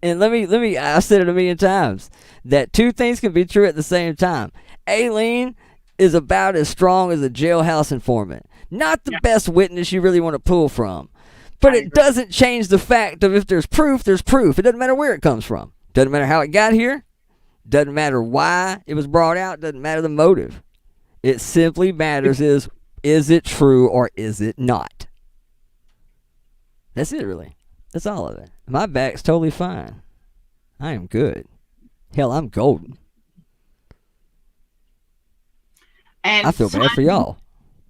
Speaker 10: And let me. I said it a million times that two things can be true at the same time. Aileen is about as strong as a jailhouse informant. Not the best witness you really want to pull from. But it doesn't change the fact of if there's proof, there's proof. It doesn't matter where it comes from. Doesn't matter how it got here. Doesn't matter why it was brought out. Doesn't matter the motive. It simply matters is it true or is it not? That's it, really. That's all of it. My back's totally fine. I am good. Hell, I'm golden.
Speaker 1: And
Speaker 10: I feel bad for y'all.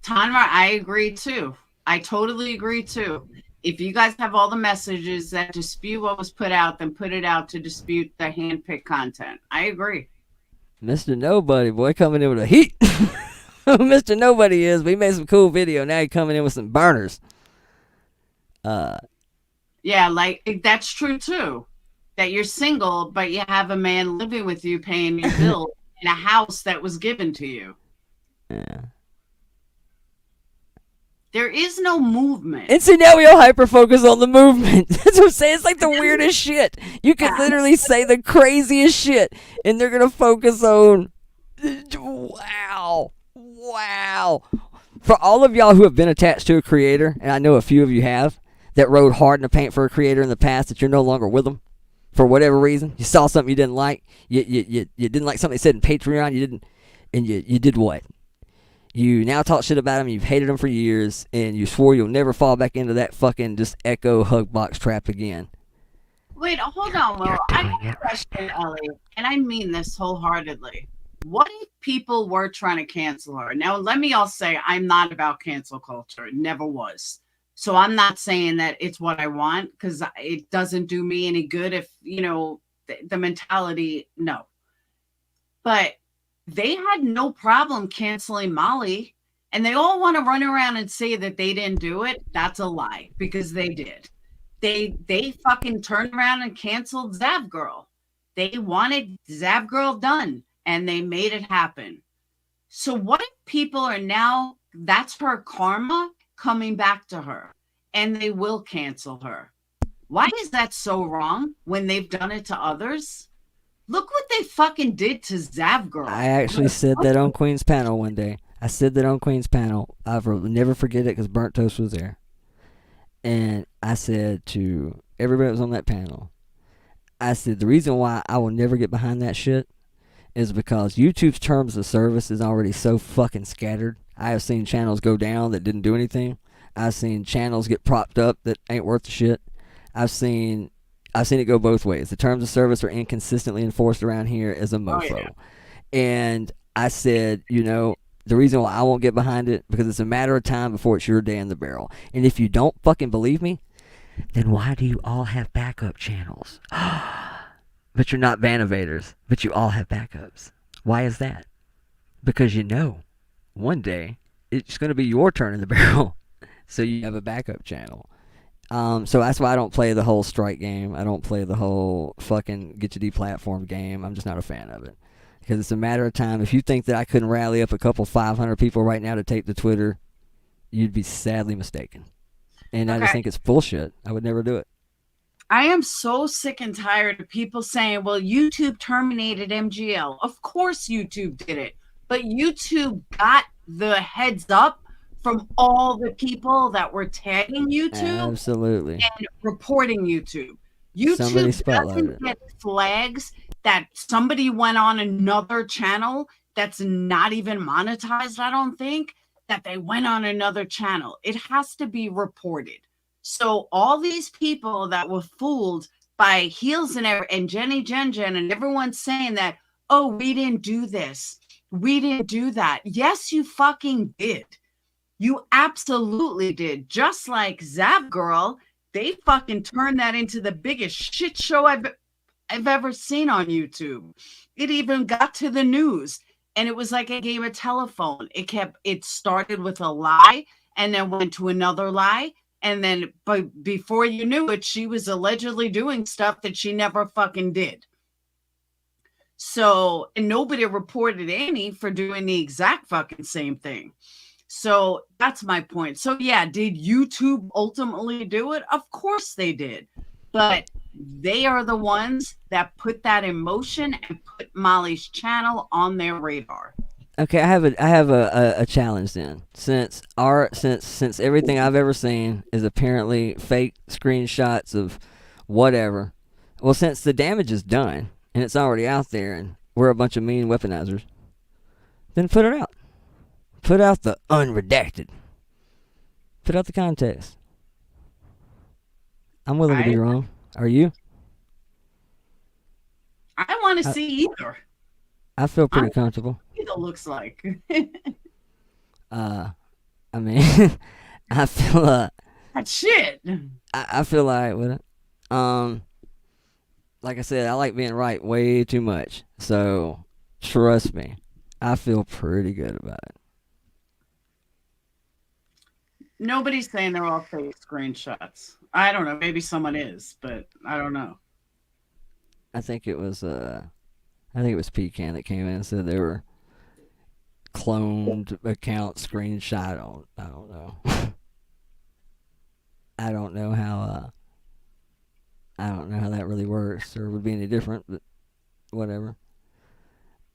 Speaker 1: Tanmar, I agree too. I totally agree too. If you guys have all the messages that dispute what was put out, then put it out to dispute the handpicked content. I agree.
Speaker 10: Mr. Nobody, boy, coming in with a heat. Mr. Nobody is. We made some cool video. Now he's coming in with some burners.
Speaker 1: Yeah, like that's true too. That you're single, but you have a man living with you, paying your bill in a house that was given to you.
Speaker 10: Yeah.
Speaker 1: There is no movement.
Speaker 10: And see, now we all hyper-focus on the movement. That's what I'm saying. It's like the weirdest shit. You can literally say the craziest shit, and they're going to focus on, wow. For all of y'all who have been attached to a creator, and I know a few of you have, that rode hard in the paint for a creator in the past that you're no longer with them, for whatever reason. You saw something you didn't like. You didn't like something they said in Patreon. You did what? You now talk shit about him, you've hated him for years, and you swore you'll never fall back into that fucking just echo hug box trap again.
Speaker 1: Wait, hold on, Will. I have a question, Ellie, and I mean this wholeheartedly. What if people were trying to cancel her? Now, let me all say I'm not about cancel culture. It never was. So I'm not saying that it's what I want, because it doesn't do me any good if, the mentality, no. But they had no problem canceling Molly, and they all want to run around and say that they didn't do it. That's a lie, because they did. They fucking turned around and canceled Zav Girl. They wanted Zav Girl done, and they made it happen. So what if people are now, that's her karma coming back to her, and they will cancel her? Why is that so wrong when they've done it to others? Look what they fucking did to Zav Girl.
Speaker 10: I actually said that on Queen's panel one day. I said that on Queen's panel. I'll never forget it because Burnt Toast was there. And I said to everybody that was on that panel, I said the reason why I will never get behind that shit is because YouTube's terms of service is already so fucking scattered. I have seen channels go down that didn't do anything. I've seen channels get propped up that ain't worth the shit. I've seen it go both ways. The terms of service are inconsistently enforced around here as a mofo. Oh, yeah. And I said, the reason why I won't get behind it, because it's a matter of time before it's your day in the barrel. And if you don't fucking believe me, then why do you all have backup channels? But you're not Vanovators, but you all have backups. Why is that? Because you know, one day, it's going to be your turn in the barrel. So you have a backup channel. So that's why I don't play the whole strike game. I don't play the whole fucking get your deplatformed game. I'm just not a fan of it. Because it's a matter of time. If you think that I couldn't rally up a couple 500 people right now to take the Twitter, you'd be sadly mistaken. And I just think it's bullshit. I would never do it.
Speaker 1: I am so sick and tired of people saying, well, YouTube terminated MGL. Of course YouTube did it. But YouTube got the heads up from all the people that were tagging YouTube.
Speaker 10: Absolutely.
Speaker 1: And reporting YouTube.
Speaker 10: Somebody
Speaker 1: YouTube
Speaker 10: spotlighted
Speaker 1: doesn't get flags that somebody went on another channel that's not even monetized, I don't think, that they went on another channel. It has to be reported. So all these people that were fooled by Heels and Jenny Jen and everyone saying that, oh, we didn't do this. We didn't do that. Yes, you fucking did. You absolutely did. Just like Zap Girl, they fucking turned that into the biggest shit show I've ever seen on YouTube. It even got to the news. And it was like a game of telephone. It started with a lie and then went to another lie. And then before you knew it, she was allegedly doing stuff that she never fucking did. So, and nobody reported Annie for doing the exact fucking same thing. So that's my point. So yeah, did YouTube ultimately do it? Of course they did. But they are the ones that put that in motion and put Molly's channel on their radar.
Speaker 10: Okay, I have a challenge then. Since everything I've ever seen is apparently fake screenshots of whatever. Well, since the damage is done and it's already out there and we're a bunch of mean weaponizers, then put it out. Put out the unredacted. Put out the context. I'm willing to be wrong. Are you?
Speaker 1: I want to see either.
Speaker 10: I feel pretty comfortable.
Speaker 1: It looks like.
Speaker 10: I mean, I feel
Speaker 1: that shit.
Speaker 10: I feel alright with it. Like I said, I like being right way too much. So trust me, I feel pretty good about it.
Speaker 1: Nobody's saying they're all fake screenshots. I don't know. Maybe someone is, but I don't know.
Speaker 10: I think it was Pecan that came in and said they were cloned account screenshot. I don't know. I don't know how that really works or would be any different, but whatever.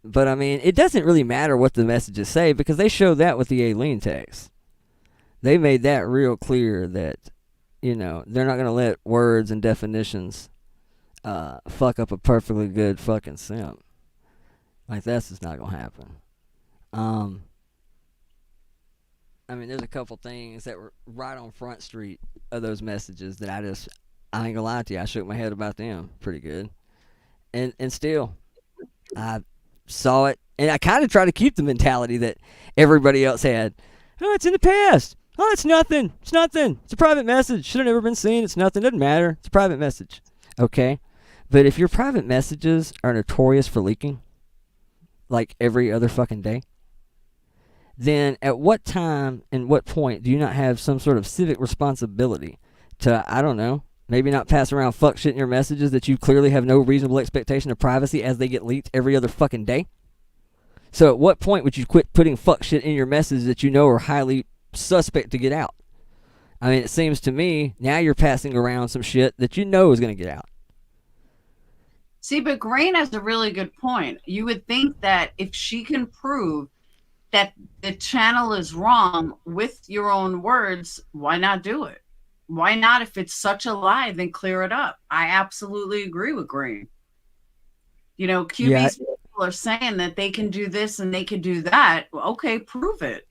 Speaker 10: But I mean, it doesn't really matter what the messages say because they show that with the Aileen text. They made that real clear that, you know, they're not going to let words and definitions fuck up a perfectly good fucking simp. Like, that's just not going to happen. I mean, there's a couple things that were right on Front Street of those messages that I ain't going to lie to you, I shook my head about them pretty good. And still, I saw it, and I kind of try to keep the mentality that everybody else had. Oh, it's in the past. Oh, it's nothing. It's nothing. It's a private message. Should have never been seen. It's nothing. Doesn't matter. It's a private message. Okay? But if your private messages are notorious for leaking, like every other fucking day, then at what time and what point do you not have some sort of civic responsibility to, I don't know, maybe not pass around fuck shit in your messages that you clearly have no reasonable expectation of privacy as they get leaked every other fucking day? So at what point would you quit putting fuck shit in your messages that you know are highly suspect to get out? I mean, it seems to me now you're passing around some shit that you know is going to get out.
Speaker 1: See, but Grain has a really good point. You would think that if she can prove that the channel is wrong with your own words, why not do it? Why not? If it's such a lie, then clear it up. I absolutely agree with Grain. You know, QB's people are saying that they can do this and they can do that. Well, okay, prove it.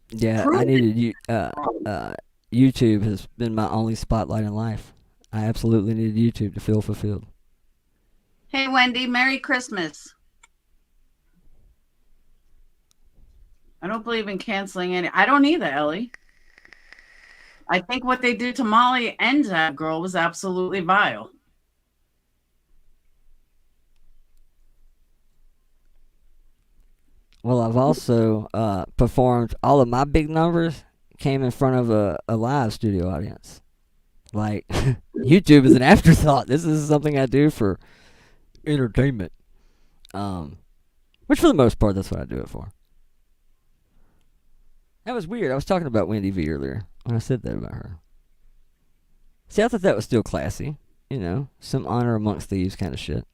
Speaker 10: Yeah, I needed you. YouTube has been my only spotlight in life. I absolutely needed YouTube to feel fulfilled.
Speaker 1: Hey, Wendy, Merry Christmas. I don't believe in canceling any. I don't either, Ellie. I think what they did to Molly and that girl was absolutely vile.
Speaker 10: Well, I've also performed all of my big numbers came in front of a live studio audience. Like, YouTube is an afterthought. This is something I do for entertainment. Which for the most part, that's what I do it for. That was weird. I was talking about Wendy V earlier when I said that about her. See, I thought that was still classy. You know, some honor amongst thieves kind of shit.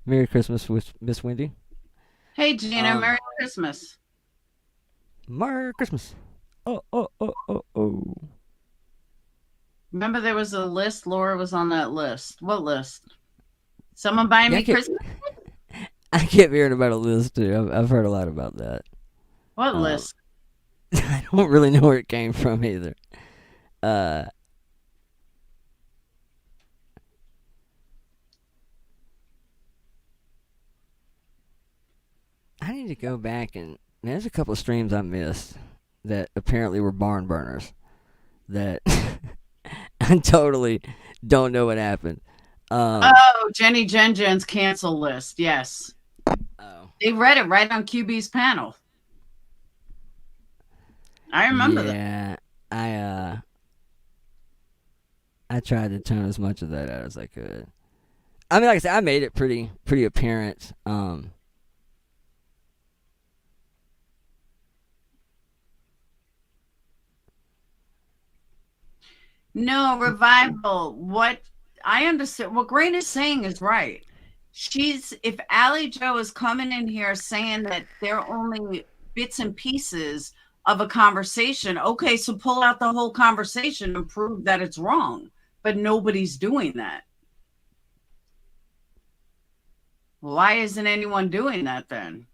Speaker 10: Merry Christmas with Miss Wendy.
Speaker 1: Hey, Gina, Merry Christmas.
Speaker 10: Merry Christmas. Oh.
Speaker 1: Remember there was a list? Laura was on that list. What list? Someone buying me Christmas?
Speaker 10: I kept hearing about a list, too. I've heard a lot about that.
Speaker 1: What list?
Speaker 10: I don't really know where it came from either. I need to go back and... There's a couple of streams I missed that apparently were barn burners. That I totally don't know what happened.
Speaker 1: Jenny Jen's cancel list. Yes.
Speaker 10: Oh.
Speaker 1: They read it right on QB's panel. I remember that.
Speaker 10: Yeah, I tried to tone as much of that out as I could. I mean, like I said, I made it pretty apparent.
Speaker 1: No, Revival. What I understand, what Grain is saying is right. If Allie Joe is coming in here saying that they're only bits and pieces of a conversation, okay, so pull out the whole conversation and prove that it's wrong. But nobody's doing that. Why isn't anyone doing that then?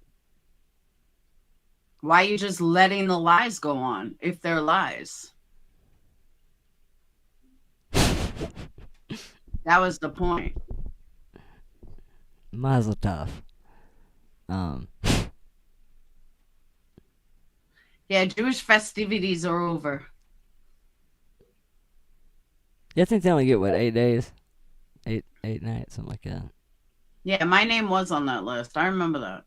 Speaker 1: Why are you just letting the lies go on if they're lies? That was the point.
Speaker 10: Mazel tov.
Speaker 1: Yeah, Jewish festivities are over.
Speaker 10: Yeah, I think they only get, what, 8 days? 8 nights, something like that.
Speaker 1: Yeah, my name was on that list. I remember that.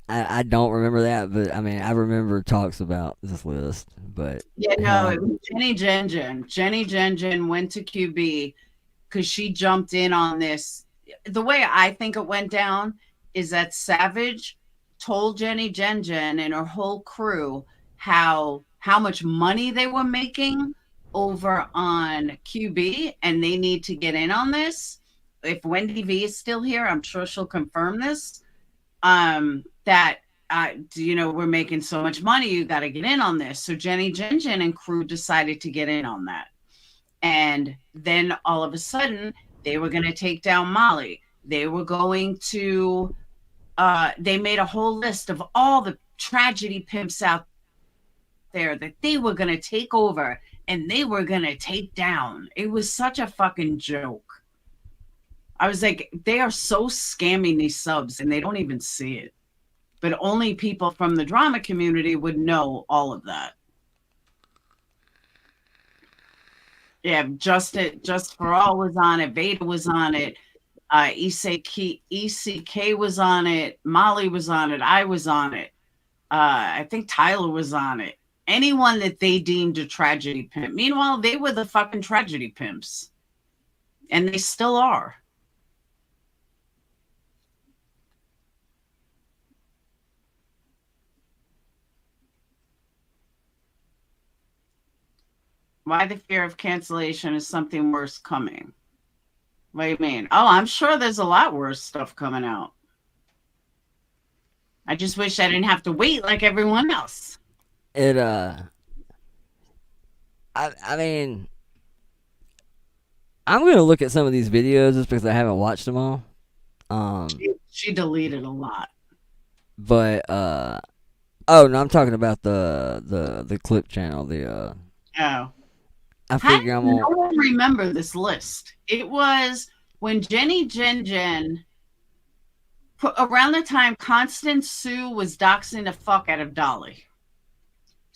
Speaker 10: I don't remember that, but I mean, I remember talks about this list, but...
Speaker 1: Yeah, no, it was Jenny Jen. Jenny Jen went to QB because she jumped in on this. The way I think it went down is that Savage told Jenny Jen and her whole crew how much money they were making over on QB, and they need to get in on this. If Wendy V is still here, I'm sure she'll confirm this. That we're making so much money, you got to get in on this. So Jenny Jen and crew decided to get in on that. And then all of a sudden, they were going to take down Molly. They were going to, they made a whole list of all the tragedy pimps out there that they were going to take over and they were going to take down. It was such a fucking joke. I was like, they are so scamming these subs and they don't even see it. But only people from the drama community would know all of that. Yeah, Just for All was on it. Veda was on it. ECK was on it. Molly was on it. I was on it. I think Tyler was on it. Anyone that they deemed a tragedy pimp. Meanwhile, they were the fucking tragedy pimps. And they still are. Why the fear of cancellation is something worse coming? What do you mean? Oh, I'm sure there's a lot worse stuff coming out. I just wish I didn't have to wait like everyone else.
Speaker 10: I mean, I'm going to look at some of these videos just because I haven't watched them all.
Speaker 1: She deleted a lot.
Speaker 10: But, oh, no, I'm talking about the clip channel.
Speaker 1: Oh.
Speaker 10: I figure I'm on.
Speaker 1: No one remember this list. It was when Jenny Jen around the time Constance Sue was doxing the fuck out of Dolly.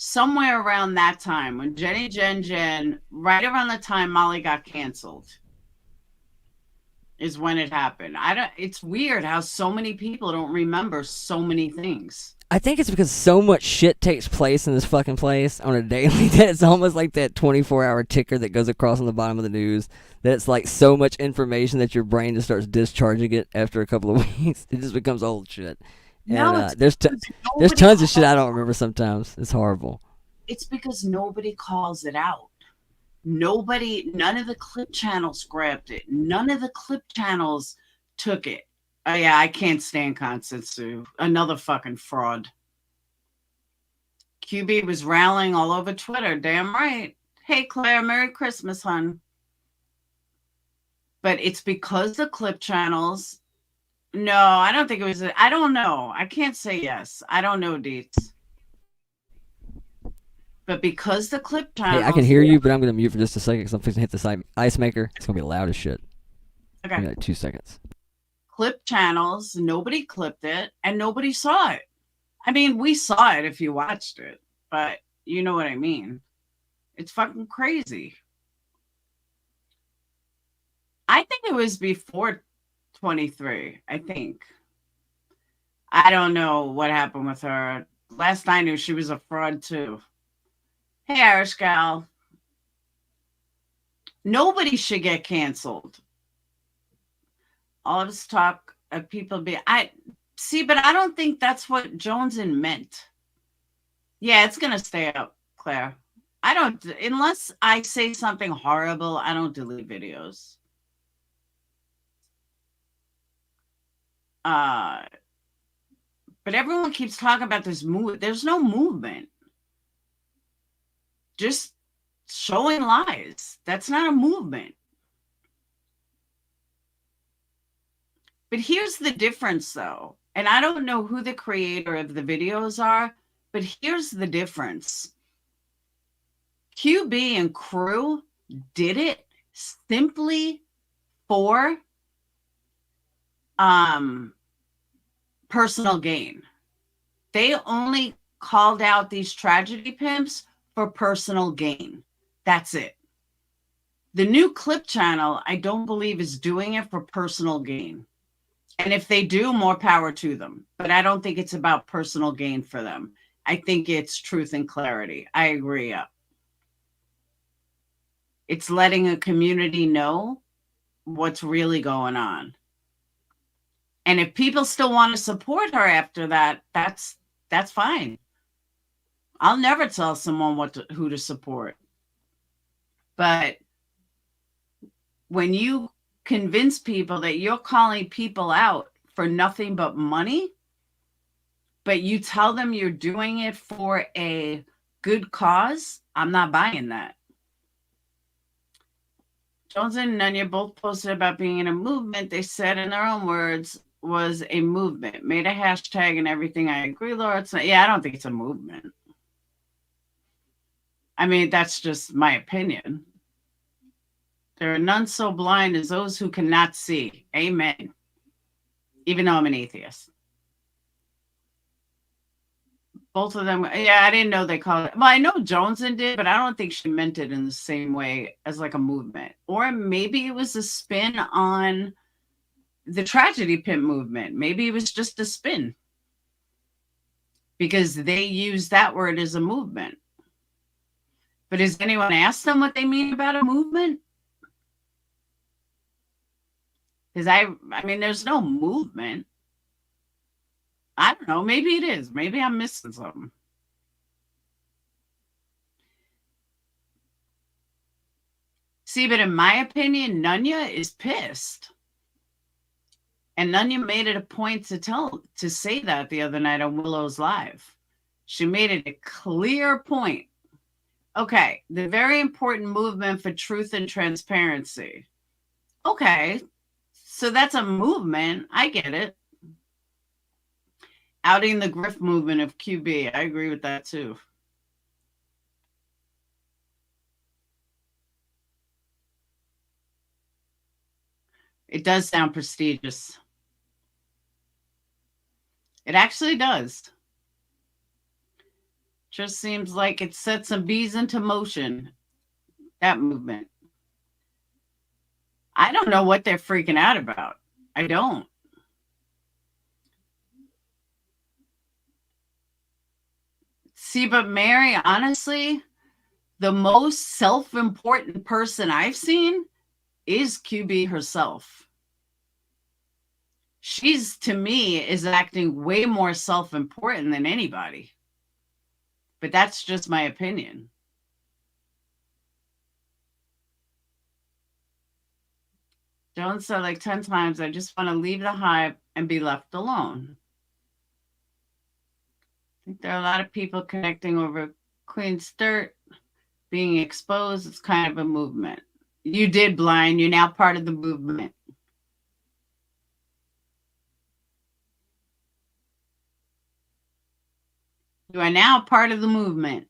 Speaker 1: somewhere around that time when Jenny Jen, right around the time Molly got canceled, is when it happened. It's weird how so many people don't remember so many things.
Speaker 10: I think it's because so much shit takes place in this fucking place on a daily that it's almost like that 24-hour ticker that goes across on the bottom of the news. That it's like so much information that your brain just starts discharging it after a couple of weeks. It just becomes old shit.
Speaker 1: No,
Speaker 10: And there's tons of shit I don't remember sometimes. It's horrible.
Speaker 1: It's because nobody calls it out. None of the clip channels grabbed it. None of the clip channels took it. Oh yeah, I can't stand Constant Sue. Another fucking fraud. QB was rallying all over Twitter. Damn right. Hey Claire, Merry Christmas, hon. But it's because the clip channels. No, I don't think it was. I don't know. I can't say yes. I don't know, Deets. But because the clip channels.
Speaker 10: Hey, I can hear you, but I'm going to mute for just a second because I'm fixing to hit the ice maker. It's going to be loud as shit.
Speaker 1: Okay.
Speaker 10: Give me like 2 seconds.
Speaker 1: Clip channels, nobody clipped it, and nobody saw it. I mean, we saw it if you watched it, but you know what I mean. It's fucking crazy. I think it was before 23, I think. I don't know what happened with her. Last I knew, she was a fraud too. Hey, Irish gal. Nobody should get canceled. All of this talk of people but I don't think that's what Joneson meant. Yeah, it's gonna stay up, Claire. I don't, unless I say something horrible, I don't delete videos. But everyone keeps talking about this move. There's no movement. Just showing lies. That's not a movement. But here's the difference, though. And I don't know who the creator of the videos are, but here's the difference. QB and crew did it simply for personal gain. They only called out these tragedy pimps for personal gain. That's it. The new clip channel, I don't believe, is doing it for personal gain. And if they do, more power to them. But I don't think it's about personal gain for them. I think it's truth and clarity. I agree. It's letting a community know what's really going on. And if people still want to support her after that, that's fine. I'll never tell someone who to support. But when you convince people that you're calling people out for nothing but money, but you tell them you're doing it for a good cause, I'm not buying that. Jones and Nunya both posted about being in a movement. They said in their own words was a movement. Made a hashtag and everything. I agree, Laura. It's not, yeah, I don't think it's a movement. I mean, that's just my opinion. There are none so blind as those who cannot see. Amen. Even though I'm an atheist. Both of them. Yeah, I didn't know they called it. Well, I know Joneson did, but I don't think she meant it in the same way as like a movement. Or maybe it was a spin on the tragedy pimp movement. Maybe it was just a spin. Because they use that word as a movement. But has anyone asked them what they mean about a movement? Because I mean, there's no movement. I don't know. Maybe it is. Maybe I'm missing something. See, but in my opinion, Nunya is pissed. And Nunya made it a point to say that the other night on Willow's Live. She made it a clear point. Okay, the very important movement for truth and transparency. Okay, so that's a movement. I get it. Outing the grift movement of QB. I agree with that too. It does sound prestigious. It actually does. Just seems like it set some bees into motion. That movement. I don't know what they're freaking out about. I don't. See, but Mary, honestly, the most self-important person I've seen is QB herself. She's, to me, is acting way more self-important than anybody. But that's just my opinion. Jones said like 10 times, I just want to leave the hive and be left alone. I think there are a lot of people connecting over Queen's dirt being exposed. It's kind of a movement. You did, Blind. You're now part of the movement. You are now part of the movement.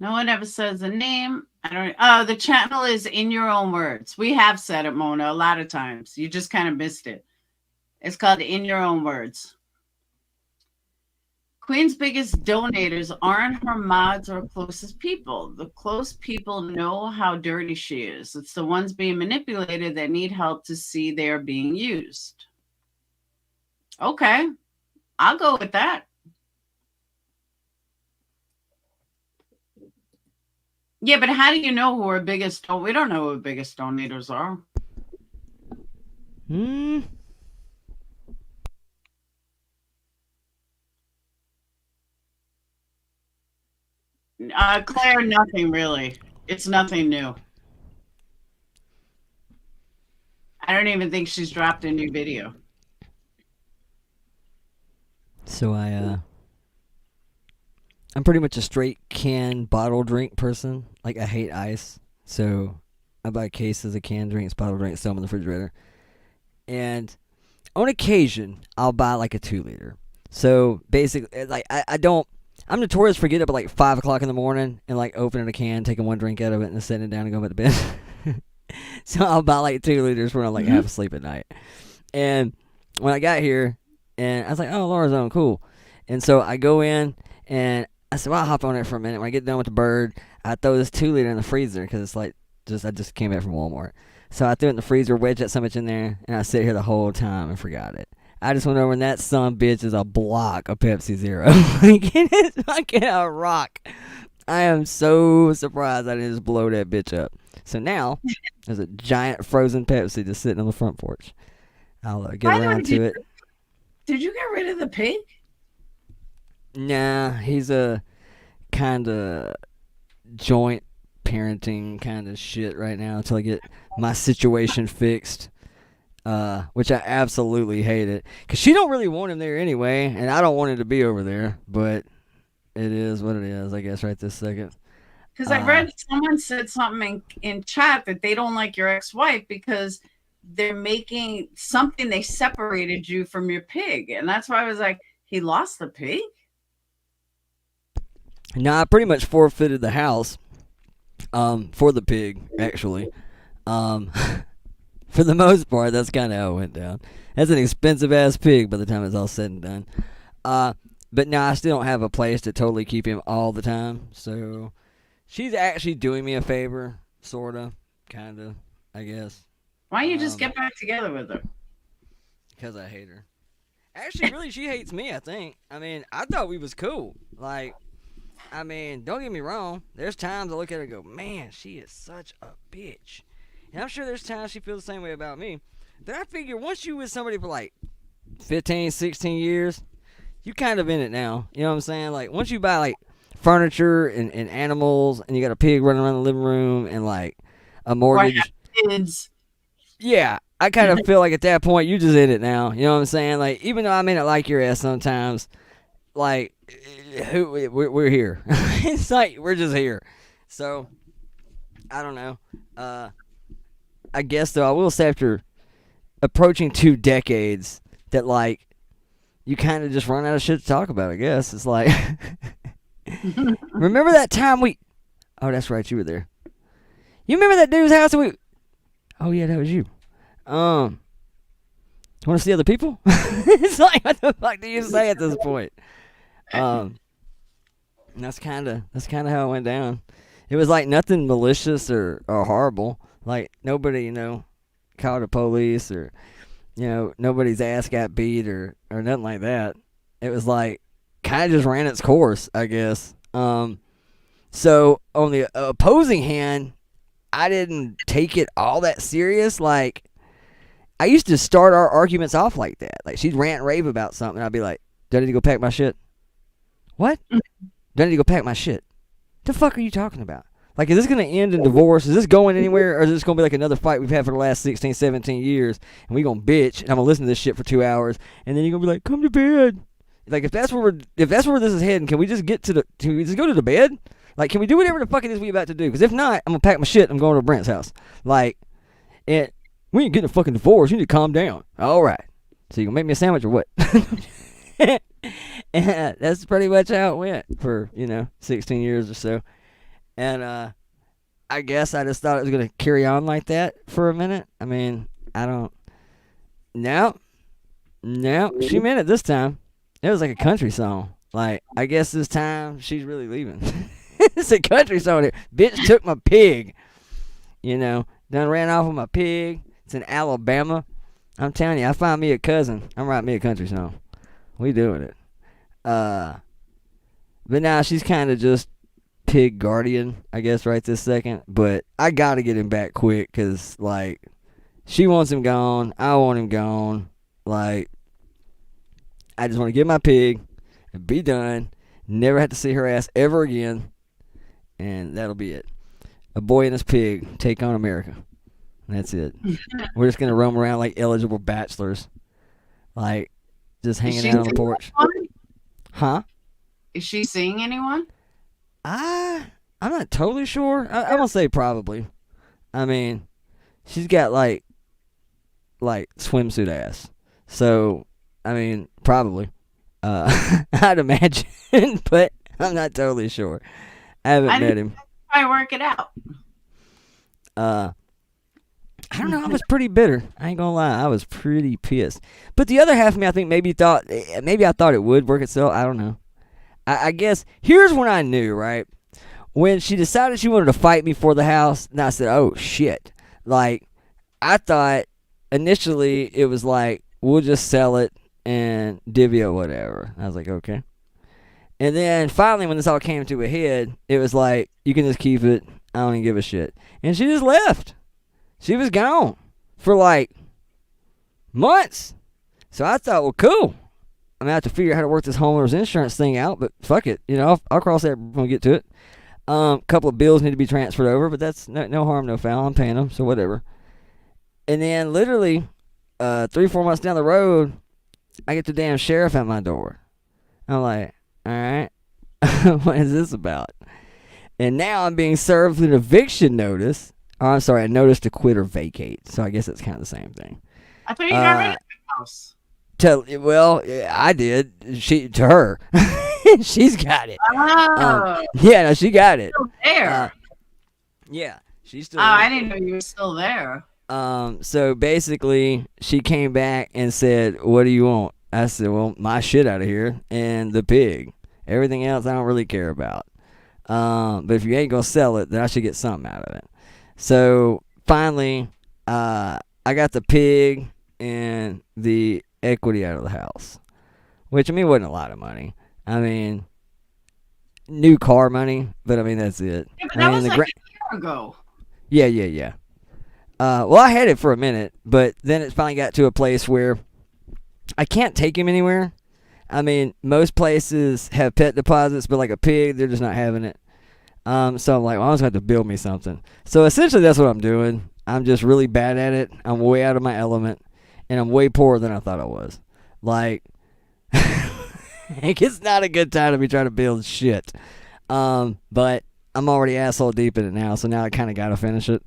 Speaker 1: No one ever says a name. I don't. Oh, the channel is In Your Own Words. We have said it, Mona, a lot of times. You just kind of missed it. It's called In Your Own Words. Queen's biggest donators aren't her mods or closest people. The close people know how dirty she is. It's the ones being manipulated that need help to see they're being used. Okay, I'll go with that. Yeah, but how do you know who our biggest? We don't know who our biggest donators are. Claire, nothing really. It's nothing new. I don't even think she's dropped a new video.
Speaker 10: So I'm pretty much a straight can bottle drink person. Like, I hate ice. So I buy cases of canned drinks, bottle drinks, throw them in the refrigerator. And on occasion, I'll buy like a 2-liter. So basically, like, I'm notorious for getting up at like 5 o'clock in the morning and like opening a can, taking one drink out of it, and then sitting it down and going back to bed. So I'll buy like 2 liters when I'm like half asleep at night. And when I got here, and I was like, oh, Laura's on, cool. And so I go in, and I said, well, I'll hop on it for a minute. When I get done with the bird, I throw this 2-liter in the freezer because it's like, I just came back from Walmart. So I threw it in the freezer, wedged that so much in there, and I sit here the whole time and forgot it. I just went over, and that son bitch is a block of Pepsi Zero. Like, it is fucking a rock. I am so surprised I didn't just blow that bitch up. So now, there's a giant frozen Pepsi just sitting on the front porch. I'll get around to it.
Speaker 1: Did you get rid of the pig?
Speaker 10: Nah, he's a kind of joint parenting kind of shit right now until I get my situation fixed. Which I absolutely hate it. Because she don't really want him there anyway, and I don't want him to be over there, but it is what it is, I guess, right this second.
Speaker 1: Because I read someone said something in chat that they don't like your ex-wife because they're making something, they separated you from your pig. And that's why I was like, he lost the pig?
Speaker 10: No, I pretty much forfeited the house for the pig, actually. For the most part, that's kind of how it went down. That's an expensive-ass pig by the time it's all said and done. But no, I still don't have a place to totally keep him all the time. So she's actually doing me a favor, sort of, kind of, I guess.
Speaker 1: Why don't you just get back together with her?
Speaker 10: Because I hate her. Actually, really, she hates me, I think. I mean, I thought we was cool. Like, I mean, don't get me wrong. There's times I look at her and go, man, she is such a bitch. And I'm sure there's times she feels the same way about me. Then I figure once you with somebody for like 15, 16 years, you kind of in it now. You know what I'm saying? Like, once you buy like furniture and animals, and you got a pig running around the living room and like a mortgage.
Speaker 1: Kids.
Speaker 10: Yeah, I kind of feel like at that point you just in it now. You know what I'm saying? Like, even though I may not like your ass sometimes, like, we're here. It's like we're just here. So I don't know. I guess though I will say after approaching 2 decades that like you kind of just run out of shit to talk about. I guess it's like remember that time we? Oh, that's right, you were there. You remember that dude's house? Oh yeah, that was you. Want to see other people? It's like, what the fuck do you say at this point? And that's kind of how it went down. It was like nothing malicious or horrible. Like nobody, called the police or, nobody's ass got beat or nothing like that. It was like kind of just ran its course, I guess. So on the opposing hand, I didn't take it all that serious. Like, I used to start our arguments off like that. Like, she'd rant and rave about something, and I'd be like, do I need to go pack my shit? What? Do I need to go pack my shit? The fuck are you talking about? Like, is this going to end in divorce? Is this going anywhere? Or is this going to be like another fight we've had for the last 16, 17 years, and we going to bitch, and I'm going to listen to this shit for 2 hours, and then you're going to be like, come to bed. Like, if that's where this is heading, can we just go to the bed? Like, can we do whatever the fuck it is we about to do? Because if not, I'm going to pack my shit. I'm going to Brent's house. Like, we ain't getting a fucking divorce. You need to calm down. All right. So you going to make me a sandwich or what? And that's pretty much how it went for, 16 years or so. And I guess I just thought it was going to carry on like that for a minute. I mean, No, she meant it this time. It was like a country song. Like, I guess this time she's really leaving. It's a country song here. Bitch took my pig. Done ran off with my pig. It's in Alabama. I'm telling you, I found me a cousin. I'm writing me a country song. We doing it. But now she's kind of just pig guardian, I guess, right this second. But I got to get him back quick because, like, she wants him gone. I want him gone. Like, I just want to get my pig and be done. Never have to see her ass ever again. And that'll be it. A boy and his pig take on America. That's it. We're just going to roam around like eligible bachelors. Like, just hanging out on the porch. Huh?
Speaker 1: Is she seeing anyone?
Speaker 10: I'm not totally sure. I'm going to say probably. I mean, she's got like swimsuit ass. So, I mean, probably. I'd imagine, but I'm not totally sure. I haven't met him.
Speaker 1: I work it out.
Speaker 10: I don't know. I was pretty bitter. I ain't gonna lie. I was pretty pissed. But the other half of me, I think maybe I thought it would work itself. I don't know. I guess here's when I knew, right? When she decided she wanted to fight me for the house, and I said, oh shit. Like, I thought initially it was like, we'll just sell it and divvy or whatever. I was like, okay. And then finally, when this all came to a head, it was like, you can just keep it. I don't even give a shit. And she just left. She was gone for like months. So I thought, well, cool. I'm going to have to figure out how to work this homeowner's insurance thing out, but fuck it. I'll cross that when we get to it. A couple of bills need to be transferred over, but that's no harm, no foul. I'm paying them, so whatever. And then literally 3-4 months down the road, I get the damn sheriff at my door. I'm like, all right, what is this about? And now I'm being served with an eviction notice. Oh, I'm sorry, a notice to quit or vacate. So I guess it's kind of the same thing.
Speaker 1: I thought you got rid of the house.
Speaker 10: Well, I did. To her. She's got it.
Speaker 1: Oh.
Speaker 10: Yeah, no, she got it.
Speaker 1: Still there.
Speaker 10: Yeah, she's still
Speaker 1: there.
Speaker 10: there.
Speaker 1: I didn't know you were still there.
Speaker 10: So basically, she came back and said, what do you want? I said, well, my shit out of here and the pig. Everything else I don't really care about. But if you ain't going to sell it, then I should get something out of it. So finally, I got the pig and the equity out of the house. Which, I mean, wasn't a lot of money. I mean, new car money, but I mean, that's it.
Speaker 1: Yeah, but that was like a year ago.
Speaker 10: Yeah. Well, I had it for a minute, but then it finally got to a place where I can't take him anywhere. I mean, most places have pet deposits, but like a pig, they're just not having it. So I'm like, well, I'm just going to have to build me something. So essentially that's what I'm doing. I'm just really bad at it. I'm way out of my element, and I'm way poorer than I thought I was. Like, it's not a good time to be trying to build shit. But I'm already asshole deep in it now, so now I kind of got to finish it.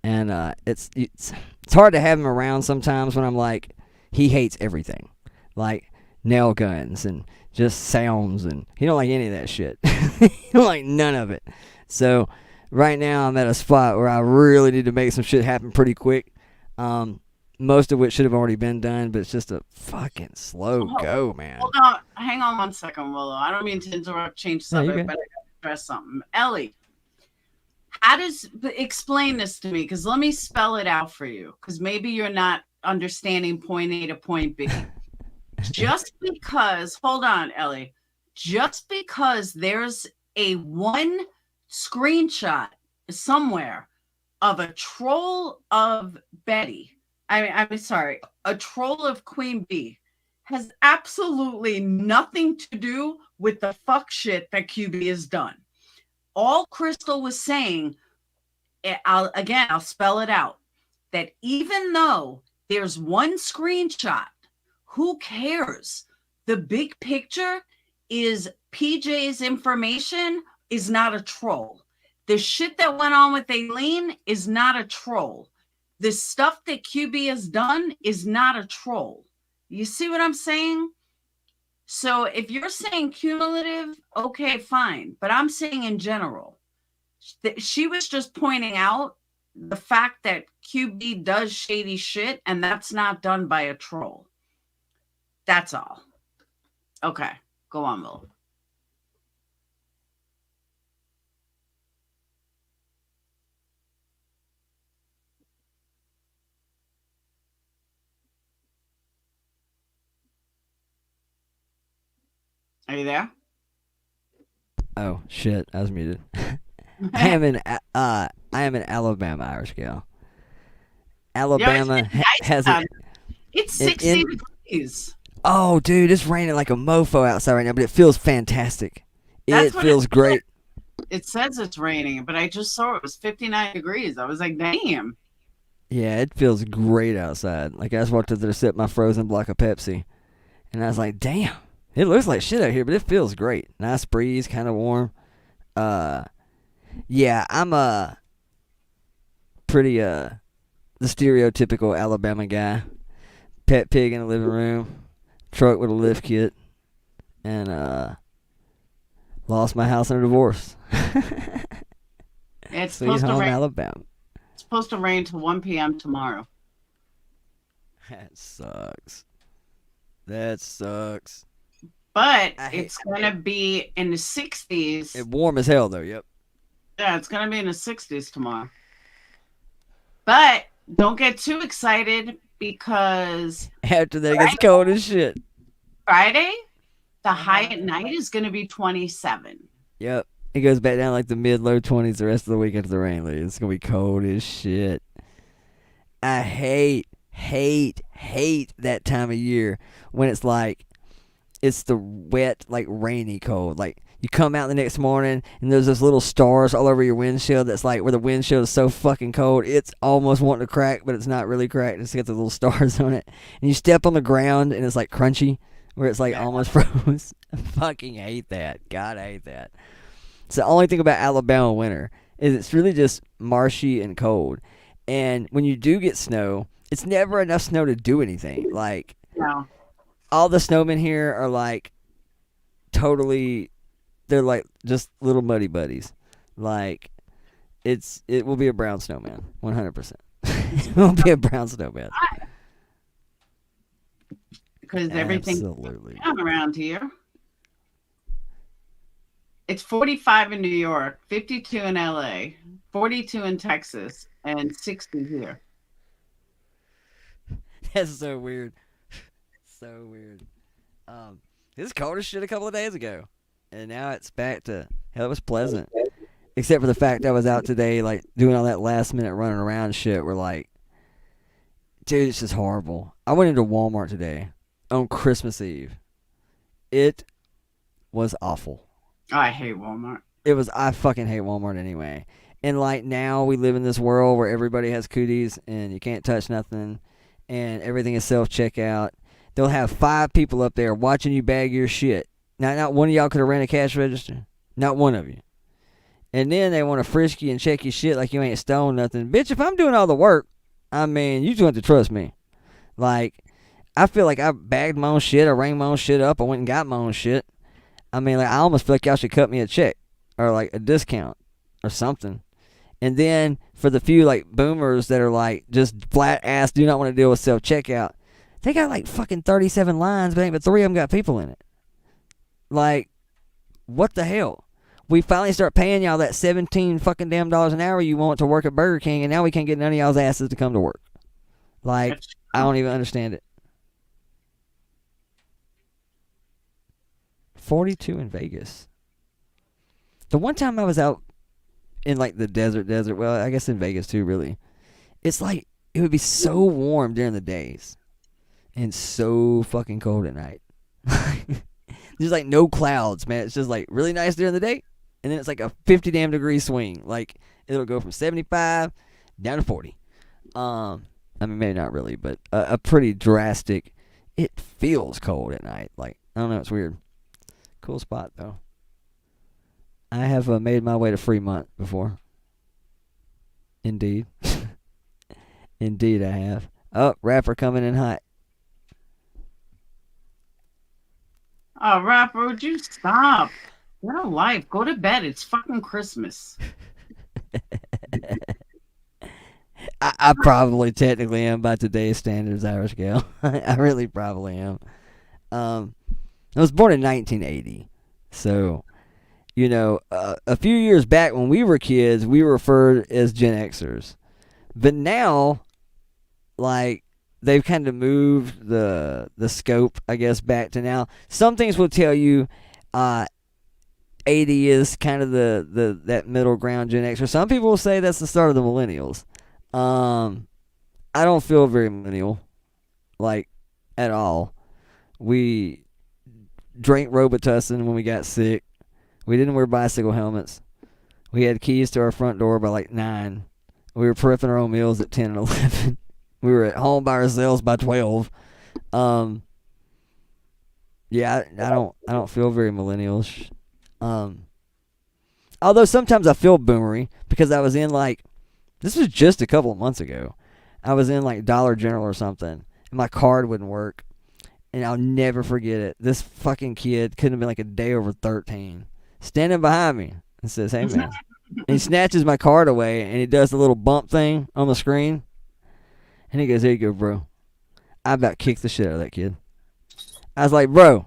Speaker 10: And it's hard to have him around sometimes when I'm like, he hates everything. Like nail guns and just sounds, and he don't like any of that shit. He don't like none of it. So right now I'm at a spot where I really need to make some shit happen pretty quick. most of which should have already been done, but it's just a fucking slow go, man.
Speaker 1: Hold on. Hang on one second, Willow. I don't mean to interrupt, change
Speaker 10: No, you're
Speaker 1: subject,
Speaker 10: good.
Speaker 1: but I got to address something. Ellie, explain this to me, because let me spell it out for you, because maybe you're not understanding point A to point B. Just because, hold on, Ellie, just because there's a one screenshot somewhere of a troll of Betty, I'm sorry, a troll of Queen Bee, has absolutely nothing to do with the fuck shit that QB has done. All Crystal was saying, I'll spell it out, that even though there's one screenshot, who cares? The big picture is PJ's information is not a troll. The shit that went on with Aileen is not a troll. The stuff that QB has done is not a troll. You see what I'm saying? So if you're saying cumulative, okay, fine. But I'm saying in general, she was just pointing out the fact that QB does shady shit, and that's not done by a troll. That's all. Okay, go on, Will. Are you there?
Speaker 10: Oh shit, I was muted. I am an Alabama Irish gal. Alabama has it.
Speaker 1: It's 60 degrees.
Speaker 10: Oh, dude, it's raining like a mofo outside right now, but it feels fantastic. It feels great.
Speaker 1: It says it's raining, but I just saw it was 59 degrees. I was like, damn.
Speaker 10: Yeah, it feels great outside. Like, I just walked up there to sip my frozen block of Pepsi, and I was like, damn, it looks like shit out here, but it feels great. Nice breeze, kind of warm. Yeah, I'm pretty the stereotypical Alabama guy. Pet pig in the living room, truck with a lift kit, and lost my house in a divorce.
Speaker 1: It's
Speaker 10: Sweet
Speaker 1: supposed to
Speaker 10: home
Speaker 1: rain.
Speaker 10: Alabama.
Speaker 1: It's supposed to rain till 1 p.m. tomorrow.
Speaker 10: That sucks. That sucks.
Speaker 1: But it's going to be in the 60s.
Speaker 10: It's warm as hell, though, yep.
Speaker 1: Yeah, it's going to be in the 60s tomorrow. But don't get too excited, because
Speaker 10: after that, it gets cold as shit.
Speaker 1: Friday, the high at night is going to be 27.
Speaker 10: Yep. It goes back down like the mid-low 20s the rest of the week after the rain leaves. It's going to be cold as shit. I hate that time of year when it's like, it's the wet, like rainy cold. Like, you come out the next morning and there's those little stars all over your windshield that's like where the windshield is so fucking cold, it's almost wanting to crack, but it's not really cracked. It's got the little stars on it. And you step on the ground and it's like crunchy, where it's like almost froze. I fucking hate that. God, I hate that. It's the only thing about Alabama winter is it's really just marshy and cold. And when you do get snow, it's never enough snow to do anything. Like,
Speaker 1: no.
Speaker 10: All the snowmen here are like totally, they're like just little muddy buddies. Like, it will be a brown snowman, 100%. It will be a brown snowman.
Speaker 1: Because everything's down around here. It's 45 in New York, 52 in LA, 42 in Texas, and 60 here.
Speaker 10: That's so weird. So weird. It was cold as shit a couple of days ago, and now it's back to hell. It was pleasant, except for the fact I was out today, like doing all that last minute running around shit. We're like, dude, it's just horrible. I went into Walmart today on Christmas Eve. It was awful.
Speaker 1: I hate Walmart.
Speaker 10: I fucking hate Walmart anyway. And like now we live in this world where everybody has cooties and you can't touch nothing and everything is self-checkout. They'll have 5 people up there watching you bag your shit. Now, not one of y'all could have ran a cash register. Not one of you. And then they want to frisk you and check your shit like you ain't stolen nothing. Bitch, if I'm doing all the work, I mean, you just have to trust me. Like, I feel like I bagged my own shit. I rang my own shit up. I went and got my own shit. I mean, like, I almost feel like y'all should cut me a check or like a discount or something. And then for the few like boomers that are like just flat ass do not want to deal with self checkout, they got like fucking 37 lines, but ain't but 3 of them got people in it. Like, what the hell? We finally start paying y'all that 17 fucking damn dollars an hour you want to work at Burger King, and now we can't get none of y'all's asses to come to work. Like, I don't even understand it. 42 in Vegas. The one time I was out in like the desert, well, I guess in Vegas too, really. It's like, it would be so warm during the days and so fucking cold at night. There's like no clouds, man. It's just like really nice during the day, and then it's like a 50 damn degree swing. Like, it'll go from 75 down to 40. I mean, maybe not really, but a pretty drastic. It feels cold at night. Like, I don't know, it's weird. Cool spot though. I have made my way to Fremont before. Indeed. Indeed I have. Oh, rapper coming in hot.
Speaker 1: Oh, rapper, would you stop? Get a life. Go to bed. It's fucking Christmas.
Speaker 10: I probably technically am by today's standards, Irish Gal. I really probably am. I was born in 1980. So, you know, a few years back when we were kids, we were referred as Gen Xers. But now, like, they've kind of moved the scope, I guess, back to now. Some things will tell you 80 is kind of that middle ground Gen Xer. Some people will say that's the start of the millennials. I don't feel very millennial, like, at all. We drank Robitussin when we got sick. We didn't wear bicycle helmets. We had keys to our front door by like 9. We were prepping our own meals at 10 and 11. We were at home by ourselves by 12. Yeah, I don't feel very millennials. Although sometimes I feel boomery because I was in like, this was just a couple of months ago. I was in like Dollar General or something, and my card wouldn't work. And I'll never forget it. This fucking kid couldn't have been like a day over 13. Standing behind me and says, "Hey man." And he snatches my card away and he does the little bump thing on the screen. And he goes, "Here you go, bro." I about kicked the shit out of that kid. I was like, "Bro,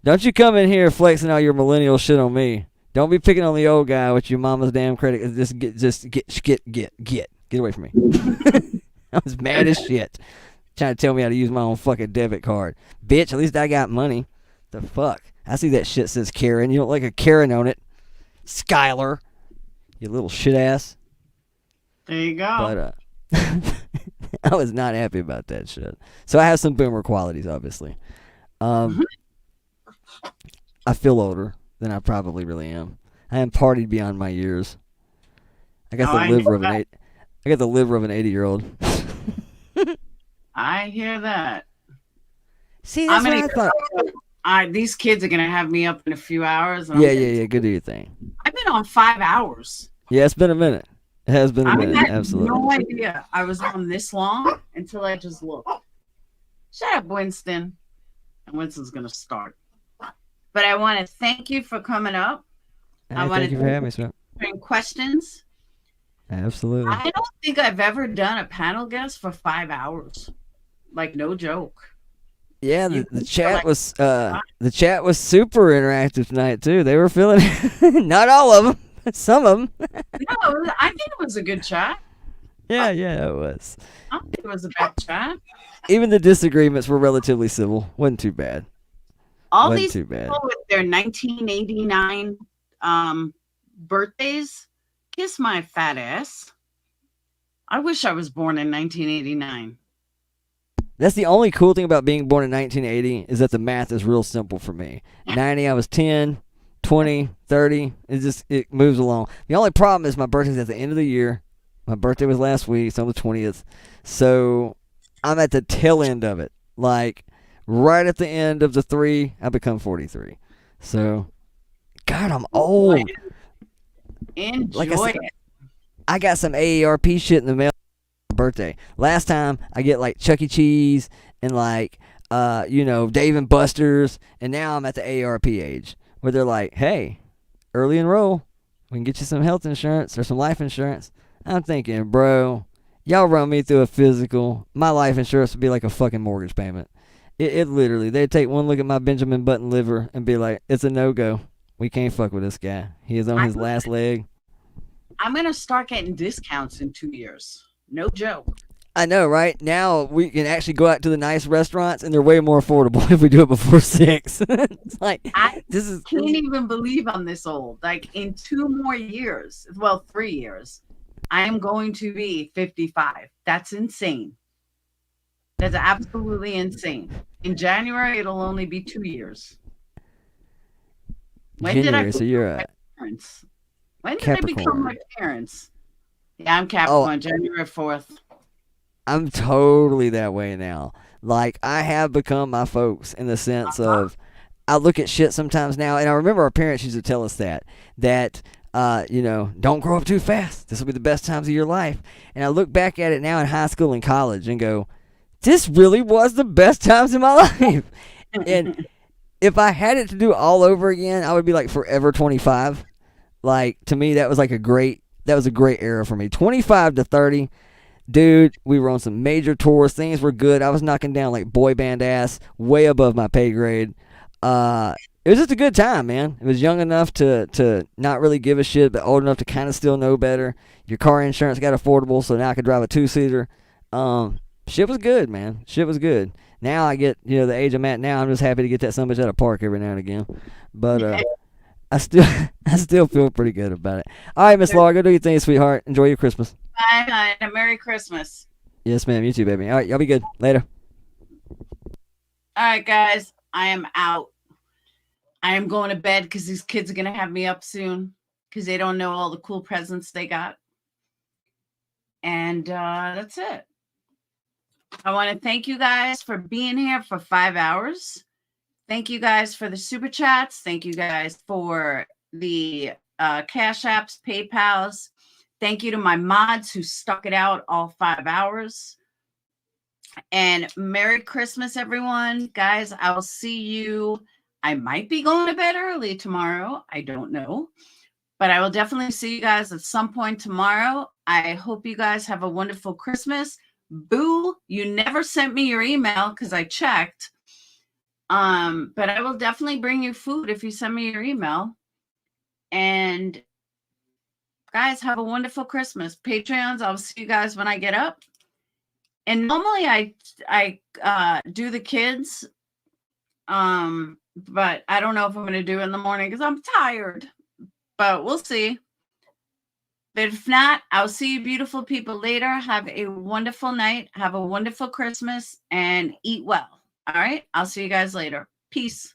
Speaker 10: don't you come in here flexing all your millennial shit on me. Don't be picking on the old guy with your mama's damn credit. Just get away from me." I was mad as shit. Trying to tell me how to use my own fucking debit card. Bitch, at least I got money. The fuck? I see that shit says Karen. You don't like a Karen on it. Skylar. You little shit ass.
Speaker 1: There you go.
Speaker 10: But, I was not happy about that shit. So I have some boomer qualities, obviously. I feel older than I probably really am. I am partied beyond my years. I got the liver of an 80-year-old.
Speaker 1: I hear that.
Speaker 10: See, that's what I thought.
Speaker 1: These kids are gonna have me up in a few hours.
Speaker 10: Yeah. Good do your thing.
Speaker 1: I've been on 5 hours.
Speaker 10: Yeah, it's been a minute. It has been a minute.
Speaker 1: I had
Speaker 10: Absolutely.
Speaker 1: no idea I was on this long until I just looked. Shut up, Winston. And Winston's gonna start. But I want to thank you for coming up.
Speaker 10: Thank you for having me, sir.
Speaker 1: Questions.
Speaker 10: Absolutely.
Speaker 1: I don't think I've ever done a panel guest for 5 hours. Like, no joke.
Speaker 10: Yeah, the chat was super interactive tonight too. They were feeling it. Not all of them, some of them.
Speaker 1: No, I think it was a good chat.
Speaker 10: Yeah, it was.
Speaker 1: I don't think it was a bad chat.
Speaker 10: Even the disagreements were relatively civil. Wasn't too bad.
Speaker 1: All these people with their 1989 birthdays, kiss my fat ass. I wish I was born in 1989.
Speaker 10: That's the only cool thing about being born in 1980 is that the math is real simple for me. 90, I was 10, 20, 30. It moves along. The only problem is my birthday's at the end of the year. My birthday was last week, so on the 20th. So I'm at the tail end of it. Like, right at the end of the 3, I become 43. So, God, I'm old.
Speaker 1: Enjoy
Speaker 10: like I said,
Speaker 1: it.
Speaker 10: I got some AARP shit in the mail for my birthday. Last time, I get like Chuck E. Cheese and like, Dave and Buster's. And now I'm at the AARP age where they're like, "Hey, early enroll. We can get you some health insurance or some life insurance." I'm thinking, bro, y'all run me through a physical. My life insurance would be like a fucking mortgage payment. It literally, they'd take one look at my Benjamin Button liver and be like, it's a no-go. We can't fuck with this guy. He is on his last leg.
Speaker 1: I'm going to start getting discounts in 2 years. No joke.
Speaker 10: I know, right? Now we can actually go out to the nice restaurants, and they're way more affordable if we do it before 6. It's like,
Speaker 1: I can't even believe I'm this old. Like, in 2 more years, well, 3 years, I am going to be 55. That's insane. That's absolutely insane. In January, it'll only be 2 years. When
Speaker 10: January,
Speaker 1: did I
Speaker 10: so you're
Speaker 1: my parents? When did
Speaker 10: Capricorn.
Speaker 1: I become my parents? Yeah, I'm Capricorn, January 4th.
Speaker 10: I'm totally that way now. Like, I have become my folks in the sense of, I look at shit sometimes now, and I remember our parents used to tell us that, don't grow up too fast. This will be the best times of your life. And I look back at it now in high school and college and go, this really was the best times in my life. And if I had it to do all over again, I would be like forever 25. Like, to me, that was a great era for me. 25 to 30, dude, we were on some major tours. Things were good. I was knocking down like boy band ass, way above my pay grade. It was just a good time, man. It was young enough to not really give a shit, but old enough to kind of still know better. Your car insurance got affordable, so now I could drive a 2-seater. Shit was good, man. Shit was good. Now I get, the age I'm at now, I'm just happy to get that son of a bitch out of park every now and again. But I still feel pretty good about it. All right, Miss Laura, go do your thing, sweetheart. Enjoy your Christmas.
Speaker 1: Bye, and a Merry Christmas.
Speaker 10: Yes, ma'am. You too, baby. All right, y'all be good. Later.
Speaker 1: All right, guys, I am out. I am going to bed because these kids are going to have me up soon because they don't know all the cool presents they got. And that's it. I want to thank you guys for being here for 5 hours. Thank you guys for the super chats. Thank you guys for the Cash Apps, PayPals. Thank you to my mods who stuck it out all 5 hours. And Merry Christmas, everyone. Guys, I will see you. I might be going to bed early tomorrow. I don't know. But I will definitely see you guys at some point tomorrow. I hope you guys have a wonderful Christmas. Boo, you never sent me your email because I checked. But I will definitely bring you food if you send me your email. And guys, have a wonderful Christmas. Patreons, I'll see you guys when I get up. And normally I do the kids. But I don't know if I'm going to do it in the morning because I'm tired. But we'll see. But if not, I'll see you beautiful people later. Have a wonderful night. Have a wonderful Christmas and eat well. All right. I'll see you guys later. Peace.